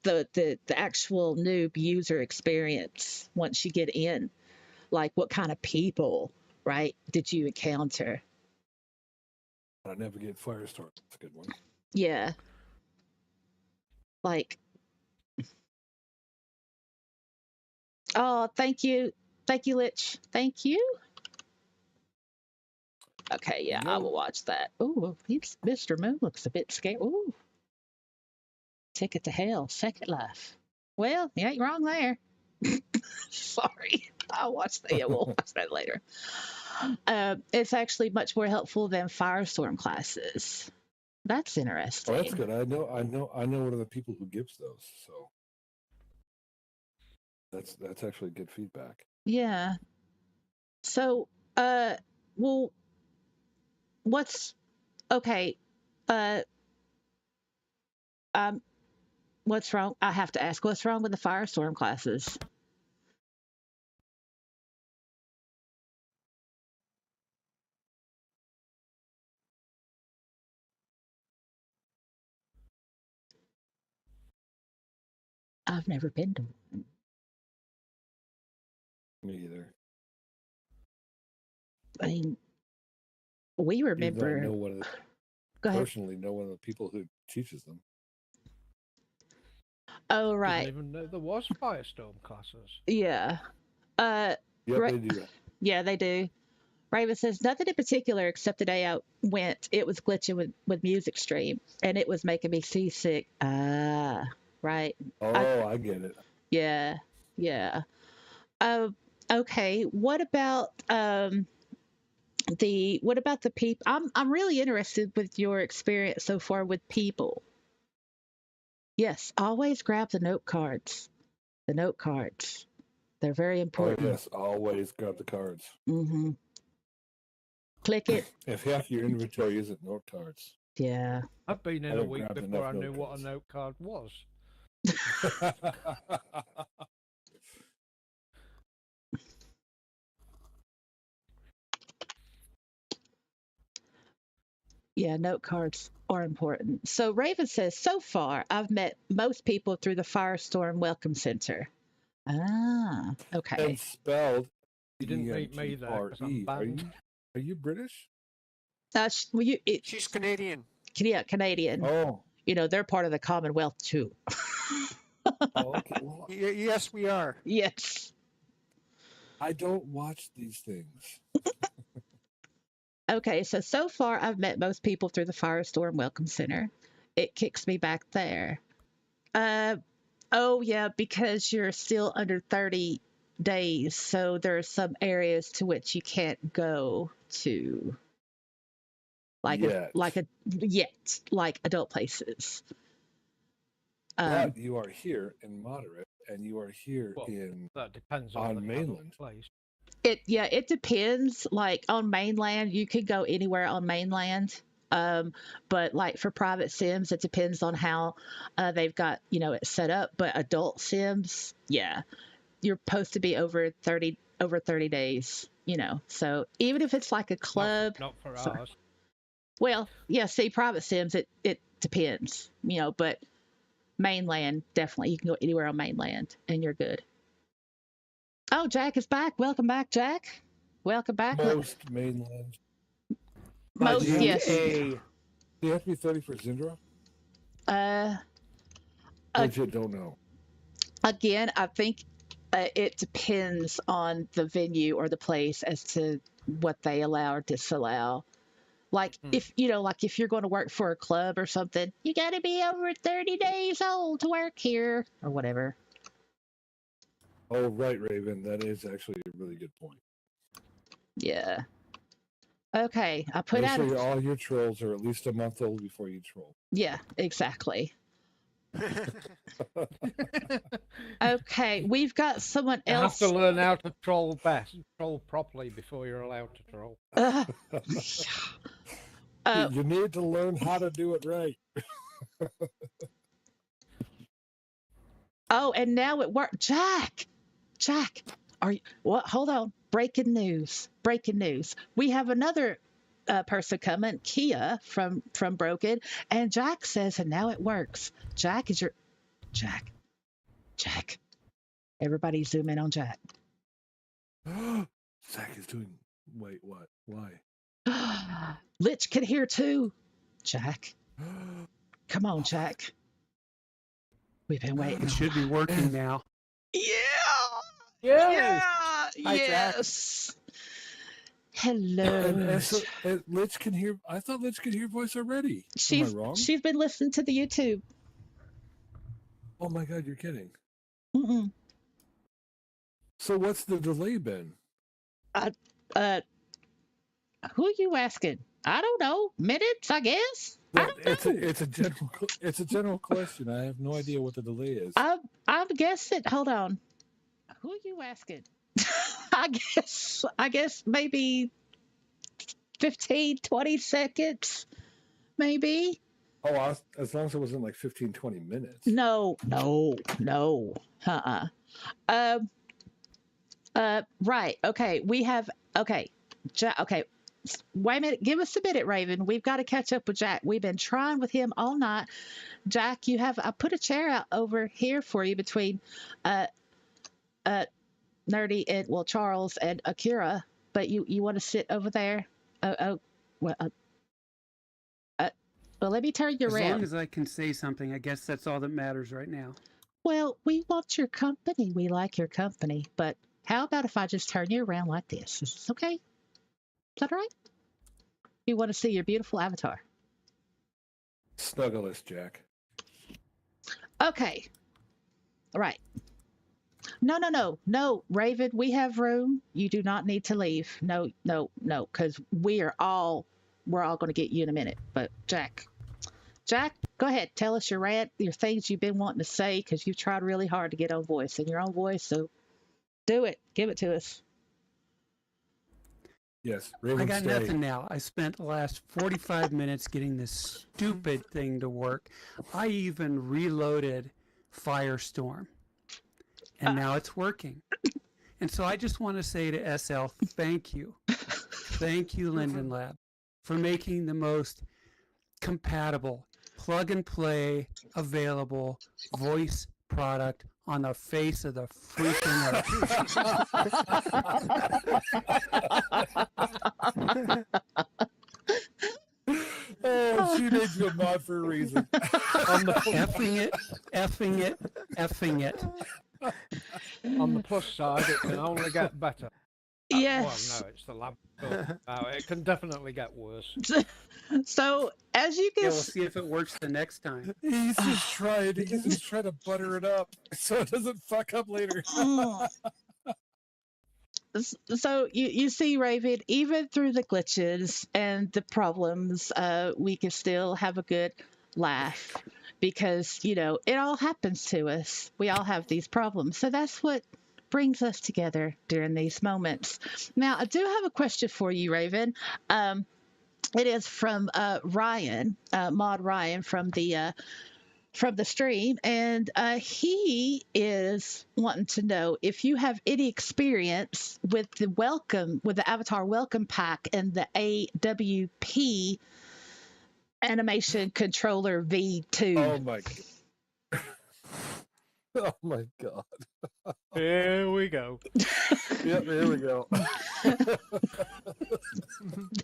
the actual noob user experience once you get in. Like what kind of people, right, did you encounter? I navigate Firestorm. That's a good one. Yeah. Like, oh, thank you. Thank you, Lich. Thank you. Okay, yeah, I Yo. will watch that. Oh, Mr. Moon looks a bit scared. Ooh, Ticket to Hell, Second Life. Well, you ain't wrong there. Sorry. I'll watch that. Yeah, we'll watch that later. It's actually much more helpful than Firestorm classes. That's Oh, interesting. that's good. I know one of the people who gives those, so that's actually good feedback. Yeah. So, well, what's okay? Uh, um, what's wrong? I have to ask, what's wrong with the Firestorm classes? I've never been to one. Me either. I mean, we Even though I remember. know one of the, Go ahead. personally know one of the people who teaches them. Oh, Didn't right. even know there was Firestorm classes. Yeah. Yep, Right. they do. Yeah, they do. Raven says nothing in particular except the day I went, it was glitching with music stream and it was making me seasick. Ah, right. Oh, I get it. Yeah, yeah. Uh, okay. What about the people? I'm really interested with your experience so far with people. Yes, always grab the note cards. The note cards. They're very Oh important. yes, always grab the cards. Mm-hmm. Click it. If half your inventory isn't note cards. Yeah. I've been I in a don't week grab before I enough knew note what a cards. note card was. Yeah, note cards are important. So Raven says, so far I've met most people through the Firestorm Welcome Center. Ah, okay. And spelled You didn't meet me there because I'm ENTRE. banned. Are you British? She's Canadian. Yeah, Canadian. Oh, You know, they're part of the Commonwealth too. oh, okay. Well, Yes, we are. Yes. I don't watch these things. Okay, so far I've met most people through the Firestorm Welcome Center. It kicks me back there. Oh yeah, because you're still under 30 days, so there are some areas to which you can't go to. Like Yet. like adult places. But you are here in moderate, and you are here Well, in That depends on the mainland. place. It depends. Like on mainland, you could go anywhere on mainland. But like for private sims, it depends on how they've got it set up. But adult sims, yeah, you're supposed to be over 30 days, you know. So even if it's like a club, Not for so- ours. well, yeah, see, private sims, it depends, you know, but mainland, definitely, you can go anywhere on mainland and you're good. Oh, Jack is back. Welcome back, Jack. Welcome back. Most mainland. Most, Yeah. yes. Do you have to be 30 for Zindra? Uh, Legit don't know. again, I think it depends on the venue or the place as to what they allow or disallow. Like if you know, like if you're going to work for a club or something, you got to be over 30 days old to work here or whatever. Oh, right, Raven. That is actually a really good point. Yeah. Okay, I put Make out. sure all your trolls are at least a month old before you troll. Yeah, exactly. Okay, we've got someone You have else. to learn how to troll properly before you're allowed to troll. You need to learn how to do it right. Oh, and now it worked. Jack, are you? What? Hold on. Breaking news. We have another person coming, Kia from Broken, and Jack says, and now it works. Jack is your Jack. Everybody zoom in on Jack. Zach is doing. Wait, what? Why? Lich can hear too. Jack, come on, Jack. We've been waiting. It should be working now. Yeah. Hi, Jack. Yes. Hello. And Lich can hear. I thought Lich could hear voice already. Am I wrong? She's been listening to the YouTube. Oh my God, you're kidding. Mm-mm. So what's the delay been? Who are you asking? I don't know. Minutes, I guess. I don't know. It's a general question. I have no idea what the delay is. I'm guessing. Hold on. Who are you asking? I guess maybe 15, 20 seconds, maybe. Oh, as long as it wasn't like 15, 20 minutes. No. Right. Okay. We have. Okay. Okay. Wait a minute. Give us a minute, Raven. We've got to catch up with Jack. We've been trying with him all night. Jack, I put a chair out over here for you between Nerdy and Charles and Akira, but you want to sit over there? Well, let me turn you As around. long as I can say something, I guess that's all that matters right now. Well, we want your company. We like your company, but how about if I just turn you around like this? Is this okay? Is that all right? You want to see your beautiful avatar? Snuggle us, Jack. Okay. All right. No, Raven, we have room. You do not need to leave. No, because we're all going to get you in a minute. But Jack, go ahead. Tell us your rant, your things you've been wanting to say, because you've tried really hard to get on voice, and your own voice. So do it. Give it to us. Yes, I Raven, got stay. nothing now. I spent the last 45 minutes getting this stupid thing to work. I even reloaded Firestorm, and now it's working. And so I just want to say to SL, thank you. Thank you, Linden Lab, for making the most compatible, plug and play, available voice product on the face of the freaking earth. Oh, she needs you a mod for a reason. On the effing it. on the plus side, it can only get better. Yes. Well, no, it's the lab. It can definitely get worse. So as you Yeah, can we'll see if it works the next time. He's just trying to butter it up so it doesn't fuck up later. So you see, Raven, even through the glitches and the problems, we can still have a good laugh because, you know, it all happens to us. We all have these problems. So that's what brings us together during these moments. Now, I do have a question for you, Raven. It is from Ryan, Mod Ryan from the from the stream, and he is wanting to know if you have any experience with the Avatar welcome pack and the AWP animation controller V2. Oh my. Oh my god. Here we go. Yep, here we go.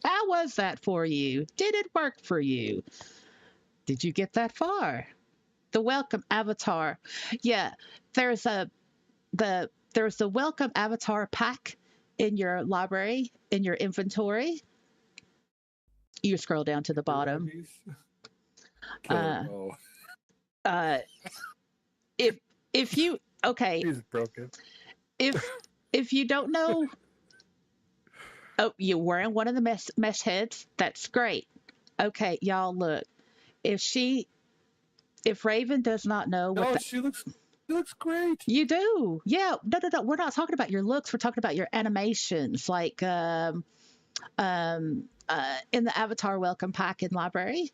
How was that for you? Did it work for you? Did you get that far? The welcome avatar. Yeah, there's the welcome avatar pack in your library, in your inventory. You scroll down to the bottom. Oh, If you okay, he's broken. if you don't know, oh, you're wearing one of the mesh heads. That's great. Okay, y'all, look. If Raven does not know what No, she looks great. you do, yeah, no. We're not talking about your looks. We're talking about your animations, like in the Avatar Welcome Pack in library,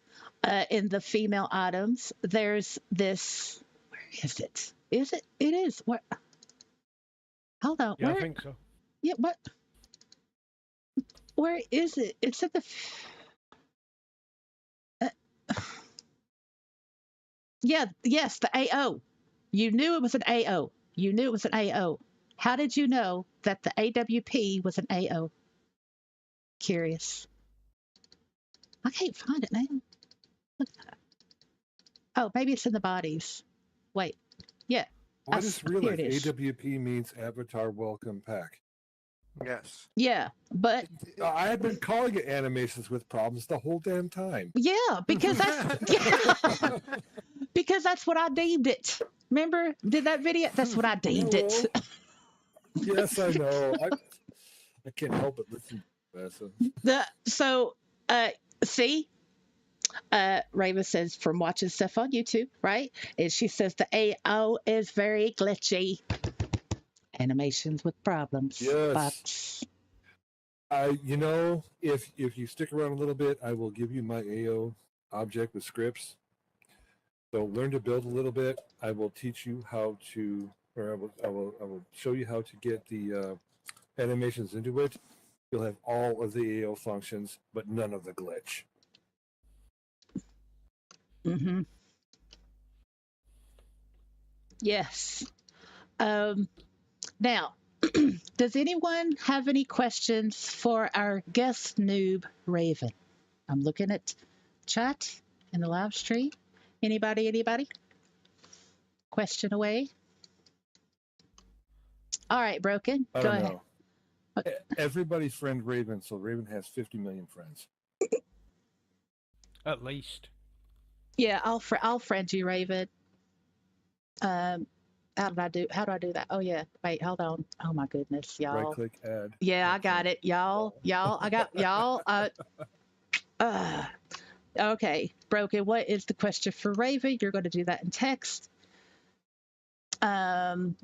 in the female items. There's this. Where is it? Is it? It is. What? Hold on. Yeah, Where? I think so. Yeah. What? Where is it? It's at the. Yeah. Yes, the AO. You knew it was an AO. You knew it was an AO. How did you know that the AWP was an AO? Curious. I can't find it now. Look at that. Oh, maybe it's in the bodies. Wait. Yeah. I Us- just here it realized is. AWP means Avatar Welcome Pack. Yes. Yeah. But I had been calling it animations with problems the whole damn time. yeah, because that's because that's what I deemed it. Remember? Did that video? That's what I deemed it. Yes, I know. I can't help but listen to that. See, Raven says from watching stuff on YouTube, right? And she says the AO is very glitchy. Animations with problems. Yes. If you stick around a little bit, I will give you my AO object with scripts. So learn to build a little bit. I will teach you how to, or I will show you how to get the animations into it. You'll have all of the AO functions, but none of the glitch. Mm-hmm. Yes. Now, does anyone have any questions for our guest noob, Raven? I'm looking at chat in the live stream. Anybody? Question away. All right, Broken. I Go don't ahead. know. Everybody's friend Raven, so Raven has 50 million friends. At least. Yeah, I'll friend you, Raven. How do I do that? Oh yeah. Wait, hold on. Oh my goodness, y'all. Right click add. Yeah, I got it. Y'all, I got y'all. Okay, Broken. What is the question for Raven? You're going to do that in text. And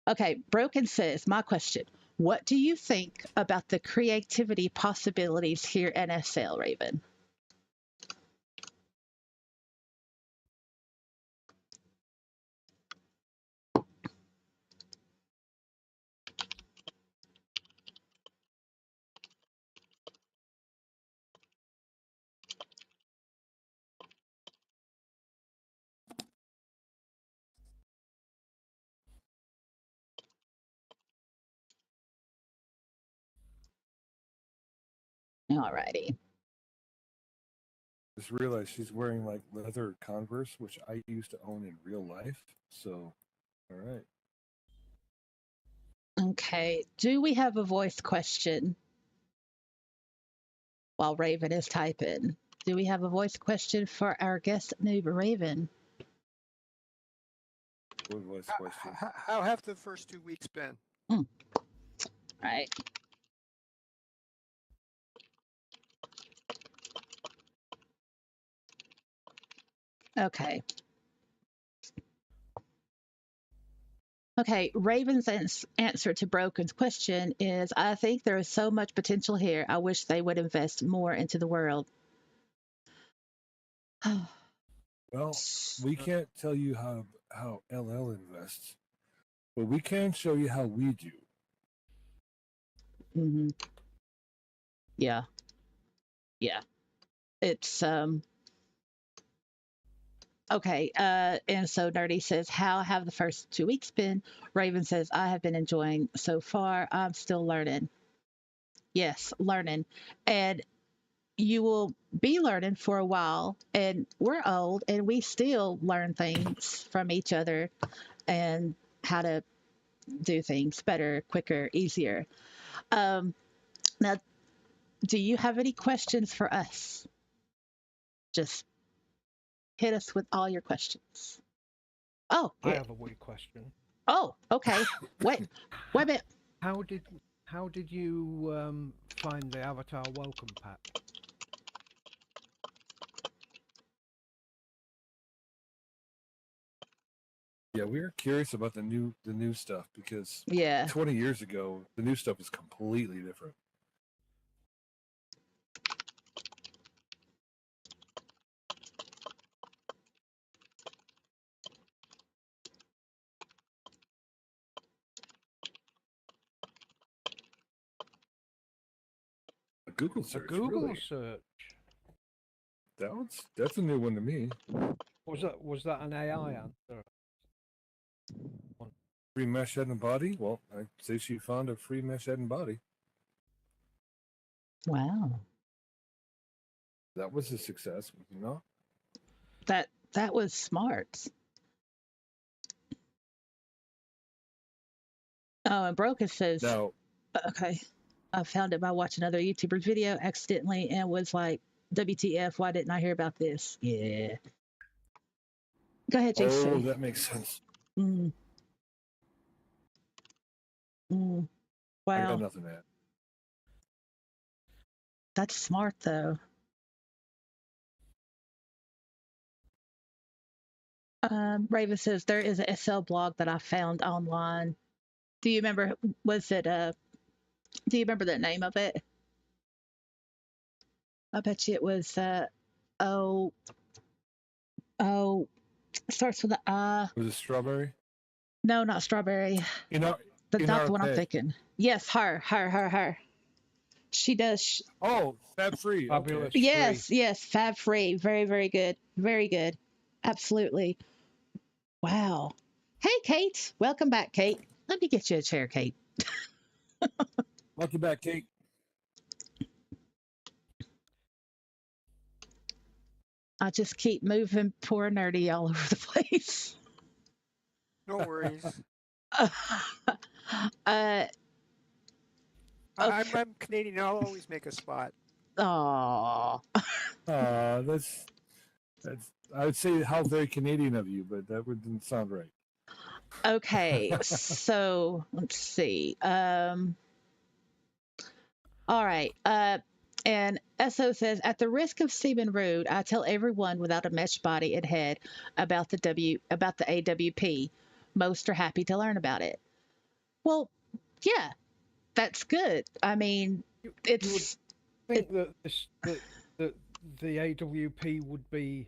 okay, Broken says, my question: what do you think about the creativity possibilities here at NSL, Raven? Alrighty. Just realized she's wearing like leather Converse, which I used to own in real life. So, all right. Okay. Do we have a voice question? While Raven is typing, do we have a voice question for our guest noob, Raven? What was the question? How have the first 2 weeks been? Right. Okay. Okay, Raven's answer to Broken's question is, I think there is so much potential here. I wish they would invest more into the world. Well, we can't tell you how LL invests, but we can show you how we do. Hmm. Yeah. Yeah. It's okay. And so Nerdy says, how have the first 2 weeks been? Raven says, I have been enjoying so far. I'm still learning. Yes, learning. And you will be learning for a while. And we're old and we still learn things from each other and how to do things better, quicker, easier. Now, do you have any questions for us? Just hit us with all your questions. Oh, I yeah. have a weird question. Oh, okay. Wait a minute. How did you find the Avatar welcome pack? Yeah, we were curious about the new stuff because Yeah. 20 years ago, the new stuff is completely different. A Google A search, Google really? search. That's a new one to me. Was that an AI answer? Free mesh head and body? Well, I'd say she found a free mesh head and body. Wow. That was a success, you know? That was smart. Oh, and Broca says, Now, okay, I found it by watching another YouTuber's video accidentally and was like, WTF, why didn't I hear about this? Yeah. Go ahead, oh, JC. that makes sense. Mm. Mm. I got Wow. nothing to add. That's smart, though. Raven says, there is a SL blog that I found online. Do you remember, was it, do you remember the name of it? I bet you it was, oh, starts with a Was it strawberry? no, not strawberry. You know, Not the one I'm thinking. Yes, her. She does. Oh, fab free. Fabulous. Okay. Yes, Fab Free. Very, very good. Very good. Absolutely. Wow. Hey, Kate. Welcome back, Kate. Let me get you a chair, Kate. Welcome back, Kate. I just keep moving poor Nerdy all over the place. No worries. Okay. I'm Canadian. I'll always make a spot. Oh. That's. I would say how very Canadian of you, but that wouldn't sound right. Okay. So let's see. All right. And SO says, at the risk of seeming rude, I tell everyone without a mesh body and head about the AWP. Most are happy to learn about it. Well, yeah, that's good. I mean, You would it's think that the AWP would be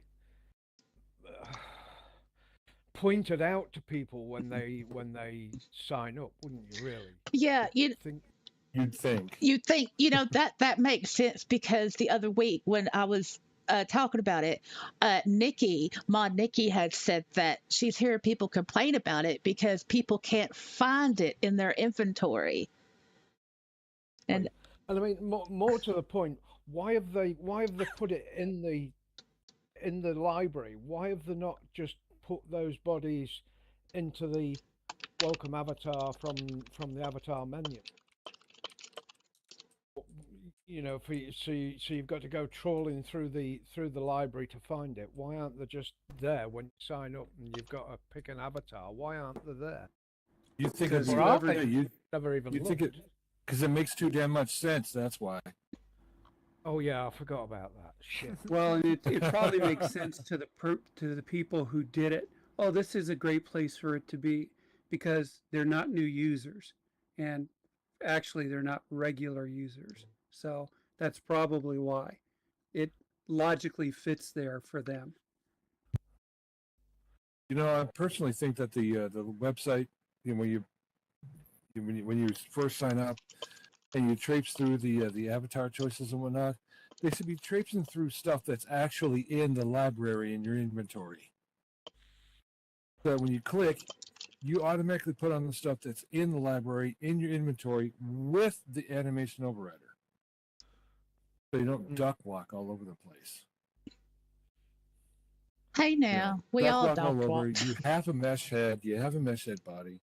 pointed out to people when they sign up, wouldn't you? Really? yeah. Think You'd think. You think that makes sense because the other week when I was talking about it, Nikki had said that she's hearing people complain about it because people can't find it in their inventory. And right. And I mean, more to the point, why have they put it in the library? Why have they not just put those bodies into the welcome avatar from the avatar menu? You know, so you've got to go trawling through the library to find it. Why aren't they just there when you sign up and you've got to pick an avatar? Why aren't they there? You think Because it'd be Or are up they? there, you Never even you think looked. it because it makes too damn much sense. That's why. Oh yeah, I forgot about that. Shit. Well, and it probably makes sense to the people who did it. Oh, this is a great place for it to be because they're not new users, and actually they're not regular users. So that's probably why it logically fits there for them. You know, I personally think that the website, you know, when you first sign up and you traipse through the avatar choices and whatnot, they should be traipsing through stuff that's actually in the library in your inventory. So when you click, you automatically put on the stuff that's in the library in your inventory with the animation overrider, so you don't duck walk all over the place. Hey You know, now, we duck all walk all dog over. walk. You have a mesh head. You have a mesh head body.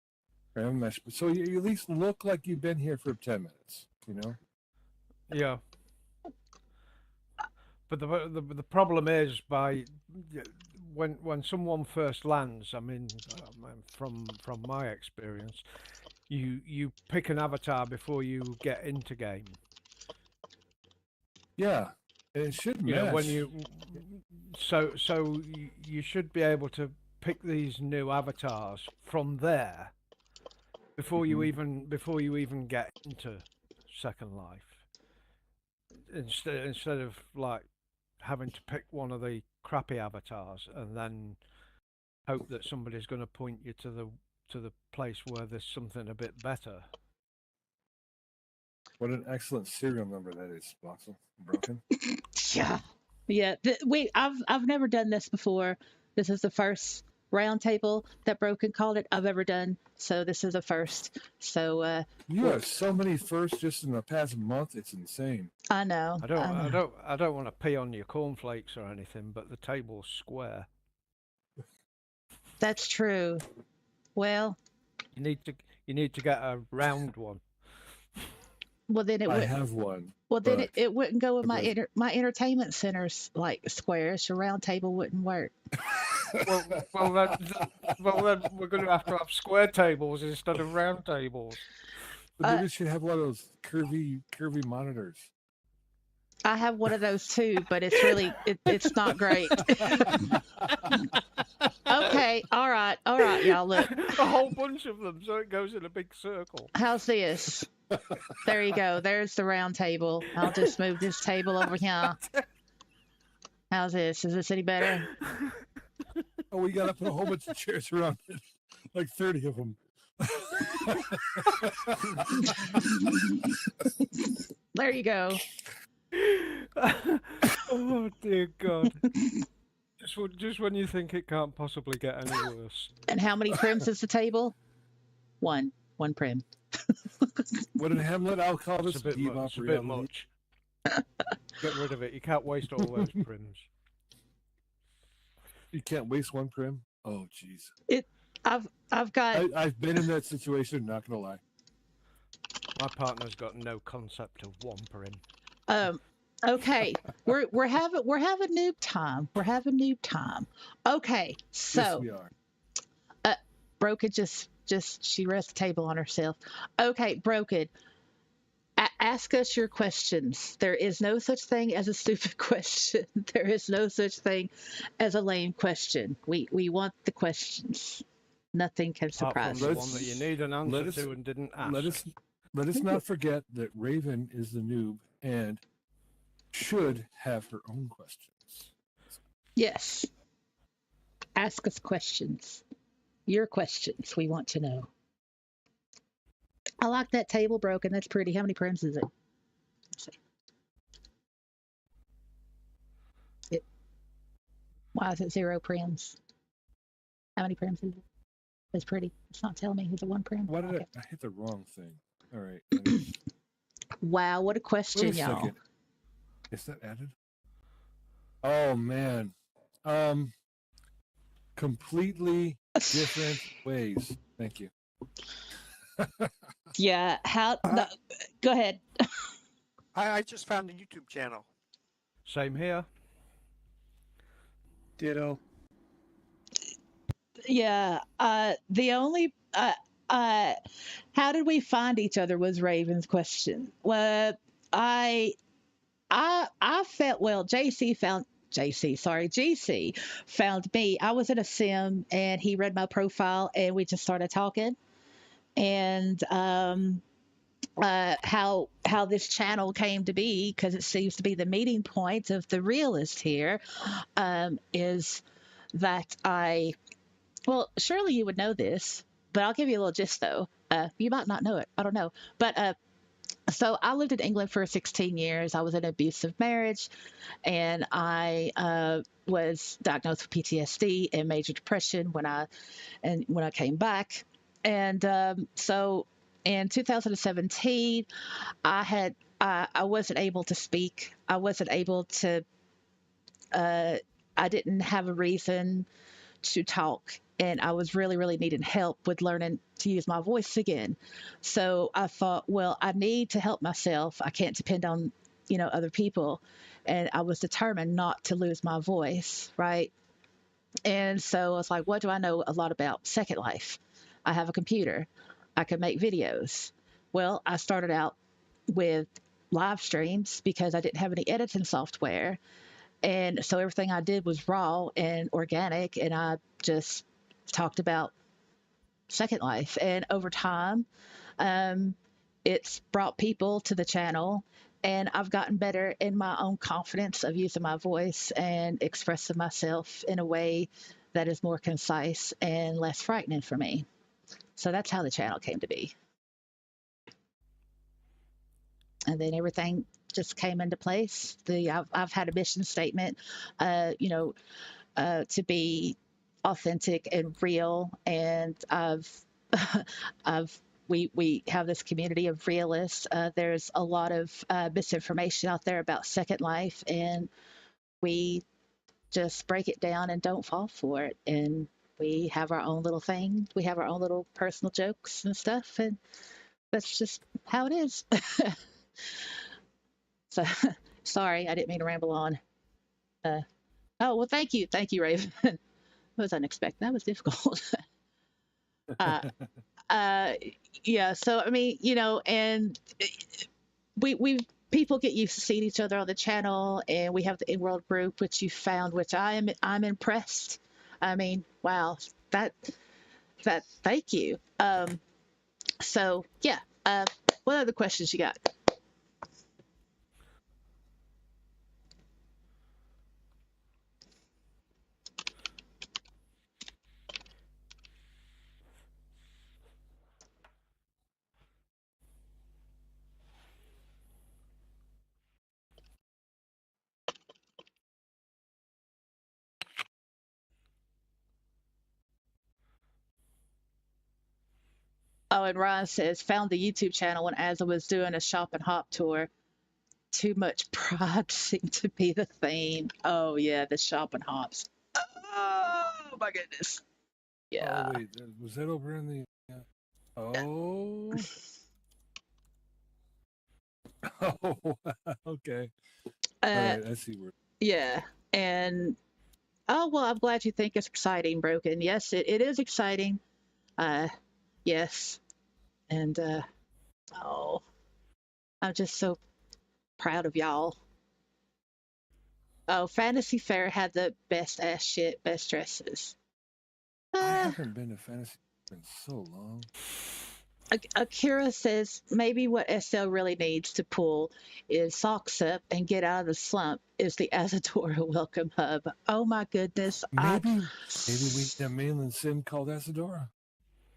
Or have a mesh, so you at least look like you've been here for 10 minutes. You know. Yeah. But the problem is when someone first lands, I mean, from my experience, you pick an avatar before you get into game. Yeah, it should You know, when mesh. you should be able to pick these new avatars from there before you even get into Second Life. Instead of like having to pick one of the crappy avatars and then hope that somebody's going to point you to the place where there's something a bit better. What an excellent serial number that is, Boxel. Broken. Yeah, yeah. I've never done this before. This is the first round table that Broken called it I've ever done. So this is a first. So You have so many firsts just in the past month. It's insane. I know. I don't want to pee on your cornflakes or anything, but the table's square. That's true. Well, You need to get a round one. well then it I would. have one. Well then but it wouldn't go with it doesn't. my entertainment center's like squares. A round table wouldn't work. Well, then we're going to have square tables instead of round tables. But maybe you should have one of those curvy monitors. I have one of those too, but it's really it's not great. Okay, all right, y'all. Look, A whole bunch of them, so it goes in a big circle. how's this? There you go. There's the round table. I'll just move this table over here. How's this? Is this any better? Oh, we got to put a whole bunch of chairs around it, like 30 of them. There you go. Oh dear God! Just when you think it can't possibly get any worse. And how many prims is the table? One prim. What in Hamlet? I'll call It's this a bit much. It's a bit much. Get rid of it. You can't waste all those prims. You can't waste one prim. Oh, jeez. I've got. I've been in that situation. Not gonna lie. My partner's got no concept of one prim. Okay, we're having noob time. We're having noob time. Okay, Yes, so we are. Broken just she rests the table on herself. Okay, Broken. Ask us your questions. There is no such thing as a stupid question. There is no such thing as a lame question. We want the questions. Nothing can Apart surprise from the us. one that you need an answer Let us- to and didn't ask. Let us not forget that Raven is the noob and should have her own questions. Yes. Ask us questions. Your questions. We want to know. I like that table, Broken. That's pretty. How many prims is it? Let's see. Why is it 0 prims? How many prims is it? It's pretty. It's not telling me. Is it 1 prim? Why did Okay. I hit the wrong thing? All right. Wow, what a Wait question, a y'all. second. Is that added? Oh man. Completely different ways. Thank you. Yeah, how no, go ahead. I just found a YouTube channel. Same here. Ditto. Yeah, the only how did we find each other was Raven's question. Well, I felt well. GC found me. I was in a sim and he read my profile and we just started talking. And how this channel came to be, because it seems to be the meeting point of the realist here, is that I Well, surely you would know this, but I'll give you a little gist though. You might not know it. I don't know. But so I lived in England for 16 years. I was in an abusive marriage, and I was diagnosed with PTSD and major depression when I came back. And so in 2017, I wasn't able to speak. I wasn't able to. Uh, I didn't have a reason to talk, and I was really, really needing help with learning to use my voice again. So I thought, well, I need to help myself. I can't depend on, other people. And I was determined not to lose my voice, right? And so I was like, what do I know a lot about? Second Life. I have a computer. I can make videos. Well, I started out with live streams because I didn't have any editing software. And so everything I did was raw and organic, and I just talked about Second Life. And over time, um, it's brought people to the channel, and I've gotten better in my own confidence of using my voice and expressing myself in a way that is more concise and less frightening for me. So that's how the channel came to be. And then everything just came into place. I've had a mission statement, to be authentic and real, and I've we have this community of realists. There's a lot of misinformation out there about Second Life, and we just break it down and don't fall for it. And we have our own little thing. We have our own little personal jokes and stuff, and that's just how it is. So sorry, I didn't mean to ramble on. Oh, well, thank you, Raven. That was unexpected. That was difficult. uh, uh, yeah. So I mean, and we people get used to seeing each other on the channel, and we have the in-world group, which you found, which I'm impressed. I mean, wow, that thank you. So yeah. What other questions you got? Oh, and Ron says, found the YouTube channel when Asa was doing a shop and hop tour. Too much pride seemed to be the theme. Oh, yeah, the shop and hops. Oh, my goodness. Yeah. Oh wait, was that over in the? Oh. Oh, okay. All right, I see where. Yeah. And, oh, well, I'm glad you think it's exciting, Broken. Yes, it is exciting. Yes. And, oh, I'm just so proud of y'all. Oh, Fantasy Fair had the best ass shit, best dresses. I haven't been to Fantasy in so long. Akira says maybe what SL really needs to pull is socks up and get out of the slump is the Asadora Welcome Hub. Oh my goodness. Maybe we need a mainland sim called Asadora.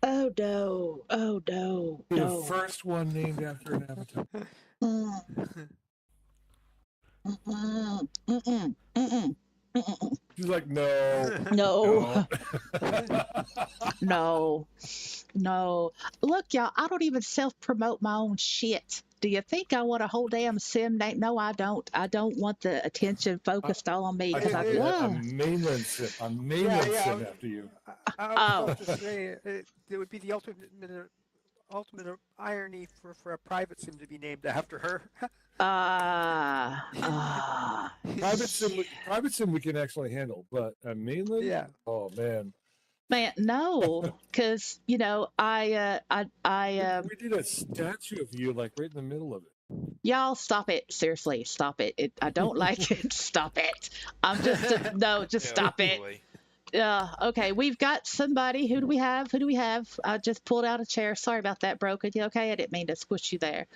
Oh no. Oh no. Be No. the first one named after an avatar. She's like, no. No. No. No. Look, y'all, I don't even self-promote my own shit. Do you think I want a whole damn sim name? No, I don't. I don't want the attention focused all on me because I I a mainland sim. A mainland sim after you. I was about to say it would be the ultimate irony for a private sim to be named after her. Private sim we can actually handle, but a mainland? Yeah. Oh man. Man, no, because I we did a statue of you like right in the middle of it. y'all stop it. Seriously, stop it. I don't like it. Stop it. I'm just no, just stop it. Okay, we've got somebody. Who do we have? I just pulled out a chair. Sorry about that, Broken. You okay? I didn't mean to squish you there.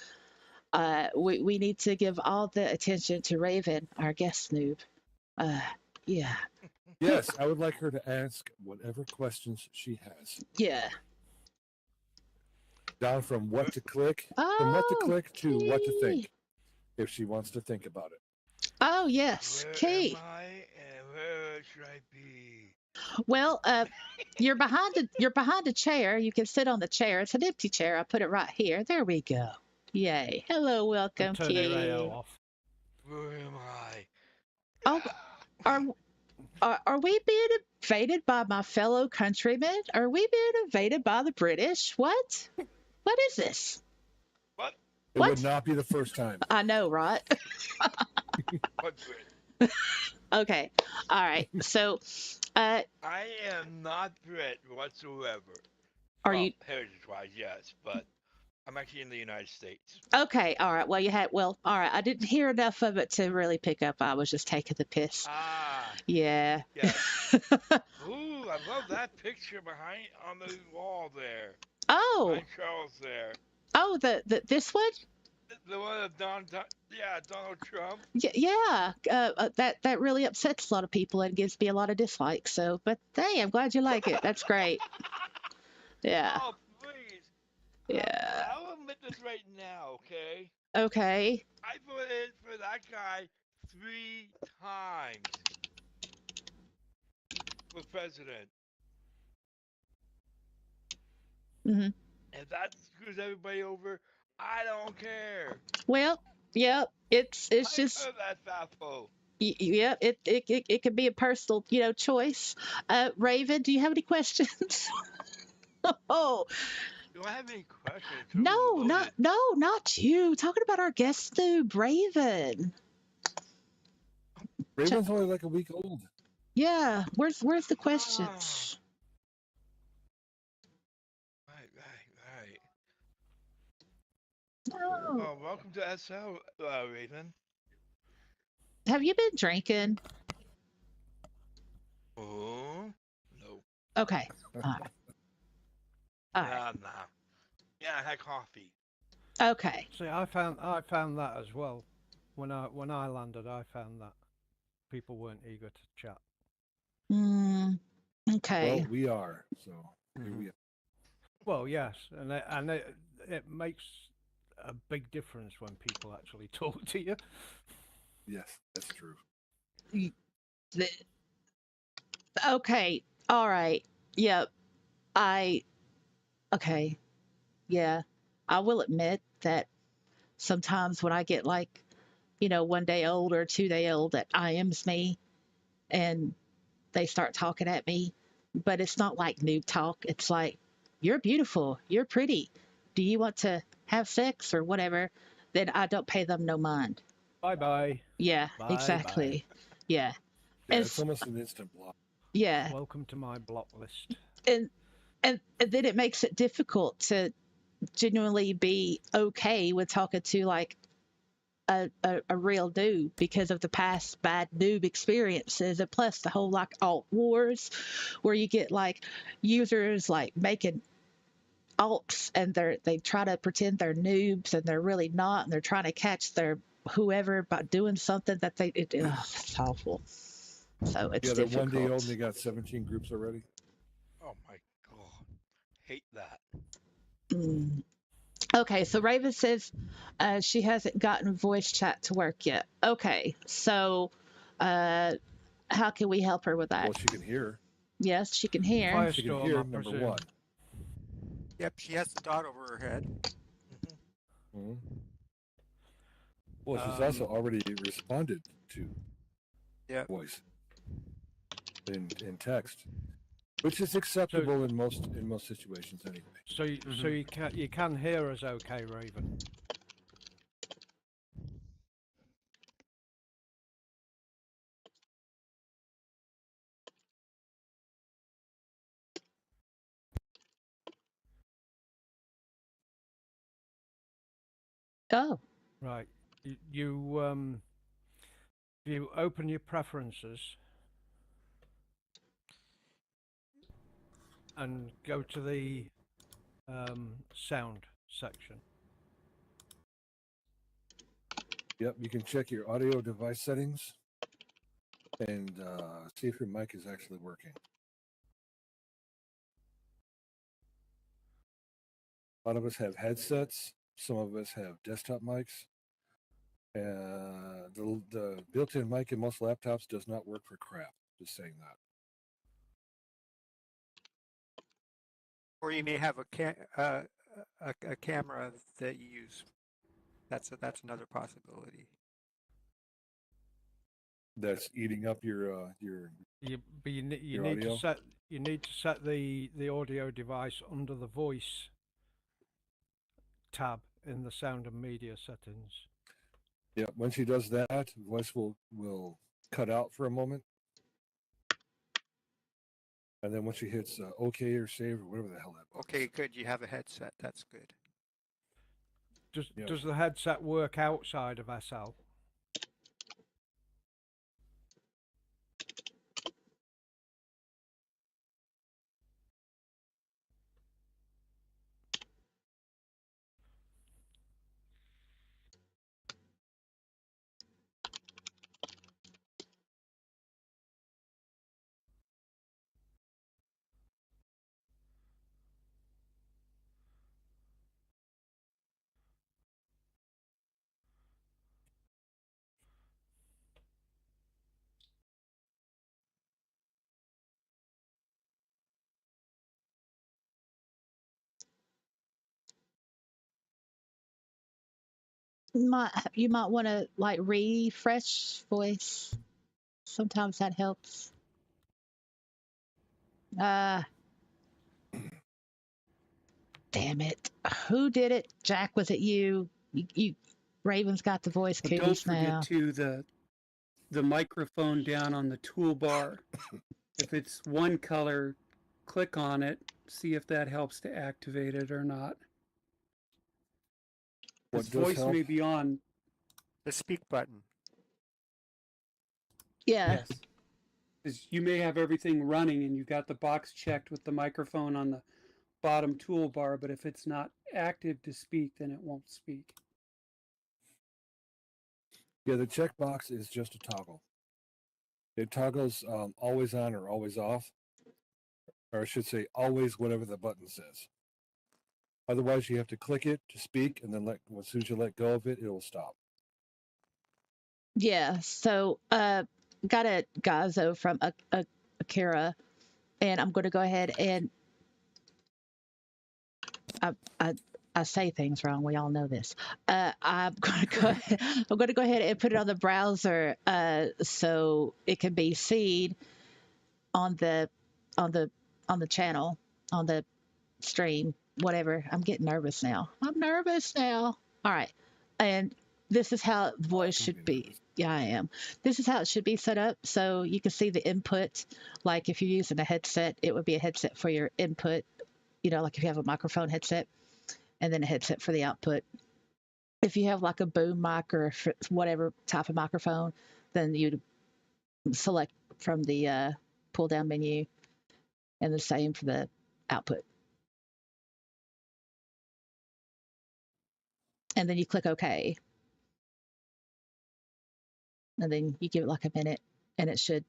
We need to give all the attention to Raven, our guest noob. Yeah. Yes, I would like her to ask whatever questions she has. Yeah. Down from what to click, from what to Oh, click to what to Key. think, if she wants to think about it. Oh, yes, Where Key. am I and where should I be? Well, you're behind a chair. You can sit on the chair. It's an empty chair. I put it right here. There we go. Yay. Hello, And welcome, turn the radio Key. off. Where am I? Oh, are we being invaded by my fellow countrymen? Are we being invaded by the British? What? What is this? What? It What? would not be the first time. I know, right? What's it? Okay. All right. So, I am not Brit whatsoever. are Well, you heritage-wise, yes, but I'm actually in the United States. okay? All right. Well, all right. I didn't hear enough of it to really pick up. I was just taking the piss. Ah, Yeah. yes. Ooh, I love that picture behind on the wall there. Oh, Behind Charles there. oh, the this one? The one of Donald Trump. Yeah. That really upsets a lot of people and gives me a lot of dislikes. So, but hey, I'm glad you like it. That's great. Yeah. Oh, please. Yeah. I'll admit this right now, okay? Okay. I voted for that guy 3 times for president. Mhm. If that screws everybody over, I don't care. Well, yep. It's I just heard that fastball. yeah. It could be a personal choice. Raven, do you have any questions? Oh Do I have any questions? no, not you. Talking about our guest noob, Raven. Raven's only like a week old. Yeah. Where's the questions? Right. Oh. Oh, welcome to SL, Raven. Have you been drinking? Oh, no. Okay. All right. All right. Nah. Yeah, I had coffee. Okay. See, I found that as well. When I landed, I found that people weren't eager to chat. Okay. Well, we are. So here we are. Well, yes, and it makes a big difference when people actually talk to you. Yes, that's true. Okay. All right. Yep. Okay. Yeah. I will admit that sometimes when I get like, 1 day old or 2 day old, that IMs me and they start talking at me, but it's not like noob talk. It's like, you're beautiful. You're pretty. Do you want to have sex or whatever? Then I don't pay them no mind. Bye bye. Yeah, Bye-bye. exactly. Yeah. Yeah, And it's almost an instant block. yeah. Welcome to my block list. And then it makes it difficult to genuinely be okay with talking to like a real noob because of the past bad noob experiences, and plus the whole like alt wars where you get like users like making alts and they try to pretend they're noobs and they're really not, and they're trying to catch their whoever by doing something that it's awful. So it's Yeah, they're difficult. 1 day old and they got 17 groups already. Oh my god. Hate that. Mm. Okay, so Raven says she hasn't gotten voice chat to work yet. Okay, so how can we help her with that? Well, she can hear. Yes, she can hear. She can Firestorm, hear, I number presume. one. Yep, she has the dot over her head. Mhm. Well, she's also already responded to Yep. voice in text, which is acceptable in most situations anyway. So you can hear us, okay, Raven? Oh, Right. You open your preferences and go to the sound section. Yep, you can check your audio device settings. and see if your mic is actually working. A lot of us have headsets. Some of us have desktop mics. The built-in mic in most laptops does not work for crap. Just saying that. Or you may have a camera that you use. That's another possibility. That's eating up your But you Your need to audio? set the audio device under the voice tab in the sound and media settings. Yeah, when she does that, voice will cut out for a moment. And then when she hits OK or save or whatever the hell that button Okay, is. good. You have a headset. That's good. Yeah. Does the headset work outside of SL? You might want to like refresh voice. Sometimes that helps. Damn it. Who did it? Jack, was it you? Raven's got the voice But don't cooties forget now. too the microphone down on the toolbar. If it's one color, click on it, see if that helps to activate it or not. What This does voice help? may be on. The speak button. Yeah. Yes. 'Cause you may have everything running and you've got the box checked with the microphone on the bottom toolbar, but if it's not active to speak, then it won't speak. Yeah, the checkbox is just a toggle. It toggles always on or always off, or I should say always whatever the button says. Otherwise, you have to click it to speak, and then as soon as you let go of it, it will stop. Yeah. So got a Gazo from Akira, and I'm going to go ahead and I say things wrong. We all know this. I'm going to go. I'm going to go ahead and put it on the browser so it can be seen on the on the on the channel, on the stream, whatever. I'm getting nervous now. I'm nervous now. All right, and this is how voice don't should be be. nervous. Yeah, I am. This is how it should be set up. So you can see the input. Like if you're using a headset, it would be a headset for your input. You know, like if you have a microphone headset, and then a headset for the output. If you have like a boom mic or whatever type of microphone, then you'd select from the pull down menu, and the same for the output. And then you click OK. And then you give it like a minute, and it should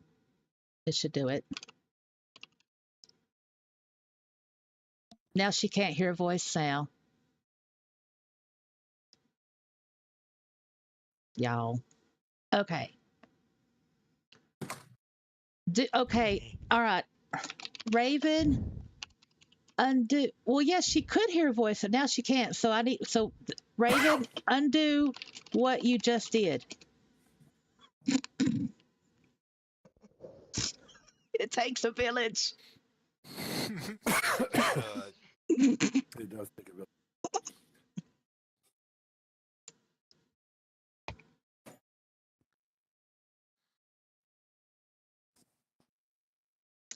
do it. Now she can't hear voice now. Y'all. Okay. Okay. All right. Raven, undo. Well, yes, she could hear voice, and now she can't. So Raven, undo what you just did. It takes a village. God. It does take a bit.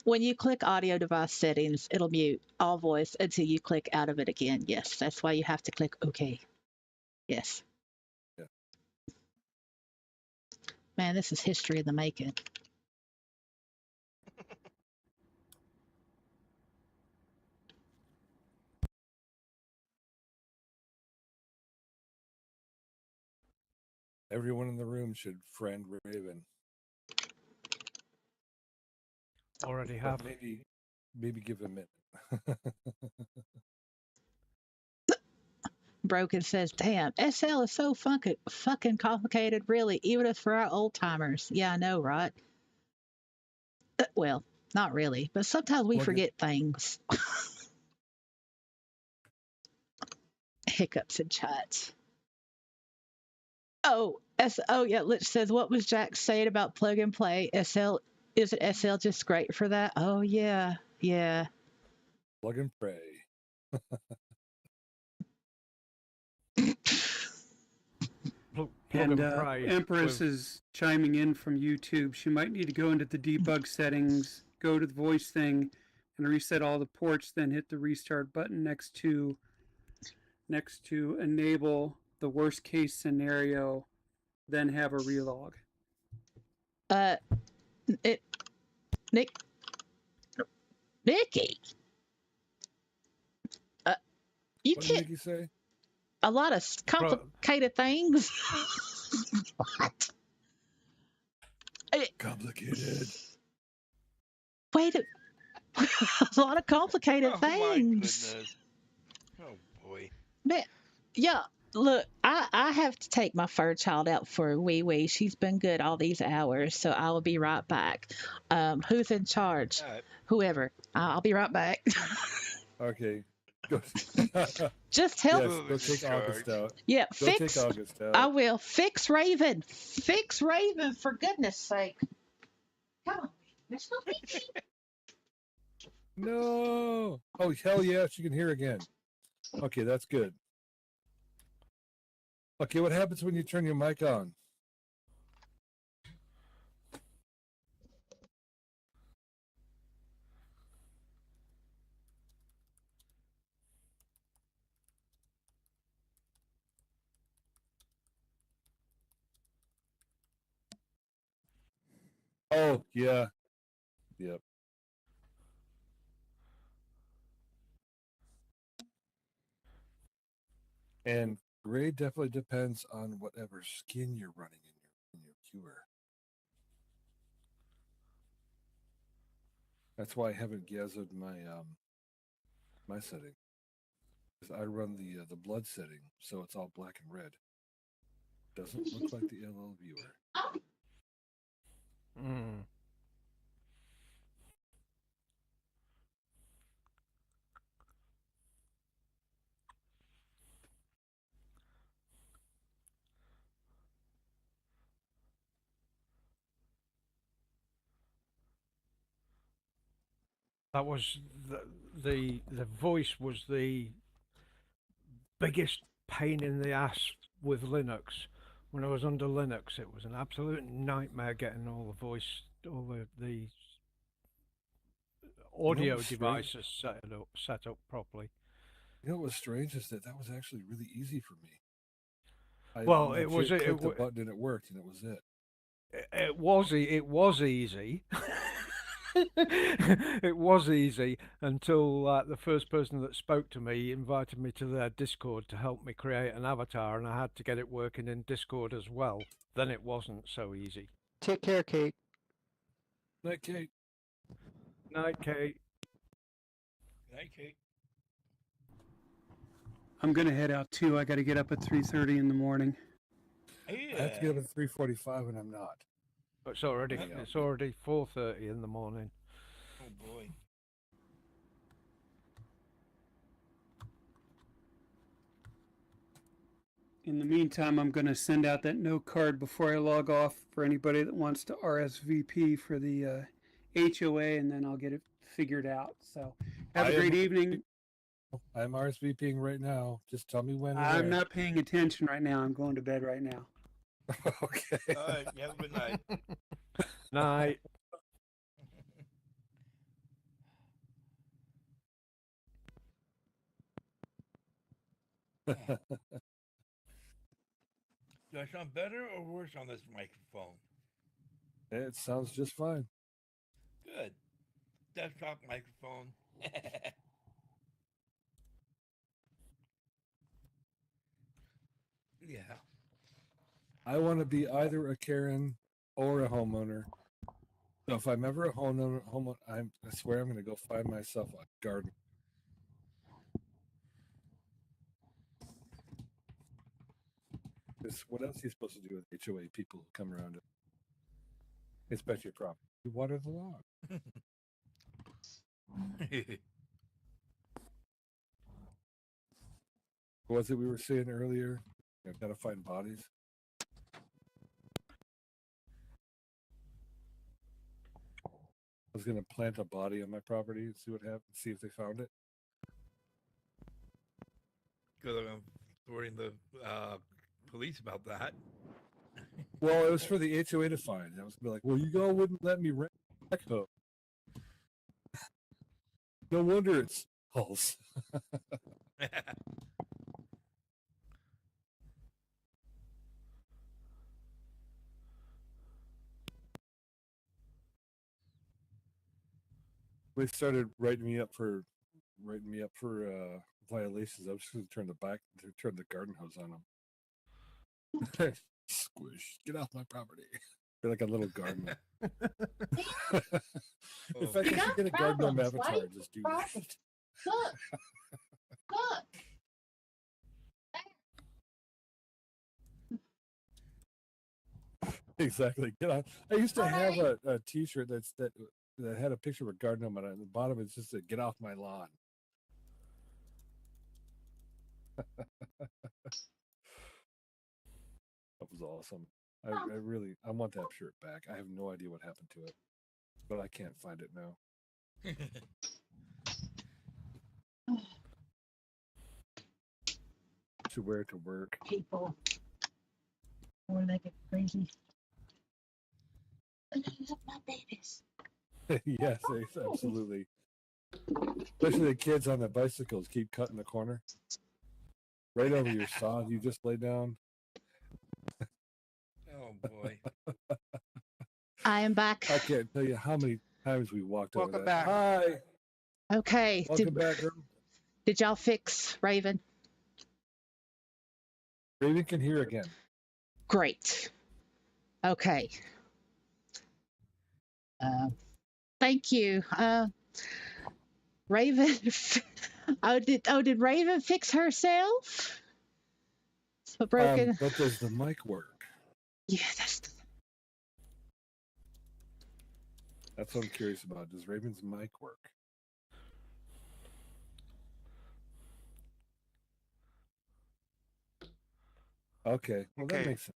When you click audio device settings, it'll mute all voice until you click out of it again. Yes, that's why you have to click OK. Yes. Yeah. Man, this is history in the making. Everyone in the room should friend Raven. Already But have. maybe give it a minute. Broken says, "Damn, SL is so fucking complicated, really, even if for our old timers." Yeah, I know, right? Well, not really, but sometimes we Plug it. forget things. Hiccups in chats. Oh, yeah. Lich says, "What was Jack saying about plug and play? Isn't SL just great for that?" Oh yeah, yeah. Plug and pray. Plug And and pray. Empress with- is chiming in from YouTube. She might need to go into the debug settings, go to the voice thing, and reset all the ports. Then hit the restart button next to enable the worst case scenario. Then have a relog. It Nikki. You What did can't Nikki say? a lot of complicated things. What? Complicated. Wait, a lot of complicated Oh my things. goodness. Oh boy. Man, yeah. Look, I have to take my fur child out for a wee wee. She's been good all these hours, so I will be right back. Who's in charge? Whoever. I'll be right back. Okay. Go. Just help. Yes, go Who's in take August charge? out. Yeah, Go fix. take August out. I will fix Raven. Fix Raven for goodness sake. Come on, let's go fix it. No. Oh hell yeah, she can hear again. Okay, that's good. Okay, what happens when you turn your mic on? Oh yeah. Yep. And gray definitely depends on whatever skin you're running in your viewer. That's why I haven't gathered my my setting. Because I run the blood setting, so it's all black and red. Doesn't look like the LL viewer. Mm. That was the voice was the biggest pain in the ass with Linux. When I was under Linux, it was an absolute nightmare getting all the voice, all the audio what's strange? devices set up properly. You know what was strange is that was actually really easy for me. I Well, it was clicked the button and it worked, and it was it. It was easy. It was easy until the first person that spoke to me invited me to their Discord to help me create an avatar, and I had to get it working in Discord as well. Then it wasn't so easy. Take care, Kate. Night, Kate. Night, Kate. Night, Kate. I'm gonna head out too. I got to get up at 3:30 in the morning. I have to get up at 3:45, and I'm not. It's already Yeah. it's already 4:30 in the morning. Oh boy. In the meantime, I'm going to send out that note card before I log off for anybody that wants to RSVP for the HOA, and then I'll get it figured out. So have a great evening. I'm RSVPing right now. Just tell me when. I'm not paying attention right now. I'm going to bed right now. Okay. All right. Have a good night. Night. Do I sound better or worse on this microphone? It sounds just fine. Good. Desktop microphone. Yeah. I want to be either a Karen or a homeowner. So if I'm ever a homeowner, I swear I'm going to go find myself a garden. Because what else are you supposed to do with HOA people who come around it? Inspect your property. You water the lawn. What was it we were saying earlier? I've got to find bodies. I was going to plant a body on my property and see what happens, see if they found it. Because I'm worrying the police about that. Well, it was for the HOA to find. I was gonna be like, well, you all wouldn't let me rent a backhoe. No wonder it's hulls. They started writing me up for violations. I was just going to turn the garden hose on them. Squish! Get off my property! They're like a little gardener. In fact, I should get a garden on Avatar. right? Just do that. Look. Look. Exactly. Get on. I used to have a T-shirt that had a picture of a garden on it. And the bottom it just said, "Get off my lawn." That was awesome. I want that shirt back. I have no idea what happened to it, but I can't find it now. Should wear it to work. People. Or they get crazy. I love my babies. Yes, absolutely. Especially the kids on the bicycles keep cutting the corner. Right over your sod you just lay down. Oh boy. I am back. I can't tell you how many times we walked over Welcome that. back. Hi. Okay. Welcome back, girl. Did y'all fix Raven? Raven can hear again. Great. Okay. Thank you. Raven. Did Raven fix herself? So broken. But does the mic work? Yeah, That's what I'm curious about. Does Raven's mic work? Okay. Well, that Okay. makes sense.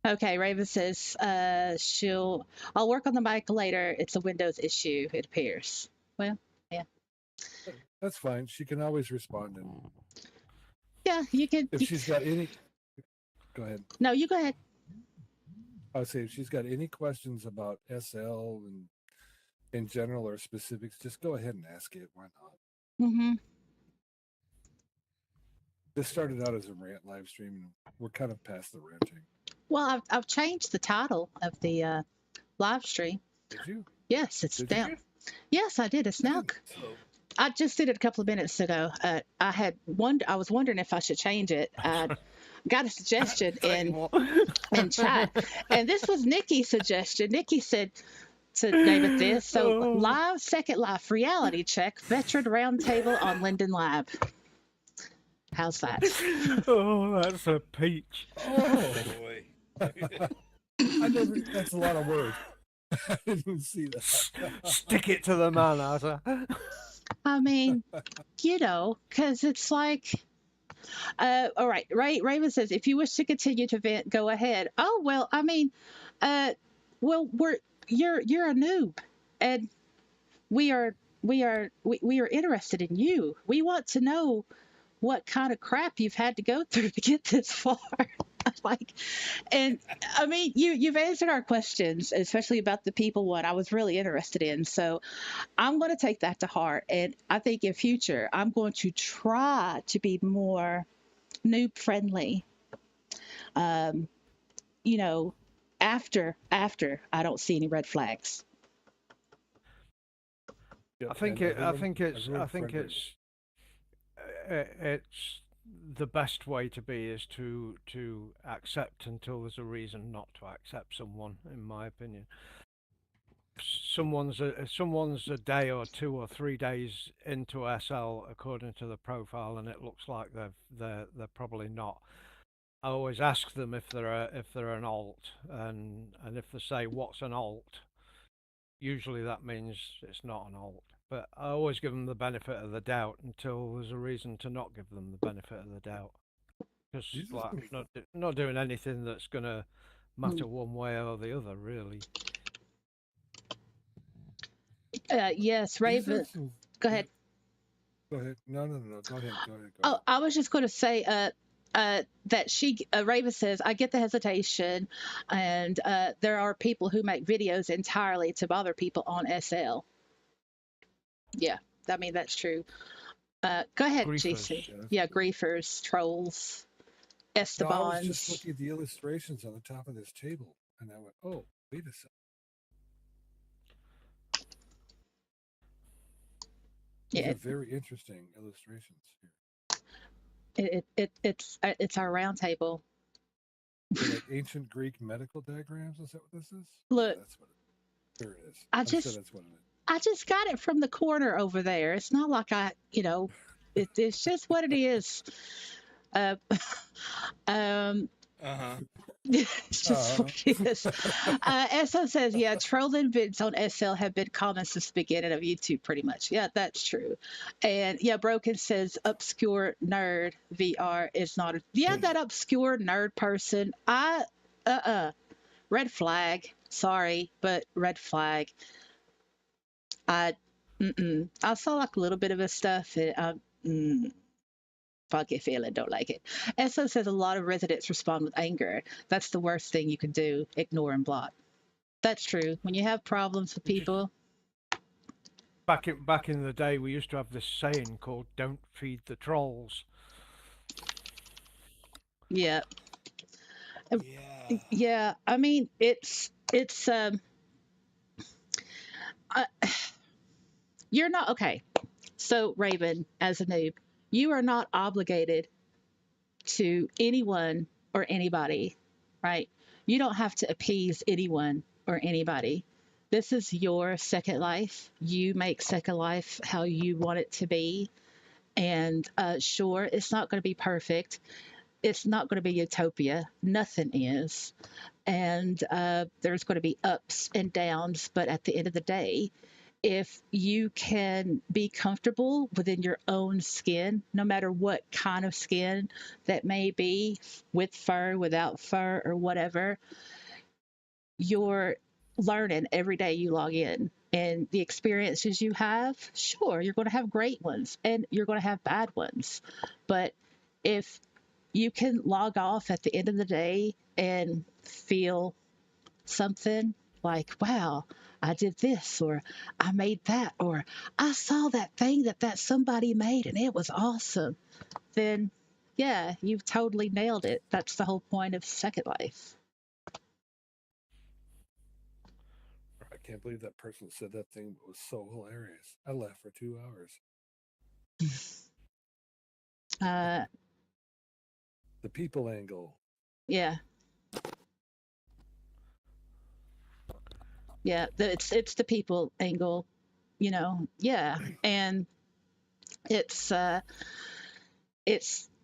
okay. Raven says I'll work on the mic later. It's a Windows issue, it appears. Well, yeah. That's fine. She can always respond. And Yeah, you can. if she's got any, go ahead. No, you go ahead. I would say if she's got any questions about SL and in general or specifics, just go ahead and ask it. Why not? Mm-hmm. This started out as a rant live stream, and we're kind of past the ranting. Well, I've changed the title of the live stream. Did you? Yes, it's Did down. you? Yes, I did. It's now. I just did it a couple of minutes ago. I was wondering if I should change it. I got a suggestion in chat, and this was Nikki's suggestion. Nikki said to name it this. So second life reality check, veteran roundtable on Linden Lab. How's that? Oh, that's a peach. Oh, boy. that's a lot of words. I didn't see that. Stick it to the man, Asa. I mean, because it's like, all right. Raven says, if you wish to continue to vent, go ahead. Oh, well, I mean, you're a noob, and we are interested in you. We want to know what kind of crap you've had to go through to get this far. And I mean, you've answered our questions, especially about the people one I was really interested in. So I'm going to take that to heart. And I think in future, I'm going to try to be more noob friendly. After I don't see any red flags. Yeah, I think and it's the best way to be is to accept until there's a reason not to accept someone, in my opinion. Someone's a day or 2 or 3 days into SL according to the profile, and it looks like they're probably not. I always ask them if they're an alt, and if they say what's an alt, usually that means it's not an alt. But I always give them the benefit of the doubt until there's a reason to not give them the benefit of the doubt. Because Jesus. like not doing anything that's gonna matter one way or the other, really. Yes, These Raven. are some- Go ahead. Go ahead. No. Go ahead. Oh, I was just going to say that Raven says, I get the hesitation, and there are people who make videos entirely to bother people on SL. Yeah, I mean, that's true. Go ahead, Griefers, GC. Yeah, griefers, trolls, No, I was just Estebans. looking at the illustrations on the top of this table, and I went, "Oh, wait a second." These Yeah, are very interesting illustrations here. it's our round table. They're like ancient Greek medical diagrams. Is that what this is? Look, That's what here it is. I I'm sure just- that's what it is. I just got it from the corner over there. It's not like it's just what it is. It's just what it is. SO says, yeah, trolling vids on SL have been common since the beginning of YouTube, pretty much. Yeah, that's true. And yeah, Broken says obscure nerd VR is not that obscure nerd person. Red flag. Sorry, but red flag. I saw like a little bit of his stuff, and funky feeling, don't like it. SO says a lot of residents respond with anger. That's the worst thing you can do, ignore and block. That's true. When you have problems with people. Back in the day, we used to have this saying called "Don't feed the trolls." Yeah. Yeah. I mean, it's you're not okay. So Raven, as a noob, you are not obligated to anyone or anybody, right? You don't have to appease anyone or anybody. This is your Second Life. You make Second Life how you want it to be. And sure, it's not going to be perfect. It's not going to be utopia. Nothing is. And there's going to be ups and downs. But at the end of the day, if you can be comfortable within your own skin, no matter what kind of skin that may be, with fur, without fur, or whatever, you're learning every day you log in. And the experiences you have, sure, you're going to have great ones and you're going to have bad ones. But if you can log off at the end of the day and feel something like, wow, I did this, or I made that, or I saw that thing that somebody made and it was awesome, then yeah, you've totally nailed it. That's the whole point of Second Life. I can't believe that person said that thing was so hilarious. I laughed for 2 hours. The people angle. Yeah. Yeah, it's the people angle, yeah. And it's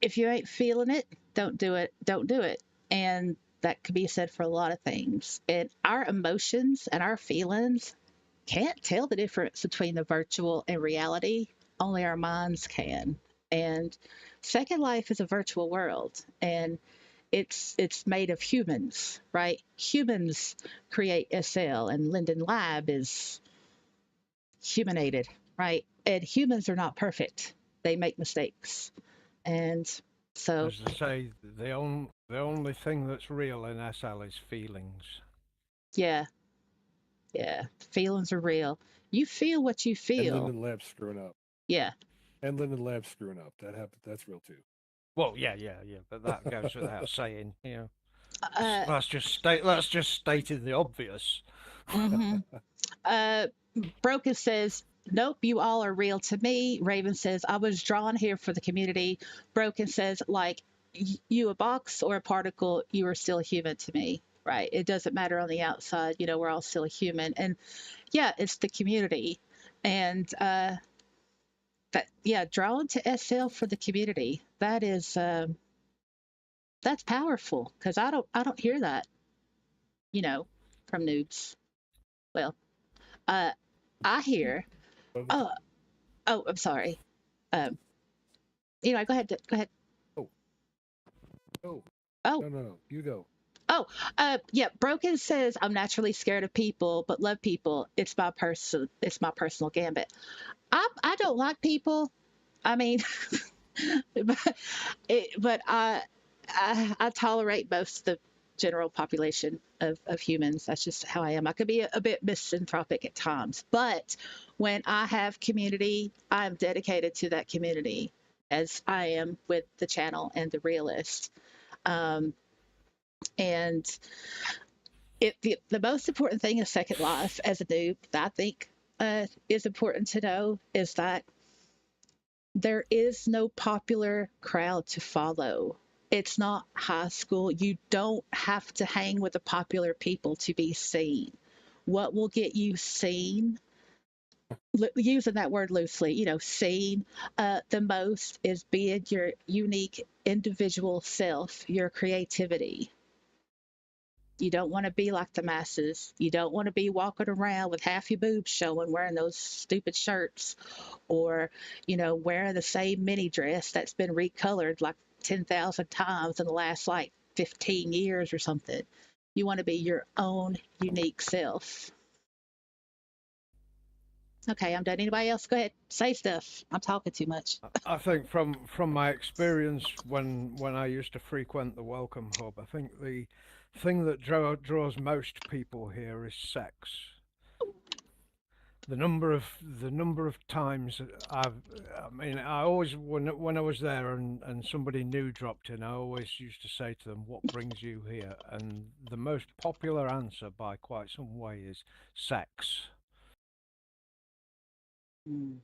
if you ain't feeling it, don't do it. And that could be said for a lot of things. And our emotions and our feelings can't tell the difference between the virtual and reality. Only our minds can. And Second Life is a virtual world, and it's made of humans, right? Humans create SL, and Linden Lab is humanated, right? And humans are not perfect. They make mistakes. And so, As I say, the only thing that's real in SL is feelings. yeah, feelings are real. You feel what you And feel. Linden Lab's screwing up. Yeah. And Linden Lab's screwing up. That happened. That's real too. Well, yeah, but that goes without saying. Uh, That's just stating the obvious. Broken says nope, you all are real to me. Raven says, I was drawn here for the community. Broken says, like, you a box or a particle, you are still human to me, right? It doesn't matter on the outside. We're all still human. And yeah, it's the community. And drawn to SL for the community. That is, that's powerful because I don't hear that, from noobs. Well, uh, I hear, oh, I'm sorry. Um, go ahead, go ahead. Oh, Oh, no, you go. yeah. Broken says I'm naturally scared of people, but love people. It's my personal gambit. I don't like people. I mean, but I tolerate most of the general population of humans. That's just how I am. I could be a bit misanthropic at times, but when I have community, I'm dedicated to that community, as I am with the channel and the realist. Um, and the most important thing in Second Life as a noob that I think is important to know is that there is no popular crowd to follow. It's not high school. You don't have to hang with the popular people to be seen. What will get you seen, using that word loosely, seen the most is being your unique individual self, your creativity. You don't want to be like the masses. You don't want to be walking around with half your boobs showing, wearing those stupid shirts, or, wearing the same mini dress that's been recolored like 10,000 times in the last like 15 years or something. You want to be your own unique self. Okay, I'm done. Anybody else? Go ahead. Say stuff. I'm talking too much. I think from my experience when I used to frequent the Welcome Hub, I think the thing that draws most people here is sex. The number of times I always, when I was there and somebody new dropped in, I always used to say to them, "What brings you here?" And the most popular answer by quite some way is sex. Mm.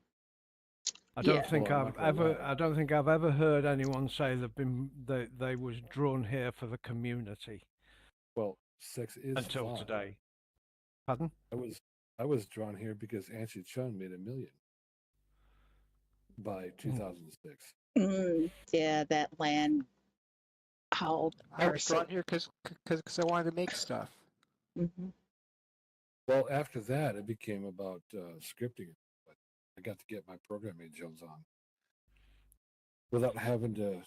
I don't Yeah. think Well, I'm I've not gonna ever lie. I don't think I've ever heard anyone say they was drawn here for the community Well, sex is until fun. today. Pardon? I was drawn here because Anshu Chun made $1 million by 2006. Yeah, that land hauled I was person. drawn here because I wanted to make stuff. Hmm. Well, after that, it became about scripting. But I got to get my programming Jones on without having to,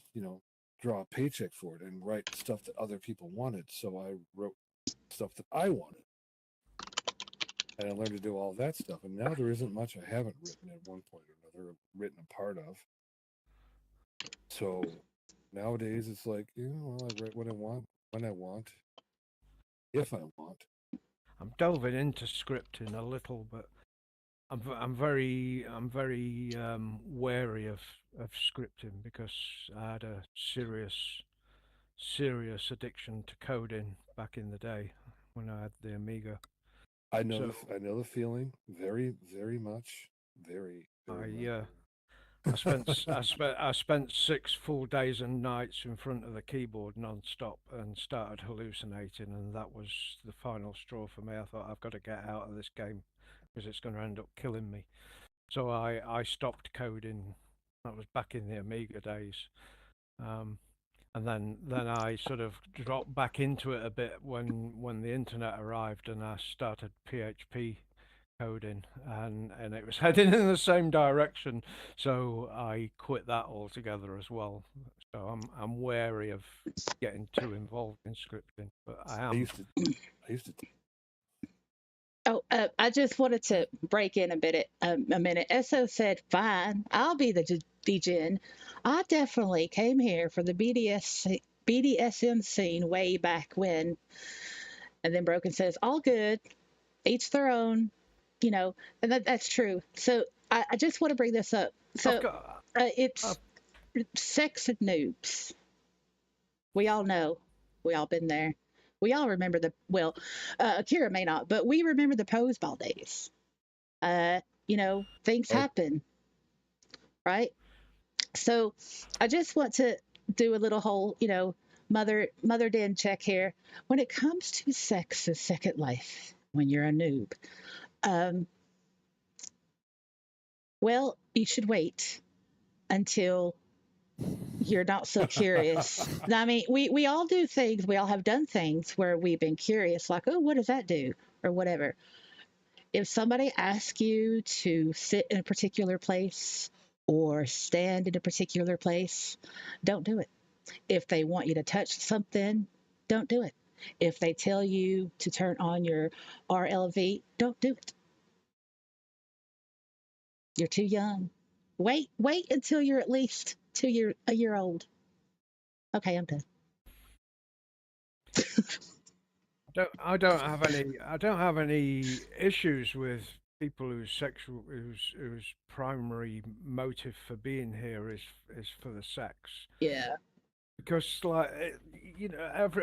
draw a paycheck for it and write stuff that other people wanted. So I wrote stuff that I wanted. And I learned to do all that stuff. And now there isn't much I haven't written at one point or another, written a part of. So nowadays it's like, I write what I want, when I want, if I want. I'm delving into scripting a little, but I'm very wary of scripting because I had a serious addiction to coding back in the day when I had the Amiga. I know So I know the feeling very, very much, very, very much. I spent 6 full days and nights in front of the keyboard non-stop and started hallucinating, and that was the final straw for me. I thought, I've got to get out of this game because it's going to end up killing me. So I stopped coding. That was back in the Amiga days. And then I sort of dropped back into it a bit when the internet arrived, and I started PHP coding, and it was heading in the same direction, so I quit that altogether as well. So I'm wary of getting too involved in scripting, but I I am. used to. Oh, I just wanted to break in a minute. SO said, "Fine, I'll be the DGen. I definitely came here for the BDSM scene way back when." And then Broken says, "All good, each their own." And that's true. So I just want to bring this up. So it's sex and noobs. We all know. We all been there. We all remember Akira may not, but we remember the pose ball days. things Right. happen, right? So I just want to do a little whole, mother den check here. When it comes to sex as Second Life, when you're a noob, um, well, you should wait until you're not so curious. I mean, we all do things. We all have done things where we've been curious, like, oh, what does that do, or whatever. If somebody asks you to sit in a particular place or stand in a particular place, don't do it. If they want you to touch something, don't do it. If they tell you to turn on your RLV, don't do it. You're too young. Wait until you're at least a year old. Okay, I'm done. I don't have any issues with people whose primary motive for being here is for the sex. Yeah. Because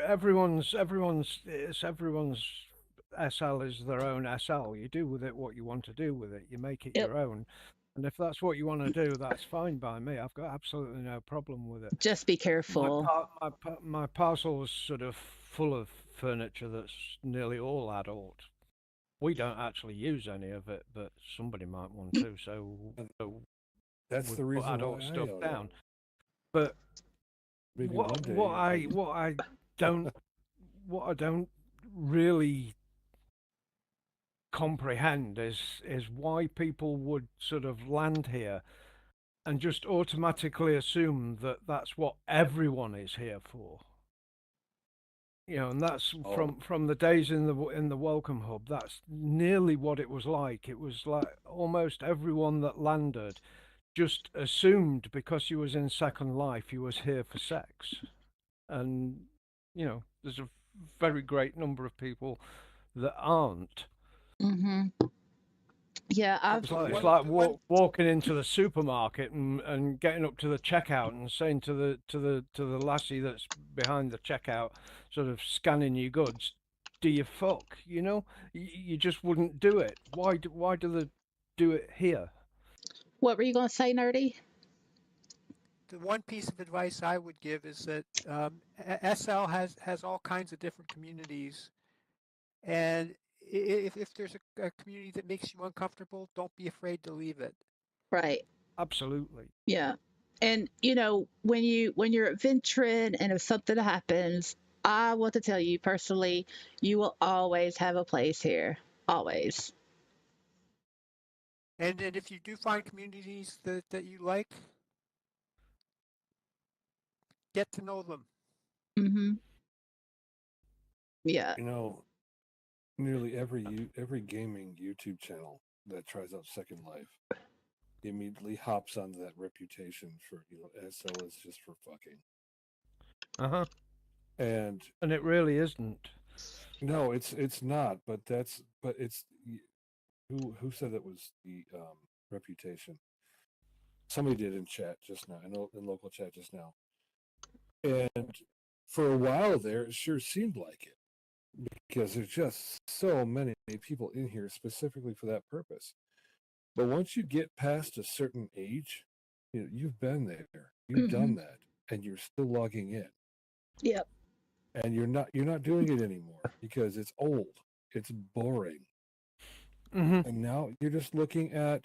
everyone's SL is their own SL. You do with it what you want to do with it. You make it Yep. your own. And if that's what you want to do, that's fine by me. I've got absolutely no problem with it. Just be My careful. my parcel's sort of full of furniture that's nearly all adult. We don't actually use any of it, but somebody might want to, so That's we the put reason why adult I stuff own down. it. But Maybe one day. what I don't really comprehend is why people would sort of land here and just automatically assume that that's what everyone is here for. And that's Oh. from the days in the Welcome Hub. That's nearly what it was like. It was like almost everyone that landed just assumed because you was in Second Life, you was here for sex. And there's a very great number of people that aren't. Mm-hmm. Yeah, It's like One- walking into the supermarket and getting up to the checkout and saying to the lassie that's behind the checkout, sort of scanning your goods, "Do you fuck?" You just wouldn't do it. Why do they do it here? what were you gonna say, Nerdy? The one piece of advice I would give is that SL has all kinds of different communities, and if there's a community that makes you uncomfortable, don't be afraid to leave it. Right. Absolutely. Yeah. And when you're adventuring and if something happens, I want to tell you personally, you will always have a place here. Always. And then if you do find communities that you like, get to know them. Mm-hmm. Yeah. Nearly every gaming YouTube channel that tries out Second Life immediately hops onto that reputation for SL is just for fucking. Uh-huh. And it really isn't. no, it's not. But it's who said it was the reputation. Somebody did in chat just now. I know in local chat just now. And for a while there, it sure seemed like it. Because there's just so many people in here specifically for that purpose. But once you get past a certain age, you've been there, you've done that, and you're still logging in. Yep. And you're not doing it anymore because it's old, it's boring, and now you're just looking at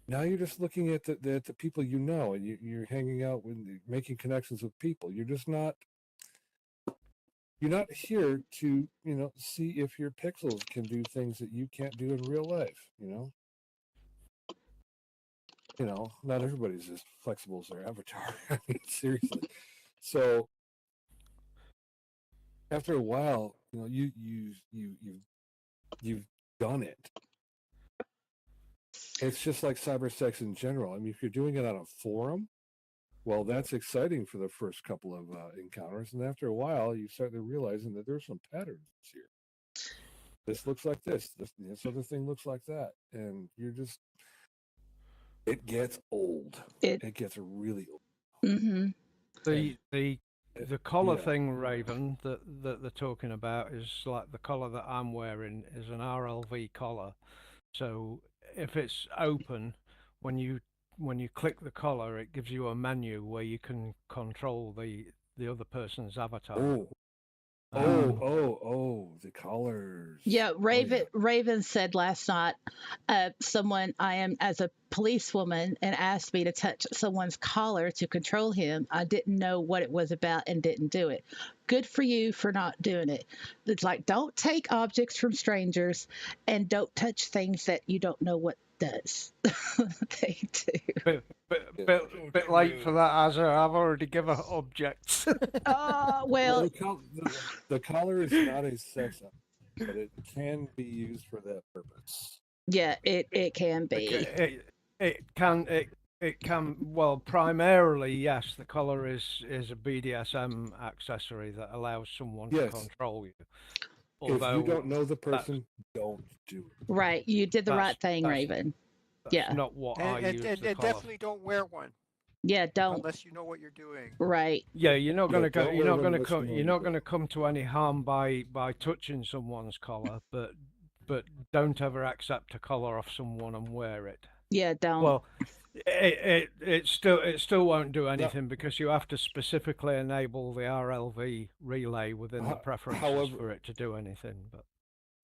the people and you're hanging out with, making connections with people. You're not here to see if your pixels can do things that you can't do in real life. Not everybody's as flexible as their avatar. I mean, seriously. So after a while, you've done it. It's just like cyber sex in general. I mean, if you're doing it on a forum, well, that's exciting for the first couple of encounters, and after a while, you start to realizing that there's some patterns here. This looks like this. This other thing looks like that, and it gets old. It gets really old. Mm-hmm. The collar thing, Raven, that they're talking about is like the collar that I'm wearing is an RLV collar. So if it's open, when you click the color, it gives you a menu where you can control the other person's avatar. Oh, the colors. Yeah, Oh, Raven said last night, someone I am as a policewoman and asked me to touch someone's collar to control him. I didn't know what it was about and didn't do it. Good for you for not doing it. It's like, don't take objects from strangers and don't touch things that you don't know what does. They do. Bit late for that, Azza. I've already given her objects. Oh, well, the collar is not a sex item, but it can be used for that purpose. yeah, it can be. It can well, primarily yes, the collar is a BDSM accessory that allows someone Yes. to control you. If you don't know the person, don't do it. Right, you did the right thing, that's- Raven. That's Yeah. not what I And, use and, the and collar. definitely don't wear one Yeah, don't. unless you know what you're doing. Right. Yeah, you're not Yeah, gonna don't you're wear not them gonna unless come you know you're you not do. gonna come to any harm by touching someone's collar, but don't ever accept a collar off someone and wear it. Yeah, don't. Well, it still won't do anything because you have to specifically enable the RLV relay within the preferences however- for it to do anything. But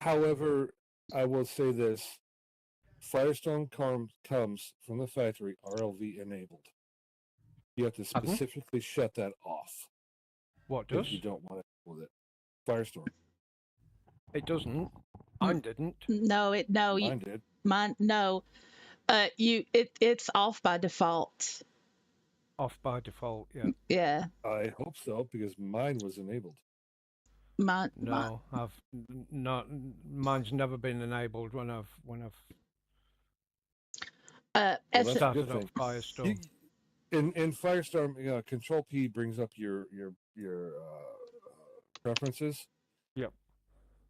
However, I will say this: Firestone comes from the factory RLV enabled. You have to Pardon? specifically shut that off what if does? you don't want to with it. Firestorm. It doesn't. Mine didn't. No, Mine did. mine, no. It's off by default. Off by default. Yeah. Yeah, I hope so because mine was enabled. mine. No, I've not. Mine's never been enabled when I've Well, that's a started good up thing. Firestorm. In Firestorm, Control P brings up your preferences. Yep.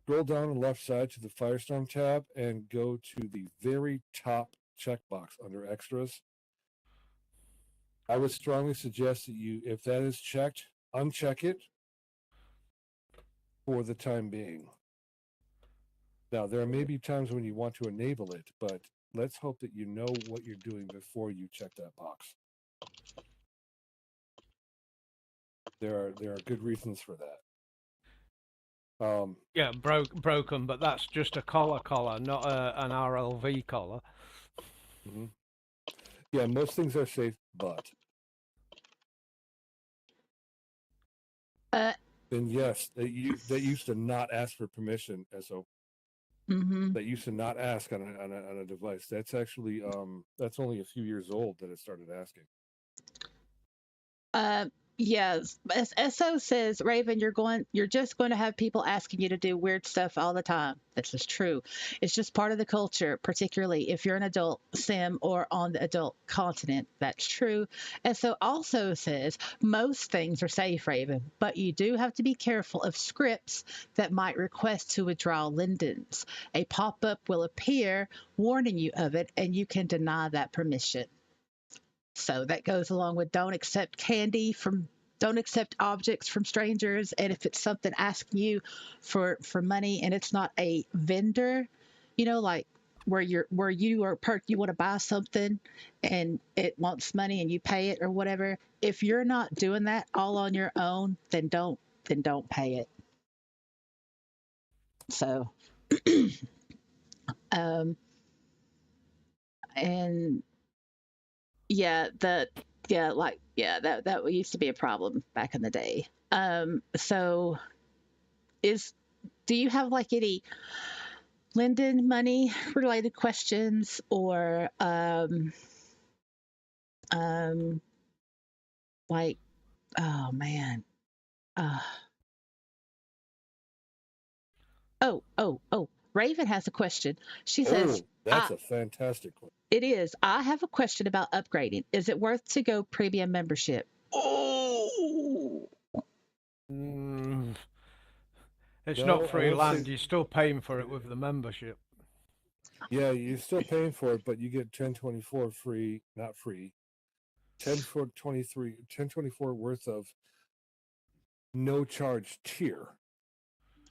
Scroll down the left side to the Firestorm tab and go to the very top checkbox under Extras. I would strongly suggest that you, if that is checked, uncheck it for the time being. Now, there may be times when you want to enable it, but let's hope that you know what you're doing before you check that box. There are good reasons for that. Yeah, broken, but that's just a collar, not an RLV collar. Mhm. Yeah, most things are safe, but and yes, they used to not ask for permission, so Mm-hmm. they used to not ask on a device. That's actually that's only a few years old that it started asking. Yes. As SO says, Raven, you're just going to have people asking you to do weird stuff all the time. This is true. It's just part of the culture, particularly if you're an adult sim or on the adult continent. That's true. SO also says most things are safe, Raven, but you do have to be careful of scripts that might request to withdraw lindens. A pop-up will appear warning you of it, and you can deny that permission. So that goes along with don't accept objects from strangers, and if it's something asking you for money and it's not a vendor, like where you want to buy something and it wants money and you pay it or whatever. If you're not doing that all on your own, then don't pay it. So, and yeah, that used to be a problem back in the day. So do you have like any Linden money related questions or like, oh man. Raven has a question. She says, That's a fantastic one. it is. I have a question about upgrading. Is it worth to go premium membership? Oh, It's No, not I free would land. say- You're still paying for it with the membership. Yeah, you're still paying for it, but you get 1024 free, not free. 1024 worth of no charge tier.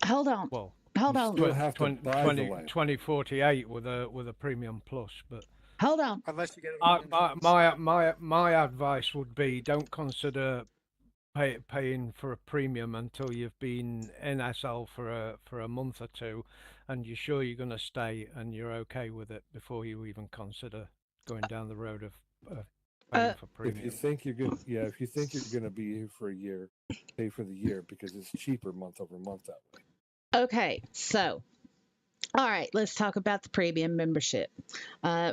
hold on. Well, Hold you on. still have to buy the land. 2048 with a premium plus, but Hold on. Unless you get I, a my advice would be don't consider paying for a premium until you've been NSL for a month or two, and you're sure you're going to stay and you're okay with it before you even consider going down the road of paying Uh, for If you premium. think you're good, yeah, if you think you're going to be here for a year, pay for the year because it's cheaper month over month that way. okay. So, all right, let's talk about the premium membership.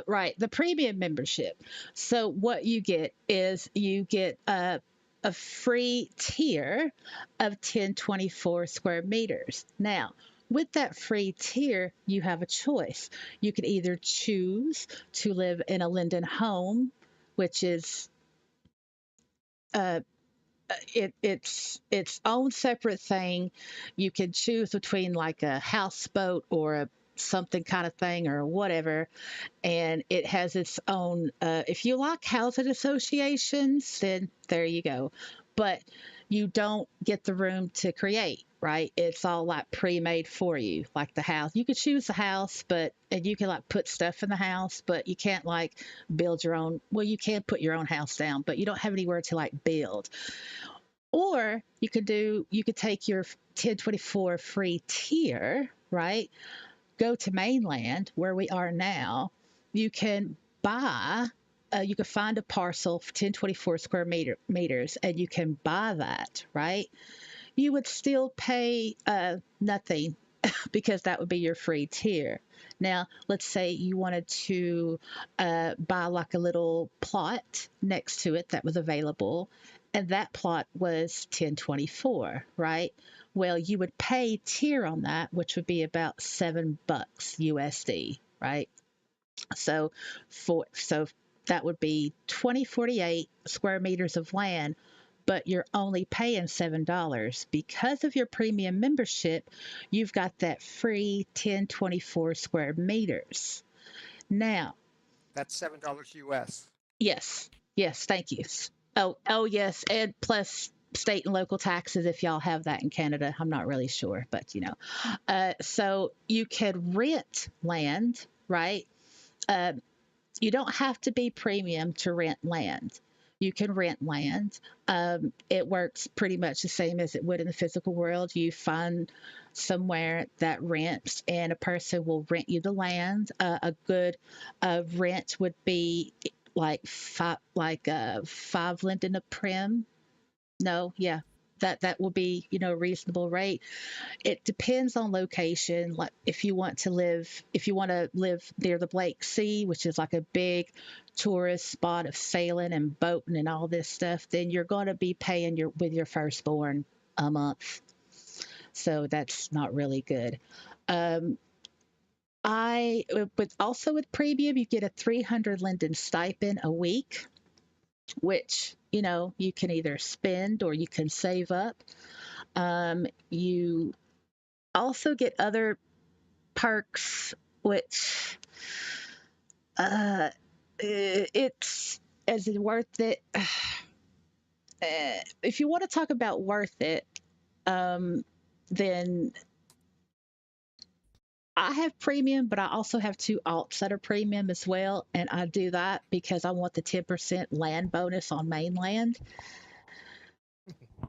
Right, the premium membership. So, what you get is you get a free tier of 1024 square meters. Now, with that free tier, you have a choice. You can either choose to live in a Linden home, which is uh, it's its own separate thing. You can choose between like a houseboat or a something kind of thing or whatever, and it has its own. If you like housing associations, then there you go. But you don't get the room to create, right? It's all like pre-made for you, like the house. You could choose the house, but and you can like put stuff in the house, but you can't like build your own. Well, you can put your own house down, but you don't have anywhere to like build. Or you could take your 1024 free tier, right? Go to mainland where we are now. You can buy you can find a parcel for 1024 square meters and you can buy that, right? You would still pay nothing because that would be your free tier. Now, let's say you wanted to buy like a little plot next to it that was available, and that plot was 1024, right? Well, you would pay tier on that, which would be about $7 USD, right? So so that would be 2048 square meters of land, but you're only paying $7 because of your premium membership. You've got that free 1024 square meters. Now, that's $7 US. yes, yes, thank you. Oh, yes, and plus state and local taxes if y'all have that in Canada. I'm not really sure, but so you could rent land, right? Uh, you don't have to be premium to rent land. You can rent land. It works pretty much the same as it would in the physical world. You find somewhere that rents, and a person will rent you the land. A good rent would be like five Linden a prim. No, yeah, that will be a reasonable rate. It depends on location. Like if you want to live near the Blake Sea, which is like a big tourist spot of sailing and boating and all this stuff, then you're going to be paying with your firstborn a month. So that's not really good. Um, but also with premium, you get a 300 Linden stipend a week, which you can either spend or you can save up. You also get other perks, which it's is it worth it? If you want to talk about worth it, then I have premium, but I also have two alts that are premium as well, and I do that because I want the 10% land bonus on mainland.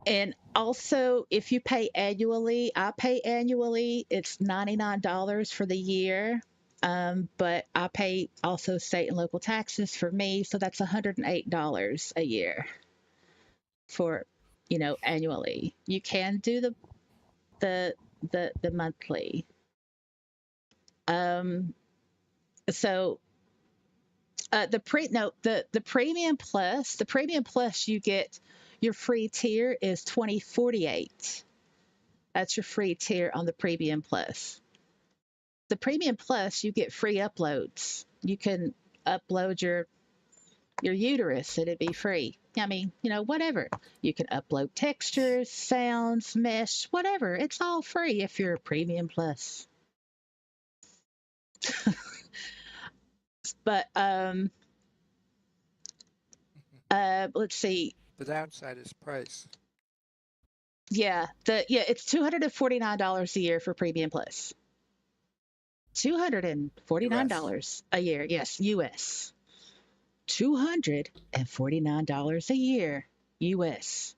And also, if you pay annually, I pay annually. It's $99 for the year. But I pay also state and local taxes for me, so that's $108 a year for, annually. You can do the the monthly. Um, so the premium plus you get your free tier is 2048. That's your free tier on the premium plus. The premium plus you get free uploads. You can upload your uterus and it'd be free. I mean, whatever. You can upload textures, sounds, mesh, whatever. It's all free if you're a premium plus. But let's see. The downside is price. Yeah, it's $249 a year for Premium Plus. $249 a year. Yes, US. $249 a year. US.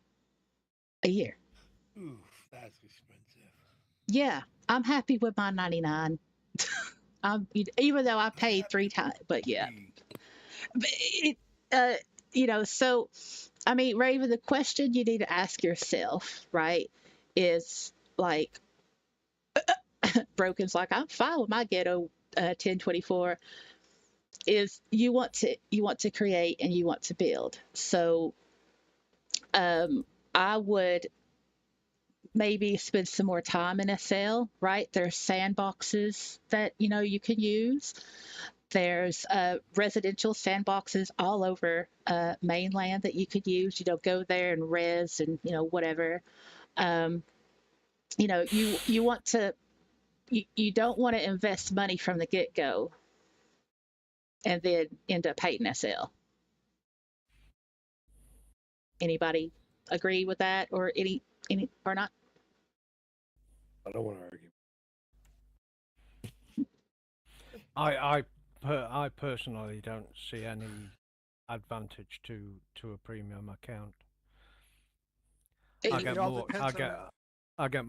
A year. Ooh, that's expensive. Yeah, I'm happy with my 99. Even though I paid 3 times, but yeah. Gee, But uh, so I mean, Raven, the question you need to ask yourself, right, is like, Broken's like, I'm fine with my ghetto 1024. Is you want to create and you want to build. So I would maybe spend some more time in SL, right? There's sandboxes that you can use. There's residential sandboxes all over mainland that you could use. Go there and res and whatever. Um, you want to you don't want to invest money from the get go and then end up hating SL. Anybody agree with that, or any or not? I don't want to argue. I personally don't see any advantage to a premium account. I It get all more. depends on I get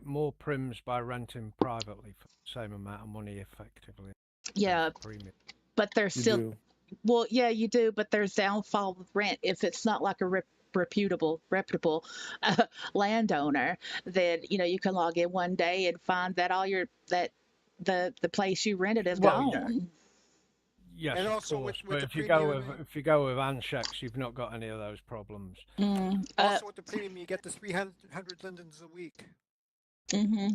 more prims by renting privately for the same amount of money, effectively. Yeah, Premium. but there's You still do. well, yeah, you do, but there's downfall with rent if it's not like a reputable landowner. Then you can log in one day and find that the place you rented is Well, yeah. gone. Yes, And of also course. with But the if you go premium, with Anshex, you've not got any of those problems. also with the premium, you get the 300 lindens a week. Mm-hmm.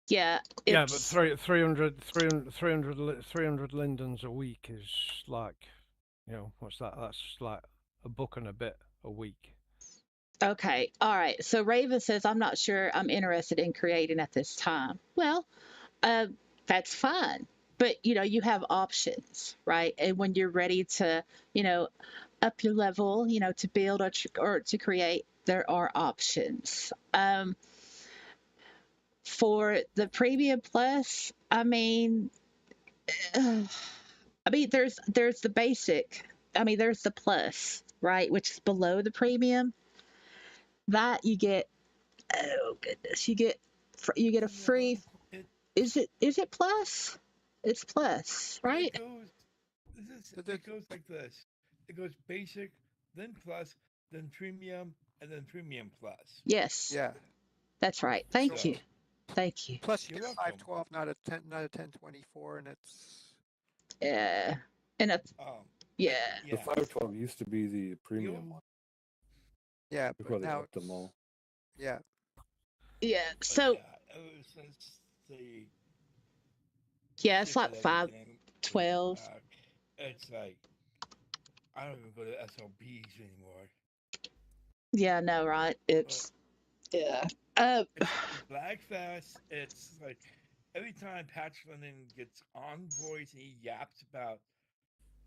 Yeah, Yeah, but it's 300 lindens a week is like, what's that? That's like a book and a bit a week. okay. All right. So Raven says, I'm not sure I'm interested in creating at this time. Well, uh, that's fine. But you have options, right? And when you're ready to, up your level, to build or to create, there are options. For the Premium Plus, there's the basic. There's the Plus, right, which is below the Premium. That you get. Oh goodness, you get a free. It, Is it Plus? It's Plus, right? it goes like this. It goes basic, then plus, then premium, and then premium plus. Yes, Yeah. that's right. Thank So- you. Thank you. Plus, you You're get welcome. 512, not a 1024, and it's Yeah. And yeah. The 512 used to be the premium one yeah. before But they now upped them all. yeah. Yeah. But So yeah, ever since the yeah, it's like shifted everything 512. back, it's like I don't even go to SLBs anymore. Yeah, no, right. It's yeah. It's Blackfest. It's like every time Patrick London gets on voice and he yaps about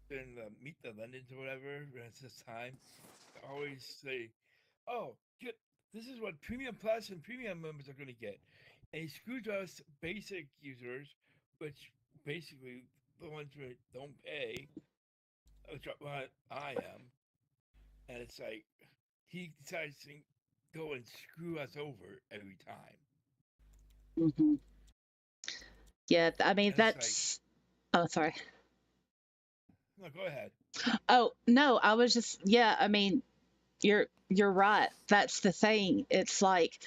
doing the Meet the Londons or whatever, when it's this time, I always say, "Oh, this is what Premium Plus and Premium members are going to get," and he screws us basic users, which basically the ones who don't pay, which are what I am, and it's like he decides to go and screw us over every time. hmm Yeah, And it's that's oh, sorry. No, go ahead. Oh, no, I was just yeah, you're right. That's the thing. It's like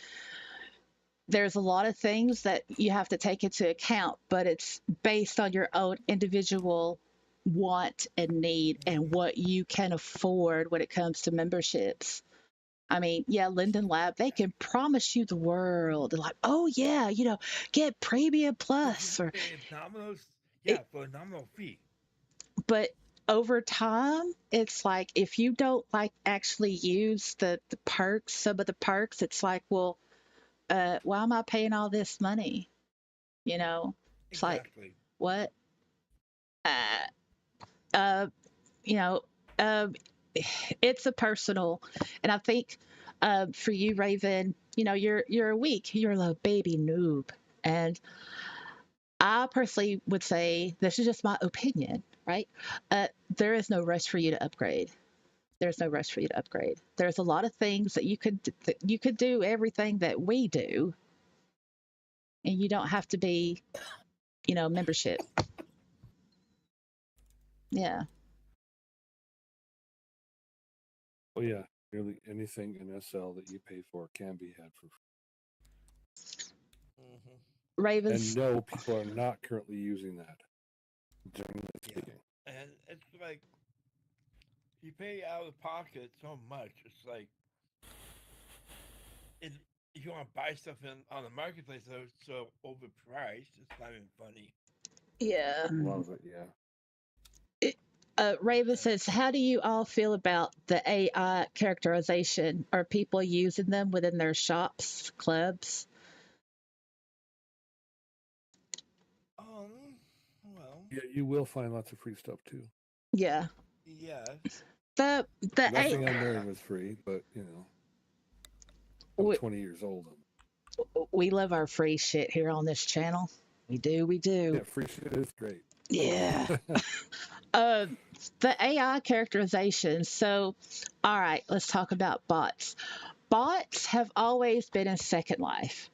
there's a lot of things that you have to take into account, but it's based on your own individual want and need and what you can afford when it comes to memberships. Yeah, Linden Lab, they can promise you the world. They're like, oh yeah, get Premium Plus or For a nominal fee. but over time, it's like if you don't like actually use the perks, some of the perks, it's like, well, why am I paying all this money? It's like, Exactly. what? Uh, uh, you know, uh, it's a personal, and I think for you, Raven, you're weak, you're a baby noob, and I personally would say this is just my opinion, right? There is no rush for you to upgrade. There's no rush for you to upgrade. There's a lot of things that you could do everything that we do, and you don't have to be, membership. Yeah. Oh yeah, nearly anything in SL that you pay for can be had for free. Ravens. And no, people are not currently using that. Generally speaking. And it's like you pay out of pocket so much. It's like if you want to buy stuff on the marketplace that is so overpriced, it's not even funny. Yeah. A lot of it, yeah. Raven says, how do you all feel about the AI characterization? Are people using them within their shops, clubs? Well. Yeah, you will find lots of free stuff too. Yeah. Yes. The Nothing I'm wearing was free, but I'm 20 years old. We love our free shit here on this channel. We do. Yeah, free shit is great. Yeah. The AI characterization. So, all right, let's talk about bots. Bots have always been in Second Life.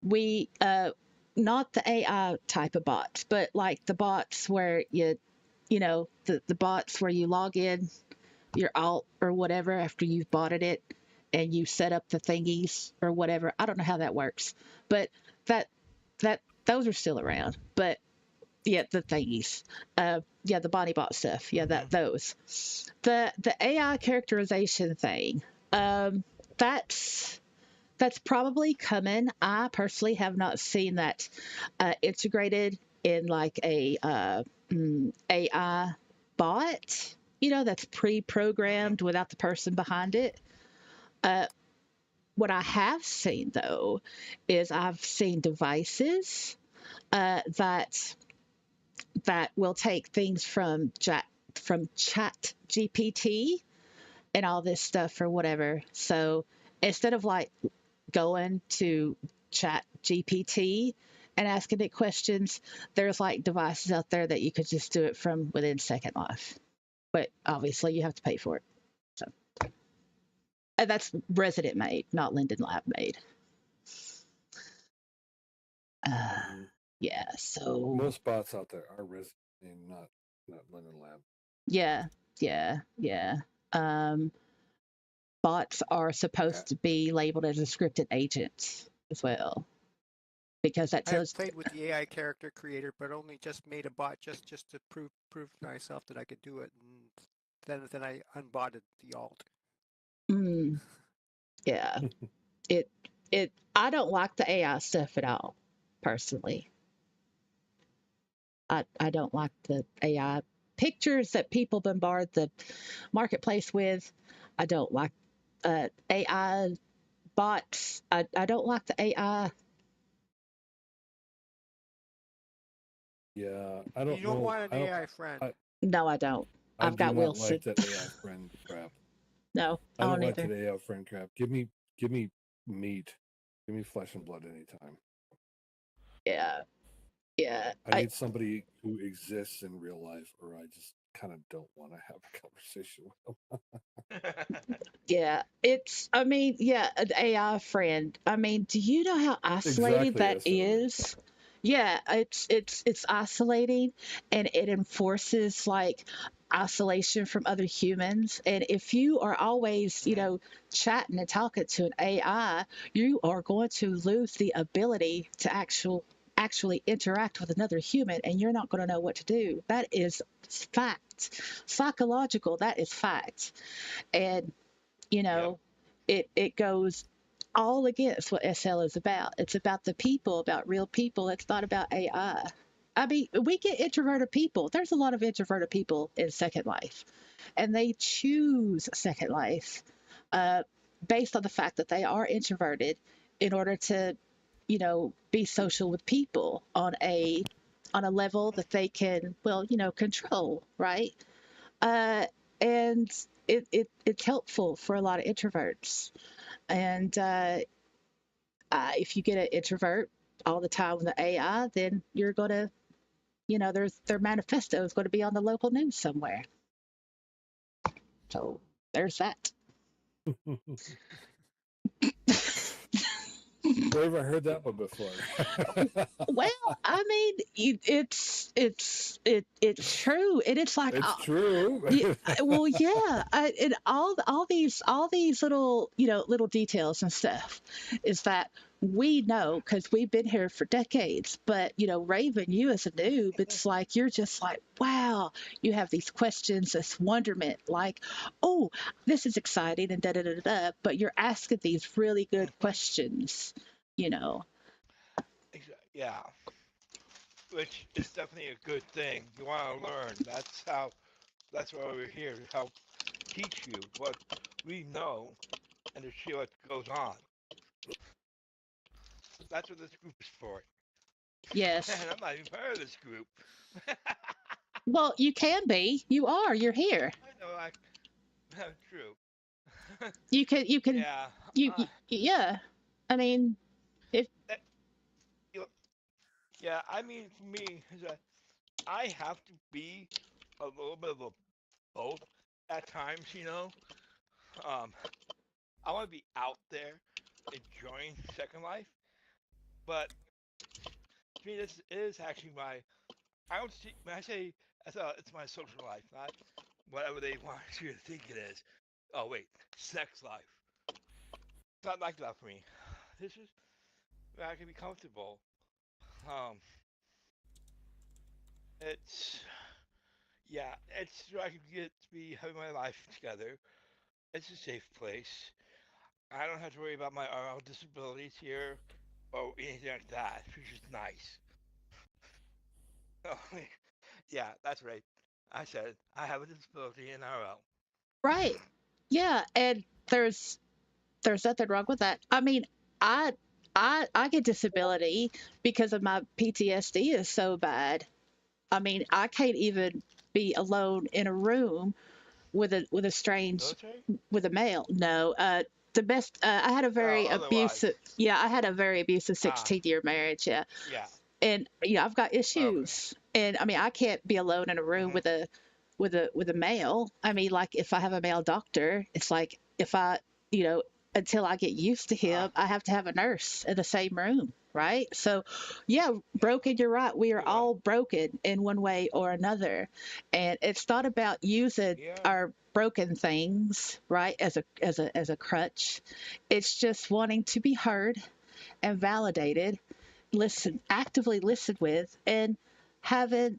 We, not the AI type of bots, but like the bots where the bots where you log in your alt or whatever after you've bought it and you set up the thingies or whatever. I don't know how that works, but those are still around. But yeah, the thingies. Yeah, the body bot stuff. Yeah, those. The AI characterization thing. That's probably coming. I personally have not seen that integrated in like a AI bot. That's pre-programmed without the person behind it. What I have seen though is I've seen devices that will take things from Chat GPT and all this stuff or whatever. So instead of like going to Chat GPT and asking it questions, there's like devices out there that you could just do it from within Second Life. But obviously you have to pay for it. So and that's Resident made, not Linden Lab made. Yeah, so most bots out there are Resident and not Linden Lab. Yeah. Bots are supposed to be labeled as a scripted agent as well, because that tells. I've played with the AI character creator, but only just made a bot just to prove to myself that I could do it, and then I unbotted the alt. Yeah, I don't like the AI stuff at all, personally. I don't like the AI pictures that people bombard the marketplace with. I don't like AI bots. I don't like the AI. Yeah, I don't know. You don't want an AI friend. No, I don't. I've got Wilson. I do not like that AI friend crap. No, I don't like either. that AI friend crap. Give me meat. Give me flesh and blood anytime. Yeah. I need somebody who exists in real life, or I just kind of don't want to have a conversation with them. Yeah, an AI friend. Do you know how isolating that is? Yeah, it's isolating, and it enforces like isolation from other humans. And if you are always, chatting and talking to an AI, you are going to lose the ability to actually interact with another human, and you're not going to know what to do. That is fact. Psychological, that is fact. And it goes all against what SL is about. It's about the people, about real people. It's not about AI. We get introverted people. There's a lot of introverted people in Second Life, and they choose Second Life based on the fact that they are introverted in order to, be social with people on a level that they can, control, right? And it's helpful for a lot of introverts. And if you get an introvert all the time with the AI, then you're going to, their manifesto is going to be on the local news somewhere. So there's that. Never heard that one before. Well, I mean, it's true, and it's like, It's true. well, yeah, and all these little little details and stuff is that we know because we've been here for decades. But Raven, you as a noob, it's like you're just like, wow, you have these questions, this wonderment, like, oh, this is exciting and da da da da. Da, but you're asking these really good questions, you know. Yeah, which is definitely a good thing. You want to learn. That's why we're here to help teach you what we know and to see what goes on. That's what this group is for. Yes. And I'm not even part of this group. Well, you can be. You are. You're here. I know, true. You can. Yeah. Yeah. I mean, if Yeah, I mean, for me, is that I have to be a little bit of a both at times, I want to be out there enjoying Second Life, but to me, this is actually I don't see, when I say, it's my social life, not whatever they want you to think it is. Oh, wait, sex life. It's not like that for me. This is where I can be comfortable. It's it's where I can get to be having my life together. It's a safe place. I don't have to worry about my disabilities here or anything like that, which is nice. Oh, yeah, that's right. I said I have a disability in RL. right. Yeah, and there's nothing wrong with that. I mean, I I get disability because of my PTSD is so bad. I mean, I can't even be alone in a room with a strange Military? with a male. No, the best. I had a very Oh, otherwise. abusive. Yeah, I had a very abusive Ah, 16-year marriage. Yeah, yeah. and I've got Okay. issues, and I mean, I can't be alone in a room hmm with a male. I mean, like if I have a male doctor, it's like if I, you know, until I get used to him, Ah, I have to have a nurse in the same room, right? So, yeah, broken, you're right. We are good one. all broken in one way or another. And it's not about using Yeah. our broken things, right, as a crutch. It's just wanting to be heard and validated, actively listened with, and having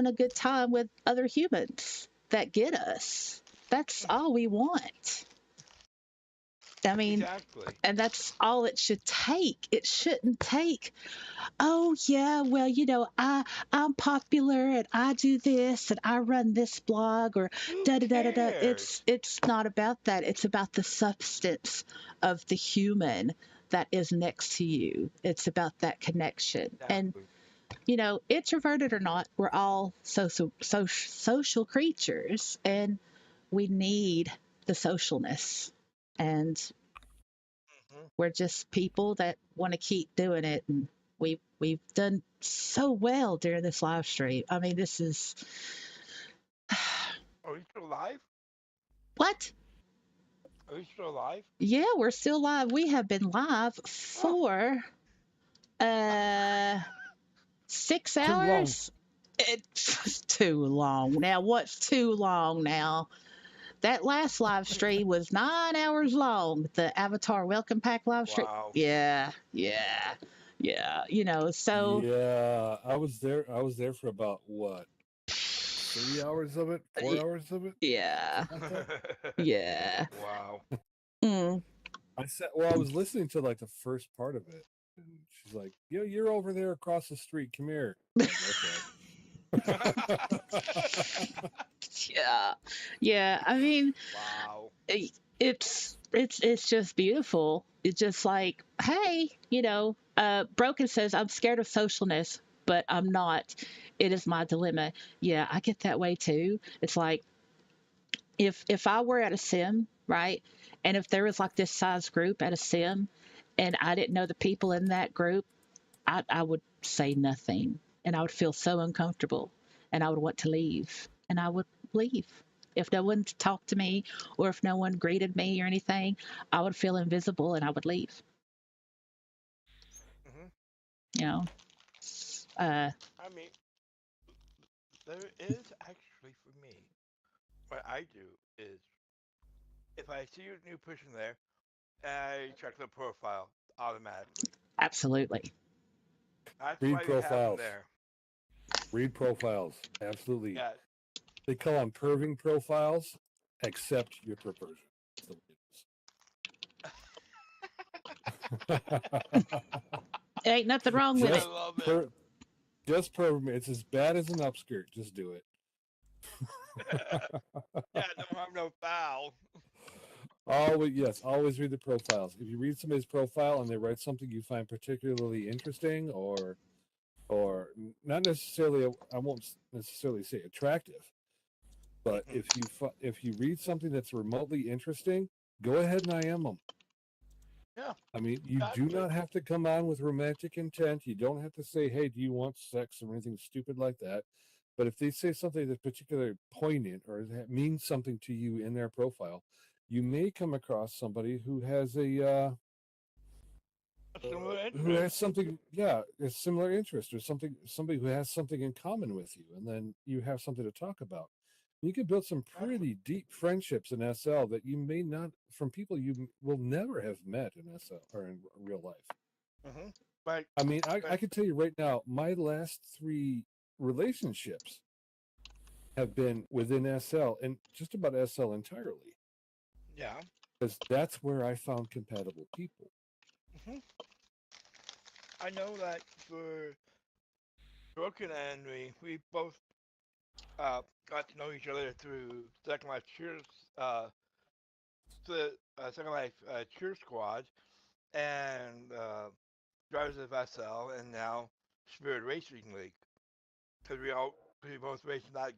a good time with other humans that get us. That's all we want. I mean, Exactly. and that's all it should take. It shouldn't take, oh yeah, well, I'm popular and I do this and I run this blog or Who da da da da da. cares? It's not about that. It's about the substance of the human that is next to you. It's about that connection. And Exactly. introverted or not, we're all social creatures, and we need the socialness. And hmm we're just people that want to keep doing it. And we've done so well during this live stream. I mean, this is Are you still alive? what? Are you still alive? Yeah, we're still live. We have been live Oh. for uh 6 Too long. hours. It's too long. Now, what's too long now? That last live stream was 9 hours long. The Avatar Welcome Pack live stream. Wow. Yeah, yeah, yeah. So Yeah, I was there. I was there for about what, 3 hours of it, 4 hours of it. yeah, Something like that? yeah. Wow. Mm. I was listening to like the first part of it, and she's like, "Yo, you're over there across the street. Come here." I'm like, Yeah, yeah. I mean, Wow. it's just beautiful. It's just like, hey, Broken says, I'm scared of socialness, but I'm not. It is my dilemma. Yeah, I get that way too. It's like if I were at a sim, right, and if there was like this size group at a sim, and I didn't know the people in that group, I would say nothing, and I would feel so uncomfortable, and I would want to leave, and I would leave. If no one talked to me, or if no one greeted me or anything, I would feel invisible, and I would leave. Hmm. You know, I mean, there is actually for me. What I do is, if I see a new person there, I check the profile automatically. absolutely. That's Read why you have them profiles. there. Read profiles. Absolutely. Yeah. They call them perving profiles. Accept your perversion. That's the way it is. Ain't nothing wrong with I it. love it. Just perv. It's as bad as an upskirt. Just do it. Yeah, don't have no foul. Always read the profiles. If you read somebody's profile and they write something you find particularly interesting, or not necessarily, I won't necessarily say attractive, but if you read something that's remotely interesting, go ahead and IM them. Yeah. I mean, you do Exactly. not have to come on with romantic intent. You don't have to say, "Hey, do you want sex?" or anything stupid like that. But if they say something that's particularly poignant or that means something to you in their profile, you may come across somebody who has A similar who has interest. something, a similar interest, or somebody who has something in common with you, and then you have something to talk about. You can build some pretty deep friendships in SL that you may not, from people you will never have met in SL or in real life. Mm-hmm. Like, I mean, I can tell you right now, my last 3 relationships have been within SL, and just about SL entirely, yeah. because that's where I found compatible people. Hmm. I know that for Broken and me, we both got to know each other through Second Life Cheers, the Second Life Cheer Squad, and Drivers of SL, and now Spirit Racing League. Because we both raced that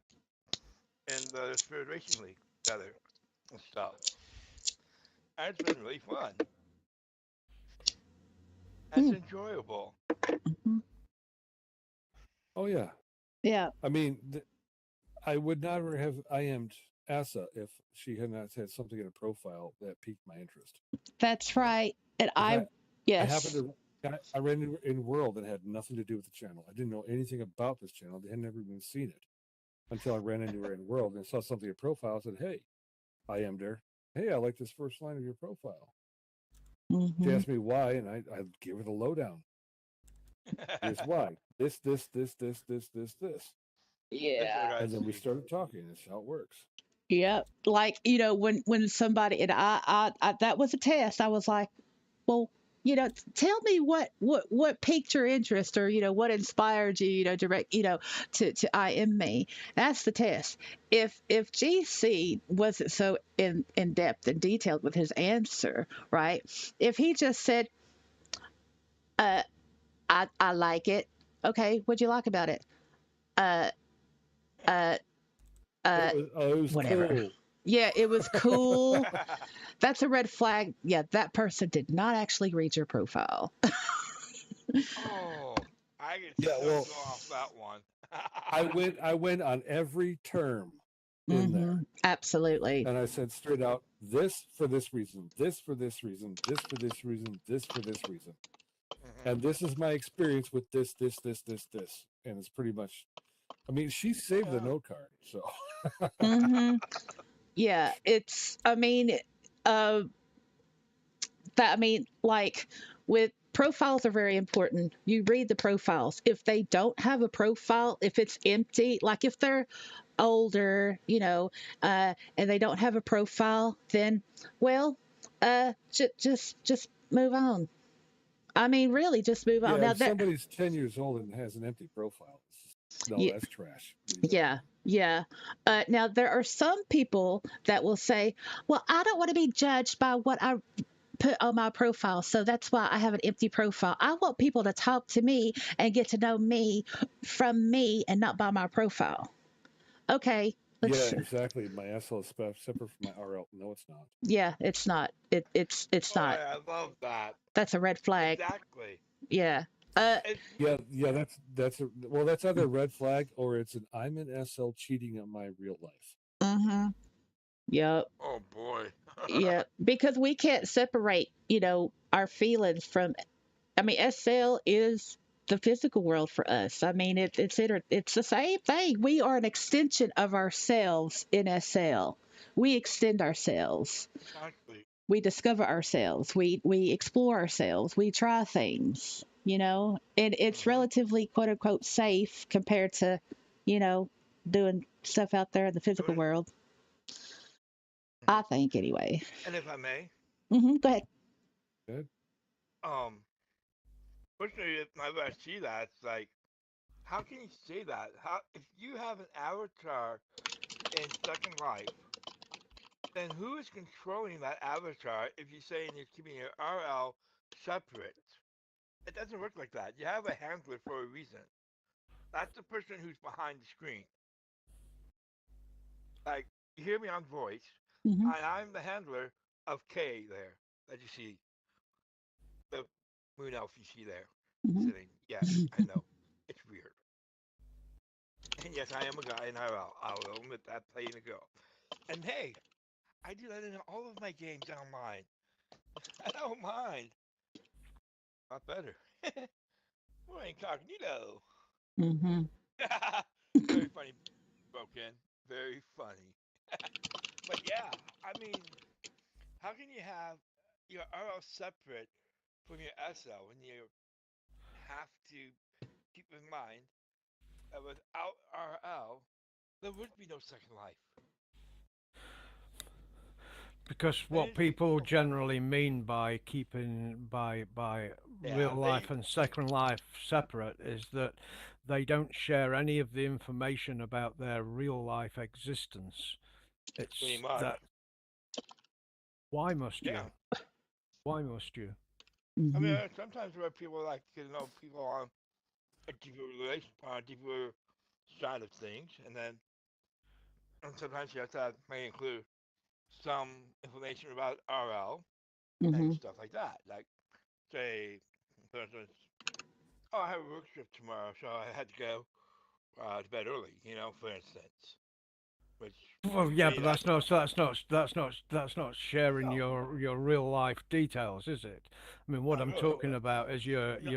in the Spirit Racing League together and stuff. And it's been really fun. And it's enjoyable. Mhm. Oh yeah, Yeah, I mean, I would never have IM'd Asa if she had not had something in a profile that piqued my interest. that's right. And I happened yes, to, I ran in World and had nothing to do with the channel. I didn't know anything about this channel. I had never even seen it until I ran into her in World and saw something in profile. I said, "Hey, I am there. Hey, I like this first line of your profile." She hmm asked me why, and I gave her the lowdown. Here's why. This. yeah, And then we started talking. That's how it works. yep. Like when somebody and I that was a test. I was like, well, tell me what piqued your interest, or what inspired you, direct, to IM me. That's the test. If GC wasn't so in depth and detailed with his answer, right? If he just said, uh, I like it. Okay, what'd you like about it? Uh, uh, uh, It was whatever. cool. Yeah, it was cool. That's a red flag. Yeah, that person did not actually read your profile. Oh, I can Yeah, so well, go off that one. I went on every term in there, Absolutely. and I said straight out, this for this reason, this for this reason, this for this reason, this for this reason, and this is my experience with this, and it's pretty much. I mean, she saved the note card, so. hmm Yeah, it's. I mean, uh, like with profiles are very important. You read the profiles. If they don't have a profile, if it's empty, like if they're older, and they don't have a profile, then well, just move on. I mean, really, just move on. Yeah, Now if that, somebody's 10 years old and has an empty profile, no, yeah, that's trash. Leave that. yeah, yeah. Now there are some people that will say, "Well, I don't want to be judged by what I put on my profile, so that's why I have an empty profile. I want people to talk to me and get to know me from me and not by my profile." Okay, Let's. Yeah, exactly. My SL is separate from my RL. No, it's not. Yeah, it's not. It's Boy, not. I love that. That's a red flag. Exactly. Yeah. It's Yeah. That's either a red flag or it's an I'm an SL cheating on my real life. Mm-hmm. Yep. oh boy. Yeah. Because we can't separate, our feelings from. I mean, SL is the physical world for us. I mean, it's the same thing. We are an extension of ourselves in SL. We extend ourselves. exactly. We discover ourselves. We explore ourselves. We try things. And it's hmm relatively quote unquote safe compared to, you know, doing stuff out there in the physical world. I think anyway. And if I may, Go ahead. Good. um, personally, whenever I see that, it's like, how can you say that? How if you have an avatar in Second Life, then who is controlling that avatar if you're saying you're keeping your RL separate? It doesn't work like that. You have a handler for a reason. That's the person who's behind the screen. Like, you hear me on voice, Hmm. and I'm the handler of K there that you see, the moon elf you see there Hmm. sitting. Yes, I know. It's weird. And yes, I am a guy in IRL. I'll admit that playing a girl. And hey, I do that in all of my games online. I don't mind. Not better. More incognito. Hmm. Very funny, broken. Very funny. But yeah, I mean, how can you have your RL separate from your SL when you have to keep in mind that without RL, there would be no Second Life? Because what people generally mean by keeping by real life and Second Life separate is that they don't share any of the information about their real life existence. It's Pretty much. that. Why must Yeah. you? Why must you? I mean, Hmm. sometimes where people like to know people on a deeper relation, on a deeper side of things, and sometimes you have to may include some information about RL and Hmm. stuff like that. Like, say, for instance, oh, I have a work trip tomorrow, so I had to go to bed early. For instance, which Well, to yeah, me but that's that's not sharing no, your real life details, is it? I mean, what not I'm really. talking about is your No.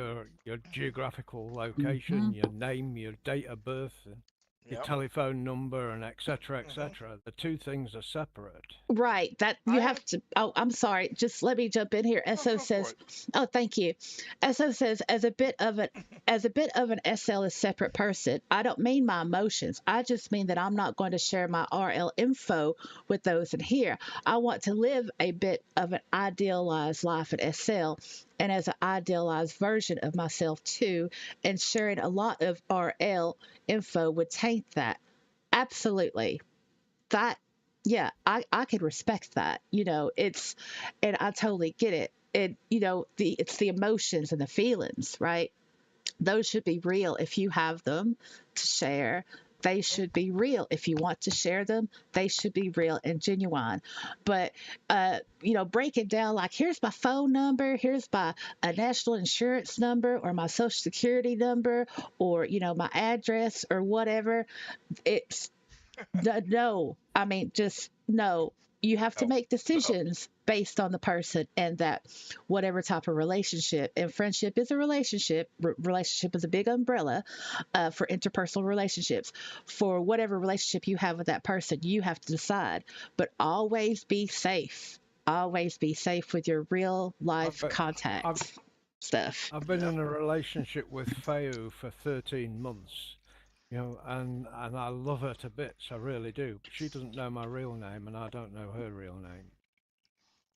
your geographical Hmm. location, your name, your date of birth, and your Yep. telephone number, and etc. hmm etc. The two things are separate. Right. That I you have. have to. Oh, I'm sorry. Just let me jump in here. Oh, SO go for says, it. "Oh, thank you." SO says, as a bit of an SL is separate person. I don't mean my emotions. I just mean that I'm not going to share my RL info with those in here. I want to live a bit of an idealized life at SL, and as an idealized version of myself too. And sharing a lot of RL info would taint that. Absolutely. That, yeah, I could respect that. And I totally get it. It's the emotions and the feelings, right? Those should be real if you have them to share. They should be real if you want to share them. They should be real and genuine. But break it down like, here's my phone number, here's my national insurance number, or my social security number, or my address or whatever. It's no, I mean, just no. You have to No. make decisions based on the person and that whatever type of relationship. And friendship is a relationship. Relationship is a big umbrella for interpersonal relationships. For whatever relationship you have with that person, you have to decide. But always be safe. Always be safe with your real I've life been, I've contacts stuff. I've been Yep. in a relationship with Feu for 13 months. And I love her to bits, I really do. But she doesn't know my real name, and I don't know her real name.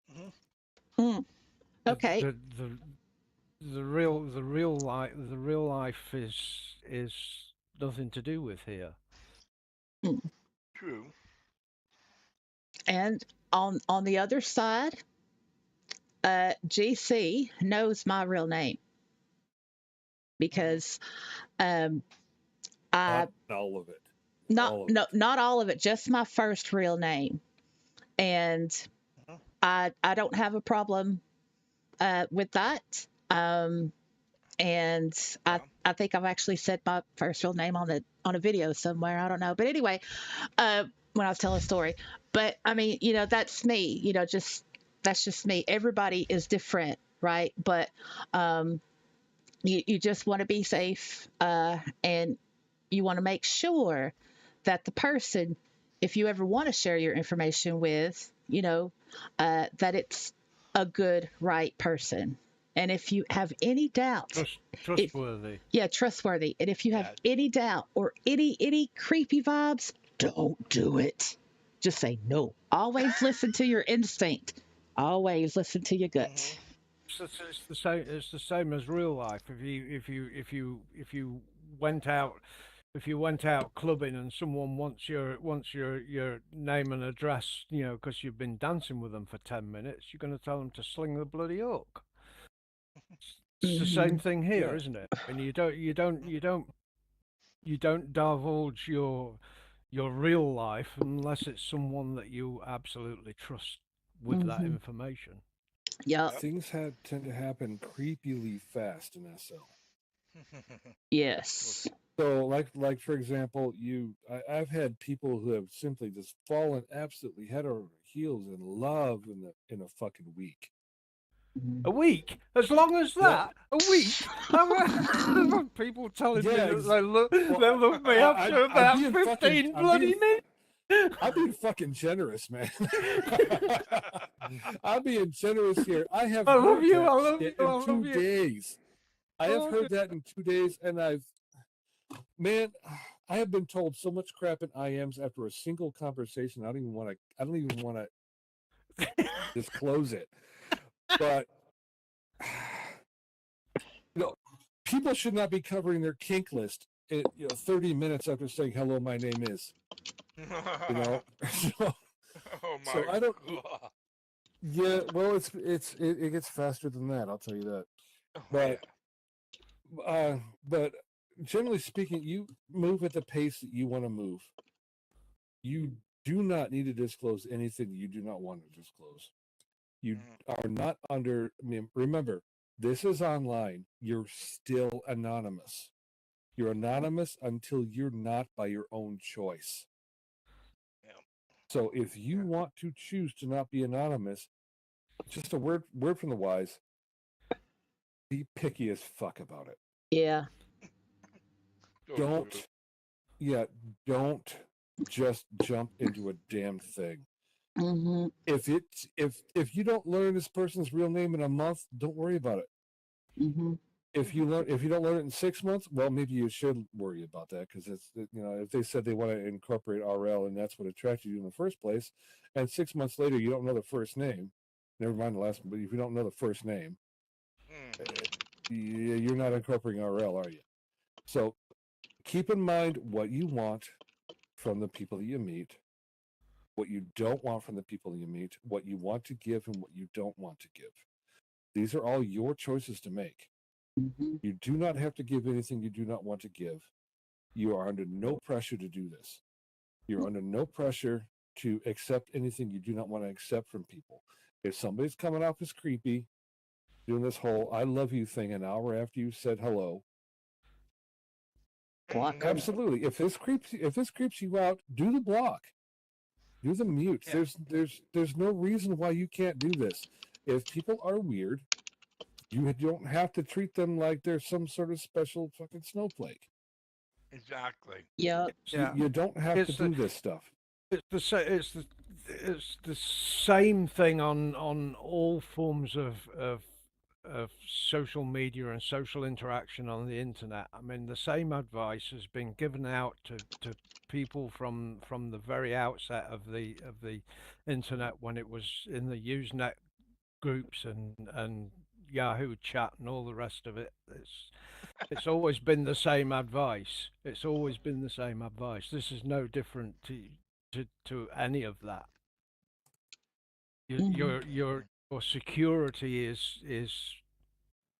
hmm Mm, The okay. the the, the real life is nothing to do with here. Mm. True. And on the other side, GC knows my real name hmm because um, I Not all of it. Not All of no, it. not all of it, just my first real name. And Mhm. I don't have a problem with that. And Yeah. I think I've actually said my first real name on a video somewhere. I don't know. But anyway, when I was telling a story. But I mean, that's me, just that's just me. Everybody is different, right? But you just want to be safe, and you want to make sure that the person, if you ever want to share your information with, that it's a good, right person. And if you have any doubt, if Trustworthy. yeah, trustworthy. And if you have Yeah. any doubt or any creepy vibes, don't do it. Just say no. Always listen to your instinct. Always listen to your gut. Mhm. It's the same. It's the same as real life. If you went out if you went out clubbing and someone wants your name and address, because you've been dancing with them for 10 minutes, you're going to tell them to sling the bloody hook. It's the Hmm. same thing here, Yeah. isn't it? And you don't divulge your real life unless it's someone that you absolutely trust with that Hmm. information. Yep. Yep. Things tend to happen creepily fast in SL. Yes. So, like for example, I've had people who have simply just fallen absolutely head over heels in love in a fucking week. A week? As long as Yeah. that? A week? I've had people telling me Yeah, that they look well, me after I'm about being 15 I'm bloody being, minutes. I'm being fucking generous, man. I'm being generous here. I have I love heard you, that I love shit you, I in love 2 you. days. I have Oh, heard that in 2 days, and man, I have been told so much crap in IMs after a single conversation. I don't even want to disclose it. But people should not be covering their kink list 30 minutes after saying hello, my name is. So, Oh my so I don't. god. Yeah, well, it gets faster than that. I'll tell you that. Oh, But yeah. but generally speaking, you move at the pace that you want to move. You do not need to disclose anything you do not want to disclose. You are not under. I mean, remember, this is online. You're still anonymous. You're anonymous until you're not by your own choice. Yeah. So if you want to choose to not be anonymous, just a word from the wise. Be picky as fuck about it. Yeah. So Don't true. don't just jump into a damn thing. Hmm. If you don't learn this person's real name in a month, don't worry about it. Hmm. If you don't learn it in 6 months, well, maybe you should worry about that, because if they said they want to incorporate RL and that's what attracted you in the first place, and 6 months later you don't know the first name, never mind the last one, but if you don't know the first name, you're not incorporating RL, are you? So keep in mind what you want from the people that you meet, what you don't want from the people that you meet, what you want to give and what you don't want to give. These are all your choices to make. Hmm. You do not have to give anything you do not want to give. You are under no pressure to do this. You're under no pressure to accept anything you do not want to accept from people. If somebody's coming off as creepy, doing this whole "I love you" thing an hour after you said hello, Block 'em. absolutely. If this creeps you out, do the block. Do the mute. Yeah. There's no reason why you can't do this. If people are weird, you don't have to treat them like they're some sort of special fucking snowflake. Exactly. Yep. Yeah. You don't have It's to do this stuff. It's the same thing on all forms of social media and social interaction on the internet. I mean, the same advice has been given out to people from the very outset of the internet, when it was in the Usenet groups and Yahoo chat and all the rest of it. It's always been the same advice. It's always been the same advice. This is no different to any of that. Mhm. Your security is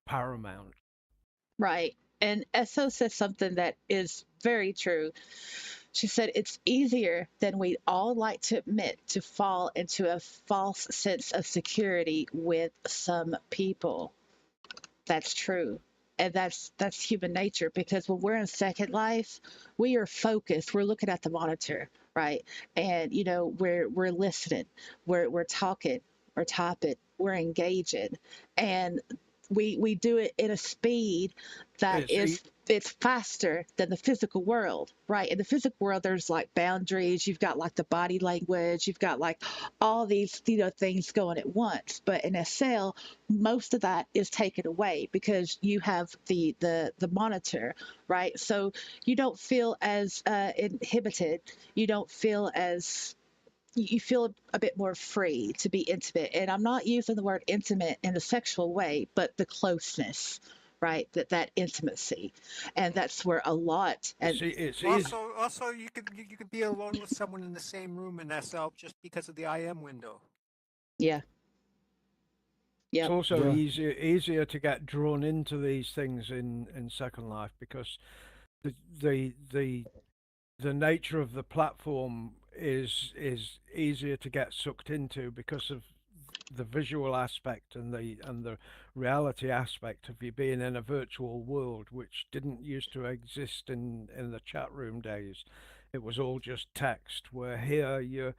paramount. Right. And Esso says something that is very true. She said it's easier than we all like to admit to fall into a false sense of security with some people. That's true. And that's human nature, because when we're in Second Life, we are focused. We're looking at the monitor, right? And we're listening, we're talking, we're typing, we're engaging, and we do it at a speed that It's e- it's faster than the physical world, right? In the physical world, there's like boundaries. You've got like the body language. You've got like all these things going at once. But in SL, most of that is taken away because you have the monitor, right? So you don't feel as inhibited. You don't feel as you feel a bit more free to be intimate. And I'm not using the word intimate in a sexual way, but the closeness, right? That intimacy. And that's where a lot and it's easy. Also, you could be alone with someone in the same room in SL just because of the IM window. yeah. It's Yep. also Yeah. easier to get drawn into these things in Second Life because the the the the nature of the platform is easier to get sucked into because of the visual aspect and the reality aspect of you being in a virtual world, which didn't used to exist in the chat room days. It was all just text. Where here you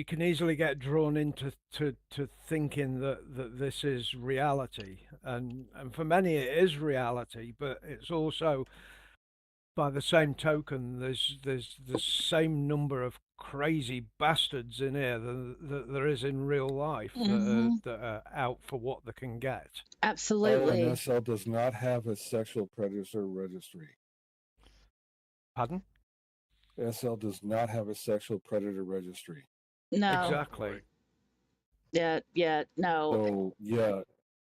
can easily get drawn into to thinking that this is reality, and for many it is reality, but it's also, by the same token, there's the same number of crazy bastards in here that there is in real life Hmm. that are out for what they can get. Absolutely. And SL does not have a sexual predator registry. Pardon? SL does not have a sexual predator registry. No. Exactly. Yeah. No. So yeah,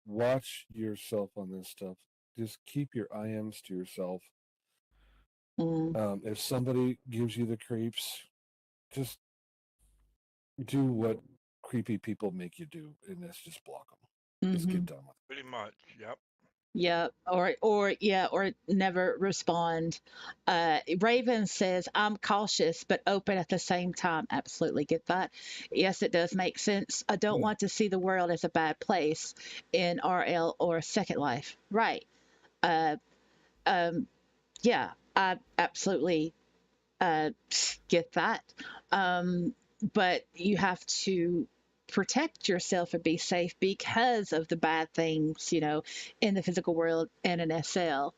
watch yourself on this stuff. Just keep your IMs to yourself. Mm. If somebody gives you the creeps, just do what creepy people make you do, and that's just block them. Just Hmm. get done with it. Pretty much. Yep. Yeah, or never respond. Raven says, I'm cautious but open at the same time. Absolutely get that. Yes, it does make sense. I don't want to see the world as a bad place in RL or Second Life. Right. Uh, yeah, I absolutely get that. But you have to protect yourself and be safe because of the bad things, in the physical world and in SL.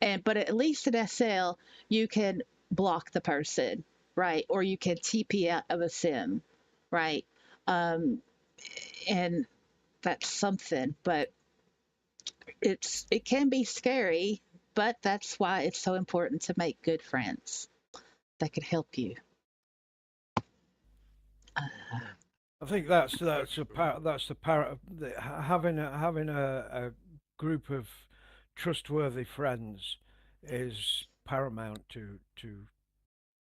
But at least in SL, you can block the person, right? Or you can TP out of a sim, right? Um, and that's something, but it can be scary, but that's why it's so important to make good friends that can help you. I think that's the power having a group of trustworthy friends is paramount to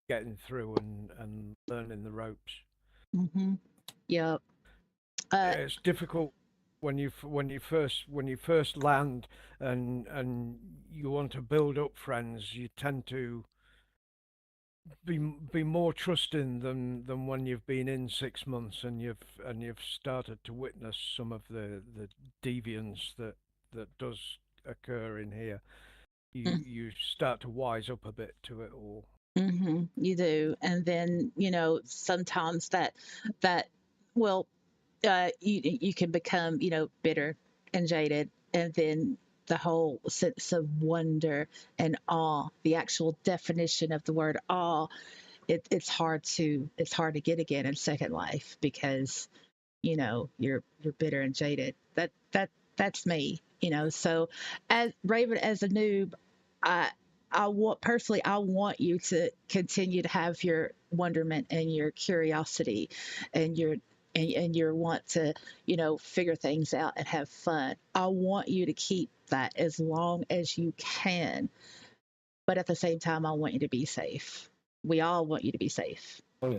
getting through and learning the ropes. Mm-hmm. Yep. It's difficult when you first land and you want to build up friends. You tend to be more trusting than when you've been in 6 months and you've started to witness some of the deviance that does occur in here. You start to wise up a bit to it all. Mm-hmm. You do, and then sometimes that well, you can become bitter and jaded, and then the whole sense of wonder and awe, the actual definition of the word awe, it's hard to get again in Second Life because you're bitter and jaded. That's me. So as Raven, as a noob, I I want you to continue to have your wonderment and your curiosity and your want to figure things out and have fun. I want you to keep that as long as you can, but at the same time I want you to be safe. We all want you to be safe. Oh yeah.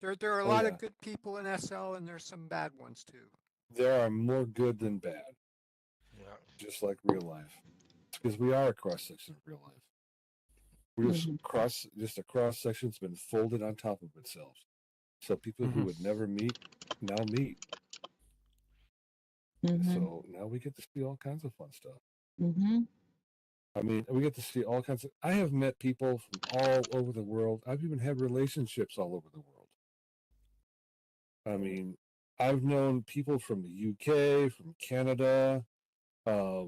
There are a Oh, lot yeah. of good people in SL, and there's some bad ones too. There are more good than bad, Yeah. just like real life. Because we are a cross section of real life. We're just a cross section's been folded on top of itself. So people who would never meet now meet. So now we get to see all kinds of fun stuff. I mean, we get to see all kinds of. I have met people from all over the world. I've even had relationships all over the world. I mean, I've known people from the UK, from Canada. I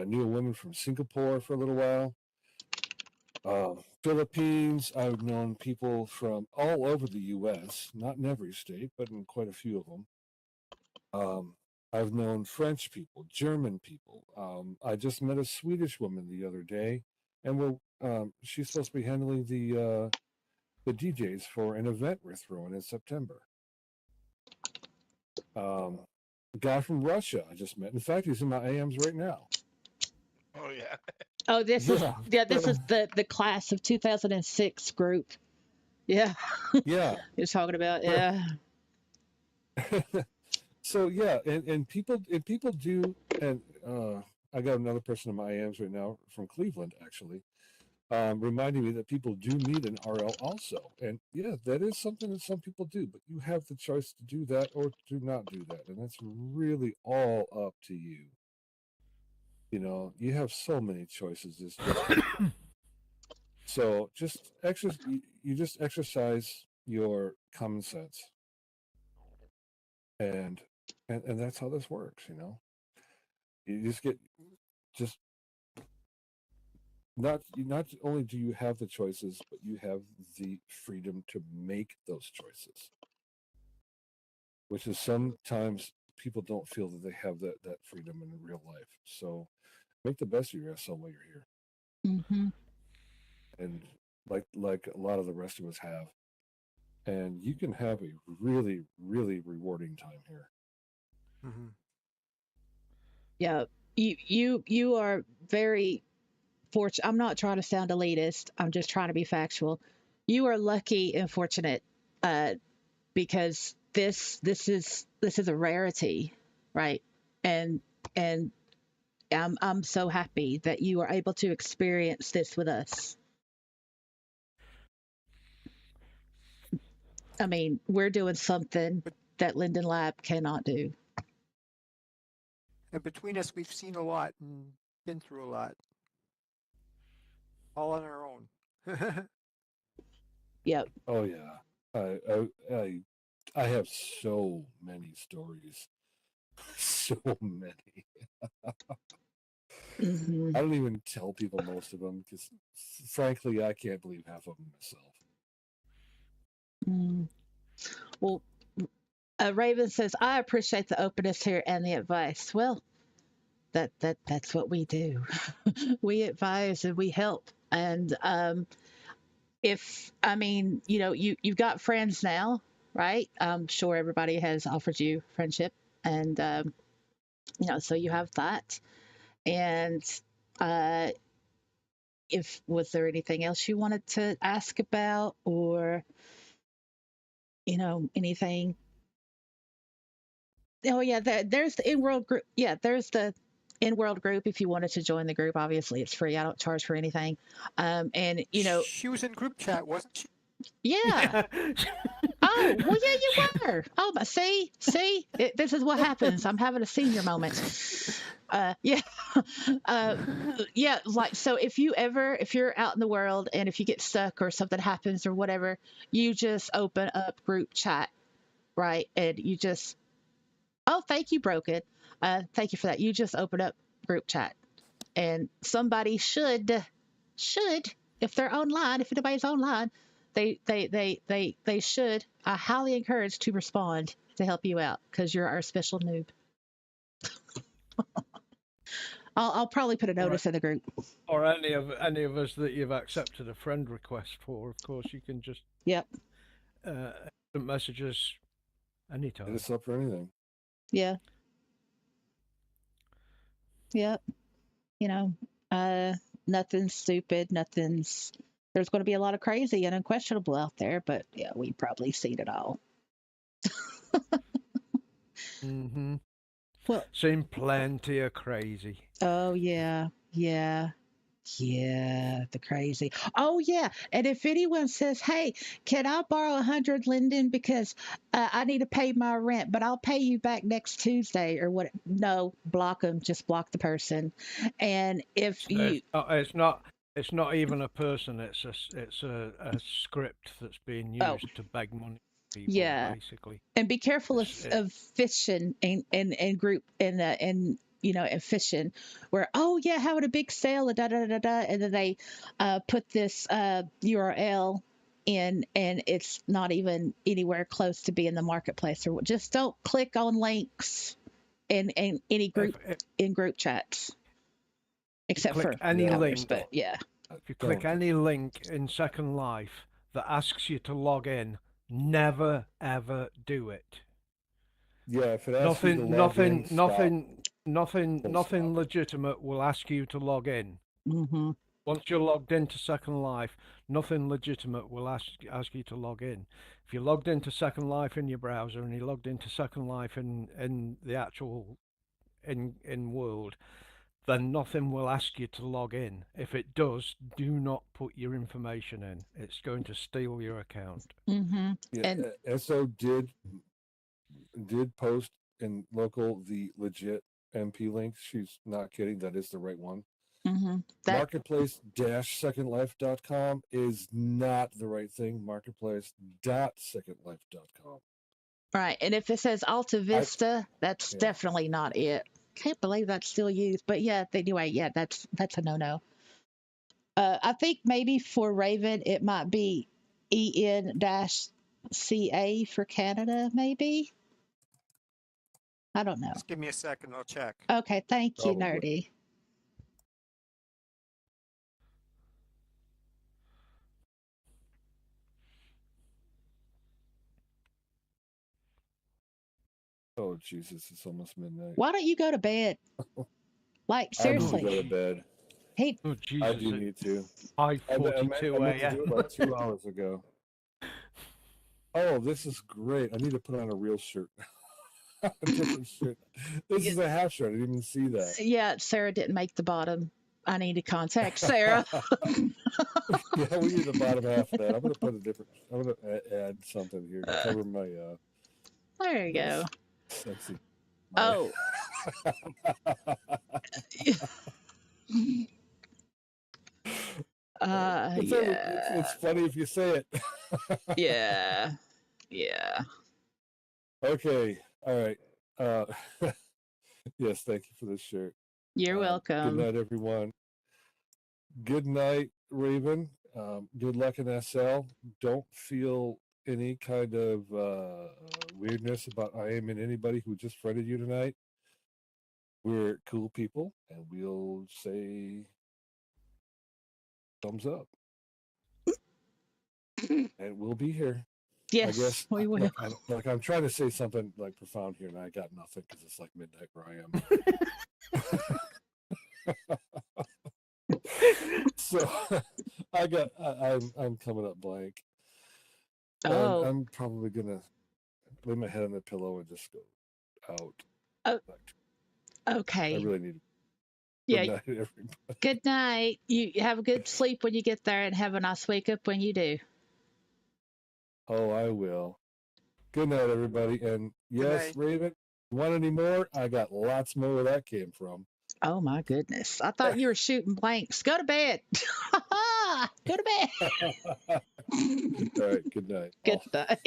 knew a woman from Singapore for a little while. Philippines. I've known people from all over the U.S., not in every state, but in quite a few of them. I've known French people, German people. I just met a Swedish woman the other day, and she's supposed to be handling the DJs for an event we're throwing in September. A guy from Russia I just met. In fact, he's in my AMs right now. Oh yeah. Oh, this is the class of 2006 group. Yeah. Yeah. You're talking about So yeah, and people do, and I got another person in my AMs right now from Cleveland actually, reminding me that people do meet in RL also, and yeah, that is something that some people do, but you have the choice to do that or to not do that, and that's really all up to you. You know, you have so many choices. So just you just exercise your common sense, and that's how this works. You know, you just not only do you have the choices, but you have the freedom to make those choices, which is sometimes people don't feel that they have that freedom in real life. So make the best of your SL while you're here. And like a lot of the rest of us have, and you can have a really, really rewarding time here. Yeah, you are very fortunate. I'm not trying to sound elitist. I'm just trying to be factual. You are lucky and fortunate, because this is a rarity, right? And I'm so happy that you are able to experience this with us. I mean, we're doing something that Linden Lab cannot do. And between us, we've seen a lot and been through a lot, all on our own. Yep. Oh yeah, I have so many stories, so many. I don't even tell people most of them because, frankly, I can't believe half of them myself. Well, Raven says, I appreciate the openness here and the advice. Well, that's what we do. We advise and we help. And you've got friends now, right? I'm sure everybody has offered you friendship, and so you have that. And was there anything else you wanted to ask about, or anything? Oh yeah, there's the in-world group. Yeah, there's the in-world group. If you wanted to join the group, obviously it's free. I don't charge for anything. And she was in group chat, wasn't she? Yeah. Oh, well, yeah, you were. Oh, but see, this is what happens. I'm having a senior moment. Yeah. Yeah. Like, so if you're out in the world and if you get stuck or something happens or whatever, you just open up group chat, right? And you just, oh, thank you, Broken. Thank you for that. You just open up group chat, and somebody should, if they're online, if anybody's online, they should, I highly encourage to respond to help you out, because you're our special noob. I'll probably put a notice in the group. Or any of us that you've accepted a friend request for, of course, you can just message us anytime. Hit us up for anything. Yeah. Yep. Nothing's stupid. There's going to be a lot of crazy and unquestionable out there, but yeah, we've probably seen it all. Well, seen plenty of crazy. Oh yeah, yeah. Yeah, the crazy. Oh yeah, and if anyone says, "Hey, can I borrow 100, Lyndon, because I need to pay my rent, but I'll pay you back next Tuesday or what?" No, block them. Just block the person. And if you, It's not even a person. It's a script that's being oh used to beg money from people, yeah, basically. and be careful It's it, of fishing and group and and fishing where, oh yeah, having a big sale, da da da da, and then they put this URL in, and it's not even anywhere close to being the marketplace. Or just don't click on links in any group if in group chats you except click for any Yeah. ours. link, But yeah, if you click Don't. any link in Second Life that asks you to log in, never ever do it. Yeah, if it asks you to log in, stop. Full Nothing stop. legitimate will ask you to log in. hmm Once you're logged into Second Life, nothing legitimate will ask you to log in. If you're logged into Second Life in your browser and you're logged into Second Life in the actual in world, then nothing will ask you to log in. If it does, do not put your information in. It's going to steal your account. hmm Yeah, and SO did post in local the legit MP link. She's not kidding. That is the right one. that Marketplace-secondlife.com is not the right thing. Marketplace.secondlife.com. right. And if it says Alta Vista, that's Yeah. definitely not it. Can't believe that's still used. But yeah, anyway, yeah, that's a no-no. I think maybe for Raven it might be EN-CA for Canada, maybe. I don't know. Just give me a second, I'll check. Okay, thank you, Probably. Nerdy. Oh Jesus, it's almost midnight. Why don't you go to bed? Like I need to seriously, go to bed. hey, Oh I Jesus! do need to. It's I meant 5:42 to do a.m. it like 2 hours ago. Oh, this is great. I need to put on a real shirt. A different shirt. This is a half shirt. I didn't even see that. yeah, Sarah didn't make the bottom. I need to contact Sarah. Yeah, we need the bottom half of that. I'm gonna put a different. I'm gonna add something here to cover my. There you go. Let's see. My, Oh, it's funny if you say it. yeah. Okay. All right. Yes. Thank you for this shirt. You're Good welcome. night, everyone. Good night, Raven. Good luck in SL. Don't feel any kind of weirdness about I am in anybody who just friended you tonight. We're cool people, and we'll say thumbs up, and we'll be here. Yes, I guess. we will. Like I'm trying to say something like profound here, and I got nothing because it's like midnight where I am. So I'm coming up blank. Oh, I'm probably gonna lay my head on the pillow and just go out. Oh, I okay. really need. Yeah. Good night, everybody. Good night. You have a good sleep when you get there, and have a nice wake up when you do. Oh, I will. Good night, everybody. And yes, night. Raven, you want any more? I got lots more where that came from. Oh my goodness! I thought you were shooting blanks. Go to bed. Go to bed. All right. Good night. Good night.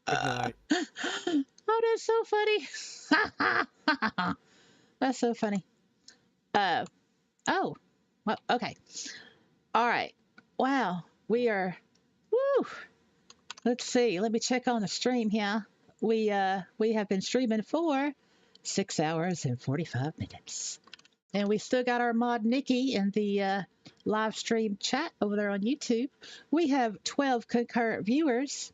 Good night. Oh, that's so funny. That's so funny. Oh, well, okay. All right. Wow, we are. Woo. Let's see. Let me check on the stream here. We have been streaming for 6 hours and 45 minutes, and we still got our mod Nikki in the live stream chat over there on YouTube. We have 12 concurrent viewers,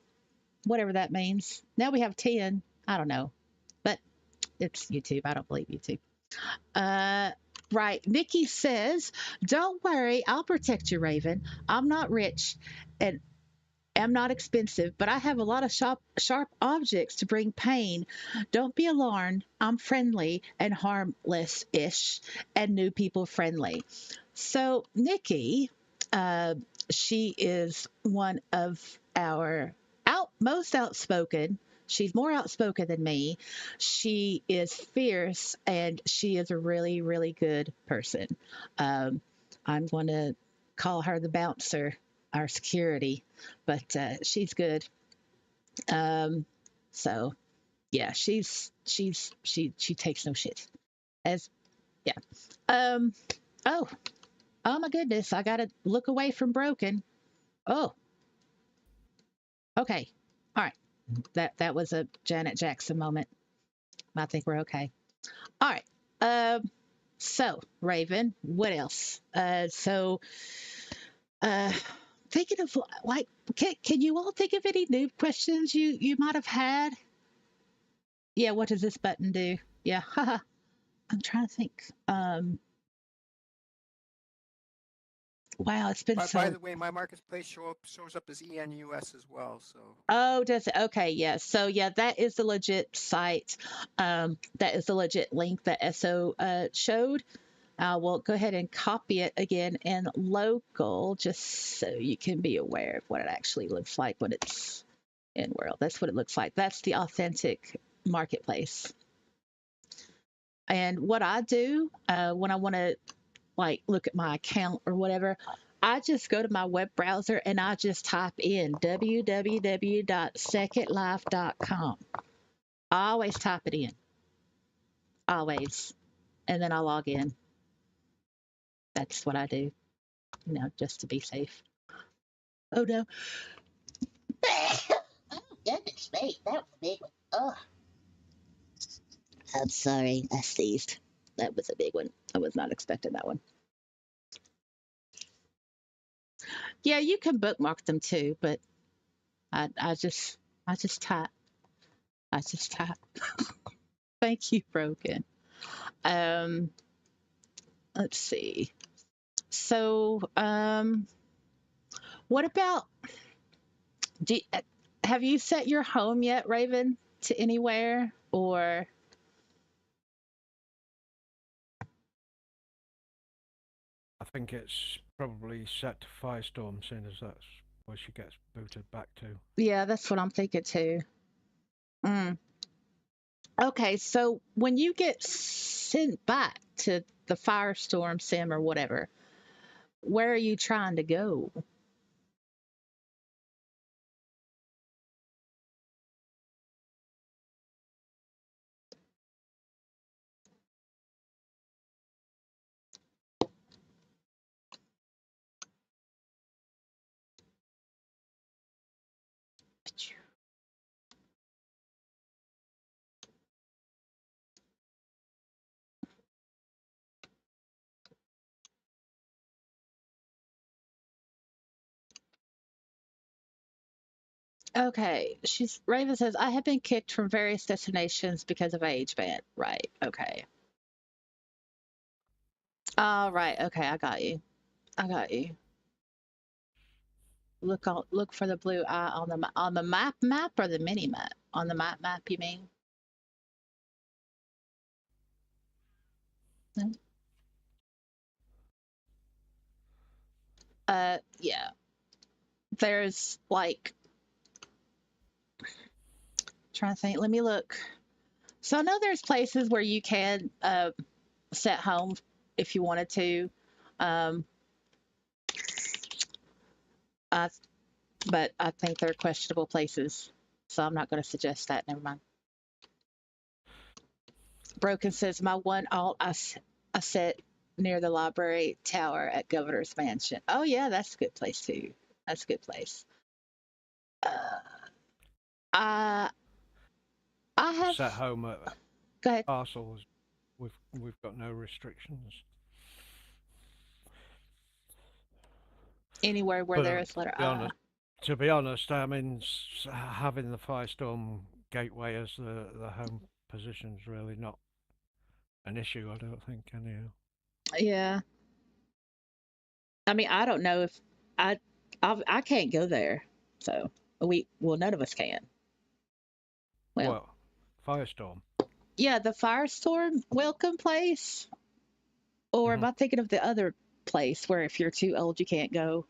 whatever that means. Now we have 10. I don't know, but it's YouTube. I don't believe YouTube. Right. Nikki says, "Don't worry, I'll protect you, Raven. I'm not rich, and am not expensive, but I have a lot of sharp objects to bring pain. Don't be alarmed. I'm friendly and harmless ish and new people friendly. So, Nikki, uh, she is one of our most outspoken. She's more outspoken than me. She is fierce and she is a really, really good person. Um, I'm going to call her the bouncer, our security, but she's good. Um, so yeah, she takes no shit. As yeah. Um. Oh. Oh my goodness! I gotta look away from broken. Oh. Okay. All right. That was a Janet Jackson moment. I think we're okay. All right. So Raven, what else? Uh, thinking of like, can you all think of any new questions you might have had? Yeah. What does this button do? Yeah. Haha. I'm trying to think. Wow, it's been By so. the way, my marketplace shows up as ENUS as well. So Oh, does it? Okay, yeah. So yeah, that is the legit site. That is the legit link that SO showed. We'll go ahead and copy it again in local, just so you can be aware of what it actually looks like when it's in world. That's what it looks like. That's the authentic marketplace. And what I do when I want to like look at my account or whatever, I just go to my web browser and I just type in www.secondlife.com. I always type it in, always, and then I log in. That's what I do, just to be safe. Oh no. Oh, goodness me, that was a big one. Oh, I'm sorry, I sneezed. That was a big one. I was not expecting that one. Yeah, you can bookmark them too, but I just type. I just type. Thank you, Broken. Um, let's see. So, what about? Have you set your home yet, Raven, to anywhere or? I think it's probably set to Firestorm, seeing as that's where she gets booted back to. Yeah, that's what I'm thinking too. Mm. Okay, so when you get sent back to the Firestorm sim or whatever, where are you trying to go? Okay, Raven says I have been kicked from various destinations because of age ban. Right. Okay. All right. Okay, I got you. I got you. Look for the blue eye on the map or the mini map? On the map, you mean? No? Yeah. There's like trying to think. Let me look. So I know there's places where you can set home if you wanted to. Um, I, but I think they're questionable places, so I'm not going to suggest that. Never mind. Broken says my one alt I set near the library tower at Governor's Mansion. Oh yeah, that's a good place too. That's a good place. I I have. Set home at Go ahead. Arsenal. We've got no restrictions. Anywhere where there is letter I. To be honest, I mean, having the Firestorm gateway as the home position is really not an issue. I don't think, anyhow. Yeah. I mean, I don't know if I can't go there. So none of us can. Well, Well, Firestorm. yeah, the Firestorm welcome place, or am Mhm. I thinking of the other place where if you're too old you can't go?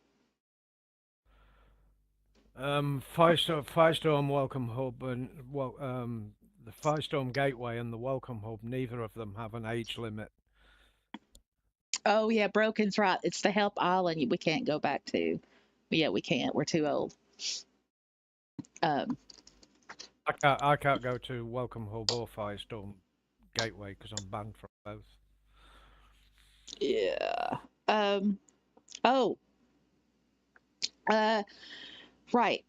Firestorm Welcome Hub and the Firestorm Gateway and the Welcome Hub. Neither of them have an age limit. Oh yeah, Broken's right. It's the Help Island we can't go back to. But yeah, we can't. We're too old. Um, I can't go to Welcome Hub or Firestorm Gateway because I'm banned from both. yeah. Oh. Right.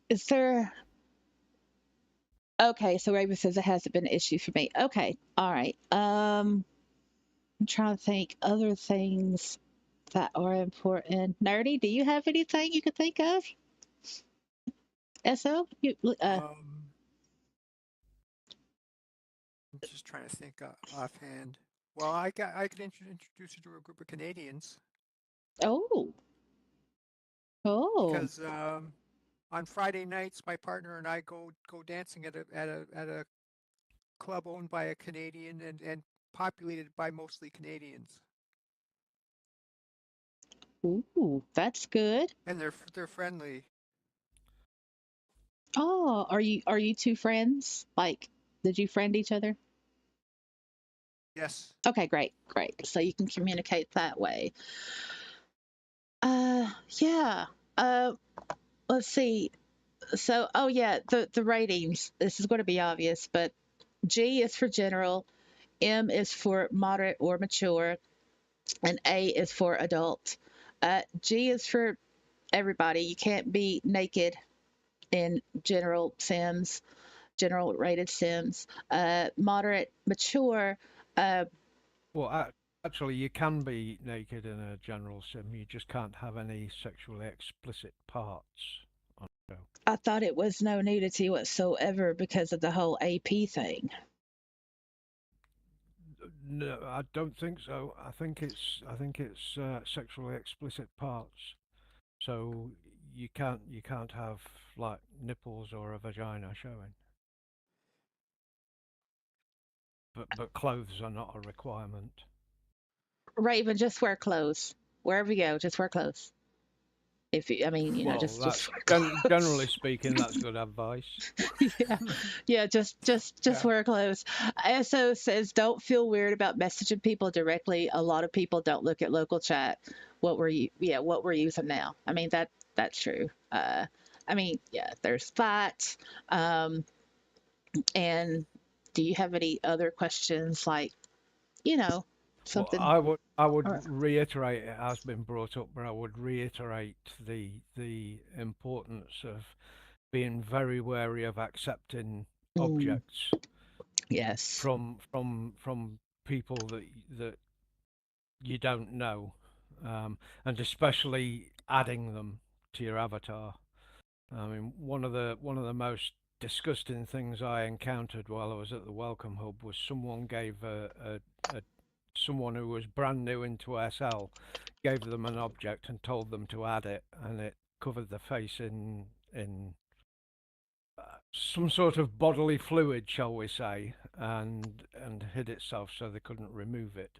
Is there? Okay. So Raven says it hasn't been an issue for me. Okay. All right. I'm trying to think other things that are important. Nerdy, do you have anything you could think of? SO? I'm just trying to think offhand. Well, I could introduce you to a group of Canadians Oh. Oh. because on Friday nights my partner and I go dancing at a club owned by a Canadian and populated by mostly Canadians. Ooh, that's good. And they're friendly. Oh, are you two friends? Like, did you friend each other? Yes. Okay, great, great. So you can communicate that way. Yeah. Uh, let's see. So, oh yeah, the ratings. This is going to be obvious, but G is for general, M is for moderate or mature, and A is for adult. G is for everybody. You can't be naked in general Sims, general rated Sims. Moderate, mature. Well, actually, you can be naked in a general sim. You just can't have any sexually explicit parts on the show. I thought it was no nudity whatsoever because of the whole AP thing. No, I don't think so. I think it's sexually explicit parts. So you can't have like nipples or a vagina showing. But clothes are not a requirement. Raven, just wear clothes. Wherever you go, just wear clothes. If you, I mean, you know, Well, just that's wear clothes. generally speaking, that's good advice. Yeah, just Yeah. wear clothes. SO says don't feel weird about messaging people directly. A lot of people don't look at local chat. What we're using now. I mean that's true. I mean, yeah, there's that. Um, and do you have any other questions like, you know, Well, something? I would Or, reiterate, it has been brought up, but I would reiterate the importance of being very wary of accepting objects yes. from people that you don't know, and especially adding them to your avatar. I mean, one of the most disgusting things I encountered while I was at the Welcome Hub was someone gave a someone who was brand new into SL gave them an object and told them to add it, and it covered the face in some sort of bodily fluid, shall we say, and hid itself so they couldn't remove it.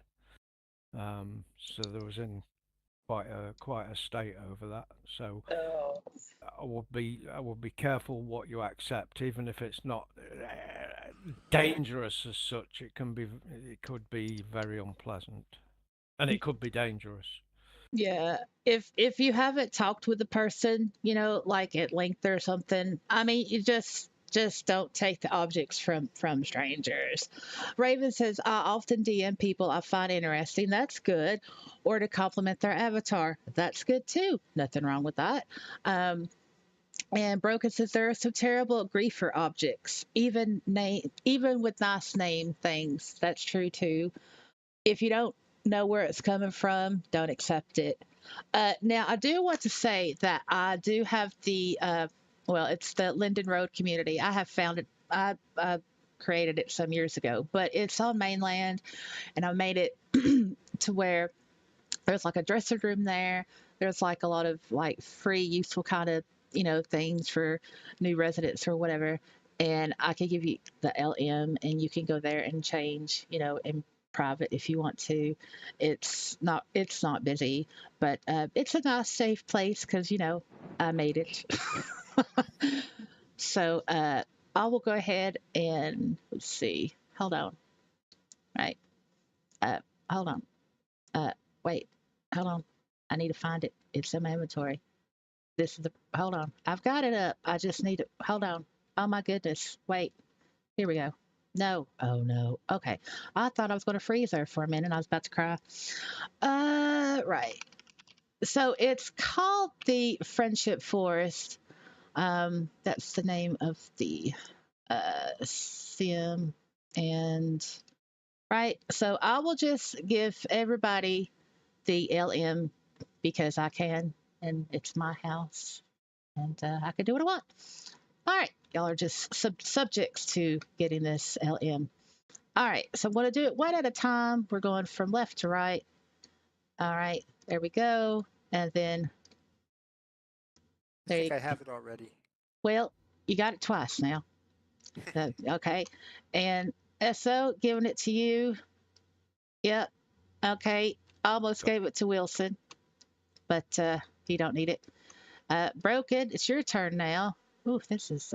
So there was in quite a state over that. So I would be careful what you accept, even if it's not dangerous as such. It could be very unpleasant, and it could be dangerous. Yeah. If you haven't talked with the person, you know, like at length or something, I mean, you just don't take the objects from strangers. Raven says, I often DM people I find interesting. That's good. Or to compliment their avatar. That's good too. Nothing wrong with that. And Broken says there are some terrible griefer objects, even with nice name things. That's true too. If you don't know where it's coming from, don't accept it. Now, I do want to say that I do have it's the Linden Road community. I have found it, I created it some years ago, but it's on mainland, and I made it to where there's like a dressing room there. There's like a lot of like free, useful kind of things for new residents or whatever. And I could give you the LM and you can go there and change, in private if you want to. It's not busy, but it's a nice safe place because, I made it. So I will go ahead and let's see. Hold on. Right. Hold on. Wait. Hold on. I need to find it. It's in my inventory. This is hold on. I've got it up. I just need to, hold on. Oh my goodness. Wait. Here we go. No. Oh no. Okay. I thought I was going to freeze there for a minute. I was about to cry. Right. So it's called the Friendship Forest. That's the name of the sim. And right. So I will just give everybody the LM because I can, and it's my house, and I can do what I want. All right, y'all are just subjects to getting this LM. All right, so I'm going to do it one at a time. We're going from left to right. All right, there we go, and then I think I have it already. well, you got it twice now. Okay, and SO giving it to you. Yep. Okay, almost gave it to Wilson, but you don't need it. Broken, it's your turn now. Ooh, this is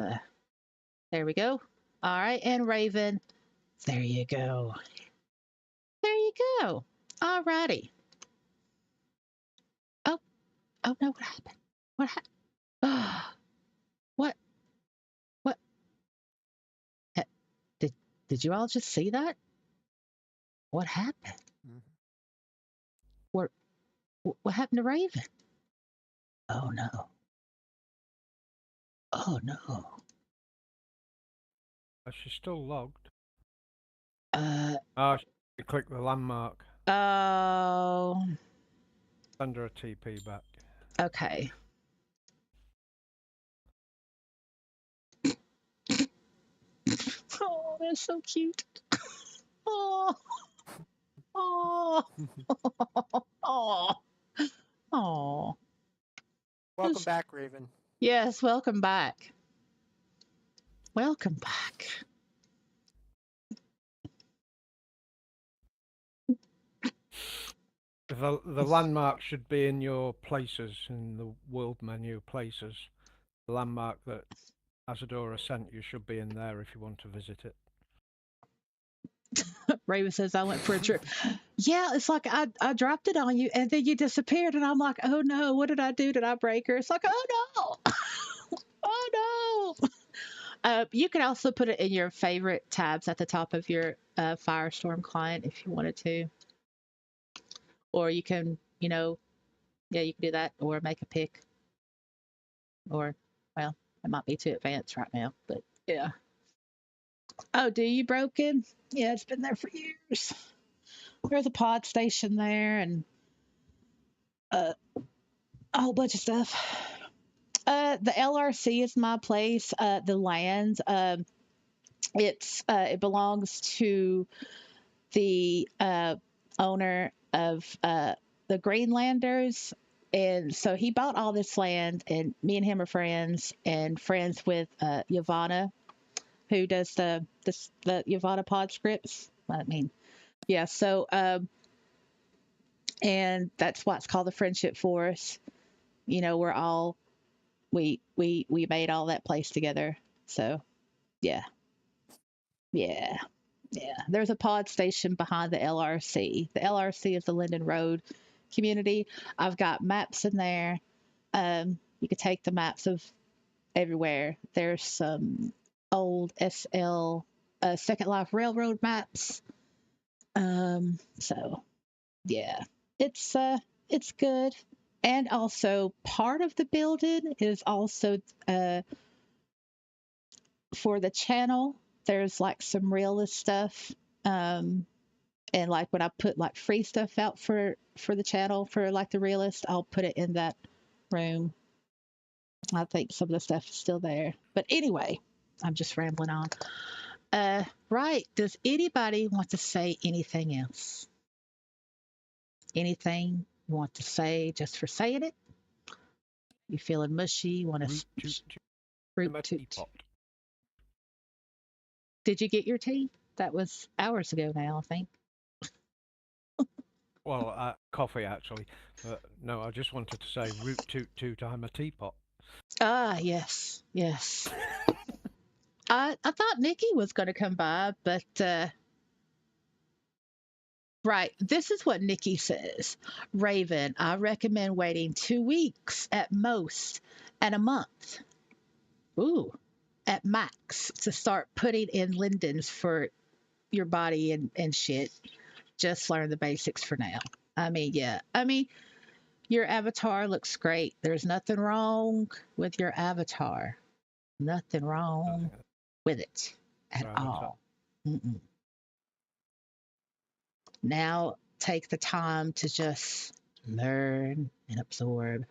there we go. All right, and Raven, there you go. There you go. All righty. Oh, oh no, what happened? What happened? What? What? Did you all just see that? What happened? Mhm. What happened to Raven? Oh no. Oh no. She's still logged. Uh You click the landmark. oh. Send her a TP back. Okay. Oh, that's so cute. Oh. Oh. Oh. Oh. Welcome back, Raven. Yes, welcome back. Welcome back. The landmark should be in your places, in the world menu places. The landmark that Asadora sent you should be in there if you want to visit it. Raven says I went for a trip. Yeah, it's like I dropped it on you and then you disappeared and I'm like, oh no, what did I do? Did I break her? It's like, oh no. Oh no. You can also put it in your favorite tabs at the top of your Firestorm client if you wanted to. Or you can, yeah, you can do that or make a pick. Or, well, it might be too advanced right now, but yeah. Oh, do you Broken? Yeah, it's been there for years. There's a pod station there and a whole bunch of stuff. The LRC is my place. The land, it belongs to the owner of the Greenlanders, and so he bought all this land. And me and him are friends, and friends with Yavanna, who does the Yavanna pod scripts. I mean, yeah. So and that's why it's called the Friendship Forest. We're all we made all that place together. So yeah. There's a pod station behind the LRC. The LRC is the Linden Road community. I've got maps in there. You could take the maps of everywhere. There's some old SL Second Life Railroad maps. So yeah, it's good. And also part of the building is also for the channel. There's like some realist stuff. And like when I put like free stuff out for the channel for like the realist, I'll put it in that room. I think some of the stuff is still there. But anyway, I'm just rambling on. Right. Does anybody want to say anything else? Anything you want to say just for saying it? You feeling mushy? You want Root to toot toot. root My toot? teapot. Did you get your tea? That was hours ago now, I think. Well, coffee actually. No, I just wanted to say root toot toot. I'm a teapot. Ah, yes, yes. I thought Nikki was going to come by, but right. This is what Nikki says. Raven, I recommend waiting 2 weeks at most and a month. Ooh, at max to start putting in lindens for your body and shit. Just learn the basics for now. I mean, yeah. I mean, your avatar looks great. There's nothing wrong with your avatar. Nothing wrong Nothing with it at avatar. all. Mm-mm. Now take the time to just learn and absorb.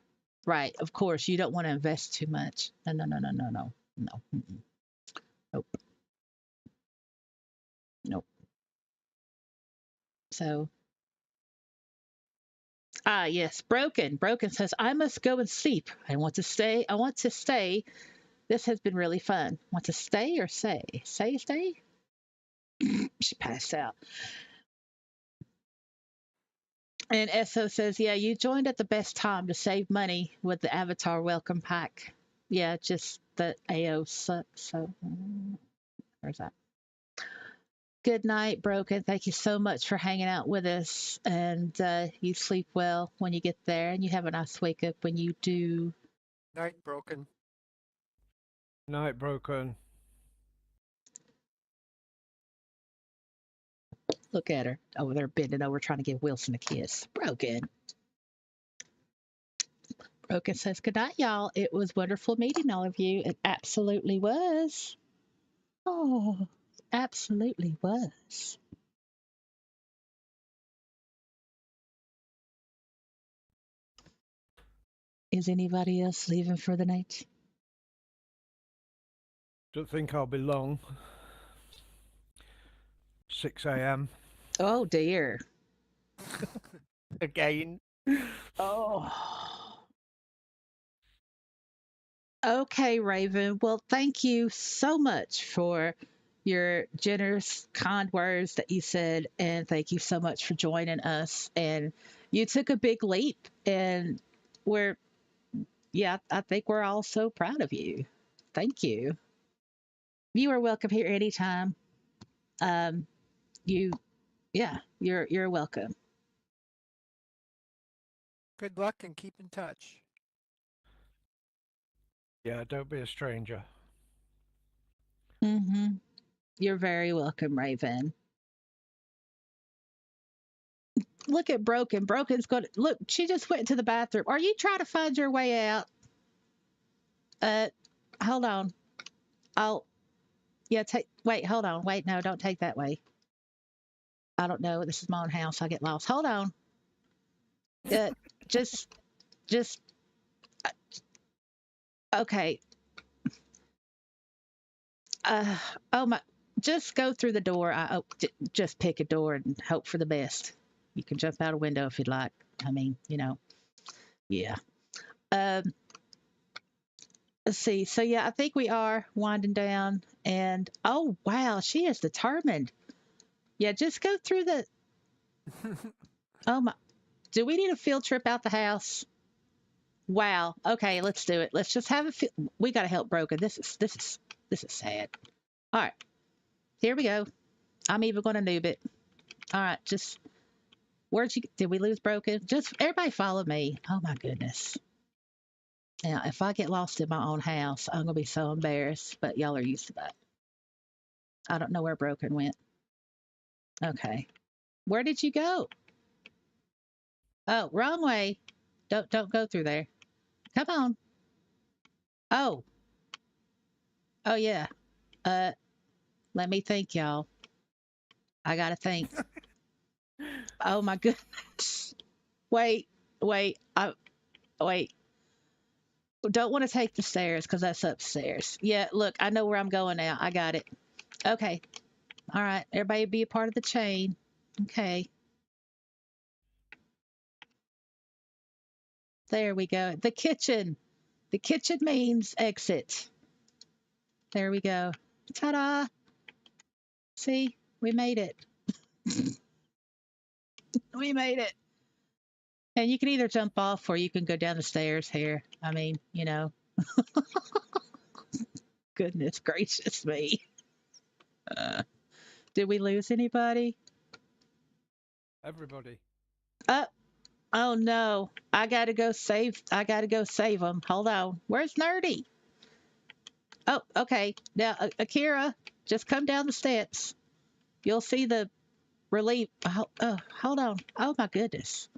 Right. Of course, you don't want to invest too much. No, no, no, no, no, no, no. Mm-mm. Nope. Nope. So, yes, Broken. Broken says, I must go and sleep. I want to stay. I want to stay. This has been really fun. Want to stay or say? Say, stay? She passed out. And Esso says, yeah, you joined at the best time to save money with the Avatar welcome pack. Yeah, just the AO sucks. So, there's that. Good night, Broken. Thank you so much for hanging out with us. And you sleep well when you get there, and you have a nice wake up when you do. Night broken. Night broken. Look at her over there bending over trying to give Wilson a kiss. Broken. Broken says, good night, y'all. It was wonderful meeting all of you. It absolutely was. Oh, absolutely was. Is anybody else leaving for the night? Don't think I'll be long. 6 a.m. Oh, dear. Again. Oh. Okay, Raven. Well, thank you so much for your generous, kind words that you said. And thank you so much for joining us. And you took a big leap. And I think we're all so proud of you. Thank you. You are welcome here anytime. Um, you're welcome. Good luck and keep in touch. Yeah, don't be a stranger. Mm-hmm. You're very welcome, Raven. Look at Broken. Broken's going to look. She just went to the bathroom. Are you trying to find your way out? Hold on. Wait, hold on. Wait, no, don't take that way. I don't know. This is my own house. I get lost. Hold on. Just, okay. Oh my, just go through the door. Just pick a door and hope for the best. You can jump out a window if you'd like. I mean, yeah. Let's see. So yeah, I think we are winding down. And oh wow, she is determined. Yeah, just go through the. Oh my, do we need a field trip out the house? Wow. Okay, let's do it. Let's just have a. We got to help Broken. This is sad. All right, here we go. I'm even going to noob it. All right, just did we lose Broken? Just everybody follow me. Oh my goodness. Now, if I get lost in my own house, I'm gonna be so embarrassed. But y'all are used to that. I don't know where Broken went. Okay, where did you go? Oh, wrong way. Don't go through there. Come on. Oh. Oh yeah. Let me think, y'all. I gotta think. Oh my goodness. Wait. Wait. Wait. Don't want to take the stairs because that's upstairs. Yeah, look, I know where I'm going now. I got it. Okay. All right. Everybody be a part of the chain. Okay. There we go. The kitchen. The kitchen means exit. There we go. Ta-da! See, we made it. We made it. And you can either jump off or you can go down the stairs here. I mean, you know. Goodness gracious me. Did we lose anybody? Everybody. Oh no. I gotta go save them. Hold on. Where's Nerdy? Oh, okay. Now, Akira, just come down the steps. You'll see the relief. Oh, hold on. Oh my goodness.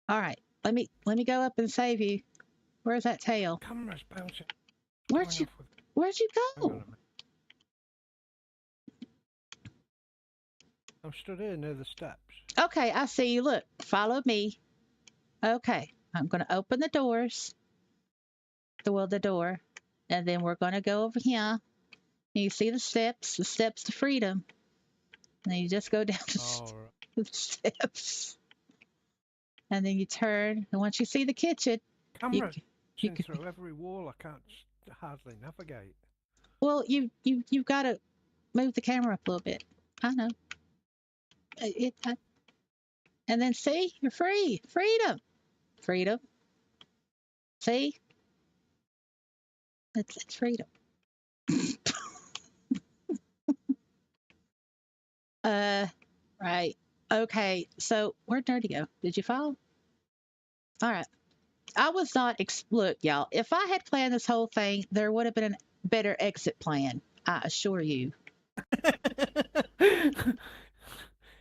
All right. Let me go up and save you. Where's that tail? Camera's bouncing. Where'd Going you off with- Where'd you Hang on go? a minute. I'm stood here near the steps. Okay, I see you. Look, follow me. Okay, I'm gonna open the doors. The door, and then we're gonna go over here. You see the steps to freedom. And then you just go down Oh, right. the steps, and then you turn. And once you see the kitchen, Camera you bouncing can, through every wall. I can't hardly navigate. well, you've got to move the camera up a little bit. I know. And then see, you're free. Freedom. See, it's freedom. Right. Okay. So where'd Nerdy go? Did you follow? All right. I was not. Look, y'all. If I had planned this whole thing, there would have been a better exit plan. I assure you.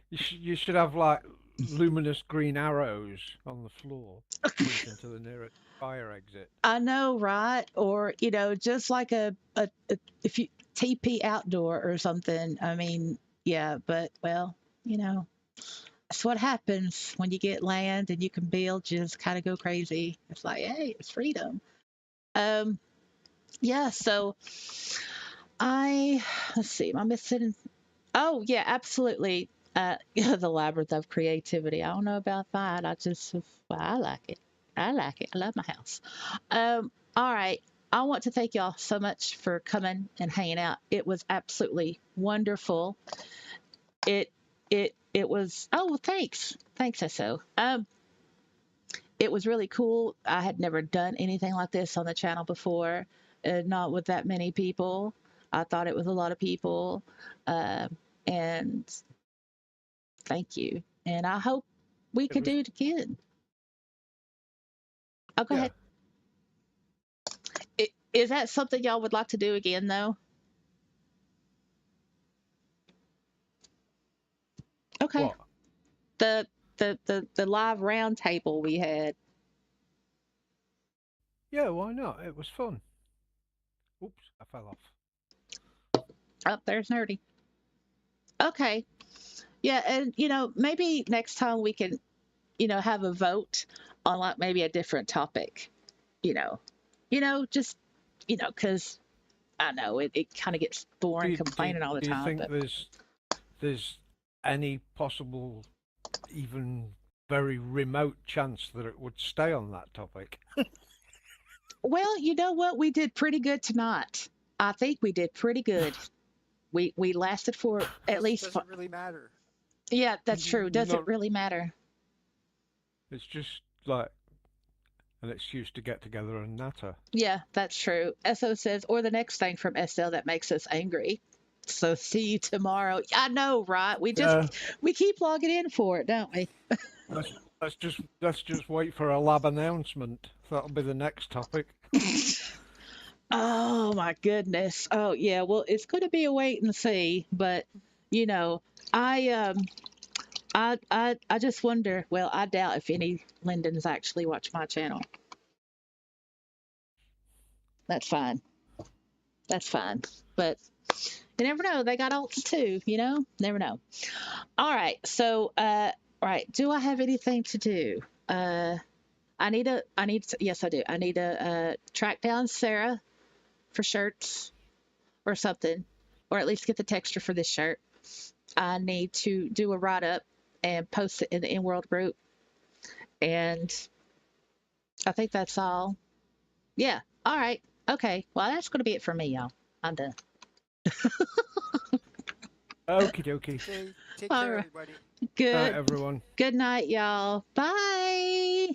You should have like luminous green arrows on the floor pointing to the nearest fire exit. I know, right? Or just like a if you TP outdoor or something. I mean, yeah. But well, that's what happens when you get land and you can build. You just kind of go crazy. It's like, hey, it's freedom. Yeah. So let's see. Am I missing? Oh yeah, absolutely. The labyrinth of creativity. I don't know about that. Well, I like it. I like it. I love my house. All right. I want to thank y'all so much for coming and hanging out. It was absolutely wonderful. It was. Oh, well, thanks. Thanks, SO. It was really cool. I had never done anything like this on the channel before, not with that many people. I thought it was a lot of people, and thank you. And I hope we could do it again. Oh, go ahead. Is that something y'all would like to do again, though? Okay. What? The live round table we had. Yeah, why not? It was fun. Oops, I fell off. Oh, there's Nerdy. Okay. Yeah, and maybe next time we can, have a vote on like maybe a different topic. Just because I know it kind of gets boring complaining all the time. Do you think there's any possible, even very remote chance that it would stay on that topic? Well, you know what? We did pretty good tonight. I think we did pretty good. We lasted for at least. Doesn't really matter. Yeah, that's true. Doesn't really matter. It's just like an excuse to get together and natter. Yeah, that's true. SO says, or the next thing from SL that makes us angry. So see you tomorrow. I know, right? We keep logging in for it, don't we? Let's just wait for a lab announcement. That'll be the next topic. Oh my goodness. Oh yeah. Well, it's going to be a wait and see, but I just wonder. Well, I doubt if any Lindens actually watch my channel. That's fine. That's fine. But you never know. They got alts too. Never know. All right. So, right. Do I have anything to do? Yes, I do. I need to track down Sarah for shirts or something, or at least get the texture for this shirt. I need to do a write-up and post it in the in-world group. And I think that's all. Yeah. All right. Okay. Well, that's going to be it for me, y'all. I'm done. Okie dokie. Okay, take All care, right. everybody. Night, Good. everyone. Good night, y'all. Bye.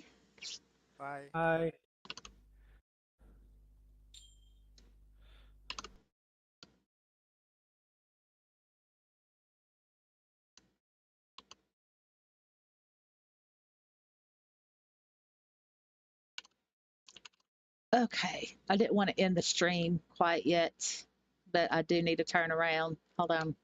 Bye. Bye. Okay. I didn't want to end the stream quite yet, but I do need to turn around. Hold on.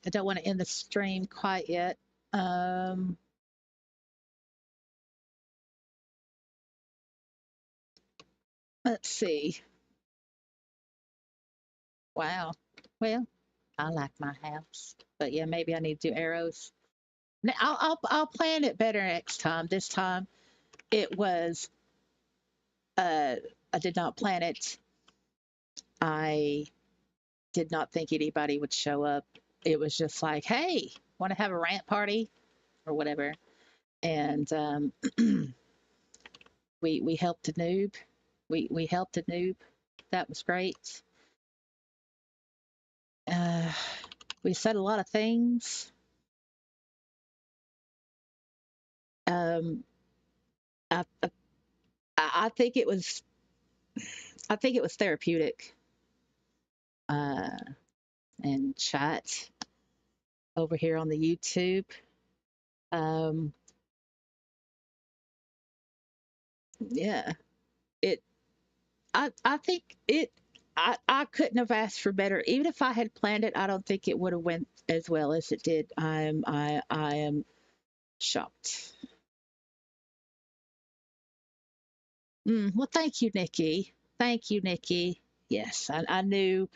I don't want to end the stream quite yet. Um, let's see. Wow. Well, I like my house, but yeah, maybe I need to do arrows. I'll plan it better next time. This time it was I did not plan it. I did not think anybody would show up. It was just like, hey, want to have a rant party or whatever, and we helped a noob. We helped a noob. That was great. Uh, we said a lot of things. Um, I, I I think it was therapeutic. Uh, and chat over here on the YouTube. Um, yeah, it. I think it. I couldn't have asked for better. Even if I had planned it, I don't think it would have went as well as it did. I am shocked. Well, thank you, Nikki. Thank you, Nikki. Yes, I knew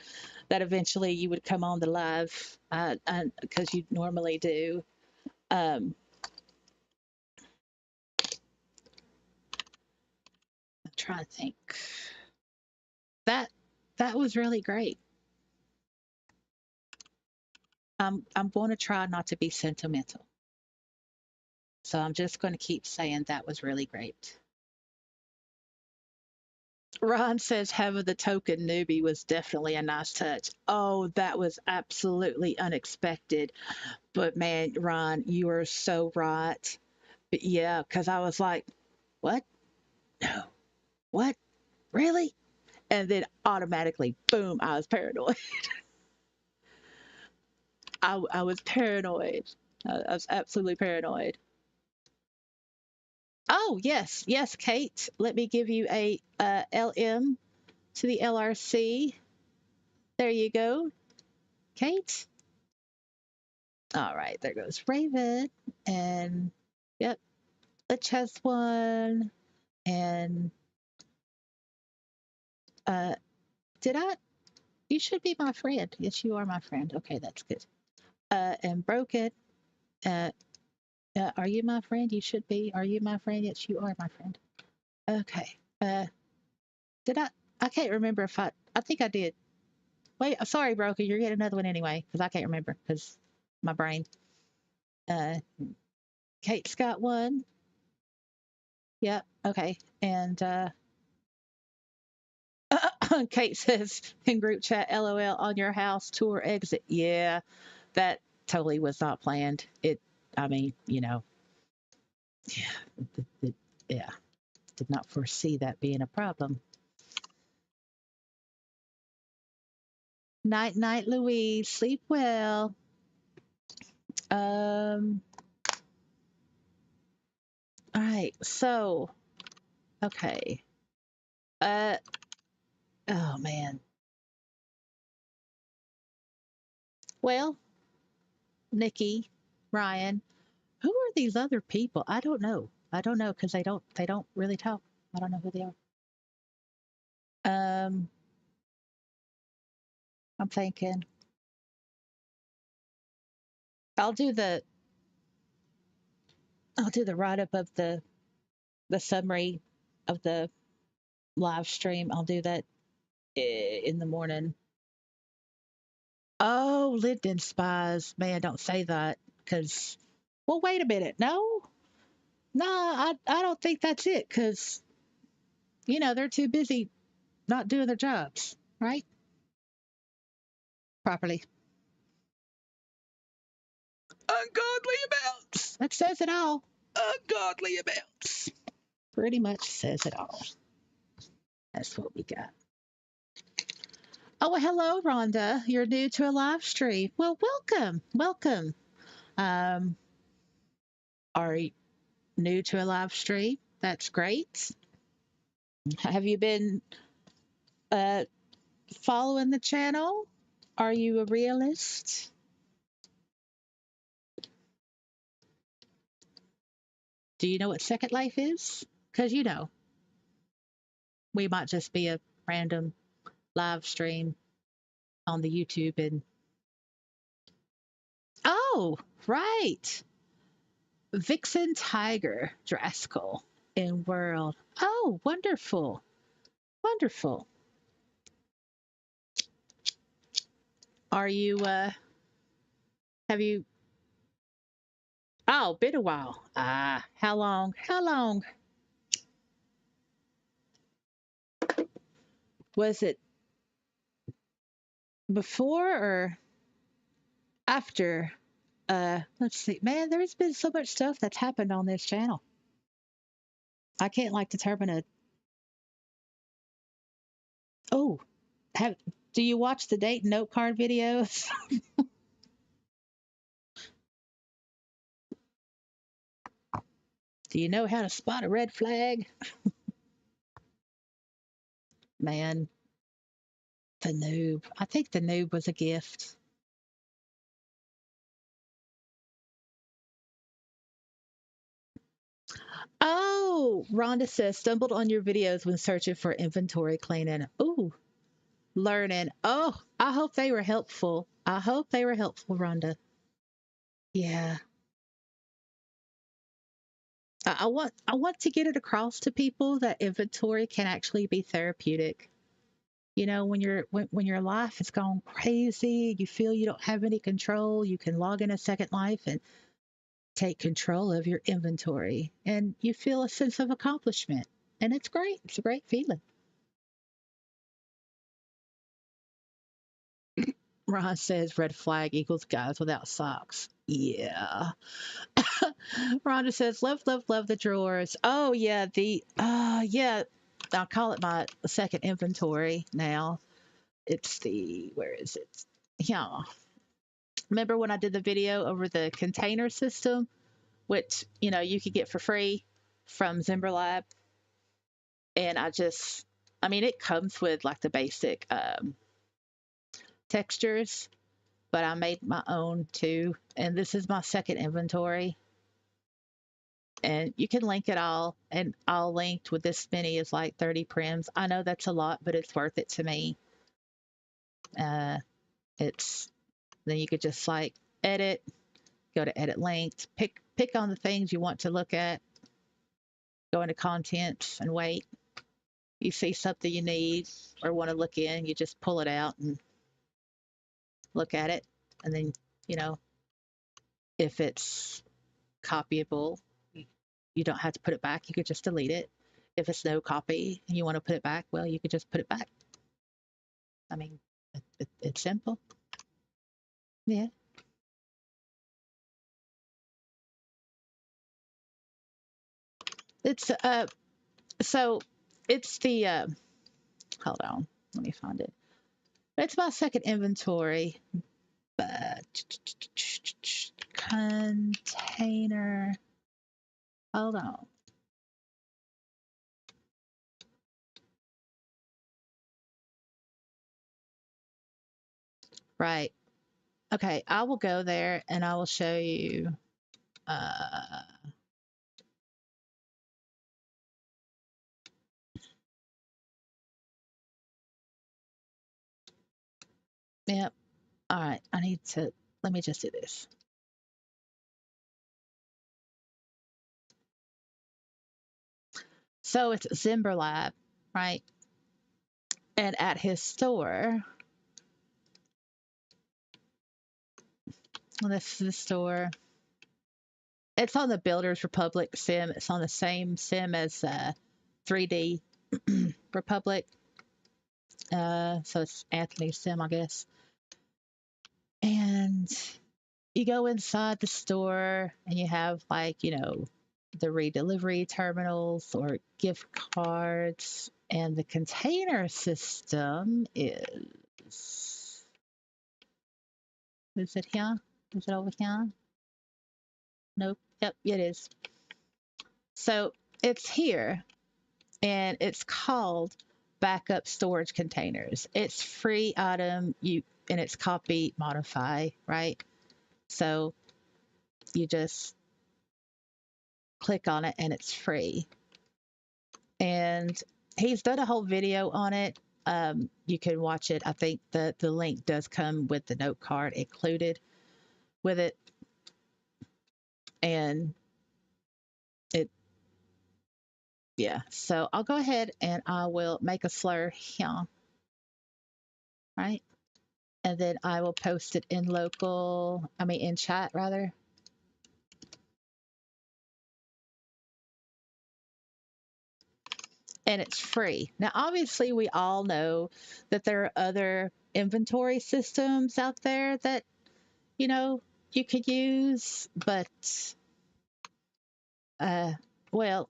that eventually you would come on the live, because you normally do. Um, I'm trying to think. That that was really great. I'm going to try not to be sentimental. So I'm just going to keep saying that was really great. Ron says having the token newbie was definitely a nice touch. Oh, that was absolutely unexpected. But man, Ron, you are so right. But yeah, because I was like, what? No. What? Really? And then automatically, boom, I was paranoid. I was paranoid. I was absolutely paranoid. Oh, yes, yes, Kate. Let me give you a LM to the LRC. There you go, Kate. All right, there goes Raven. And yep, Litch has one. And uh, did I? You should be my friend. Yes, you are my friend. Okay, that's good. And Broken. Uh, are you my friend? You should be. Are you my friend? Yes, you are my friend. Okay. Did I? I can't remember if I think I did. Wait, sorry, Broken. You're getting another one anyway, because I can't remember because my brain. Uh, Kate's got one. Yep. Okay. And Kate says in group chat, LOL on your house tour exit. Yeah, that totally was not planned. I mean, yeah, yeah, did not foresee that being a problem. Night, night, Louise. Sleep well. All right. So, okay. Uh, oh man. Well, Nikki, Ryan, who are these other people? I don't know. I don't know because they don't really talk. I don't know who they are. I'm thinking I'll do the write up of the summary of the live stream. I'll do that in the morning. Oh, Linden spies. Man, don't say that because well, wait a minute. No. No, I don't think that's it because, you know, they're too busy not doing their jobs, right? Properly. Ungodly amounts. That says it all. Ungodly amounts. Pretty much says it all. That's what we got. Oh, well, hello, Rhonda. You're new to a live stream. Well, welcome. Welcome. Um, are you new to a live stream? That's great. Have you been uh, following the channel? Are you a realist? Do you know what Second Life is? Because, you know, we might just be a random live stream on the YouTube and oh, right. Vixen Tiger Draskell in World. Oh, wonderful. Wonderful. Are you have you oh, been a while. Ah, how long? How long? Was it before or after? Let's see. Man, there's been so much stuff that's happened on this channel. I can't like determine a oh, have do you watch the date and note card videos? Do you know how to spot a red flag? Man, the noob. I think the noob was a gift. Oh, Rhonda says stumbled on your videos when searching for inventory cleaning. Ooh, learning. Oh, I hope they were helpful. I hope they were helpful, Rhonda. Yeah. I want to get it across to people that inventory can actually be therapeutic. You know, when your life has gone crazy, you feel you don't have any control, you can log in a Second Life and take control of your inventory and you feel a sense of accomplishment. And it's great. It's a great feeling. Ron says red flag equals guys without socks. Yeah. Rhonda says love, love, love the drawers. Oh yeah, yeah. I'll call it my second inventory now. It's the where is it? Yeah. Remember when I did the video over the container system, which you know you could get for free from Zimberlab, and I mean, it comes with like the basic textures, but I made my own too. And this is my second inventory. And you can link it all, and all linked with this many is like 30 prims. I know that's a lot, but it's worth it to me. It's then you could just like edit, go to edit linked, pick on the things you want to look at, go into content and wait. You see something you need or want to look in, you just pull it out and look at it. And then, you know, if it's copyable, you don't have to put it back. You could just delete it. If it's no copy and you want to put it back, well, you could just put it back. I mean, it's simple. Yeah. It's so it's the hold on, let me find it. It's my second inventory, but container. Hold on. Right. Okay, I will go there and I will show you. Yep. All right. Let me just do this. So it's Zimberlab, right? And at his store, well, this is the store. It's on the Builders Republic sim. It's on the same sim as 3D Republic. So it's Anthony's sim, I guess. And you go inside the store and you have like, you know, the redelivery terminals or gift cards. And the container system is it here? Is it over here? Nope. Yep, it is. So it's here and it's called backup storage containers. It's free item and it's copy modify, right? So you just click on it and it's free. And he's done a whole video on it. You can watch it. I think the link does come with the note card included with it. And yeah, so I'll go ahead and I will make a slur here, right? And then I will post it in in chat rather. And it's free. Now, obviously, we all know that there are other inventory systems out there that, you know, you could use, but, well,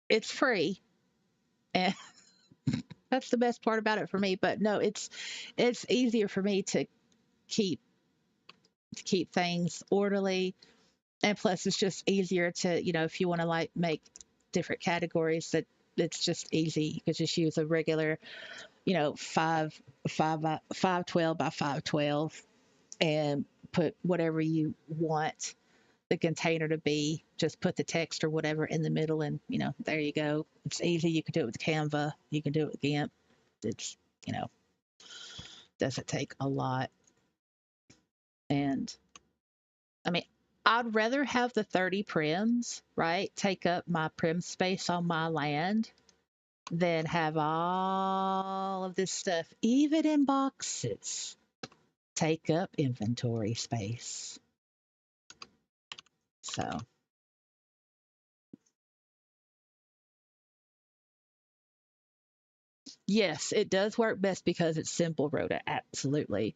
it's free. And that's the best part about it for me. But no, it's easier for me to keep things orderly. And plus, it's just easier to, you know, if you want to like make different categories, that it's just easy. You could just use a regular, you know, 512 by 512 and put whatever you want the container to be. Just put the text or whatever in the middle, and you know, there you go. It's easy. You can do it with Canva. You can do it with GIMP. It's, you know, doesn't take a lot. And I mean, I'd rather have the 30 prims, right, take up my prim space on my land than have all of this stuff, even in boxes, take up inventory space. So, yes, it does work best because it's simple, Rhoda. Absolutely.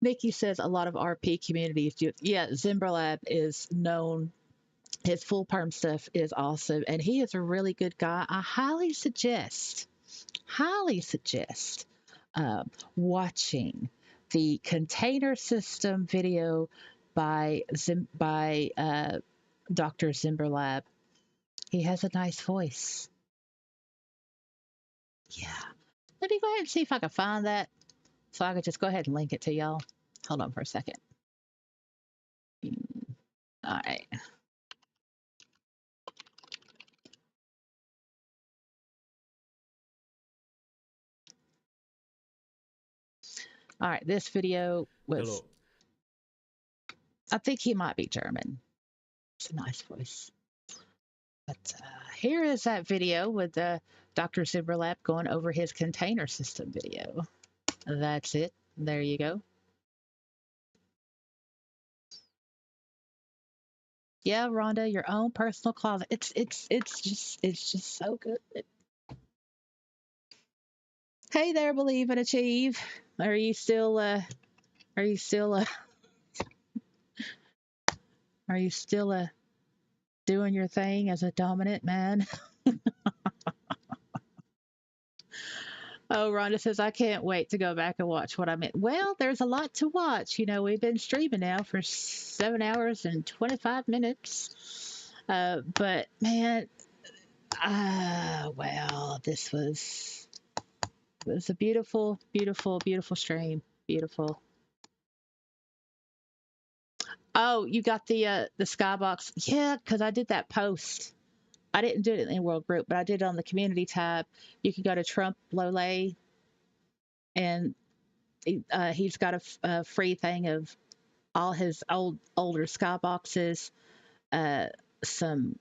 Nikki says a lot of RP communities do. Yeah, Zimberlab is known. His full perm stuff is awesome, and he is a really good guy. I highly suggest watching the container system video by Dr. Zimberlab. He has a nice voice. Yeah. Let me go ahead and see if I can find that so I could just go ahead and link it to y'all. Hold on for a second. All right. All right. This video was, Hello. I think he might be German. It's a nice voice. But here is that video with Dr. Zimberlab going over his container system video. That's it. There you go. Yeah, Rhonda, your own personal closet. It's just so good. Hey there, believe and achieve. Are you still doing your thing as a dominant man? Oh, Rhonda says, I can't wait to go back and watch what I missed. Well, there's a lot to watch. You know, we've been streaming now for 7 hours and 25 minutes. But man, well, this was a beautiful, beautiful, beautiful stream. Beautiful. Oh, you got the skybox. Yeah, because I did that post. I didn't do it in the world group, but I did it on the community tab. You can go to Trump Lole, and he's got a free thing of all his older skyboxes, some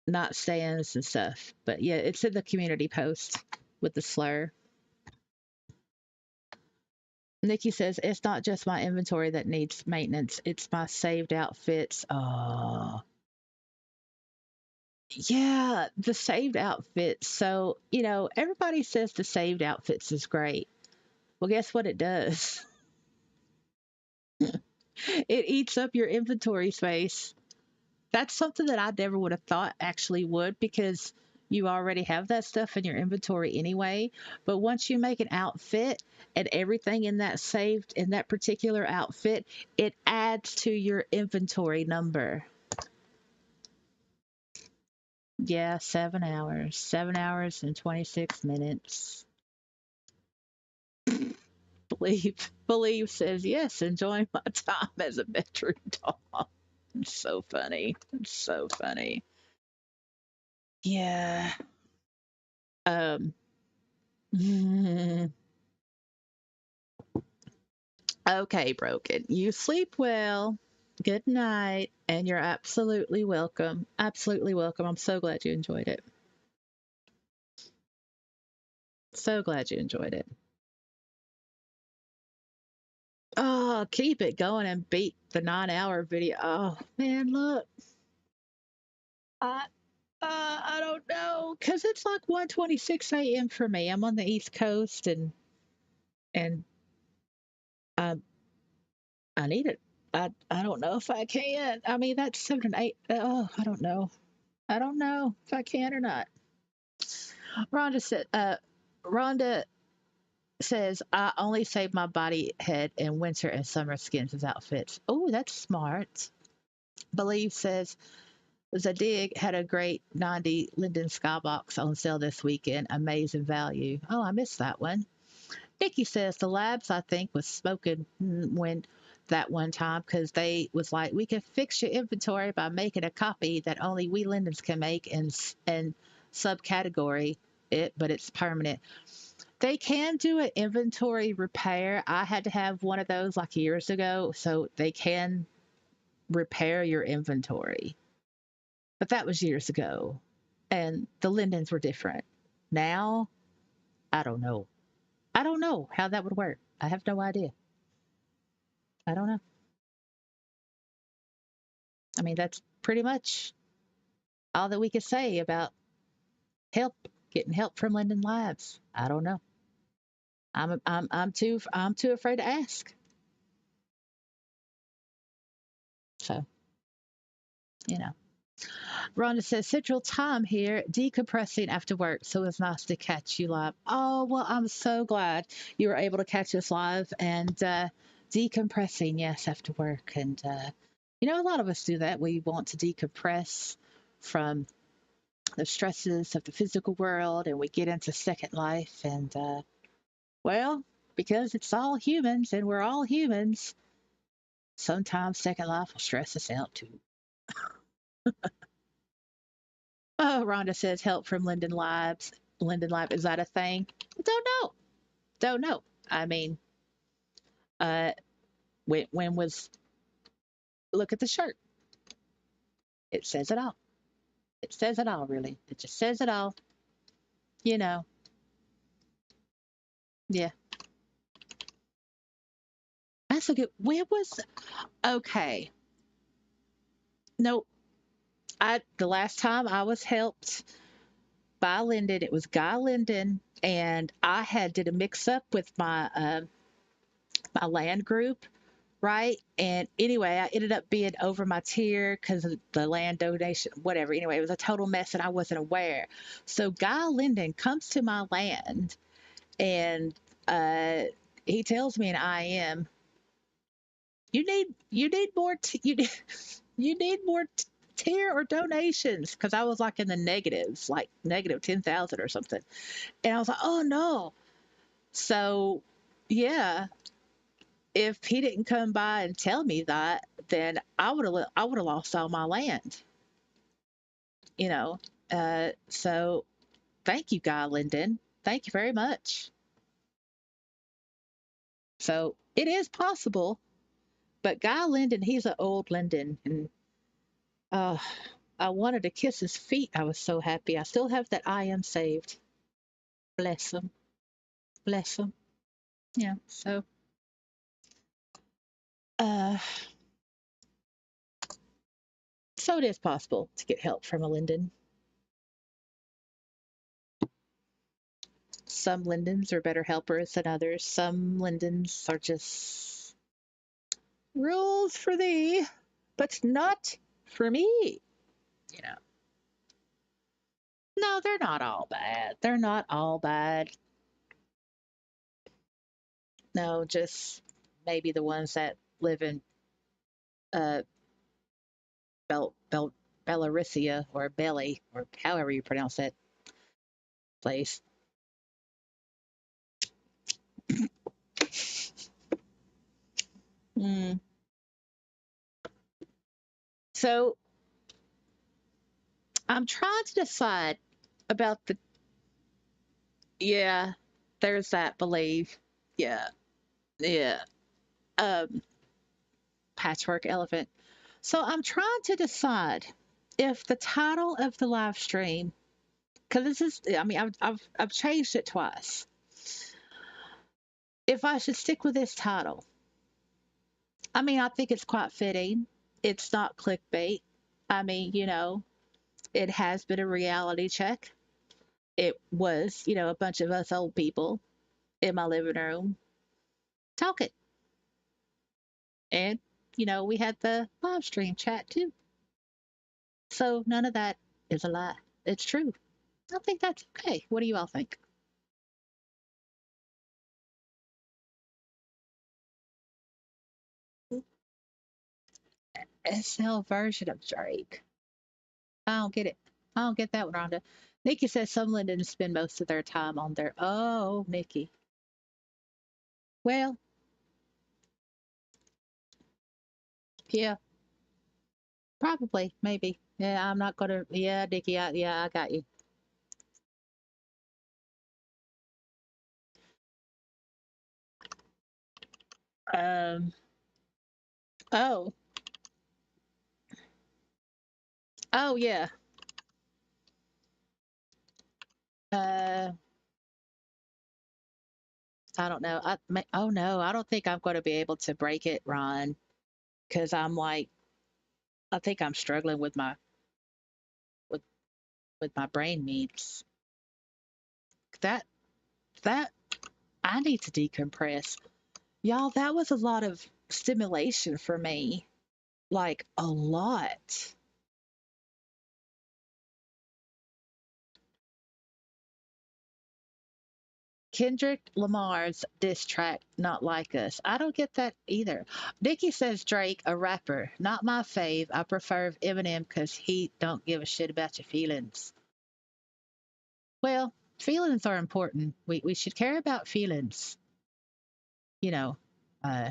nightstands and stuff. But yeah, it's in the community post with the slur. Nikki says, it's not just my inventory that needs maintenance, it's my saved outfits. Oh, yeah, the saved outfits. So, everybody says the saved outfits is great. Well, guess what it does? It eats up your inventory space. That's something that I never would have thought actually would, because you already have that stuff in your inventory anyway. But once you make an outfit and everything in that saved in that particular outfit, it adds to your inventory number. Yeah, 7 hours. 7 hours and 26 minutes. Believe says, yes, enjoying my time as a bedroom doll. It's so funny. It's so funny. Yeah. Um. Okay, Broken. You sleep well. Good night. And you're absolutely welcome. Absolutely welcome. I'm so glad you enjoyed it. So glad you enjoyed it. Oh, keep it going and beat the 9 hour video. Oh, man, look. I I don't know, cause it's like 1:26 a.m. for me. I'm on the East Coast, and I I need it. I don't know if I can. I mean, that's 7 and 8. Oh, I don't know. I don't know if I can or not. Rhonda said. Rhonda says I only save my body, head, and winter and summer skins as outfits. Oh, that's smart. Believe says Zadig had a great 90 Linden Skybox on sale this weekend. Amazing value. Oh, I missed that one. Nikki says the labs, I think, was smoking when that one time, because they was like, we can fix your inventory by making a copy that only we Lindens can make and subcategory it, but it's permanent. They can do an inventory repair. I had to have one of those like years ago, so they can repair your inventory. But that was years ago, and the Lindens were different. Now, I don't know. I don't know how that would work. I have no idea. I don't know. I mean, that's pretty much all that we could say about help, getting help from Linden Labs. I don't know. I'm too afraid to ask. So, you know. Rhonda says Central Time here, decompressing after work, so it's nice to catch you live. Oh well, I'm so glad you were able to catch us live and decompressing, yes, after work. And a lot of us do that. We want to decompress from the stresses of the physical world, and we get into Second Life. And well, because it's all humans and we're all humans, sometimes Second Life will stress us out too. Oh, Rhonda says help from Linden Labs. Linden Lab, is that a thing? Don't know. Don't know. I mean, uh, when was, look at the shirt. It says it all. It says it all, really. It just says it all. You know, yeah. That's a good, where was, okay. No, the last time I was helped by Linden, it was Guy Linden, and I did a mix up with my land group, right? And anyway, I ended up being over my tier because of the land donation, whatever. Anyway, it was a total mess and I wasn't aware. So Guy Linden comes to my land and he tells me in IM, you need more you need more tier or donations, because I was like in the negatives, like negative 10,000 or something. And I was like, oh no. So yeah, if he didn't come by and tell me that, then I would have lost all my land. You know. So thank you, Guy Linden. Thank you very much. So it is possible, but Guy Linden, he's an old Linden, and uh, I wanted to kiss his feet. I was so happy. I still have that I am saved. Bless him. Bless him. Yeah. So Uh, so it is possible to get help from a Linden. Some Lindens are better helpers than others. Some Lindens are just rules for thee, but not for me. You know. No, they're not all bad. They're not all bad. No, just maybe the ones that live in uh Belarusia or Belly or however you pronounce that place. Mm. So I'm trying to decide about the yeah. There's that believe. Yeah, yeah. Um, patchwork elephant. So I'm trying to decide if the title of the live stream, because this is, I mean, I've changed it twice. If I should stick with this title, I mean, I think it's quite fitting. It's not clickbait. I mean, it has been a reality check. It was, a bunch of us old people in my living room talking. And, we had the live stream chat too. So none of that is a lie. It's true. I think that's okay. What do you all think? SL version of Drake. I don't get it. I don't get that one, Rhonda. Nikki says some Lindens spend most of their time on their. Oh, Nikki. Well, yeah, probably, maybe. Yeah, I'm not gonna. Yeah, Nikki. Yeah, I got you. Um. Oh. Oh yeah. Uh. I don't know. Oh no, I don't think I'm going to be able to break it, Ron, because I'm like, I think I'm struggling with with my brain needs. That that I need to decompress. Y'all, that was a lot of stimulation for me. Like a lot. Kendrick Lamar's diss track, Not Like Us. I don't get that either. Nikki says Drake, a rapper. Not my fave. I prefer Eminem because he don't give a shit about your feelings. Well, feelings are important. We should care about feelings, you know. Uh,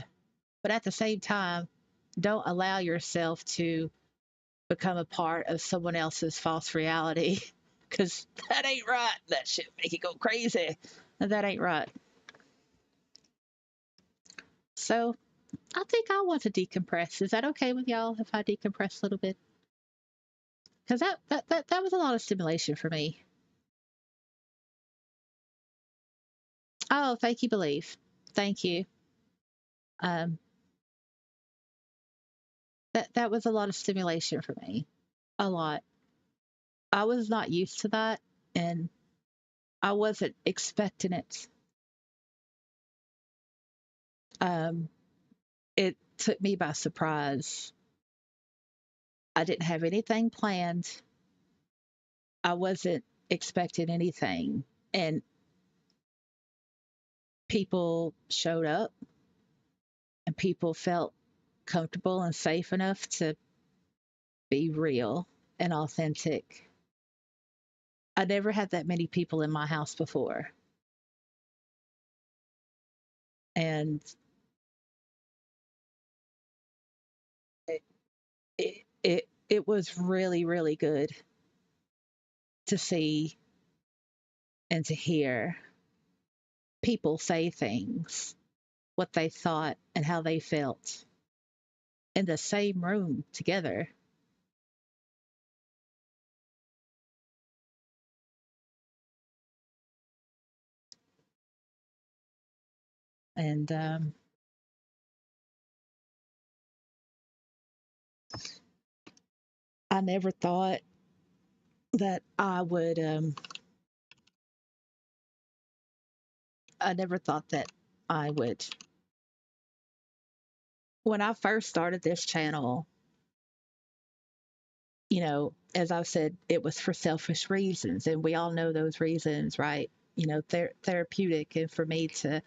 but at the same time, don't allow yourself to become a part of someone else's false reality because that ain't right. That shit make you go crazy. That ain't right. So I think I want to decompress. Is that okay with y'all if I decompress a little bit? Because that was a lot of stimulation for me. Oh, thank you, Believe. Thank you. Um, that was a lot of stimulation for me. A lot. I was not used to that, and I wasn't expecting it. Um, it took me by surprise. I didn't have anything planned. I wasn't expecting anything, and people showed up, and people felt comfortable and safe enough to be real and authentic. I never had that many people in my house before. And it, it was really, really good to see and to hear people say things, what they thought and how they felt in the same room together. And I never thought that I would. I never thought that I would. When I first started this channel, as I've said, it was for selfish reasons, and we all know those reasons, right? Therapeutic, and for me to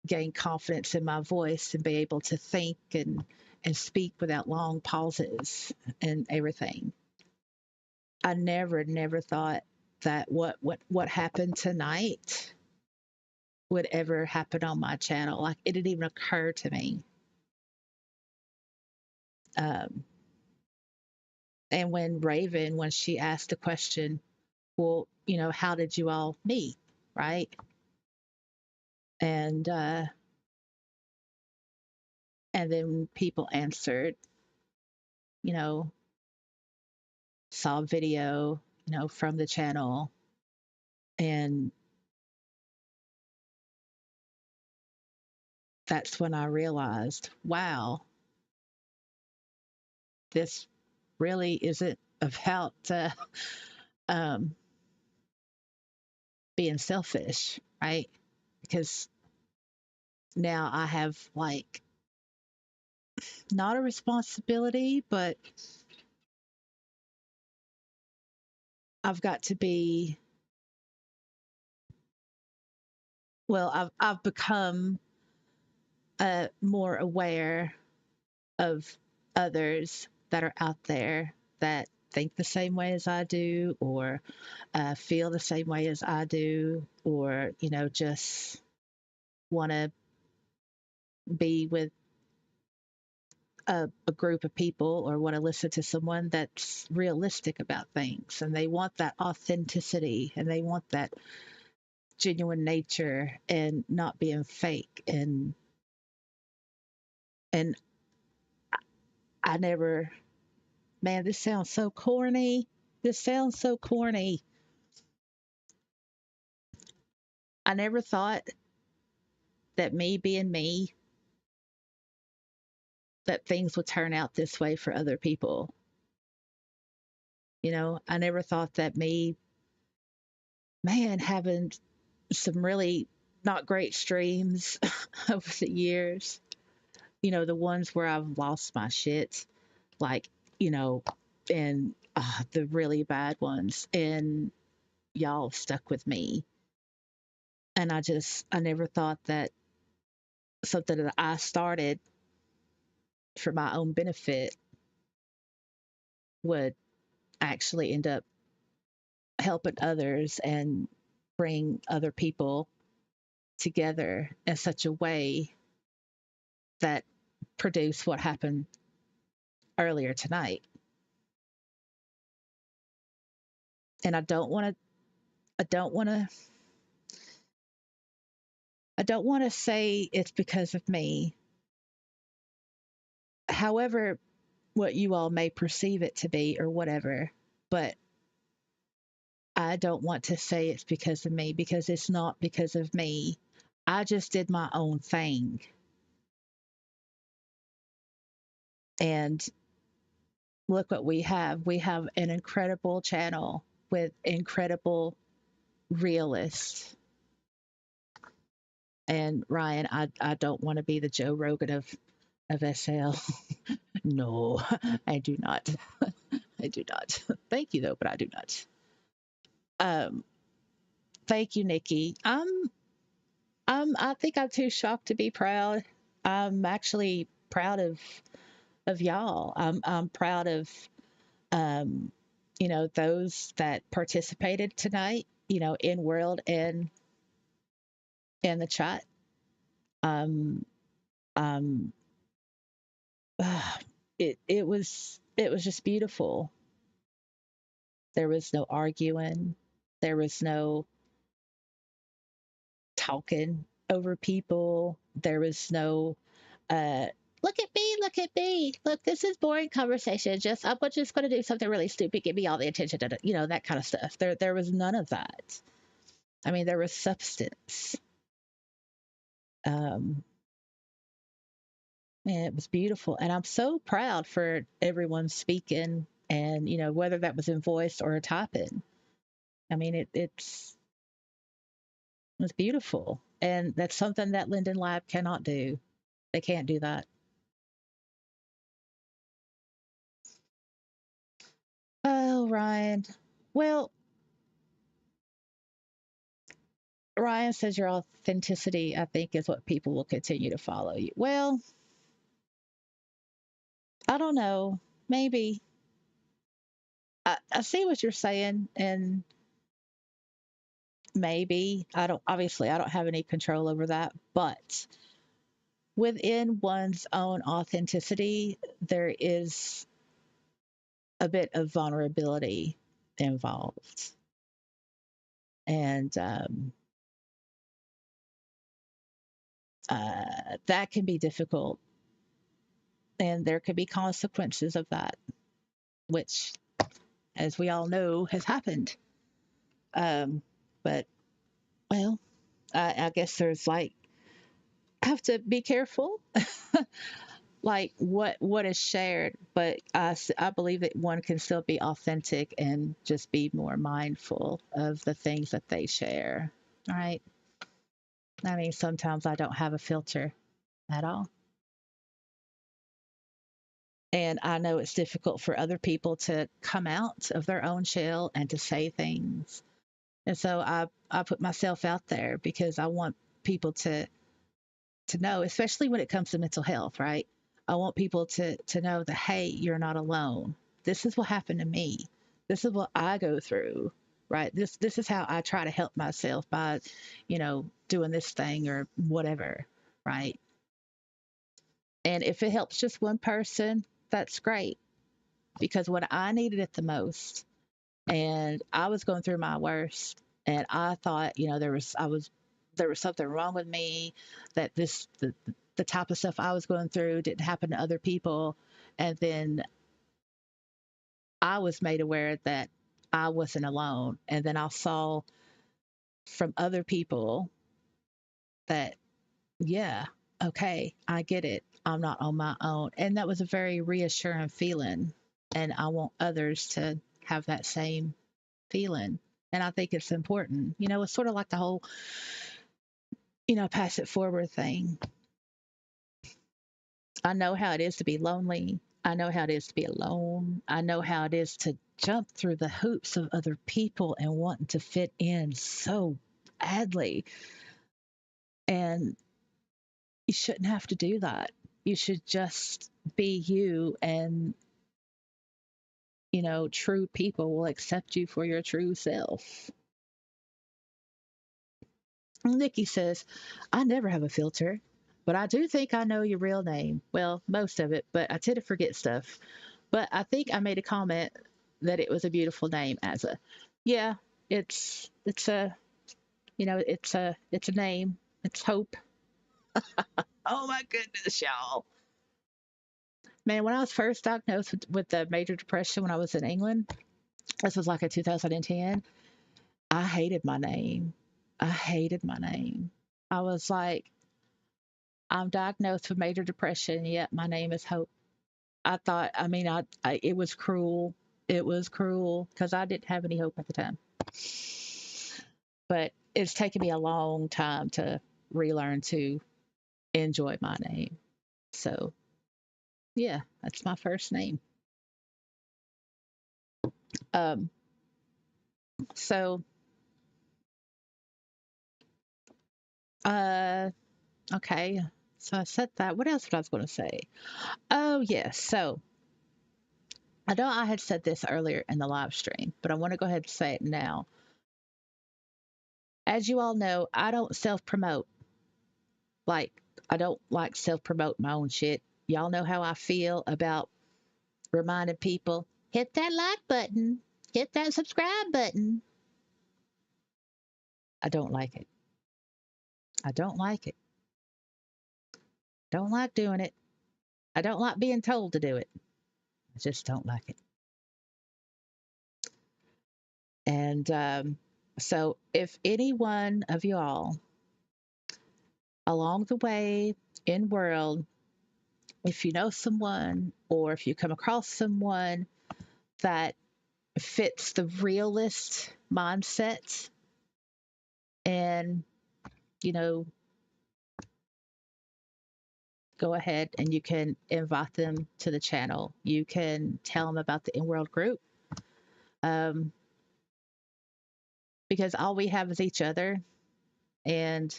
gain confidence in my voice and be able to think and speak without long pauses and everything. I never thought that what happened tonight would ever happen on my channel. Like, it didn't even occur to me. And when she asked the question, well, how did you all meet, right? And then people answered, saw a video, from the channel, and that's when I realized, wow, this really isn't about um, being selfish, right? Because now I have, like, not a responsibility, but I've got to be, well, I've become more aware of others that are out there that think the same way as I do, or feel the same way as I do, or just want to be with a group of people, or want to listen to someone that's realistic about things, and they want that authenticity, and they want that genuine nature and not being fake. And I never, man, this sounds so corny. This sounds so corny. I never thought that me being me, that things would turn out this way for other people. I never thought that me, man, having some really not great streams over the years, the ones where I've lost my shit, like, and the really bad ones, and y'all stuck with me. And I never thought that something that I started for my own benefit would actually end up helping others and bring other people together in such a way that produced what happened earlier tonight. And I don't want to say it's because of me. However, what you all may perceive it to be, or whatever, but I don't want to say it's because of me, because it's not because of me. I just did my own thing. And look what we have. We have an incredible channel with incredible realists. And Ryan, I don't want to be the Joe Rogan of SL. No, I do not. I do not. Thank you though, but I do not. Thank you, Nikki. I think I'm too shocked to be proud. I'm actually proud of y'all. I'm proud of those that participated tonight, in world and in the chat. Um um it was just beautiful. There was no arguing. There was no talking over people. There was no look at me, look at me. Look, this is boring conversation. I'm just gonna do something really stupid, give me all the attention, that kind of stuff. There was none of that. I mean, there was substance. And it was beautiful. And I'm so proud for everyone speaking and, whether that was in voice or typing. I mean, it's beautiful. And that's something that Linden Lab cannot do. They can't do that. Oh, Ryan. Well, Ryan says your authenticity, I think, is what people will continue to follow you. Well, I don't know. Maybe. I see what you're saying, and maybe I don't have any control over that, but within one's own authenticity, there is a bit of vulnerability involved. And that can be difficult. And there could be consequences of that, which, as we all know, has happened. But, well, I guess there's like, have to be careful like what is shared, but I believe that one can still be authentic and just be more mindful of the things that they share, right? I mean, sometimes I don't have a filter at all, and I know it's difficult for other people to come out of their own shell and to say things, and so I put myself out there because I want people to know, especially when it comes to mental health, right? I want people to know that, hey, you're not alone. This is what happened to me. This is what I go through, right? This is how I try to help myself by, doing this thing or whatever, right? And if it helps just one person, that's great. Because when I needed it the most, and I was going through my worst, and I thought, there was something wrong with me, that the type of stuff I was going through didn't happen to other people, and then I was made aware that I wasn't alone, and then I saw from other people that, yeah, okay, I get it, I'm not on my own, and that was a very reassuring feeling, and I want others to have that same feeling. And I think it's important. It's sort of like the whole, pass it forward thing. I know how it is to be lonely. I know how it is to be alone. I know how it is to jump through the hoops of other people and wanting to fit in so badly. And you shouldn't have to do that. You should just be you, and, true people will accept you for your true self. Nikki says, I never have a filter, but I do think I know your real name. Well, most of it, but I tend to forget stuff. But I think I made a comment that it was a beautiful name, Asa. Yeah, it's a it's a name. It's hope. Oh my goodness, y'all. Man, when I was first diagnosed with the major depression when I was in England, this was like in 2010, I hated my name. I hated my name. I was like, I'm diagnosed with major depression, yet my name is Hope. I thought, I mean, it was cruel. It was cruel because I didn't have any hope at the time. But it's taken me a long time to relearn to enjoy my name. So, yeah, that's my first name. Um, so, uh, okay. So I said that. What else was I was going to say? Oh, yes. So I know I had said this earlier in the live stream, but I want to go ahead and say it now. As you all know, I don't self promote. Like, I don't like self promote my own shit. Y'all know how I feel about reminding people, hit that like button, hit that subscribe button. I don't like it. I don't like it. Don't like doing it. I don't like being told to do it. I just don't like it. And so, if any one of y'all along the way in world if you know someone or if you come across someone that fits the realist mindset, and, you know, go ahead and you can invite them to the channel. You can tell them about the In World group, um, because all we have is each other, and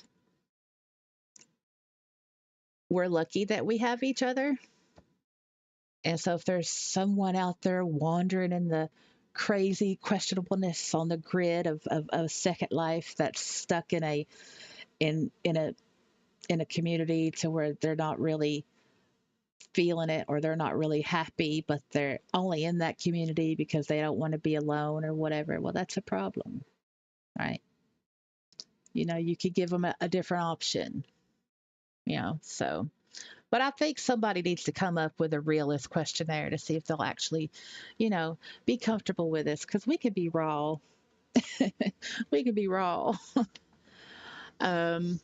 we're lucky that we have each other. And so if there's someone out there wandering in the crazy questionableness on the grid of Second Life that's stuck in a in a community to where they're not really feeling it or they're not really happy, but they're only in that community because they don't want to be alone or whatever, well, that's a problem, right? You know, you could give them a different option, you know, so. But I think somebody needs to come up with a realist questionnaire to see if they'll actually, you know, be comfortable with this, because we could be raw. We could be raw. um,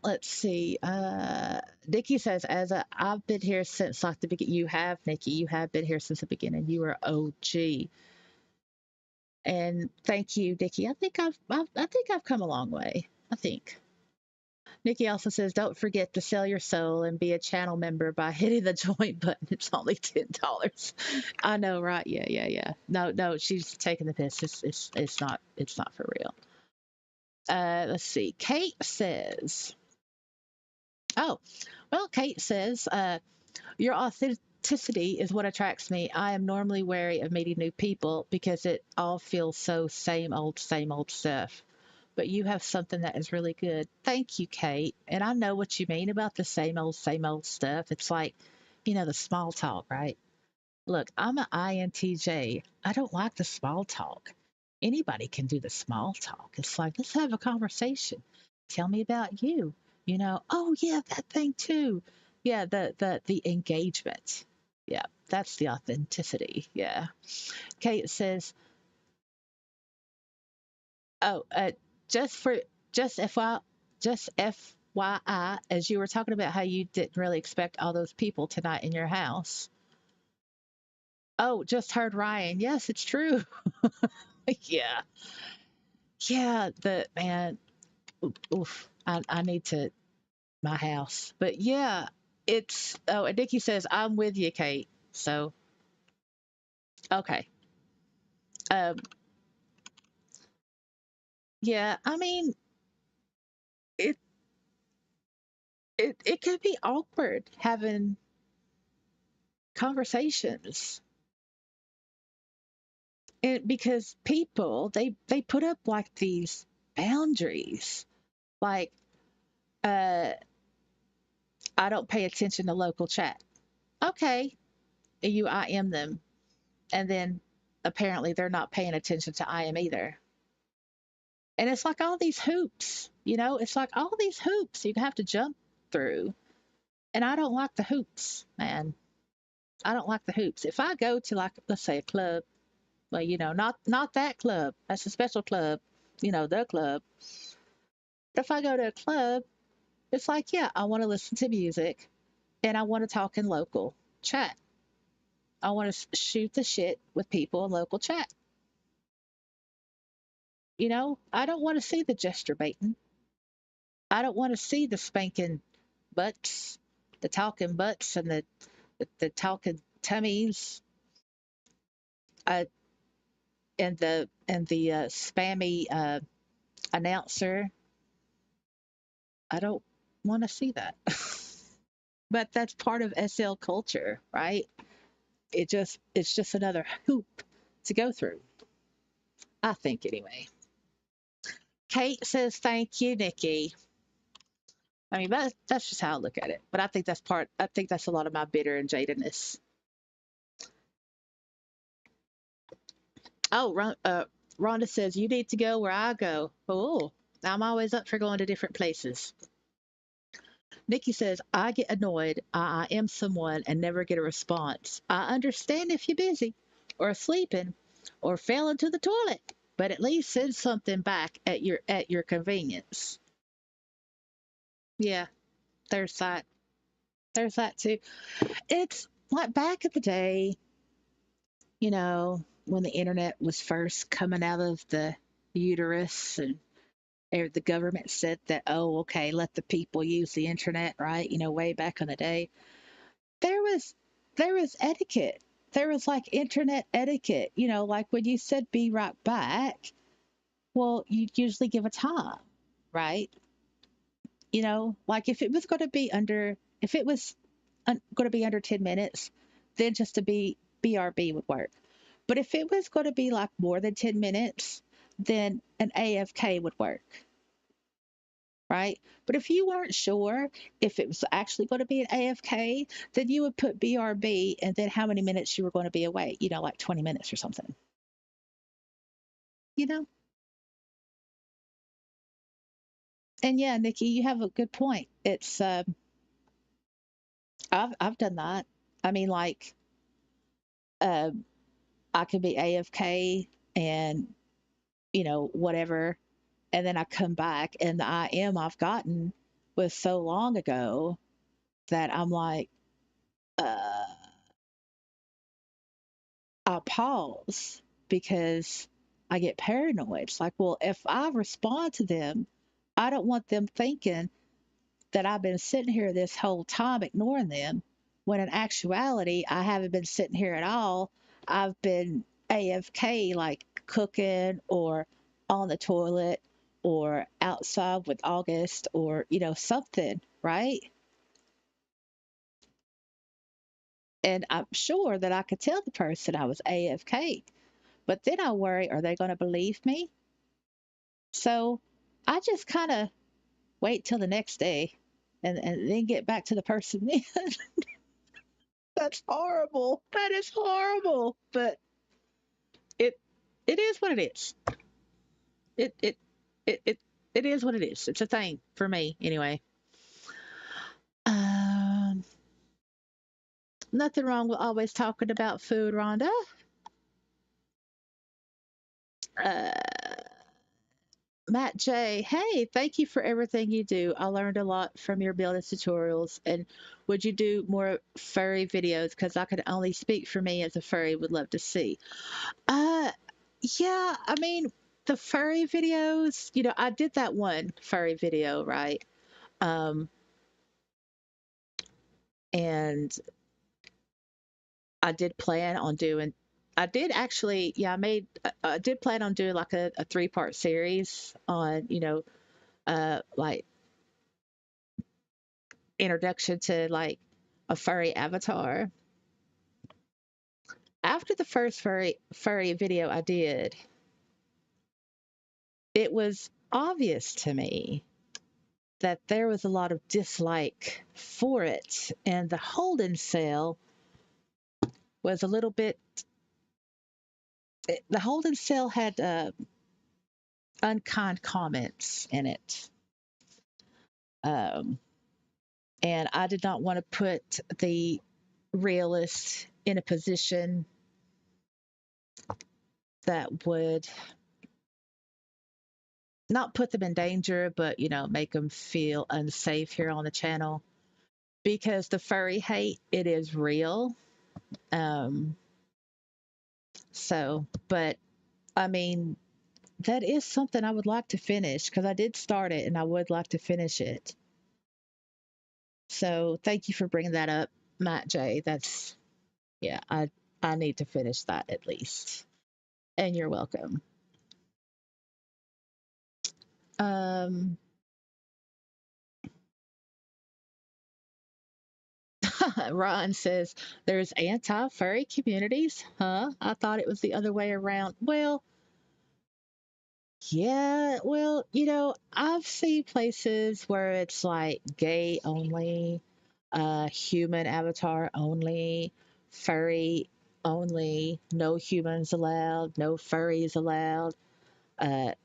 let's see. Nikki says, I've been here since like the beginning. You have, Nikki. You have been here since the beginning. You are OG. And thank you, Nikki. I think I've come a long way. I think. Nikki also says, don't forget to sell your soul and be a channel member by hitting the join button. It's only $10. I know, right? Yeah. No, she's taking the piss. It's not for real. Let's see. Kate says, oh, well, Kate says, your authenticity is what attracts me. I am normally wary of meeting new people because it all feels so same old stuff. But you have something that is really good. Thank you, Kate. And I know what you mean about the same old stuff. It's like, you know, the small talk, right? Look, I'm an INTJ. I don't like the small talk. Anybody can do the small talk. It's like, let's have a conversation. Tell me about you. You know, oh yeah, that thing too. Yeah, the engagement. Yeah, that's the authenticity. Yeah. Kate says, oh, just for just FY, just FYI, as you were talking about how you didn't really expect all those people tonight in your house. Oh, just heard Ryan. Yes, it's true. Yeah, yeah. The man. Oof. I need to my house, but yeah, it's. Oh, and Nikki says I'm with you, Kate. So okay. Um. Yeah. I mean, it it could be awkward having conversations. Because people they put up like these boundaries, like uh I don't pay attention to local chat. Okay, you IM them, and then apparently they're not paying attention to IM either. And it's like all these hoops, you know, it's like all these hoops you have to jump through. And I don't like the hoops, man. I don't like the hoops. If I go to, like, let's say a club, well, you know, not that club. That's a special club, you know, the club. But if I go to a club, it's like, yeah, I want to listen to music and I want to talk in local chat. I want to shoot the shit with people in local chat. You know, I don't want to see the gesture baiting. I don't want to see the spanking butts, the talking butts, and the talking tummies, uh, and the spammy announcer. I don't want to see that. But that's part of SL culture, right? It's just another hoop to go through. I think anyway. Kate says thank you, Nikki. I mean, that's just how I look at it. But I think that's a lot of my bitter and jadedness. Oh, Rhonda says you need to go where I go. Oh, I'm always up for going to different places. Nikki says I get annoyed. I am someone and never get a response. I understand if you're busy or sleeping or fell into the toilet, but at least send something back at your convenience. Yeah, there's that. there's that too. It's like back in the day, when the internet was first coming out of the uterus and the government said that, oh, okay, let the people use the internet, right? Way back in the day, there was etiquette. There was like internet etiquette, like when you said be right back, well, you'd usually give a time, right? Like if it was going to be under 10 minutes, then just to be BRB would work. But if it was going to be like more than 10 minutes, then an AFK would work, right? But if you weren't sure if it was actually going to be an AFK, then you would put BRB and then how many minutes you were going to be away, like 20 minutes or something, you know? And yeah, Nikki, you have a good point. It's, I've done that. I mean, like, uh, I could be AFK and, whatever. And then I come back and the IM I've gotten was so long ago that I'm like, uh, I pause because I get paranoid. It's like, well, if I respond to them, I don't want them thinking that I've been sitting here this whole time ignoring them, when in actuality, I haven't been sitting here at all. I've been AFK, like cooking or on the toilet or outside with August or, something, right? And I'm sure that I could tell the person I was AFK, but then I worry, are they going to believe me? So I just kind of wait till the next day and then get back to the person then. That's horrible. That is horrible. But it it is what it is. It it it it, it is what it is. It's a thing for me anyway. Um, Nothing wrong with always talking about food, Rhonda. Uh, Matt J, hey, thank you for everything you do. I learned a lot from your building tutorials. And would you do more furry videos? Because I could only speak for me as a furry. Would love to see. Uh, yeah, I mean, the furry videos, I did that one furry video, right? Um, and I did plan on doing, I did actually, yeah, I did plan on doing like a 3-part series on, like introduction to like a furry avatar. After the first furry video I did, it was obvious to me that there was a lot of dislike for it, and the Holden cell was a little bit. The Holden cell had unkind comments in it, um, and I did not want to put the realist in a position that would not put them in danger, but make them feel unsafe here on the channel, because the furry hate, it is real. Um, but I mean, that is something I would like to finish because I did start it and I would like to finish it. So thank you for bringing that up, Matt J. That's, yeah, I need to finish that at least. And you're welcome. Um, Ron says there's anti-furry communities, huh? I thought it was the other way around. Well, yeah, well, I've seen places where it's like gay only, human avatar only, furry only, no humans allowed, no furries allowed,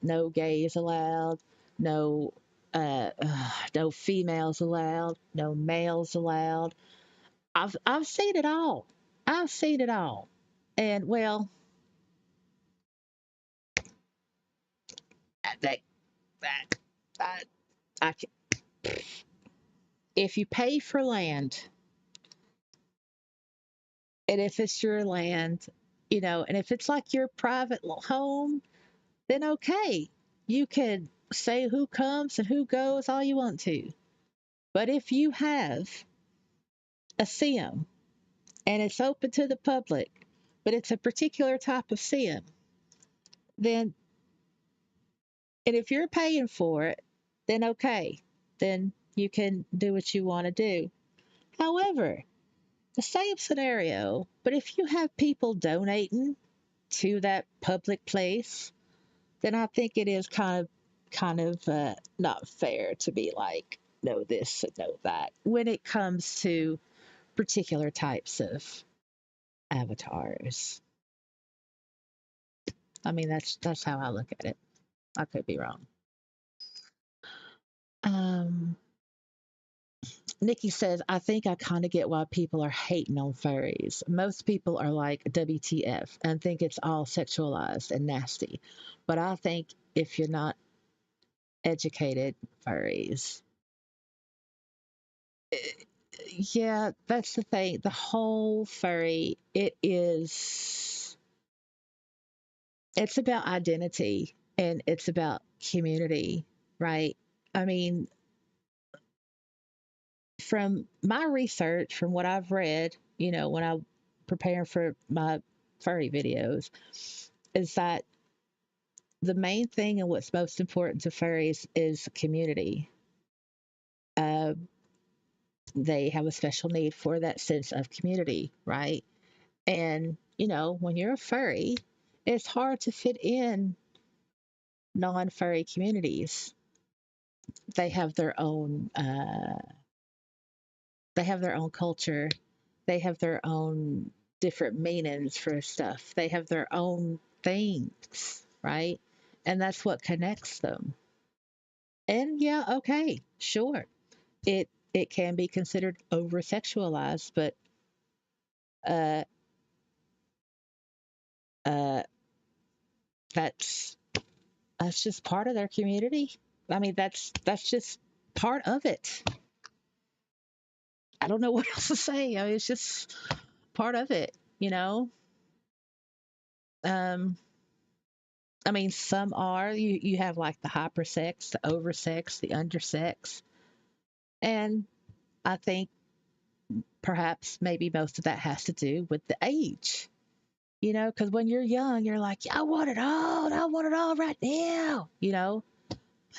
no gays allowed, no no females allowed, no males allowed. I've seen it all. I've seen it all. And well, that that I if you pay for land, And if it's your land, and if it's like your private little home, then okay, you can say who comes and who goes all you want to. But if you have a sim and it's open to the public, but it's a particular type of sim, then, and if you're paying for it, then okay, then you can do what you want to do. However, the same scenario, but if you have people donating to that public place, then I think it is kind of not fair to be like, no this and no that when it comes to particular types of avatars. I mean, that's how I look at it. I could be wrong. Um, Nikki says, I think I kind of get why people are hating on furries. Most people are like WTF and think it's all sexualized and nasty. But I think if you're not educated furries, yeah, that's the thing. The whole furry, it's about identity and it's about community, right? I mean, from my research, from what I've read, when I'm preparing for my furry videos, is that the main thing and what's most important to furries is community. Uh, they have a special need for that sense of community, right? And, when you're a furry, it's hard to fit in non furry communities. They have their own. They have their own culture. They have their own different meanings for stuff. They have their own things, right? And that's what connects them. And yeah, okay, sure. It can be considered over sexualized, but uh uh that's that's just part of their community. I mean, that's just part of it. I don't know what else to say. I mean, it's just part of it, you know? Um, I mean, some are. You have like the hypersex, the oversex, the undersex. And I think perhaps maybe most of that has to do with the age, because when you're young, you're like, I want it all. I want it all right now.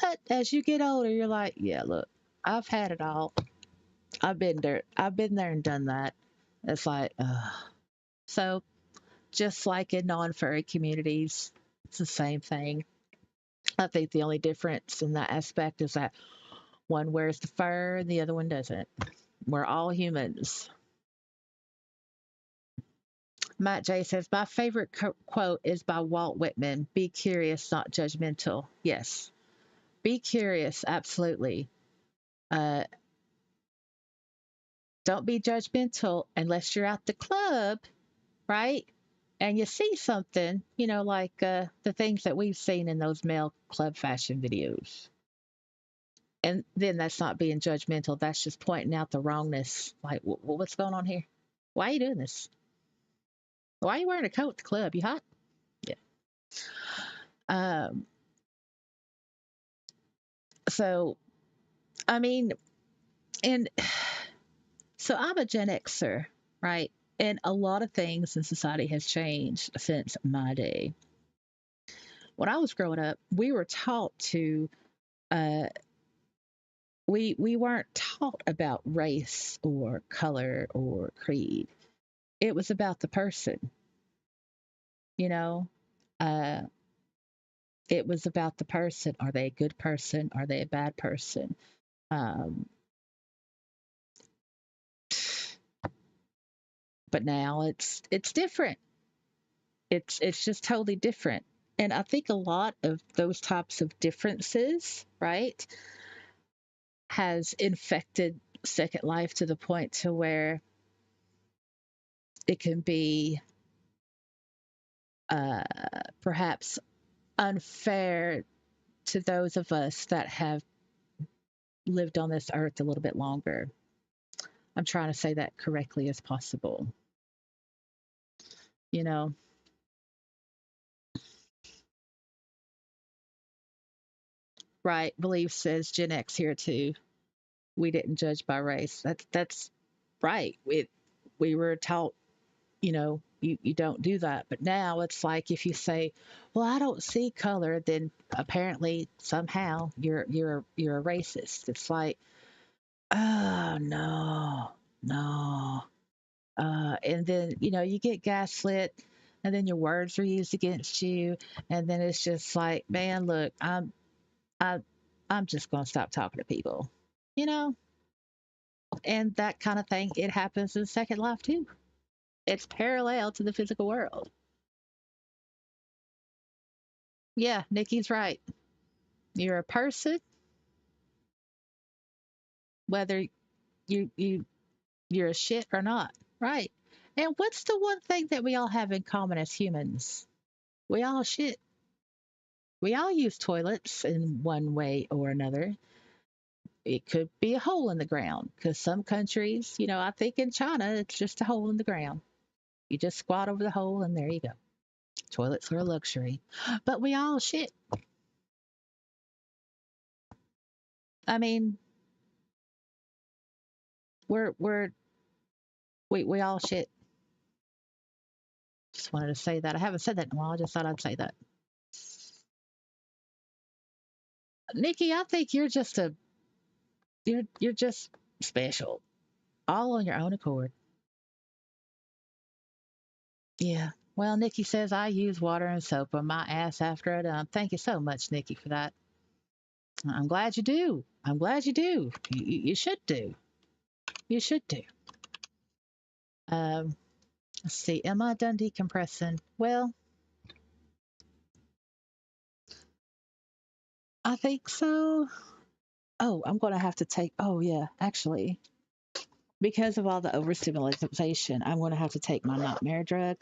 But as you get older, you're like, yeah, look, I've had it all. I've been there. I've been there and done that. It's like, so just like in non-furry communities, it's the same thing. I think the only difference in that aspect is that one wears the fur and the other one doesn't. We're all humans. Matt J says, my favorite quote is by Walt Whitman: be curious, not judgmental. Yes, be curious, absolutely. Uh, don't be judgmental unless you're at the club, right? And you see something, like the things that we've seen in those male club fashion videos. And then that's not being judgmental. That's just pointing out the wrongness. Like, what's going on here? Why are you doing this? Why are you wearing a coat at the club? You hot? Yeah. Um, so, I mean, and so I'm a Gen Xer, right? And a lot of things in society has changed since my day. When I was growing up, we were taught to uh, we weren't taught about race or color or creed. It was about the person, you know. Uh, it was about the person. Are they a good person? Are they a bad person? Um, but now it's different. It's just totally different. And I think a lot of those types of differences, right, has infected Second Life to the point to where it can be uh, perhaps unfair to those of us that have lived on this earth a little bit longer. I'm trying to say that correctly as possible. you know. Right. Believe says Gen X here too. We didn't judge by race. That's right. We were taught, you don't do that. But now it's like if you say, "Well, I don't see color," then apparently somehow you're a racist. It's like, oh no, no. And then you get gaslit, and then your words are used against you, and then it's just like, man, look, I, I'm just gonna stop talking to people, you know, and that kind of thing. It happens in Second Life too. It's parallel to the physical world. Yeah, Nikki's right. You're a person, whether you're a shit or not, right? And what's the one thing that we all have in common as humans? We all shit. We all use toilets in one way or another. It could be a hole in the ground because some countries, I think in China, it's just a hole in the ground. You just squat over the hole and there you go. Toilets are a luxury. But we all shit. I mean, we're we all shit. Just wanted to say that. I haven't said that in a while. I just thought I'd say that. Nikki, I think you're just special. All on your own accord. Yeah. Well, Nikki says I use water and soap on my ass after I done. Thank you so much, Nikki, for that. I'm glad you do. I'm glad you do. You should do. You should do. Um, let's see. Am I done decompressing? Well, I think so. Oh, I'm going to have to take. Oh, yeah. Actually, because of all the overstimulation, I'm going to have to take my nightmare drug,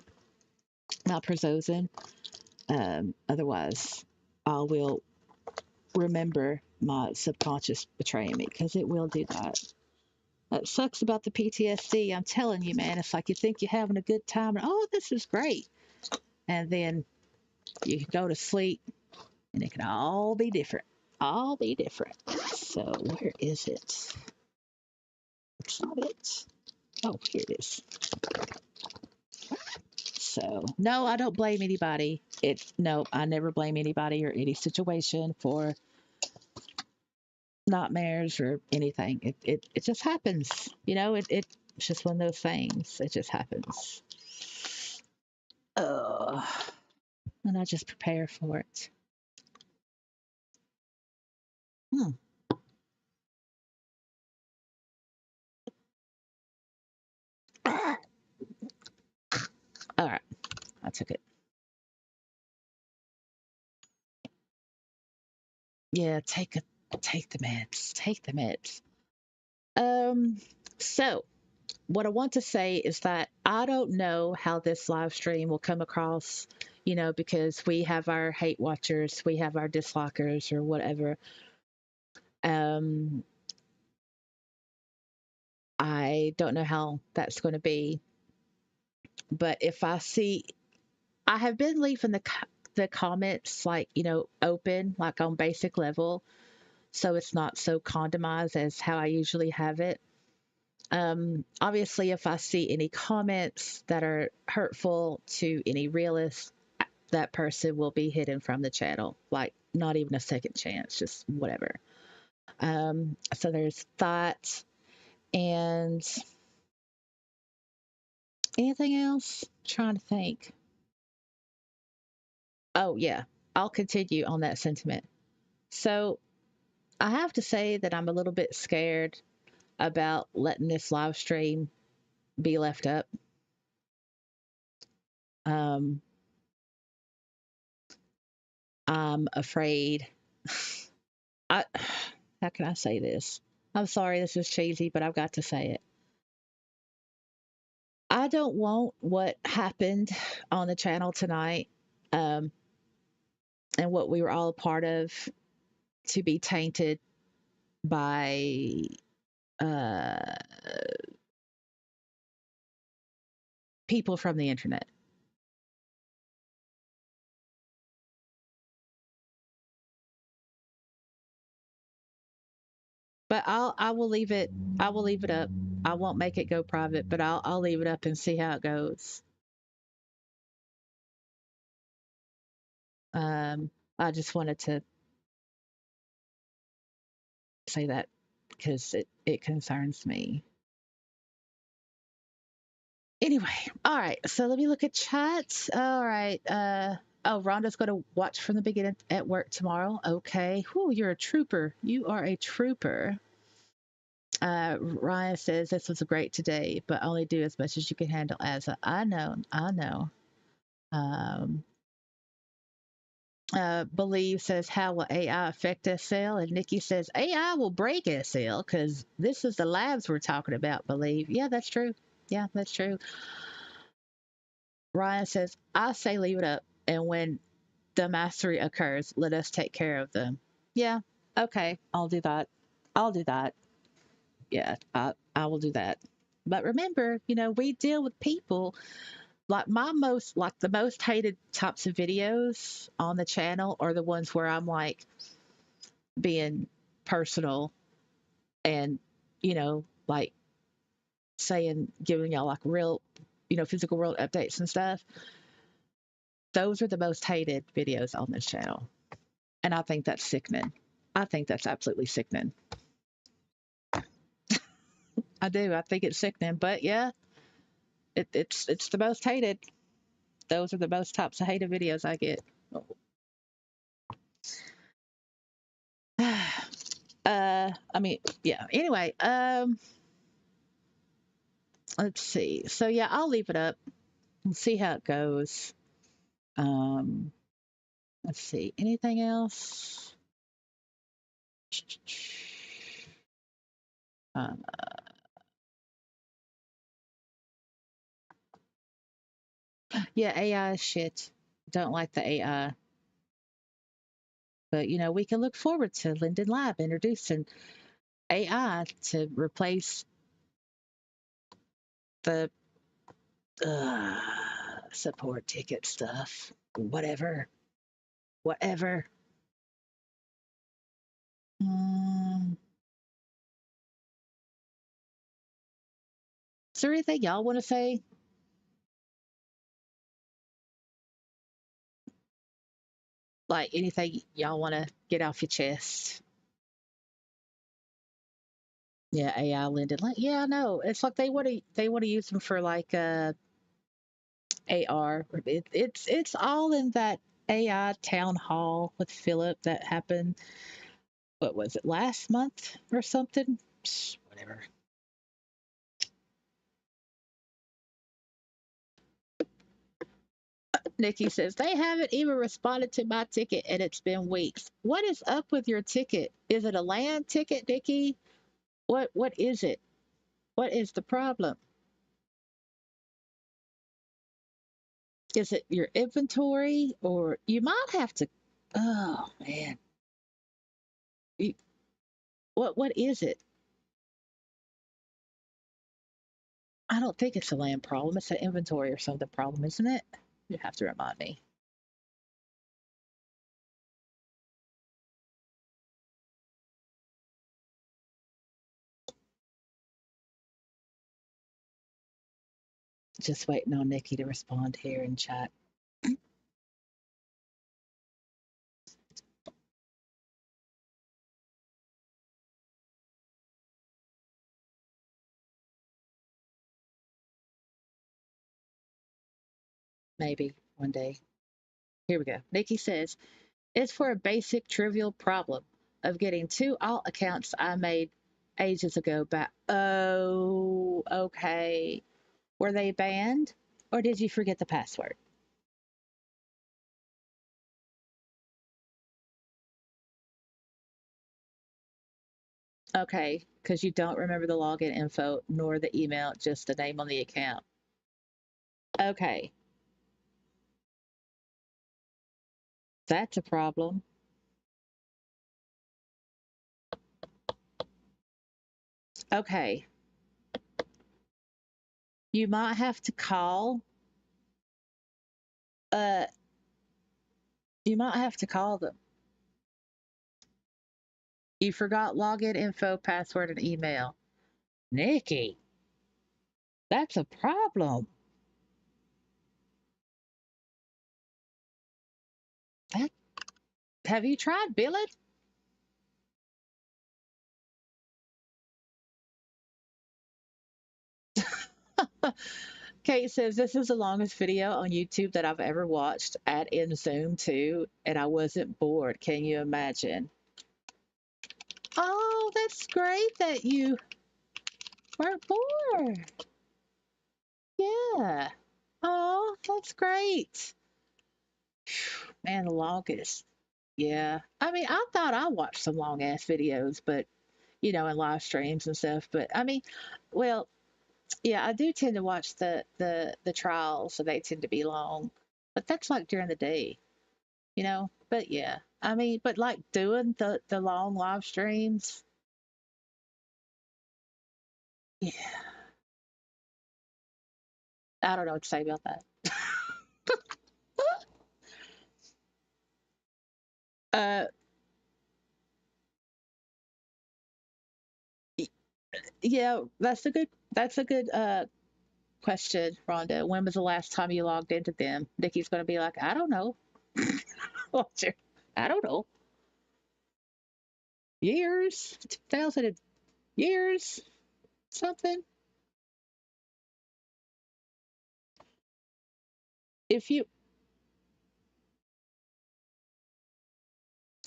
naltrexone. Otherwise, I will remember my subconscious betraying me because it will do that. That sucks about the PTSD. I'm telling you, man. It's like you think you're having a good time, and oh, this is great, and then you can go to sleep, and it can all be different. All be different. So where is it? It's not it. Oh, here it is. So no, I don't blame anybody. No, I never blame anybody or any situation for nightmares or anything. It just happens. It's just one of those things. It just happens. And I just prepare for it. Hmm. All right, I took it. Yeah, take the meds. Take the meds. So what I want to say is that I don't know how this live stream will come across, because we have our hate watchers, we have our dislikers or whatever. I don't know how that's going to be, but if I see, I have been leaving the comments like, open, like on basic level, so it's not so condomized as how I usually have it. Obviously, if I see any comments that are hurtful to any realist, that person will be hidden from the channel. Like, not even a second chance, just whatever. So there's that. And anything else? I'm trying to think. Oh, yeah. I'll continue on that sentiment. So I have to say that I'm a little bit scared about letting this live stream be left up. I'm afraid. How can I say this? I'm sorry, this is cheesy, but I've got to say it. I don't want what happened on the channel tonight, and what we were all a part of to be tainted by uh, people from the internet. But I will leave it. I will leave it up. I won't make it go private, but I'll leave it up and see how it goes. I just wanted to say that because it concerns me. Anyway, all right. So let me look at chats. All right. Oh, Rhonda's going to watch from the beginning at work tomorrow. Okay. Whew, you're a trooper. You are a trooper. Ryan says this was great today, but only do as much as you can handle. As I know, I know. Believe says, how will AI affect SL? And Nikki says, AI will break SL because this is the labs we're talking about, Believe. Yeah, that's true. Yeah, that's true. Ryan says, I say leave it up. And when the mastery occurs, let us take care of them. Yeah, okay, I'll do that. I'll do that. Yeah, I will do that. But remember, we deal with people like the most hated types of videos on the channel are the ones where I'm like being personal and, like giving y'all like real, physical world updates and stuff. Those are the most hated videos on this channel. And I think that's sickening. I think that's absolutely sickening. I do. I think it's sickening. But yeah, it's the most hated. Those are the most types of hated videos I get. I mean, yeah. Anyway, let's see. So yeah, I'll leave it up and see how it goes. Let's see. Anything else? Uh, yeah, AI is shit. Don't like the AI. But we can look forward to Linden Lab introducing AI to replace the support ticket stuff. Whatever. Whatever. Mm. Is there anything y'all want to say? Like anything y'all want to get off your chest? Yeah, AI Linden. Like, yeah, I know. It's like they want to use them for like AR. It's all in that AI town hall with Philip that happened. What was it, last month or something? Psh, whatever. Nikki says they haven't even responded to my ticket and it's been weeks. What is up with your ticket? Is it a land ticket, Nikki? What is it? What is the problem? Is it your inventory or you might have to oh man. You, what is it? I don't think it's a land problem. It's an inventory or something problem, isn't it? You have to remind me. Just waiting on Nikki to respond here in chat. Maybe one day. Here we go. Nikki says, it's for a basic trivial problem of getting two alt accounts I made ages ago back. Oh, okay. Were they banned or did you forget the password? Okay, because you don't remember the login info nor the email, just the name on the account. Okay. That's a problem. Okay. You might have to call. Uh, you might have to call them. You forgot login info, password, and email. Nikki, that's a problem. That, have you tried billing? Kate says this is the longest video on YouTube that I've ever watched. Add in Zoom too, and I wasn't bored. Can you imagine? Oh, that's great that you weren't bored. Yeah. Oh, that's great. Man, the longest. Yeah. I mean, I thought I watched some long ass videos, but in live streams and stuff. But I mean, well, yeah, I do tend to watch the trials, so they tend to be long. But that's like during the day. But yeah, I mean, but like doing the long live streams, yeah, I don't know what to say about that. uh, yeah, that's a good question, Rhonda. When was the last time you logged into them? Nikki's gonna be like, I don't know. I don't know. Years, 2000 years, something. If you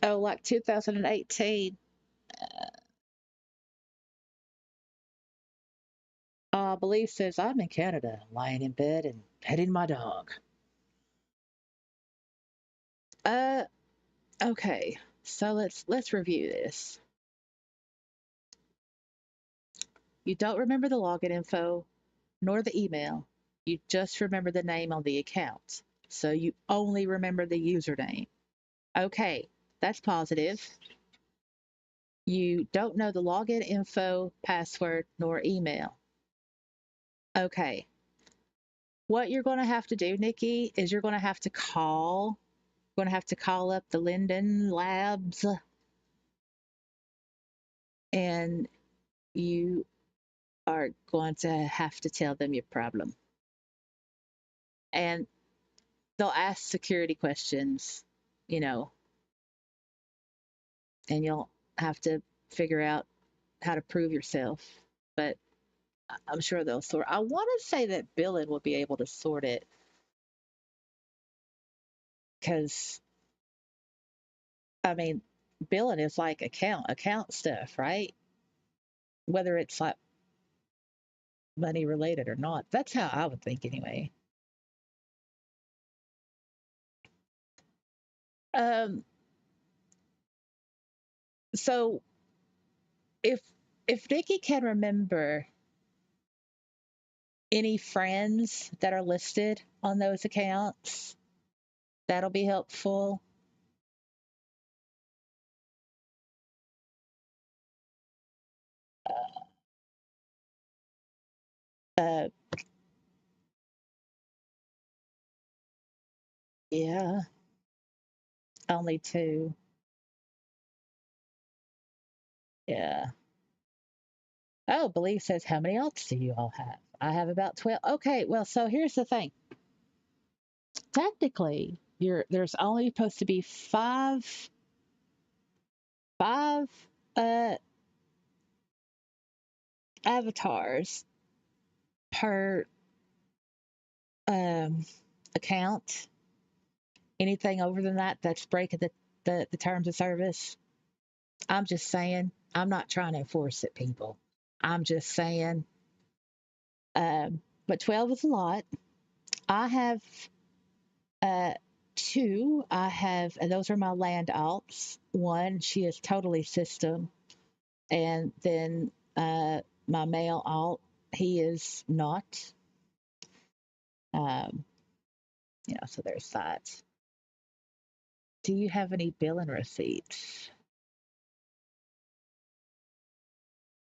like 2018. Belief says I'm in Canada, lying in bed and petting my dog. Uh, okay. So let's review this. You don't remember the login info nor the email. You just remember the name on the account. So you only remember the username. Okay, that's positive. You don't know the login info, password, nor email. Okay. What you're going to have to do, Nikki, is you're going to have to call. You're going to have to call up the Linden Labs, and you are going to have to tell them your problem. And they'll ask security questions, you know, and you'll have to figure out how to prove yourself. But I'm sure they'll sort. I want to say that Billen will be able to sort it because I mean, Billen is like account stuff, right? Whether it's like money related or not. That's how I would think anyway. Um, so if Nikki can remember any friends that are listed on those accounts, that'll be helpful. Uh, yeah, only two. Yeah. Oh, Believe says, how many alts do you all have? I have about 12. Okay, well, so here's the thing. Technically, there's only supposed to be five uh avatars per um account. Anything over than that, that's breaking the terms of service. I'm just saying, I'm not trying to enforce it, people. I'm just saying. But 12 is a lot. I have two. And those are my land alts. One, she is totally system. And then my male alt, he is not. So there's that. Do you have any billing receipts?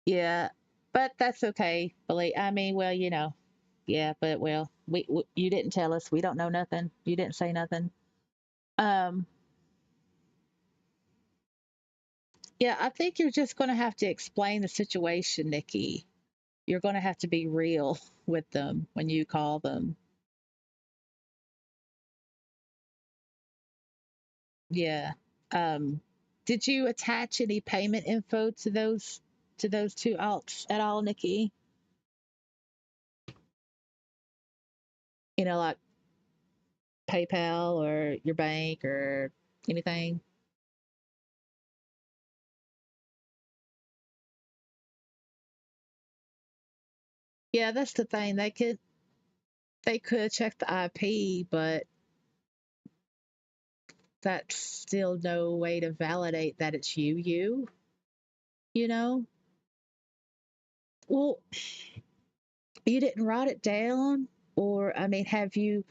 Yeah, but that's okay. I mean, well, yeah, but well, we you didn't tell us. We don't know nothing. You didn't say nothing. Um, Yeah, I think you're just going to have to explain the situation, Nikki. You're going to have to be real with them when you call them. Yeah. Um, did you attach any payment info to those two alts at all, Nikki? You know, like PayPal or your bank or anything? Yeah, that's the thing. They could check the IP, but that's still no way to validate that it's you know? Well, you didn't write it down, or I mean, have you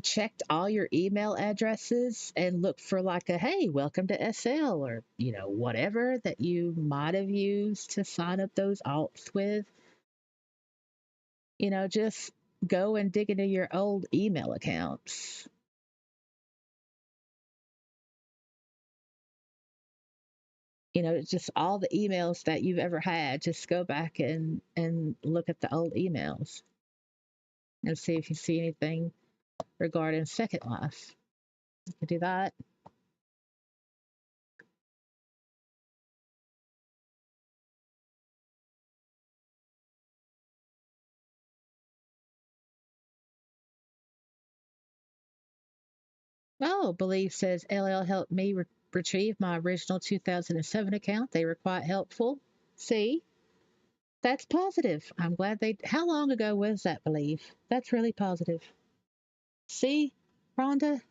checked all your email addresses and looked for like a hey, welcome to SL, or whatever that you might have used to sign up those alts with? Just go and dig into your old email accounts. Just all the emails that you've ever had. Just go back and look at the old emails and see if you see anything regarding Second Life. You can do that. Oh, Believe says LL helped me retrieve my original 2007 account. They were quite helpful. See, that's positive. I'm glad they. How long ago was that, Believe? That's really positive. See, Rhonda,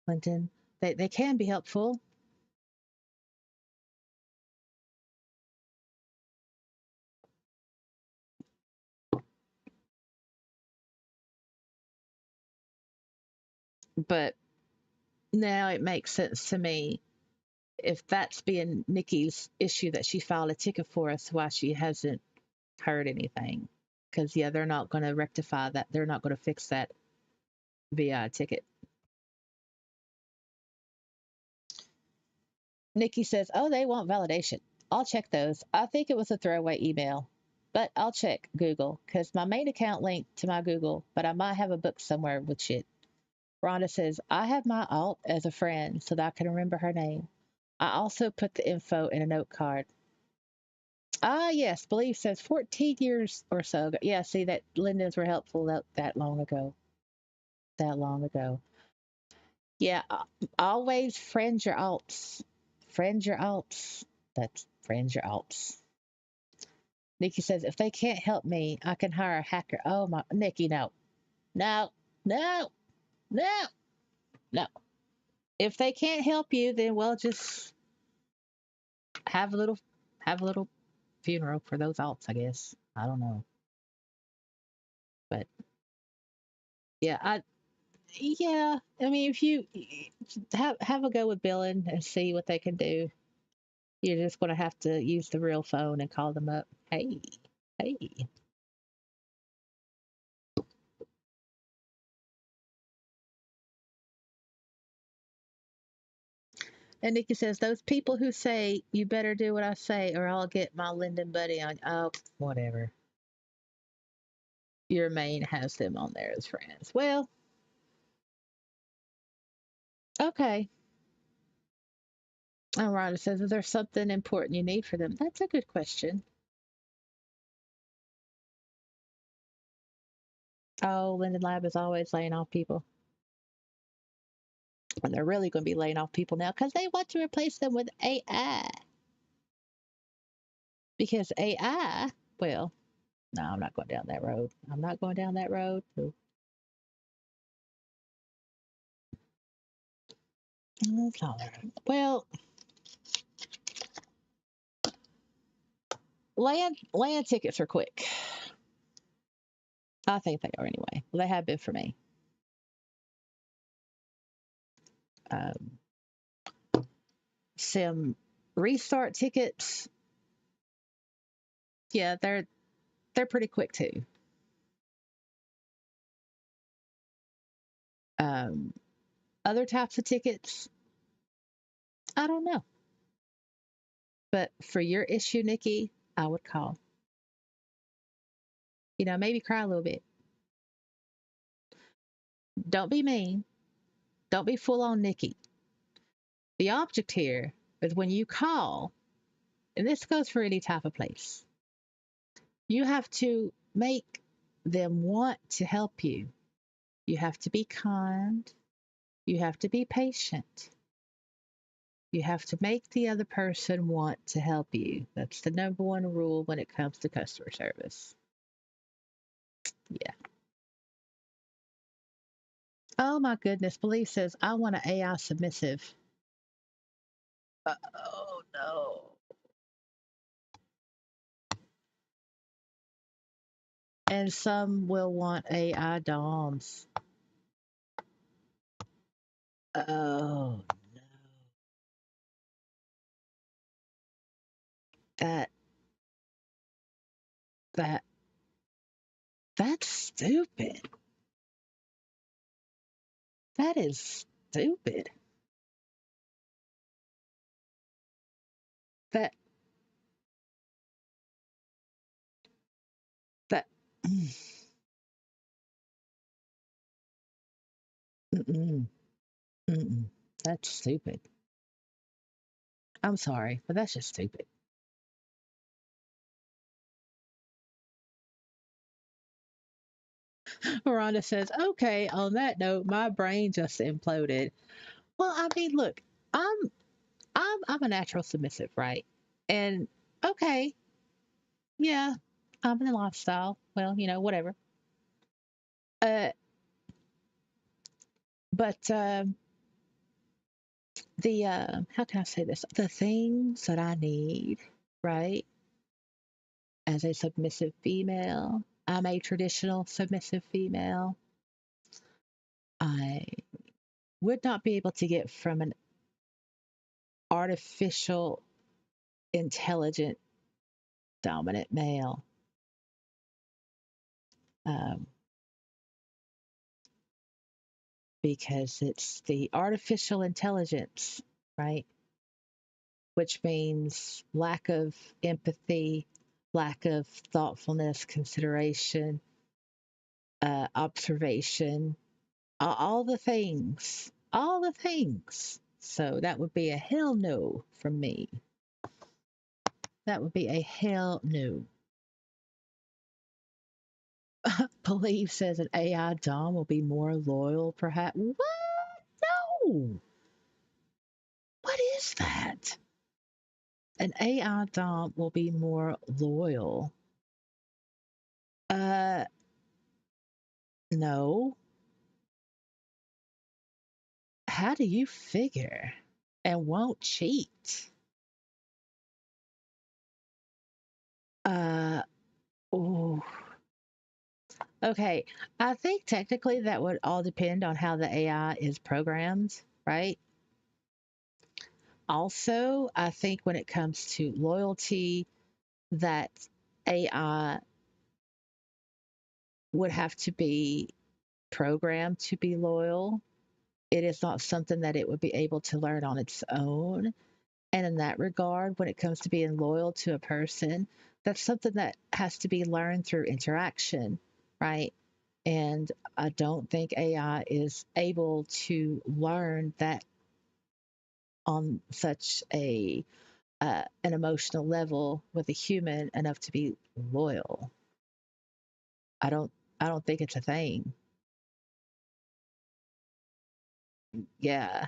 Clinton, they can be helpful. But now it makes sense to me if that's being Nikki's issue that she filed a ticket for us, why she hasn't heard anything. Because, yeah, they're not going to rectify that. They're not going to fix that via a ticket. Nikki says, oh, they want validation. I'll check those. I think it was a throwaway email, but I'll check Google because my main account linked to my Google, but I might have a book somewhere with shit. Rhonda says, I have my alt as a friend so that I can remember her name. I also put the info in a note card. Ah, yes, Believe says 14 years or so ago. Yeah, see that Lindens were helpful that long ago. That long ago. Yeah, always friend your alts. Friend your alts. That's friend your alts. Nikki says, if they can't help me, I can hire a hacker. Oh my, Nikki, no. No, no, no, no. If they can't help you, then we'll just have a little have a little funeral for those alts, I guess. I don't know. But yeah, I mean if you have a go with billing and see what they can do. You're just gonna have to use the real phone and call them up. Hey, hey. And Nikki says, those people who say, you better do what I say or I'll get my Linden buddy on. Oh, whatever. Your main has them on there as friends. Well, okay. All right. It says, is there something important you need for them? That's a good question. Oh, Linden Lab is always laying off people. And they're really going to be laying off people now because they want to replace them with AI. Because AI, well, no, I'm not going down that road. I'm not going down that road. Well, land tickets are quick. I think they are anyway. Well, they have been for me. Um, Sim restart tickets, yeah, they're pretty quick too. Um, Other types of tickets, I don't know. But for your issue, Nikki, I would call. You know, maybe cry a little bit. Don't be mean. Don't be full on Nikki. The object here is when you call, and this goes for any type of place, you have to make them want to help you. You have to be kind. You have to be patient. You have to make the other person want to help you. That's the number one rule when it comes to customer service. Yeah. Oh my goodness. Believe says, I want an AI submissive. Oh no. And some will want AI DOMs. Oh no. That that that's stupid. That is stupid. That that mm-mm, mm-mm. That's stupid. I'm sorry, but that's just stupid. Miranda says, "Okay, on that note, my brain just imploded." Well, I mean, look, I'm I'm a natural submissive, right? And okay, yeah, I'm in the lifestyle. Well, you know, whatever. Uh, but the how can I say this? The things that I need, right? As a submissive female, I'm a traditional submissive female. I would not be able to get from an artificial, intelligent, dominant male. Um, because it's the artificial intelligence, right? Which means lack of empathy, lack of thoughtfulness, consideration, observation, all the things, all the things. So that would be a hell no from me. That would be a hell no. Believe says an AI Dom will be more loyal, perhaps. What? No. What is that? An AI Dom will be more loyal. Uh, no. How do you figure? And won't cheat? Uh, ooh. Okay. I think technically that would all depend on how the AI is programmed, right? Also, I think when it comes to loyalty, that AI would have to be programmed to be loyal. It is not something that it would be able to learn on its own. And in that regard, when it comes to being loyal to a person, that's something that has to be learned through interaction, right? And I don't think AI is able to learn that on such a an emotional level with a human enough to be loyal. I don't I don't think it's a thing. Yeah.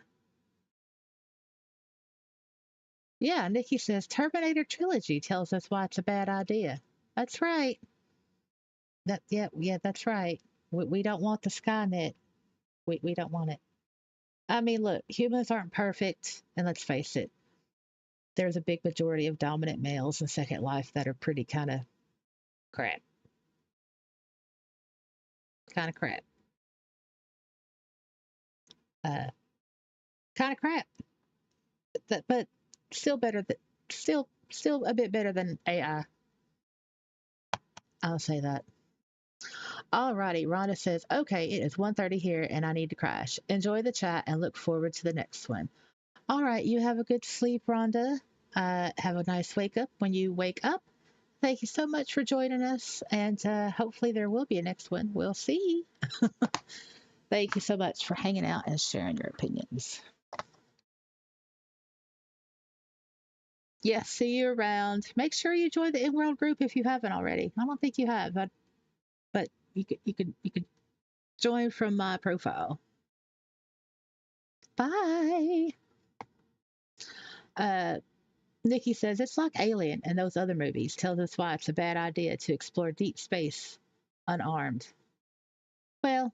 Yeah, Nikki says Terminator trilogy tells us why it's a bad idea. That's right. Yeah, that's right. We don't want the Skynet. We don't want it. I mean, look, humans aren't perfect, and let's face it, there's a big majority of dominant males in Second Life that are pretty kind of crap. Kind of crap. Uh, kind of crap. But still better than still a bit better than AI. I'll say that. Alrighty, Rhonda says, okay, it is 1:30 here and I need to crash. Enjoy the chat and look forward to the next one. All right, you have a good sleep, Rhonda. Have a nice wake up when you wake up. Thank you so much for joining us, and hopefully there will be a next one. We'll see. Thank you so much for hanging out and sharing your opinions. Yes, see you around. Make sure you join the in-world group if you haven't already. I don't think you have, but you could join from my profile. Bye. Nikki says it's like Alien and those other movies. Tells us why it's a bad idea to explore deep space unarmed. Well,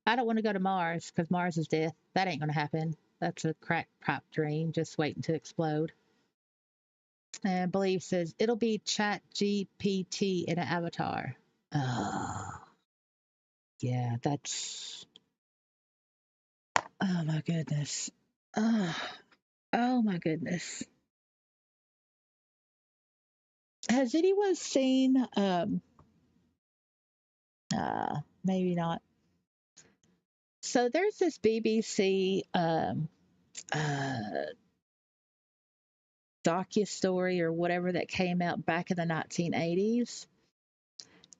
I don't want to go to Mars because Mars is death. That ain't gonna happen. That's a crack pipe dream just waiting to explode. And Believe says it'll be Chat GPT in an avatar. Oh, yeah, that's. Oh my goodness. Oh my goodness. Has anyone seen? Maybe not. So there's this BBC uh, docu-story or whatever that came out back in the 1980s,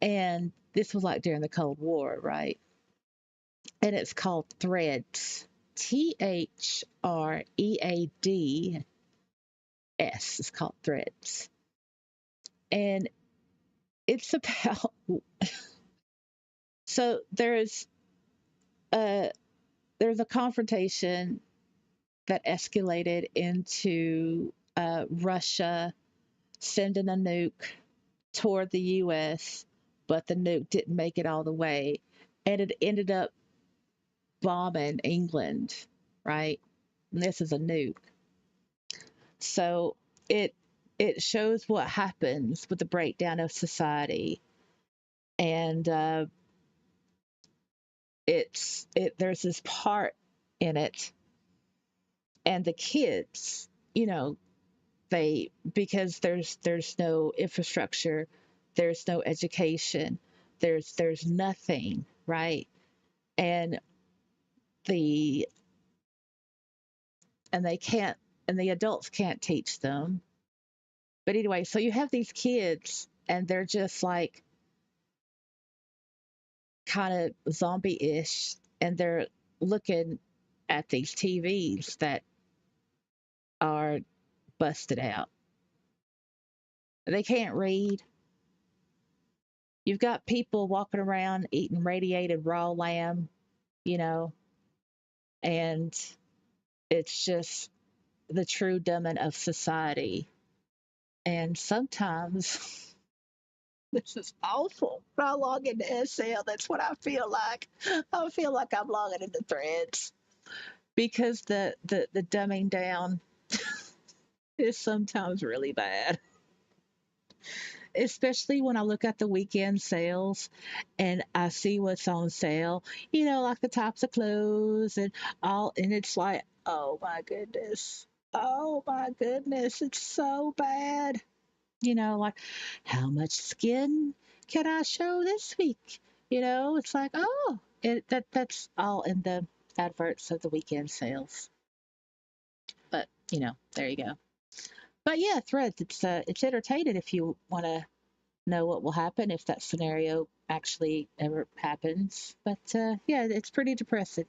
and this was like during the Cold War, right? And it's called Threads. THREADS. It's called Threads, and it's about. So a there's a confrontation that escalated into Russia sending a nuke toward the U.S., but the nuke didn't make it all the way, and it ended up bombing England, right? And this is a nuke, so it it shows what happens with the breakdown of society, and there's this part in it, and the kids, they because there's no infrastructure, there's no education, there's nothing, right? And the and they can't and the adults can't teach them. But anyway, so you have these kids and they're just like kind of zombie-ish, and they're looking at these TVs that are busted out. They can't read. You've got people walking around eating radiated raw lamb, you know, and it's just the true dumbing of society. And sometimes this is awful. When I log into SL, that's what I feel like. I feel like I'm logging into Threads because the dumbing down is sometimes really bad. Especially when I look at the weekend sales and I see what's on sale, like the types of clothes and all, and it's like, oh my goodness. Oh my goodness, it's so bad. Like how much skin can I show this week? It's like, oh, that's all in the adverts of the weekend sales. But, there you go. But yeah, Threads, it's entertaining if you want to know what will happen if that scenario actually ever happens. But yeah, it's pretty depressing.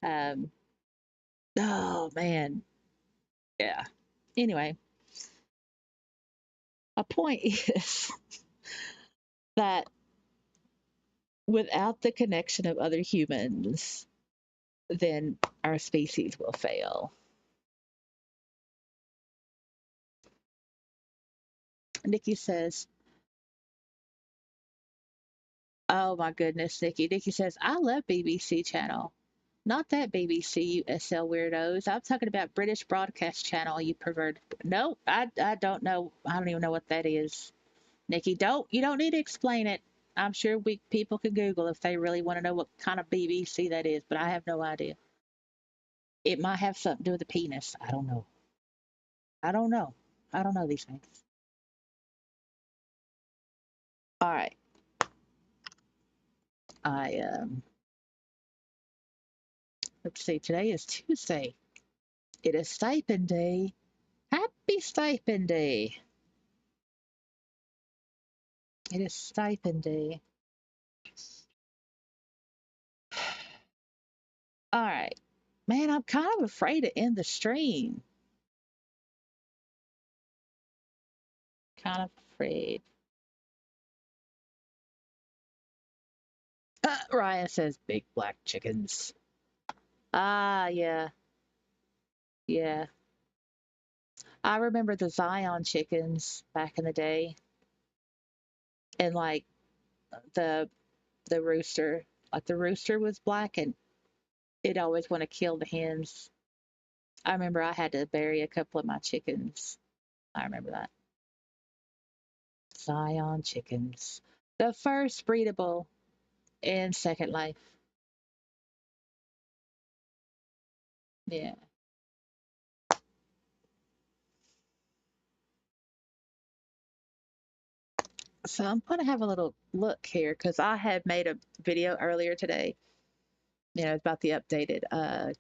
Um, oh man, yeah. Anyway, a point is that without the connection of other humans, then our species will fail. Nikki says, oh my goodness, Nikki. Nikki says, I love BBC Channel. Not that BBC, you SL weirdos. I'm talking about British Broadcast Channel, you pervert. No, I don't know. I don't even know what that is. Nikki, you don't need to explain it. I'm sure people can Google if they really want to know what kind of BBC that is, but I have no idea. It might have something to do with the penis. I don't know. I don't know. I don't know these things. All right. I Let's see, today is Tuesday. It is stipend day. Happy stipend day. It is stipend day. All right. Man, I'm kind of afraid to end the stream. Kind of afraid. Ryan says big black chickens. Ah, yeah. Yeah. I remember the Zion chickens back in the day. And like the rooster. Like the rooster was black and it always want to kill the hens. I remember I had to bury a couple of my chickens. I remember that. Zion chickens. The first breedable in Second Life. Yeah. So I'm going to have a little look here because I had made a video earlier today, about the updated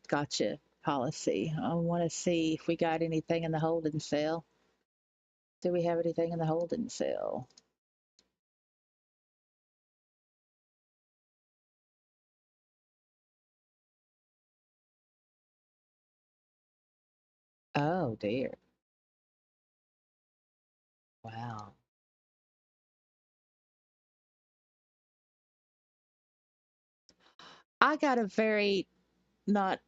gotcha policy. I want to see if we got anything in the holding cell. Do we have anything in the holding cell? Oh dear. Wow. I got a very not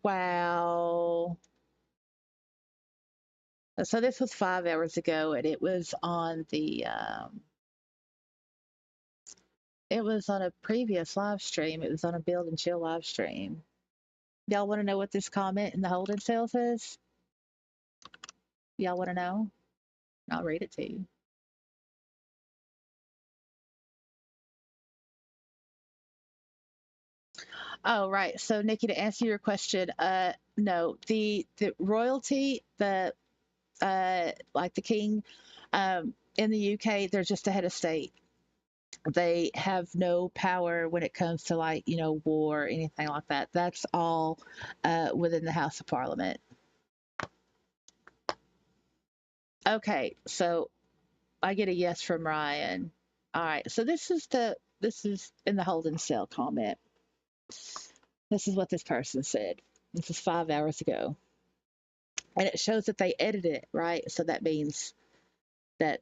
wow. So this was 5 hours ago, and it was on it was on a previous live stream. It was on a Build and Chill live stream. Y'all want to know what this comment in the holding cell says? Y'all want to know? I'll read it to you. Oh, right. So, Nikki, to answer your question, no, the royalty, like the king, in the UK, they're just a head of state. They have no power when it comes to war or anything like that. That's all within the House of Parliament. Okay, so I get a yes from Ryan. All right, so this is in the holding cell comment. This is what this person said. This is 5 hours ago. And it shows that they edited it, right? So that means that,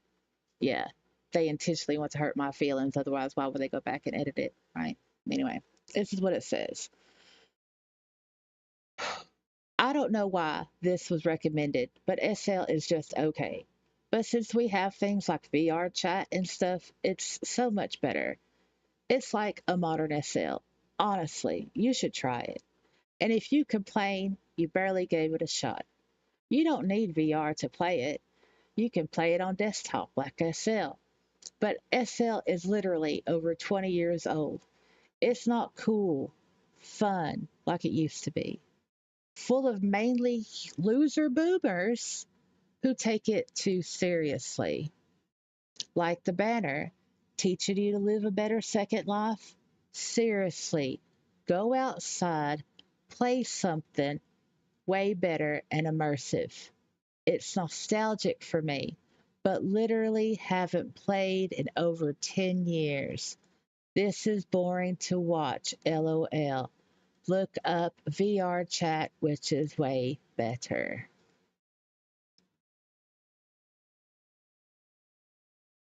yeah, they intentionally want to hurt my feelings. Otherwise, why would they go back and edit it, right? Anyway, this is what it says. I don't know why this was recommended, but SL is just okay. But since we have things like VR chat and stuff, it's so much better. It's like a modern SL. Honestly, you should try it. And if you complain, you barely gave it a shot. You don't need VR to play it. You can play it on desktop like SL. But SL is literally over 20 years old. It's not cool, fun like it used to be. Full of mainly loser boomers who take it too seriously. Like the banner, teaching you to live a better second life. Seriously, go outside, play something way better and immersive. It's nostalgic for me, but literally haven't played in over 10 years. This is boring to watch, LOL. Look up VR chat, which is way better.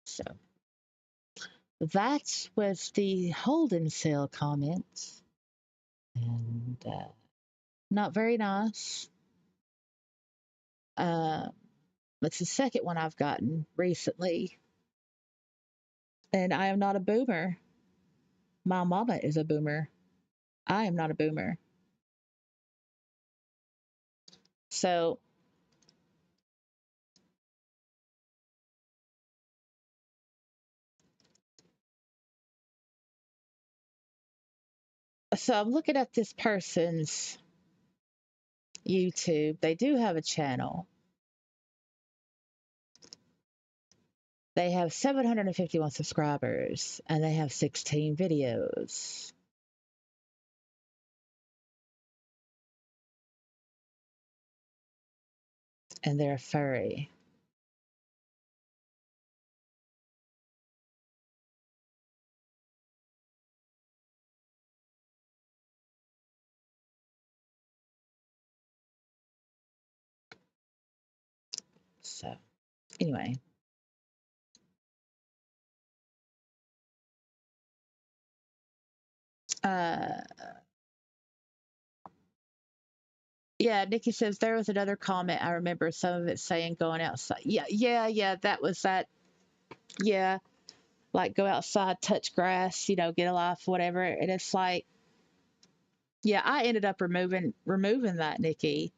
So that was the holding cell comments. And not very nice. It's the second one I've gotten recently. And I am not a boomer. My mama is a boomer. I am not a boomer. So I'm looking at this person's YouTube. They do have a channel. They have 751 subscribers and they have 16 videos. and they're furry. So, anyway. Uh, yeah, Nikki says there was another comment. I remember some of it saying going outside. Yeah. That was that. Yeah, like go outside, touch grass, get a life, whatever. And it's like, yeah, I ended up removing that, Nikki.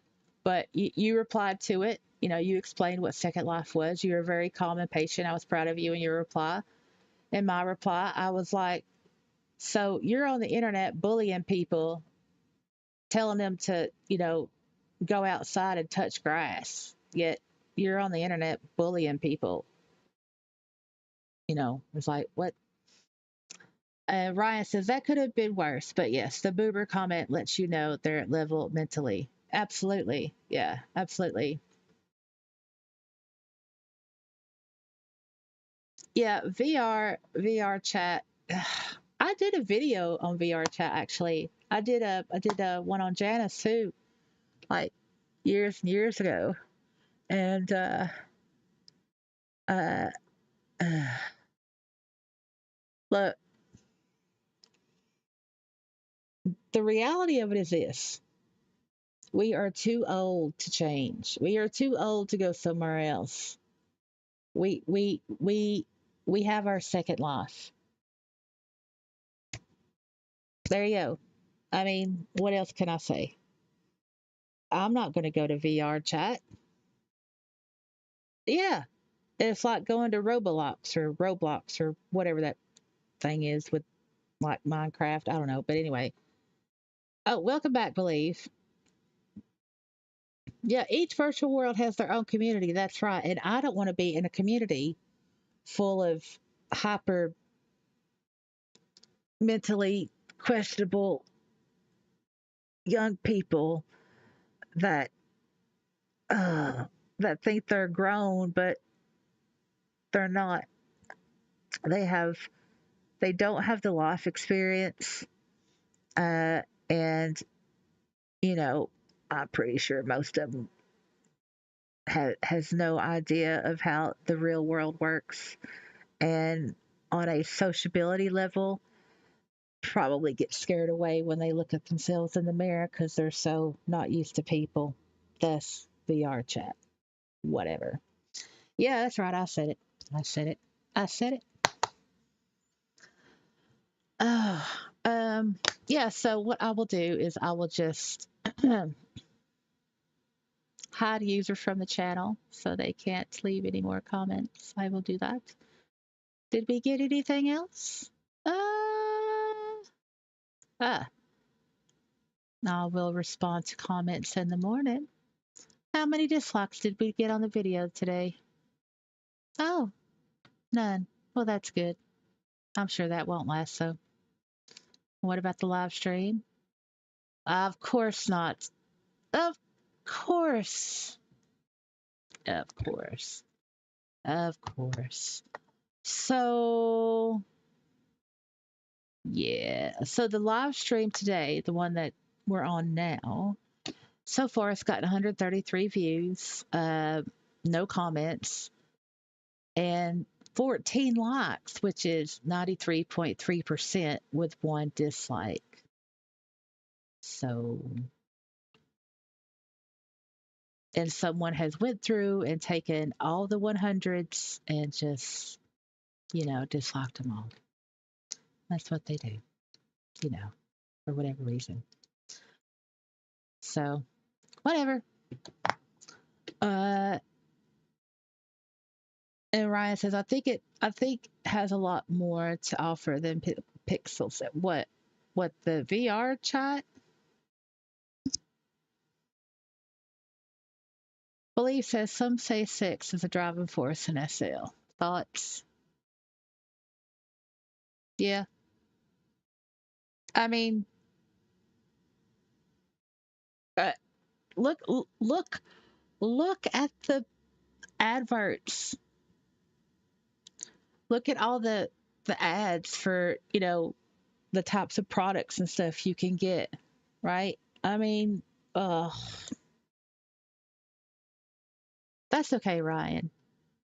But you replied to it. You explained what Second Life was. You were very calm and patient. I was proud of you in your reply. In my reply, I was like, so you're on the internet bullying people, telling them to, go outside and touch grass. Yet you're on the internet bullying people. It's like, what? Ryan says that could have been worse, but yes, the boober comment lets you know they're at level mentally. Absolutely. Yeah, absolutely. Yeah, VR chat. I did a video on VR chat actually. I did a one on Janice too, like years and years ago. And uh, uh look, the reality of it is this. We are too old to change. We are too old to go somewhere else. We have our second life. There you go. I mean, what else can I say? I'm not going to go to VR chat. Yeah, it's like going to Roblox or whatever that thing is with like Minecraft. I don't know, but anyway. Oh, welcome back, Believe. Yeah, each virtual world has their own community. That's right, and I don't want to be in a community full of hyper mentally questionable young people that uh, that think they're grown, but they're not. They have they don't have the life experience, uh, and you know, I'm pretty sure most of them has no idea of how the real world works, and on a sociability level, probably get scared away when they look at themselves in the mirror because they're so not used to people. Thus, VR chat, whatever. Yeah, that's right. I said it. I said it. I said it. Oh, yeah. So what I will do is I will just hide users from the channel so they can't leave any more comments. I will do that. Did we get anything else? Ah, I will respond to comments in the morning. How many dislikes did we get on the video today? Oh, none. Well, that's good. I'm sure that won't last. So, what about the live stream? Of course not. Of course. Of course. Of course. So, yeah. So, the live stream today, the one that we're on now, so far it's got 133 views, no comments, and 14 likes, which is 93.3% with one dislike. So, and someone has went through and taken all the 100s and just, disliked them all. That's what they do, for whatever reason. So, whatever. And Ryan says, I think has a lot more to offer than Pixels. What the VR chat? Believe says some say 6 is a driving force in SL. Thoughts? Yeah. I mean, uh, look look at the adverts. Look at all the ads for, the types of products and stuff you can get, right? I mean, that's okay, Ryan.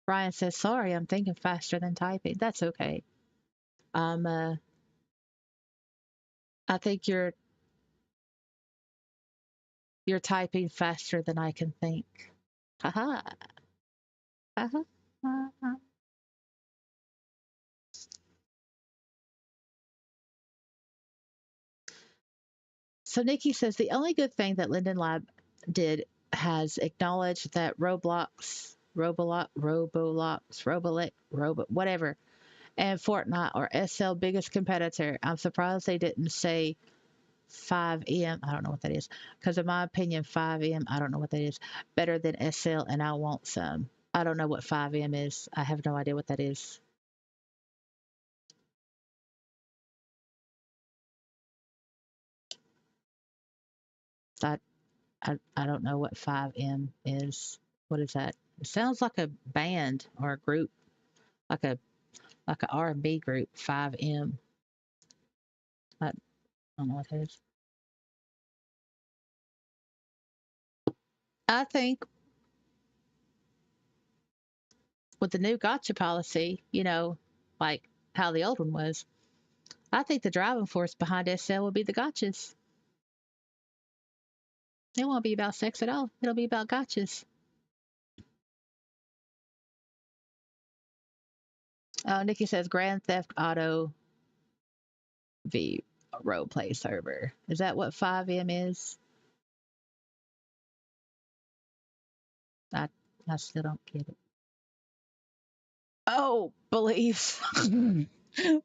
Ryan says, "Sorry, I'm thinking faster than typing." That's okay. I think you're typing faster than I can think. Haha. Haha. Ha. So Nikki says the only good thing that Linden Lab did has acknowledged that whatever, and Fortnite are SL biggest competitor. I'm surprised they didn't say 5M. I don't know what that is. Because in my opinion, 5M, I don't know what that is, better than SL, and I want some. I don't know what 5M is. I have no idea what that is. I don't know what 5M is. What is that? It sounds like a band or a group, like a R&B group. 5M. I don't know what that is. I think with the new gotcha policy, like how the old one was, I think the driving force behind SL will be the gotchas. It won't be about sex at all. It'll be about gotchas. Oh, Nikki says Grand Theft Auto V roleplay server. Is that what 5M is? I still don't get it. Oh, Belief.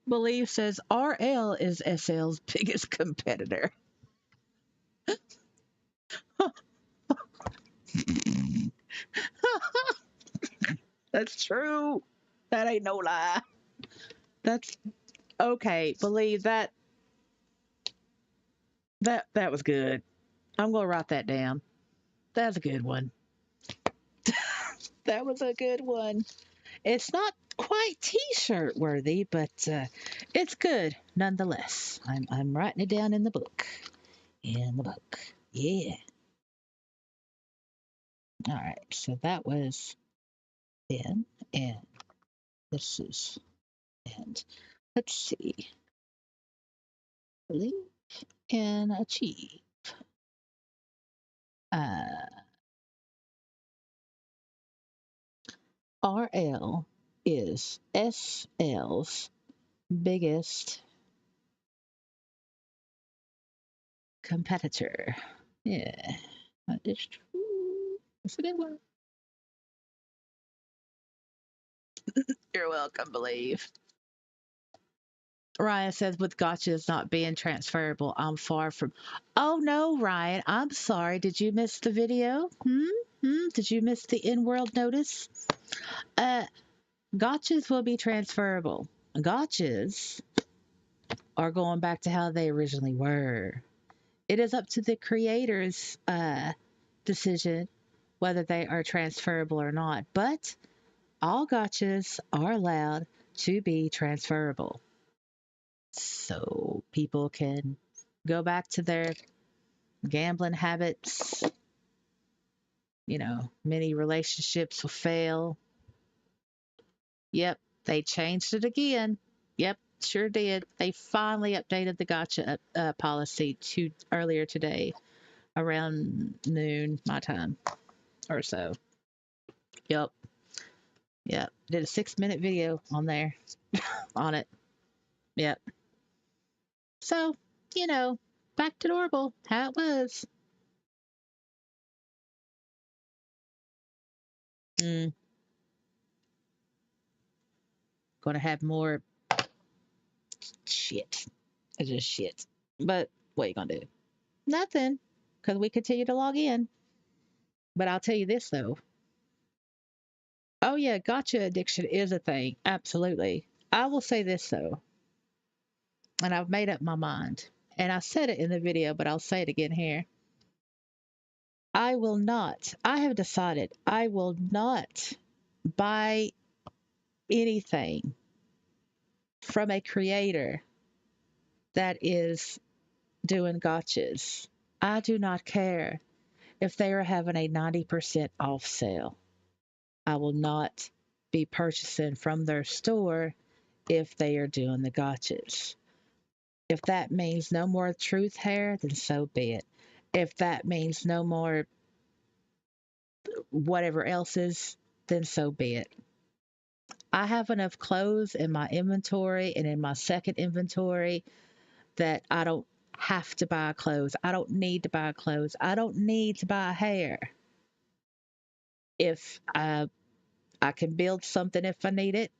Belief says RL is SL's biggest competitor. That's true. That ain't no lie. That's okay. Believe that. That was good. I'm gonna write that down. That's a good one. That was a good one. It's not quite T-shirt worthy, but it's good nonetheless. I'm writing it down in the book. In the book. Yeah. All right. So that was in, and this is and. Let's see. Believe and achieve. RL is SL's biggest competitor. Yeah, that is true. That's a good one. You're welcome, Believe. Ryan says, with gotchas not being transferable, I'm far from. Oh no, Ryan, I'm sorry. Did you miss the video? Did you miss the in-world notice? Gotchas will be transferable. Gotchas are going back to how they originally were. It is up to the creator's decision whether they are transferable or not. But all gotchas are allowed to be transferable. So people can go back to their gambling habits. Many relationships will fail. Yep, they changed it again. Yep, sure did. They finally updated the gotcha policy earlier today around noon my time or so. Yep. Did a 6-minute video on there on it. Yep. So, back to normal, how it was. Gonna have more shit. It's just shit. But what are you gonna do? Nothing. Because we continue to log in. But I'll tell you this though. Oh yeah, gotcha addiction is a thing. Absolutely. I will say this though. And I've made up my mind. And I said it in the video, but I'll say it again here. I will not. I have decided I will not buy anything from a creator that is doing gotchas. I do not care if they are having a 90% off sale. I will not be purchasing from their store if they are doing the gotchas. If that means no more truth hair, then so be it. If that means no more whatever else is, then so be it. I have enough clothes in my inventory and in my second inventory that I don't have to buy clothes. I don't need to buy clothes. I don't need to buy hair. If I can build something if I need it,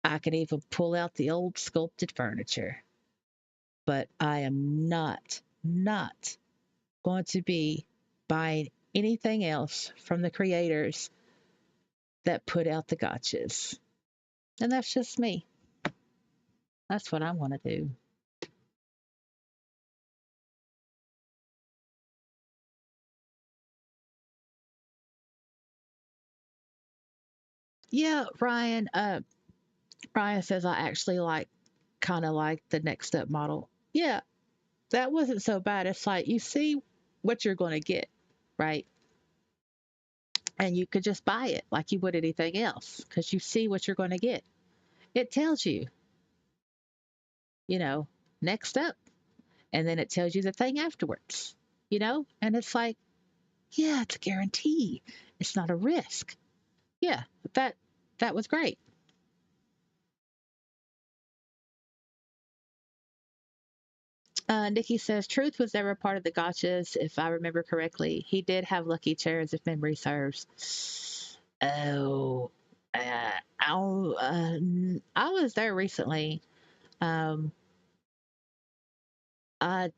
I can even pull out the old sculpted furniture. But I am not going to be buying anything else from the creators that put out the gotchas. And that's just me. That's what I want to do. Yeah, Ryan. Ryan says I actually kind of like the next step model. Yeah, that wasn't so bad. It's like you see what you're going to get, right? And you could just buy it like you would anything else because you see what you're going to get. It tells you, you know, next up, and then it tells you the thing afterwards, and it's like, yeah, it's a guarantee. It's not a risk. Yeah, that was great. Nikki says Truth was never part of the gotchas, if I remember correctly. He did have lucky chairs, if memory serves. Oh, I was there recently. Um, I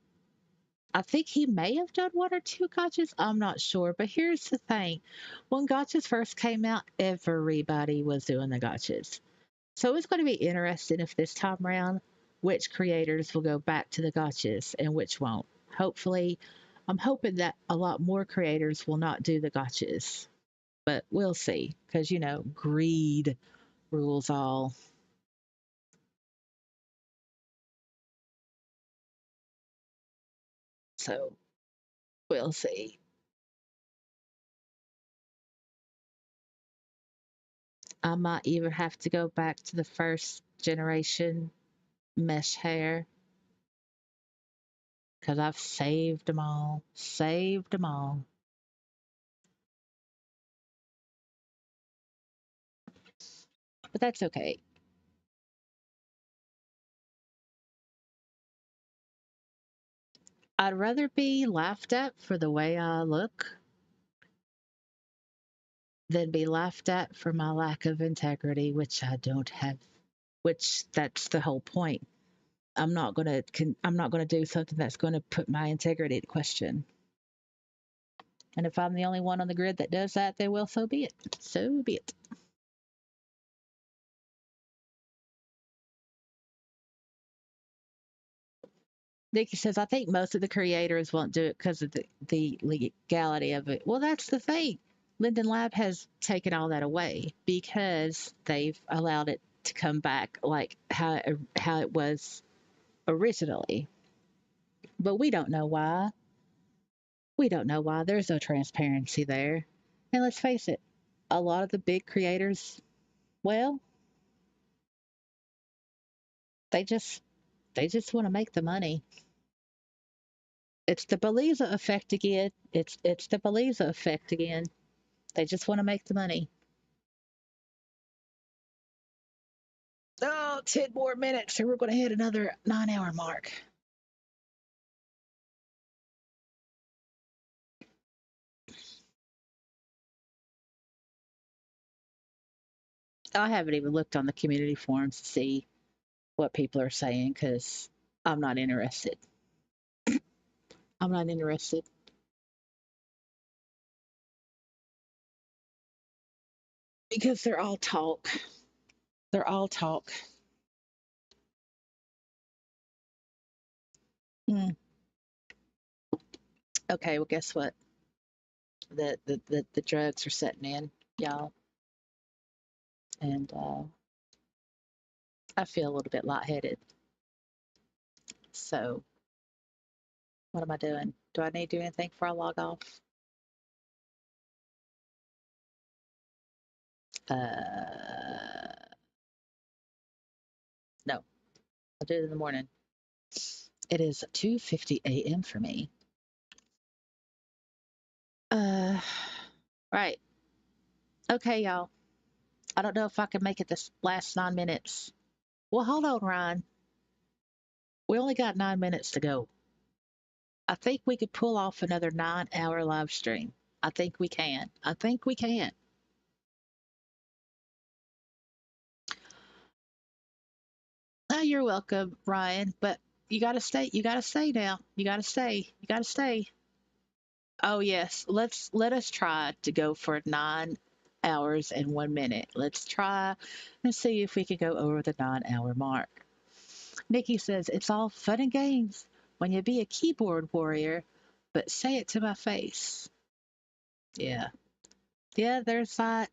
I think he may have done one or two gotchas. I'm not sure, but here's the thing: when gotchas first came out, everybody was doing the gotchas. So it's going to be interesting if this time around, which creators will go back to the gotchas and which won't. Hopefully, I'm hoping that a lot more creators will not do the gotchas, but we'll see because, greed rules all. So we'll see. I might even have to go back to the first generation mesh hair because I've saved them all. Saved them all. But that's okay. I'd rather be laughed at for the way I look than be laughed at for my lack of integrity, which I don't have. Which that's the whole point. I'm not gonna do something that's gonna put my integrity at question. And if I'm the only one on the grid that does that, then well, so be it. So be it. Nikki says, I think most of the creators won't do it because of the legality of it. Well, that's the thing. Linden Lab has taken all that away because they've allowed it to come back like how it was originally. But we don't know why. We don't know why. There's no transparency there. And let's face it, a lot of the big creators, well, they just want to make the money. It's the Beliza effect again. It's the Beliza effect again. They just want to make the money. Oh, 10 more minutes and we're going to hit another 9-hour mark. I haven't even looked on the community forums to see what people are saying because I'm not interested. I'm not interested. Because they're all talk. They're all talk. Mm. Okay, well, guess what? The drugs are setting in, y'all, and I feel a little bit lightheaded. So what am I doing? Do I need to do anything before I log off? No, I'll do it in the morning. It is 2:50 a.m. for me. Right. Okay, y'all. I don't know if I can make it this last 9 minutes. Well, hold on, Ryan. We only got 9 minutes to go. I think we could pull off another 9-hour live stream. I think we can. I think we can. Oh, you're welcome, Ryan. But you gotta stay. You gotta stay now. You gotta stay. You gotta stay. Oh yes. Let us try to go for 9 hours and 1 minute. Let's try and see if we can go over the 9-hour mark. Nikki says it's all fun and games when you be a keyboard warrior, but say it to my face. Yeah. Yeah, there's that.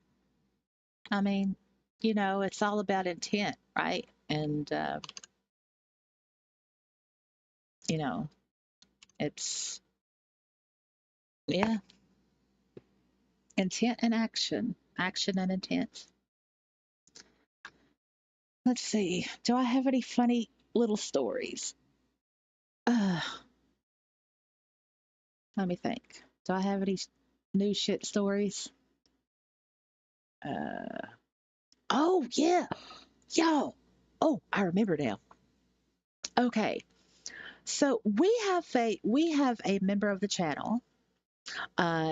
I mean, it's all about intent, right? And, it's, yeah, intent and action, action and intent. Let's see. Do I have any funny little stories? Let me think. Do I have any new shit stories? Oh, yeah. Y'all. Oh, I remember now. Okay. So we have a member of the channel.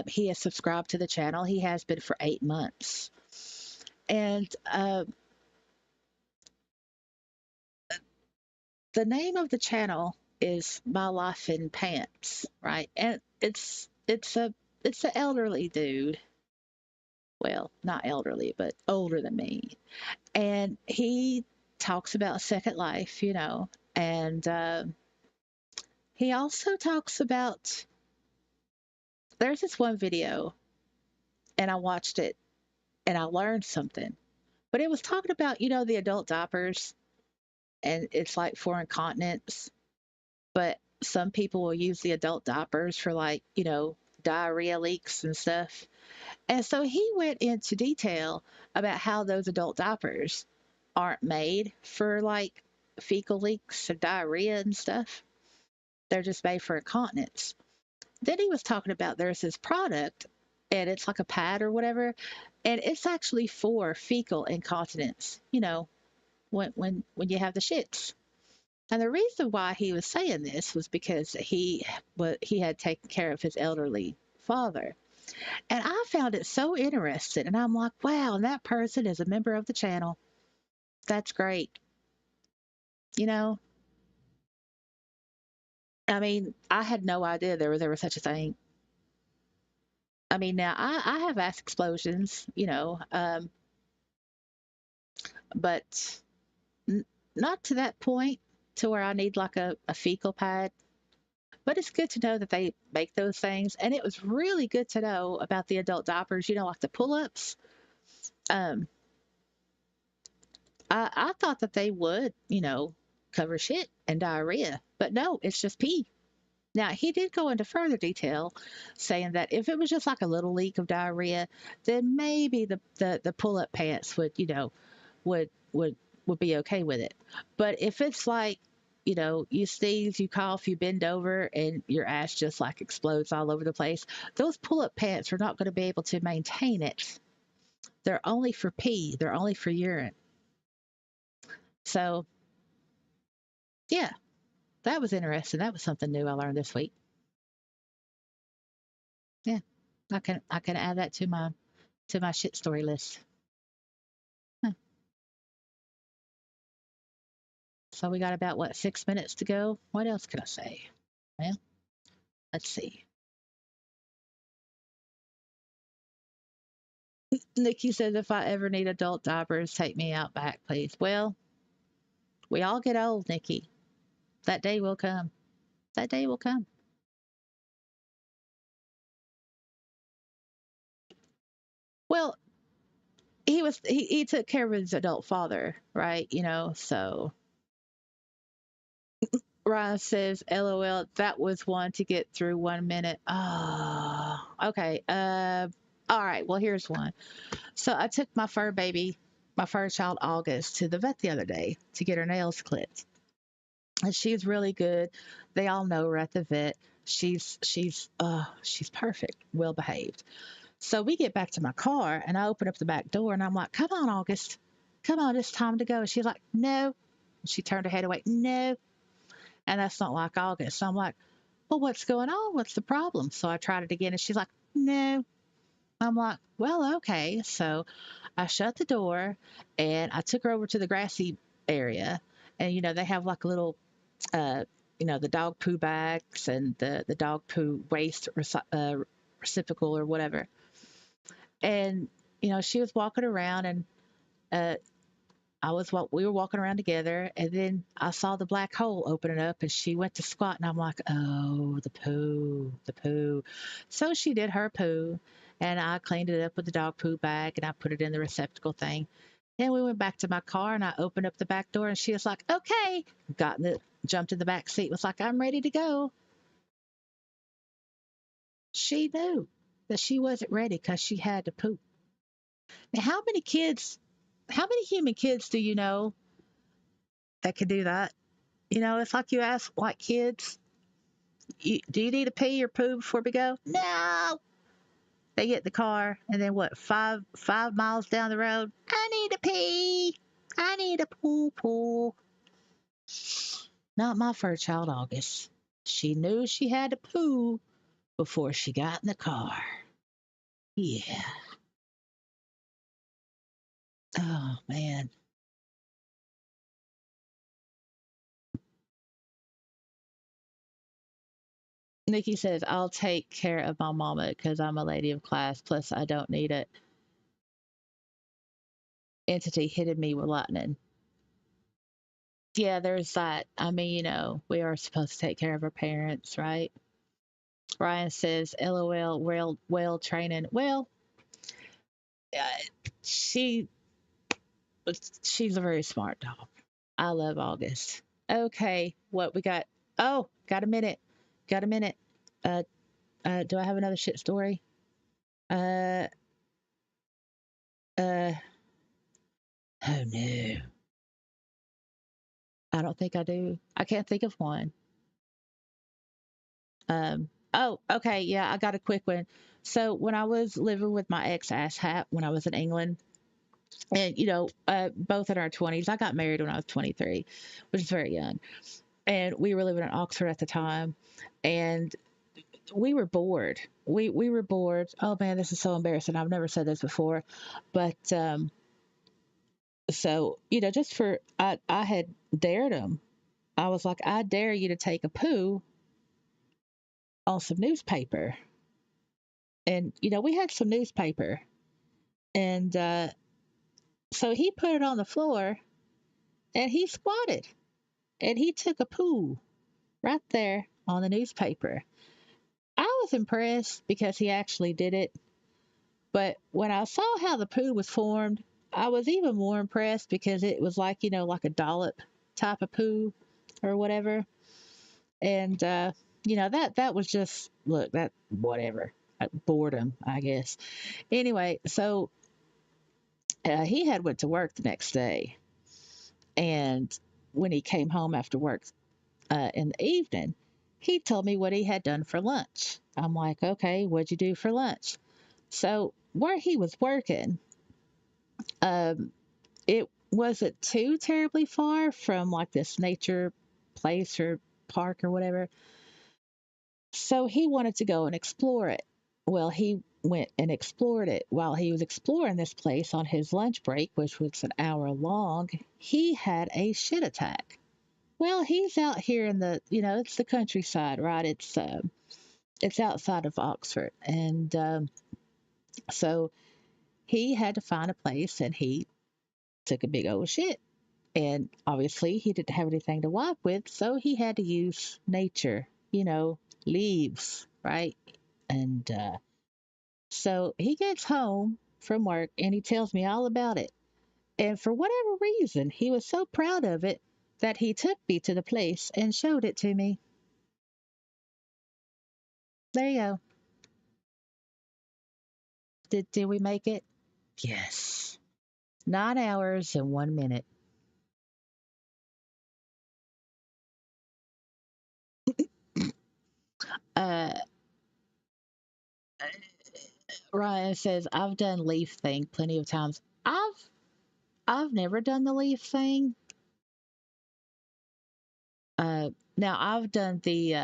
He has subscribed to the channel. He has been for 8 months. And the name of the channel is My Life in Pants, right? And it's an elderly dude. Well, not elderly, but older than me. And he talks about Second Life, and he also talks about. There's this one video, and I watched it, and I learned something. But it was talking about, the adult diapers, and it's like for incontinence. But some people will use the adult diapers for like, diarrhea leaks and stuff. And so he went into detail about how those adult diapers aren't made for like fecal leaks and diarrhea and stuff. They're just made for incontinence. Then he was talking about there's this product and it's like a pad or whatever, and it's actually for fecal incontinence, when you have the shits. And the reason why he was saying this was because he had taken care of his elderly father. And I found it so interesting. And I'm like, wow, and that person is a member of the channel. That's great. I mean, I had no idea there was such a thing. I mean, now I have ass explosions, but not to that point to where I need like a fecal pad. But it's good to know that they make those things. And it was really good to know about the adult diapers, like the pull ups. I thought that they would, cover shit and diarrhea, but no, it's just pee. Now, he did go into further detail saying that if it was just like a little leak of diarrhea, then maybe the pull up pants would, would would be okay with it. But if it's like, you sneeze, you cough, you bend over, and your ass just like explodes all over the place, those pull up pants are not going to be able to maintain it. They're only for pee, they're only for urine. So, yeah, that was interesting. That was something new I learned this week. Yeah, I can add that to my shit story list. Huh. So we got about 6 minutes to go. What else can I say? Well, let's see. Nikki says if I ever need adult diapers, take me out back, please. Well, we all get old, Nikki. That day will come. That day will come. Well, he took care of his adult father, right? So Ryan says, LOL, that was one to get through 1 minute. Oh, okay. All right. Well, here's one. So I took my fur child August, to the vet the other day to get her nails clipped. And she's really good. They all know her at the vet. She's perfect, well behaved. So we get back to my car and I open up the back door and I'm like, come on, August. Come on, it's time to go. And she's like, no. She turned her head away. No. And that's not like August. So I'm like, well, what's going on? What's the problem? So I tried it again and she's like, no. I'm like, well, okay. So I shut the door and I took her over to the grassy area. And, they have like a little, uh, the dog poo bags and the dog poo waste reciprocal or whatever. And, she was walking around and uh, we were walking around together and then I saw the black hole opening up and she went to squat and I'm like, oh, the poo. So she did her poo and I cleaned it up with the dog poo bag and I put it in the receptacle thing. Then we went back to my car and I opened up the back door and she was like, okay, jumped in the back seat, was like, I'm ready to go. She knew that she wasn't ready because she had to poop. Now, how many human kids do you know that can do that? It's like you ask like kids, do you need to pee or poo before we go? No. They get in the car and then what, 5 miles down the road, I need to pee. I need a poo. Not my fur child, August. She knew she had to poo before she got in the car. Yeah. Oh, man. Nikki says, I'll take care of my mama because I'm a lady of class. Plus, I don't need an entity hitting me with lightning. Yeah, there's that. I mean, we are supposed to take care of our parents, right? Ryan says, LOL, whale training. Well, uh, she she's a very smart dog. I love August. Okay, what we got? Oh, got a minute. Uh, do I have another shit story? Uh, oh no. I don't think I do. I can't think of one. Oh, okay. Yeah, I got a quick one. So when I was living with my ex asshat when I was in England, and both in our 20s, I got married when I was 23, which is very young, and we were living in Oxford at the time, and we were bored. We were bored. Oh man, this is so embarrassing. I've never said this before, but so just for I had dared him. I was like, I dare you to take a poo on some newspaper. And, we had some newspaper. And so he put it on the floor and he squatted and he took a poo right there on the newspaper. I was impressed because he actually did it. But when I saw how the poo was formed, I was even more impressed because it was like, like a dollop type of poo or whatever. And, that was just, look, that, whatever, boredom, I guess. Anyway, so he had went to work the next day. And when he came home after work in the evening, he told me what he had done for lunch. I'm like, okay, what'd you do for lunch? So where he was working, it wasn't too terribly far from like this nature place or park or whatever. So he wanted to go and explore it. Well, he went and explored it. While he was exploring this place on his lunch break, which was an hour long, he had a shit attack. Well, he's out here in the, it's the countryside, right? It's outside of Oxford. And so he had to find a place and he took a big old shit. And obviously he didn't have anything to wipe with, so he had to use nature, leaves, right? And so he gets home from work, and he tells me all about it. And for whatever reason, he was so proud of it that he took me to the place and showed it to me. There you go. Did we make it? Yes. 9 hours and 1 minute. Uh, Ryan says I've done leaf thing plenty of times. I've never done the leaf thing. Now I've done the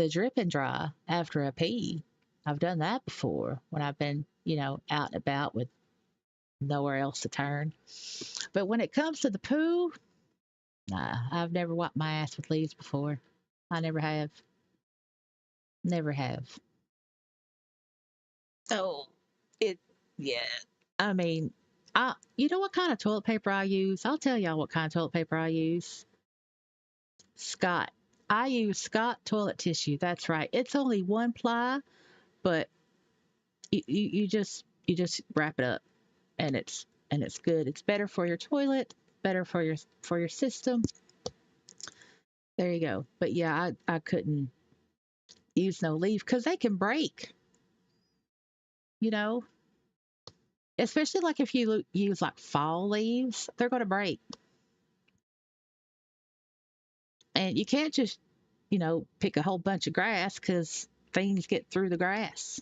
drip and dry after a pee. I've done that before when I've been, out and about with nowhere else to turn. But when it comes to the poo, nah, I've never wiped my ass with leaves before. I never have. Never have. Oh, it, yeah. I mean, you know what kind of toilet paper I use? I'll tell y'all what kind of toilet paper I use. Scott. I use Scott toilet tissue. That's right. It's only one ply, but you just wrap it up, and it's good. It's better for your toilet, better for your system. There you go. But yeah, I couldn't use no leaf because they can break. You know, especially like if you use like fall leaves, they're going to break, and you can't just pick a whole bunch of grass because things get through the grass.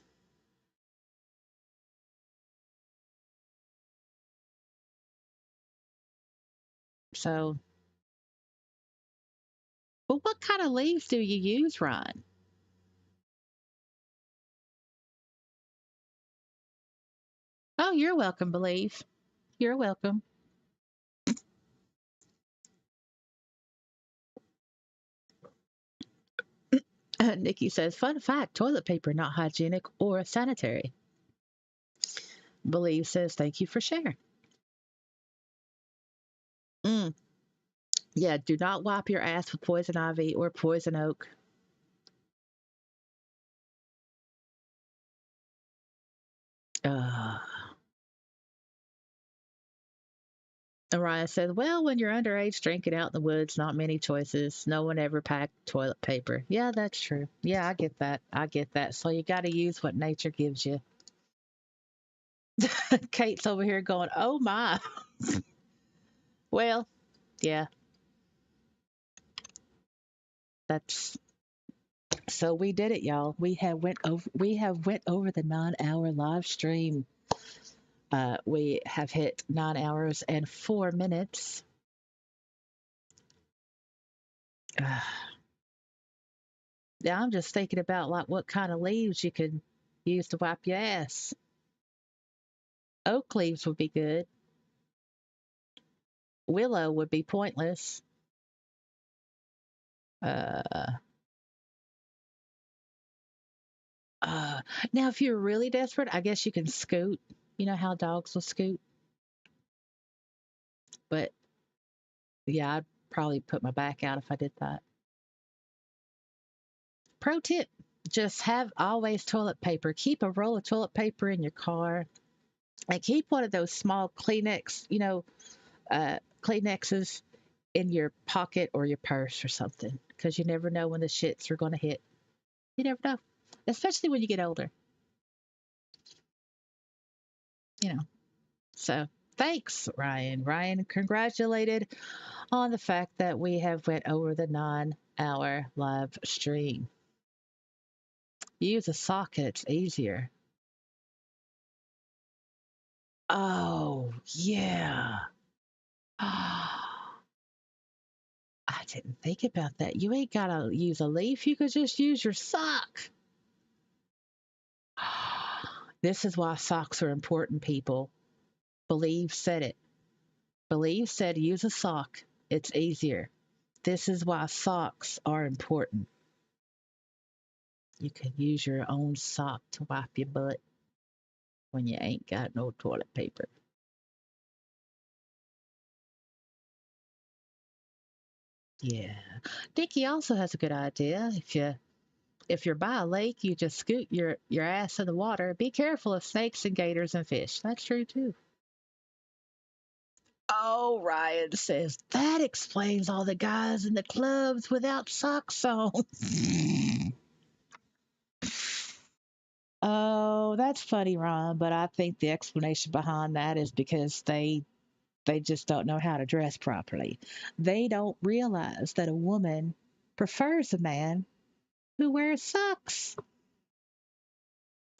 So, but what kind of leaves do you use, Ron? Oh, you're welcome, Believe. You're welcome. Nikki says, fun fact, toilet paper not hygienic or sanitary. Believe says, thank you for sharing. Mm, yeah, do not wipe your ass with poison ivy or poison oak. Uh, Orion says, well, when you're underage drinking out in the woods, not many choices. No one ever packed toilet paper. Yeah, that's true. Yeah, I get that. I get that. So you got to use what nature gives you. Kate's over here going, oh my. Well, yeah, that's so we did it, y'all. We have went over the 9 hour live stream. We have hit 9 hours and 4 minutes. Now I'm just thinking about like what kind of leaves you could use to wipe your ass. Oak leaves would be good. Willow would be pointless. Uh, uh, Now, if you're really desperate, I guess you can scoot. You know how dogs will scoot? But yeah, I'd probably put my back out if I did that. Pro tip, just have always toilet paper. Keep a roll of toilet paper in your car and keep one of those small Kleenexes in your pocket or your purse or something because you never know when the shits are going to hit. You never know, especially when you get older, you know. So thanks, Ryan. Ryan congratulated on the fact that we have went over the 9 hour live stream. Use a socket, it's easier. Oh, yeah. I didn't think about that. You ain't got to use a leaf. You could just use your sock. This is why socks are important, people. Believe said it. Believe said use a sock. It's easier. This is why socks are important. You can use your own sock to wipe your butt when you ain't got no toilet paper. Yeah. Dickie also has a good idea. If you're by a lake, you just scoot your ass in the water. Be careful of snakes and gators and fish. That's true too. Oh, Ryan says that explains all the guys in the clubs without socks on. Oh, that's funny, Ron. But I think the explanation behind that is because they just don't know how to dress properly. They don't realize that a woman prefers a man who wears socks.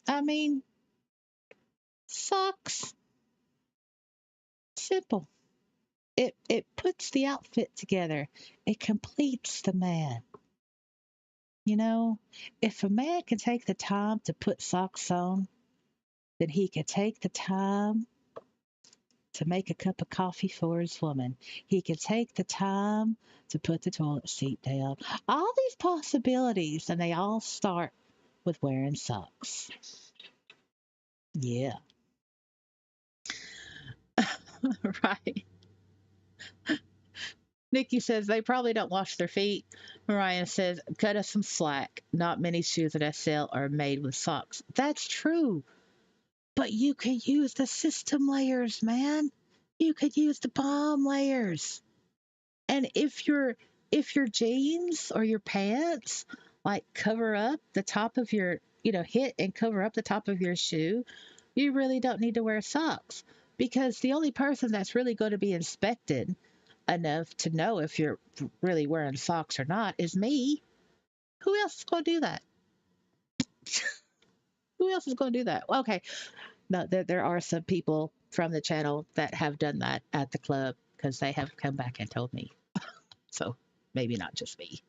I mean, socks. Simple. It puts the outfit together. It completes the man. You know, if a man can take the time to put socks on, then he can take the time to make a cup of coffee for his woman. He can take the time to put the toilet seat down. All these possibilities, and they all start with wearing socks. Yeah. Right. Nikki says they probably don't wash their feet. Mariah says, cut us some slack. Not many shoes at SL are made with socks. That's true. But you can use the system layers, man. You could use the palm layers. And if your jeans or your pants like cover up the top of your, hit and cover up the top of your shoe, you really don't need to wear socks because the only person that's really going to be inspected enough to know if you're really wearing socks or not is me. Who else is going to do that? Who else is going to do that? Well, okay, no, there are some people from the channel that have done that at the club because they have come back and told me. So maybe not just me.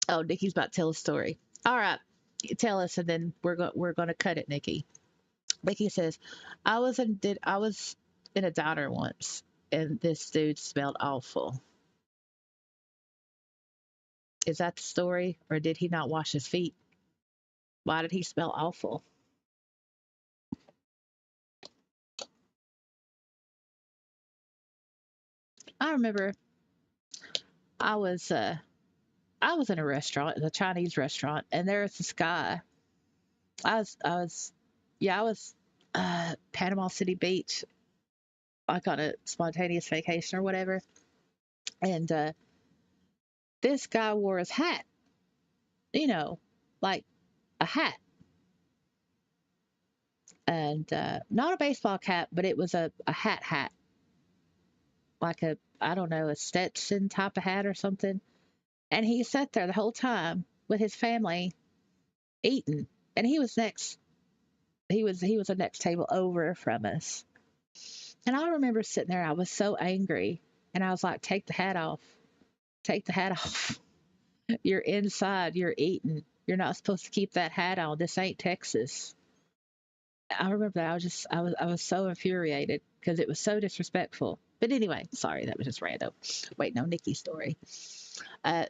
Oh, Nikki's about to tell a story. All right, tell us, and then we're going to cut it, Nikki. Nikki says, I was in a diner once, and this dude smelled awful. Is that the story, or did he not wash his feet? Why did he smell awful? I remember I was uh I was in a restaurant, a Chinese restaurant, and there was this guy. I was yeah, I was Panama City Beach, like on a spontaneous vacation or whatever. And this guy wore his hat, like a hat. And not a baseball cap, but it was a hat, like I don't know, a Stetson type of hat or something. And he sat there the whole time with his family eating, and he was next. He was the next table over from us. And I remember sitting there. I was so angry, and I was like, "Take the hat off. Take the hat off. You're inside. You're eating. You're not supposed to keep that hat on. This ain't Texas." I remember that. I was so infuriated because it was so disrespectful. But anyway, sorry, that was just random. Wait, no, Nikki's story.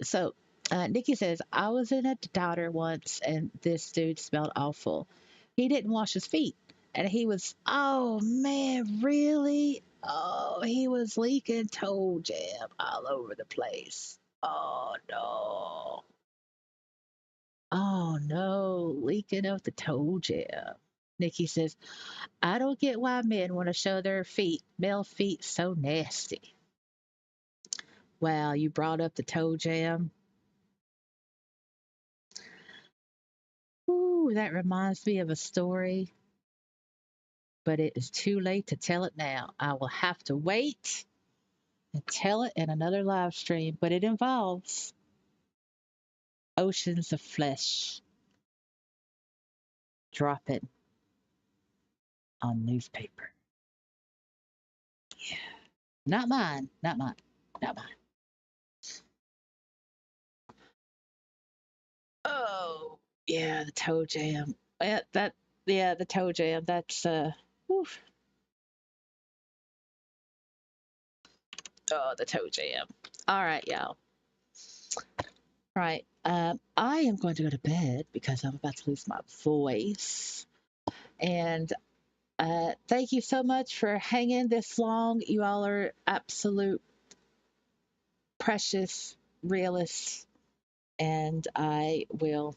So Nikki says, I was in a diner once and this dude smelled awful. He didn't wash his feet. And he was, oh man, really? Oh, he was leaking toe jam all over the place. Oh no. Oh no, leaking of the toe jam. Nikki says, I don't get why men want to show their feet, male feet, so nasty. Well, you brought up the toe jam. Ooh, that reminds me of a story, but it is too late to tell it now. I will have to wait and tell it in another live stream, but it involves oceans of flesh dropping on newspaper. Yeah. Not mine, not mine, not mine. Oh, yeah, the toe jam. Yeah, the toe jam. That's oof. Oh, the toe jam. All right, y'all. Right. I am going to go to bed because I'm about to lose my voice. And thank you so much for hanging this long. You all are absolute precious realist, and I will.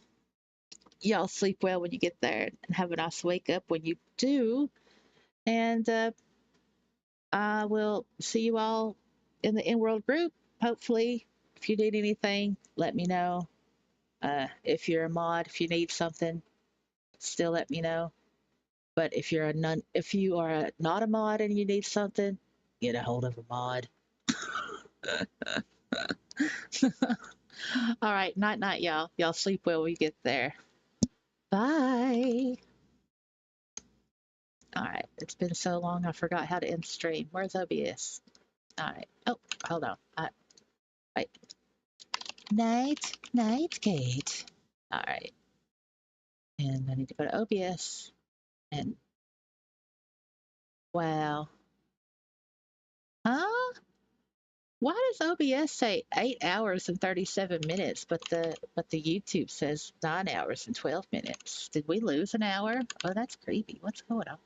Y'all sleep well when you get there, and have a nice wake up when you do. And I will see you all in the in-world group. Hopefully, if you need anything, let me know. If you're a mod, if you need something, still let me know. But if you are not a mod and you need something, get a hold of a mod. All right, night night, y'all. Y'all sleep well when you get there. Bye. All right, it's been so long I forgot how to end stream. Where's OBS? All right. Oh, hold on. Wait. Night, Kate. All right. And I need to go to OBS. And wow. Huh? Why does OBS say 8 hours and 37 minutes, but the YouTube says 9 hours and 12 minutes? Did we lose an hour? Oh, that's creepy. What's going on?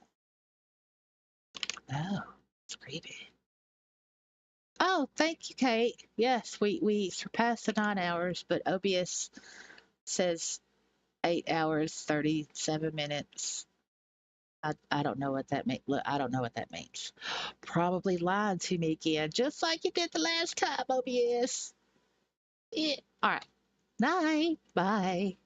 Oh, it's creepy. Oh, thank you, Kate. Yes, we surpassed the 9 hours, but OBS says 8 hours 37 minutes. I don't know what that means. I don't know what that means. Probably lying to me again, just like you did the last time, OBS. Yeah. All right. Night. Bye.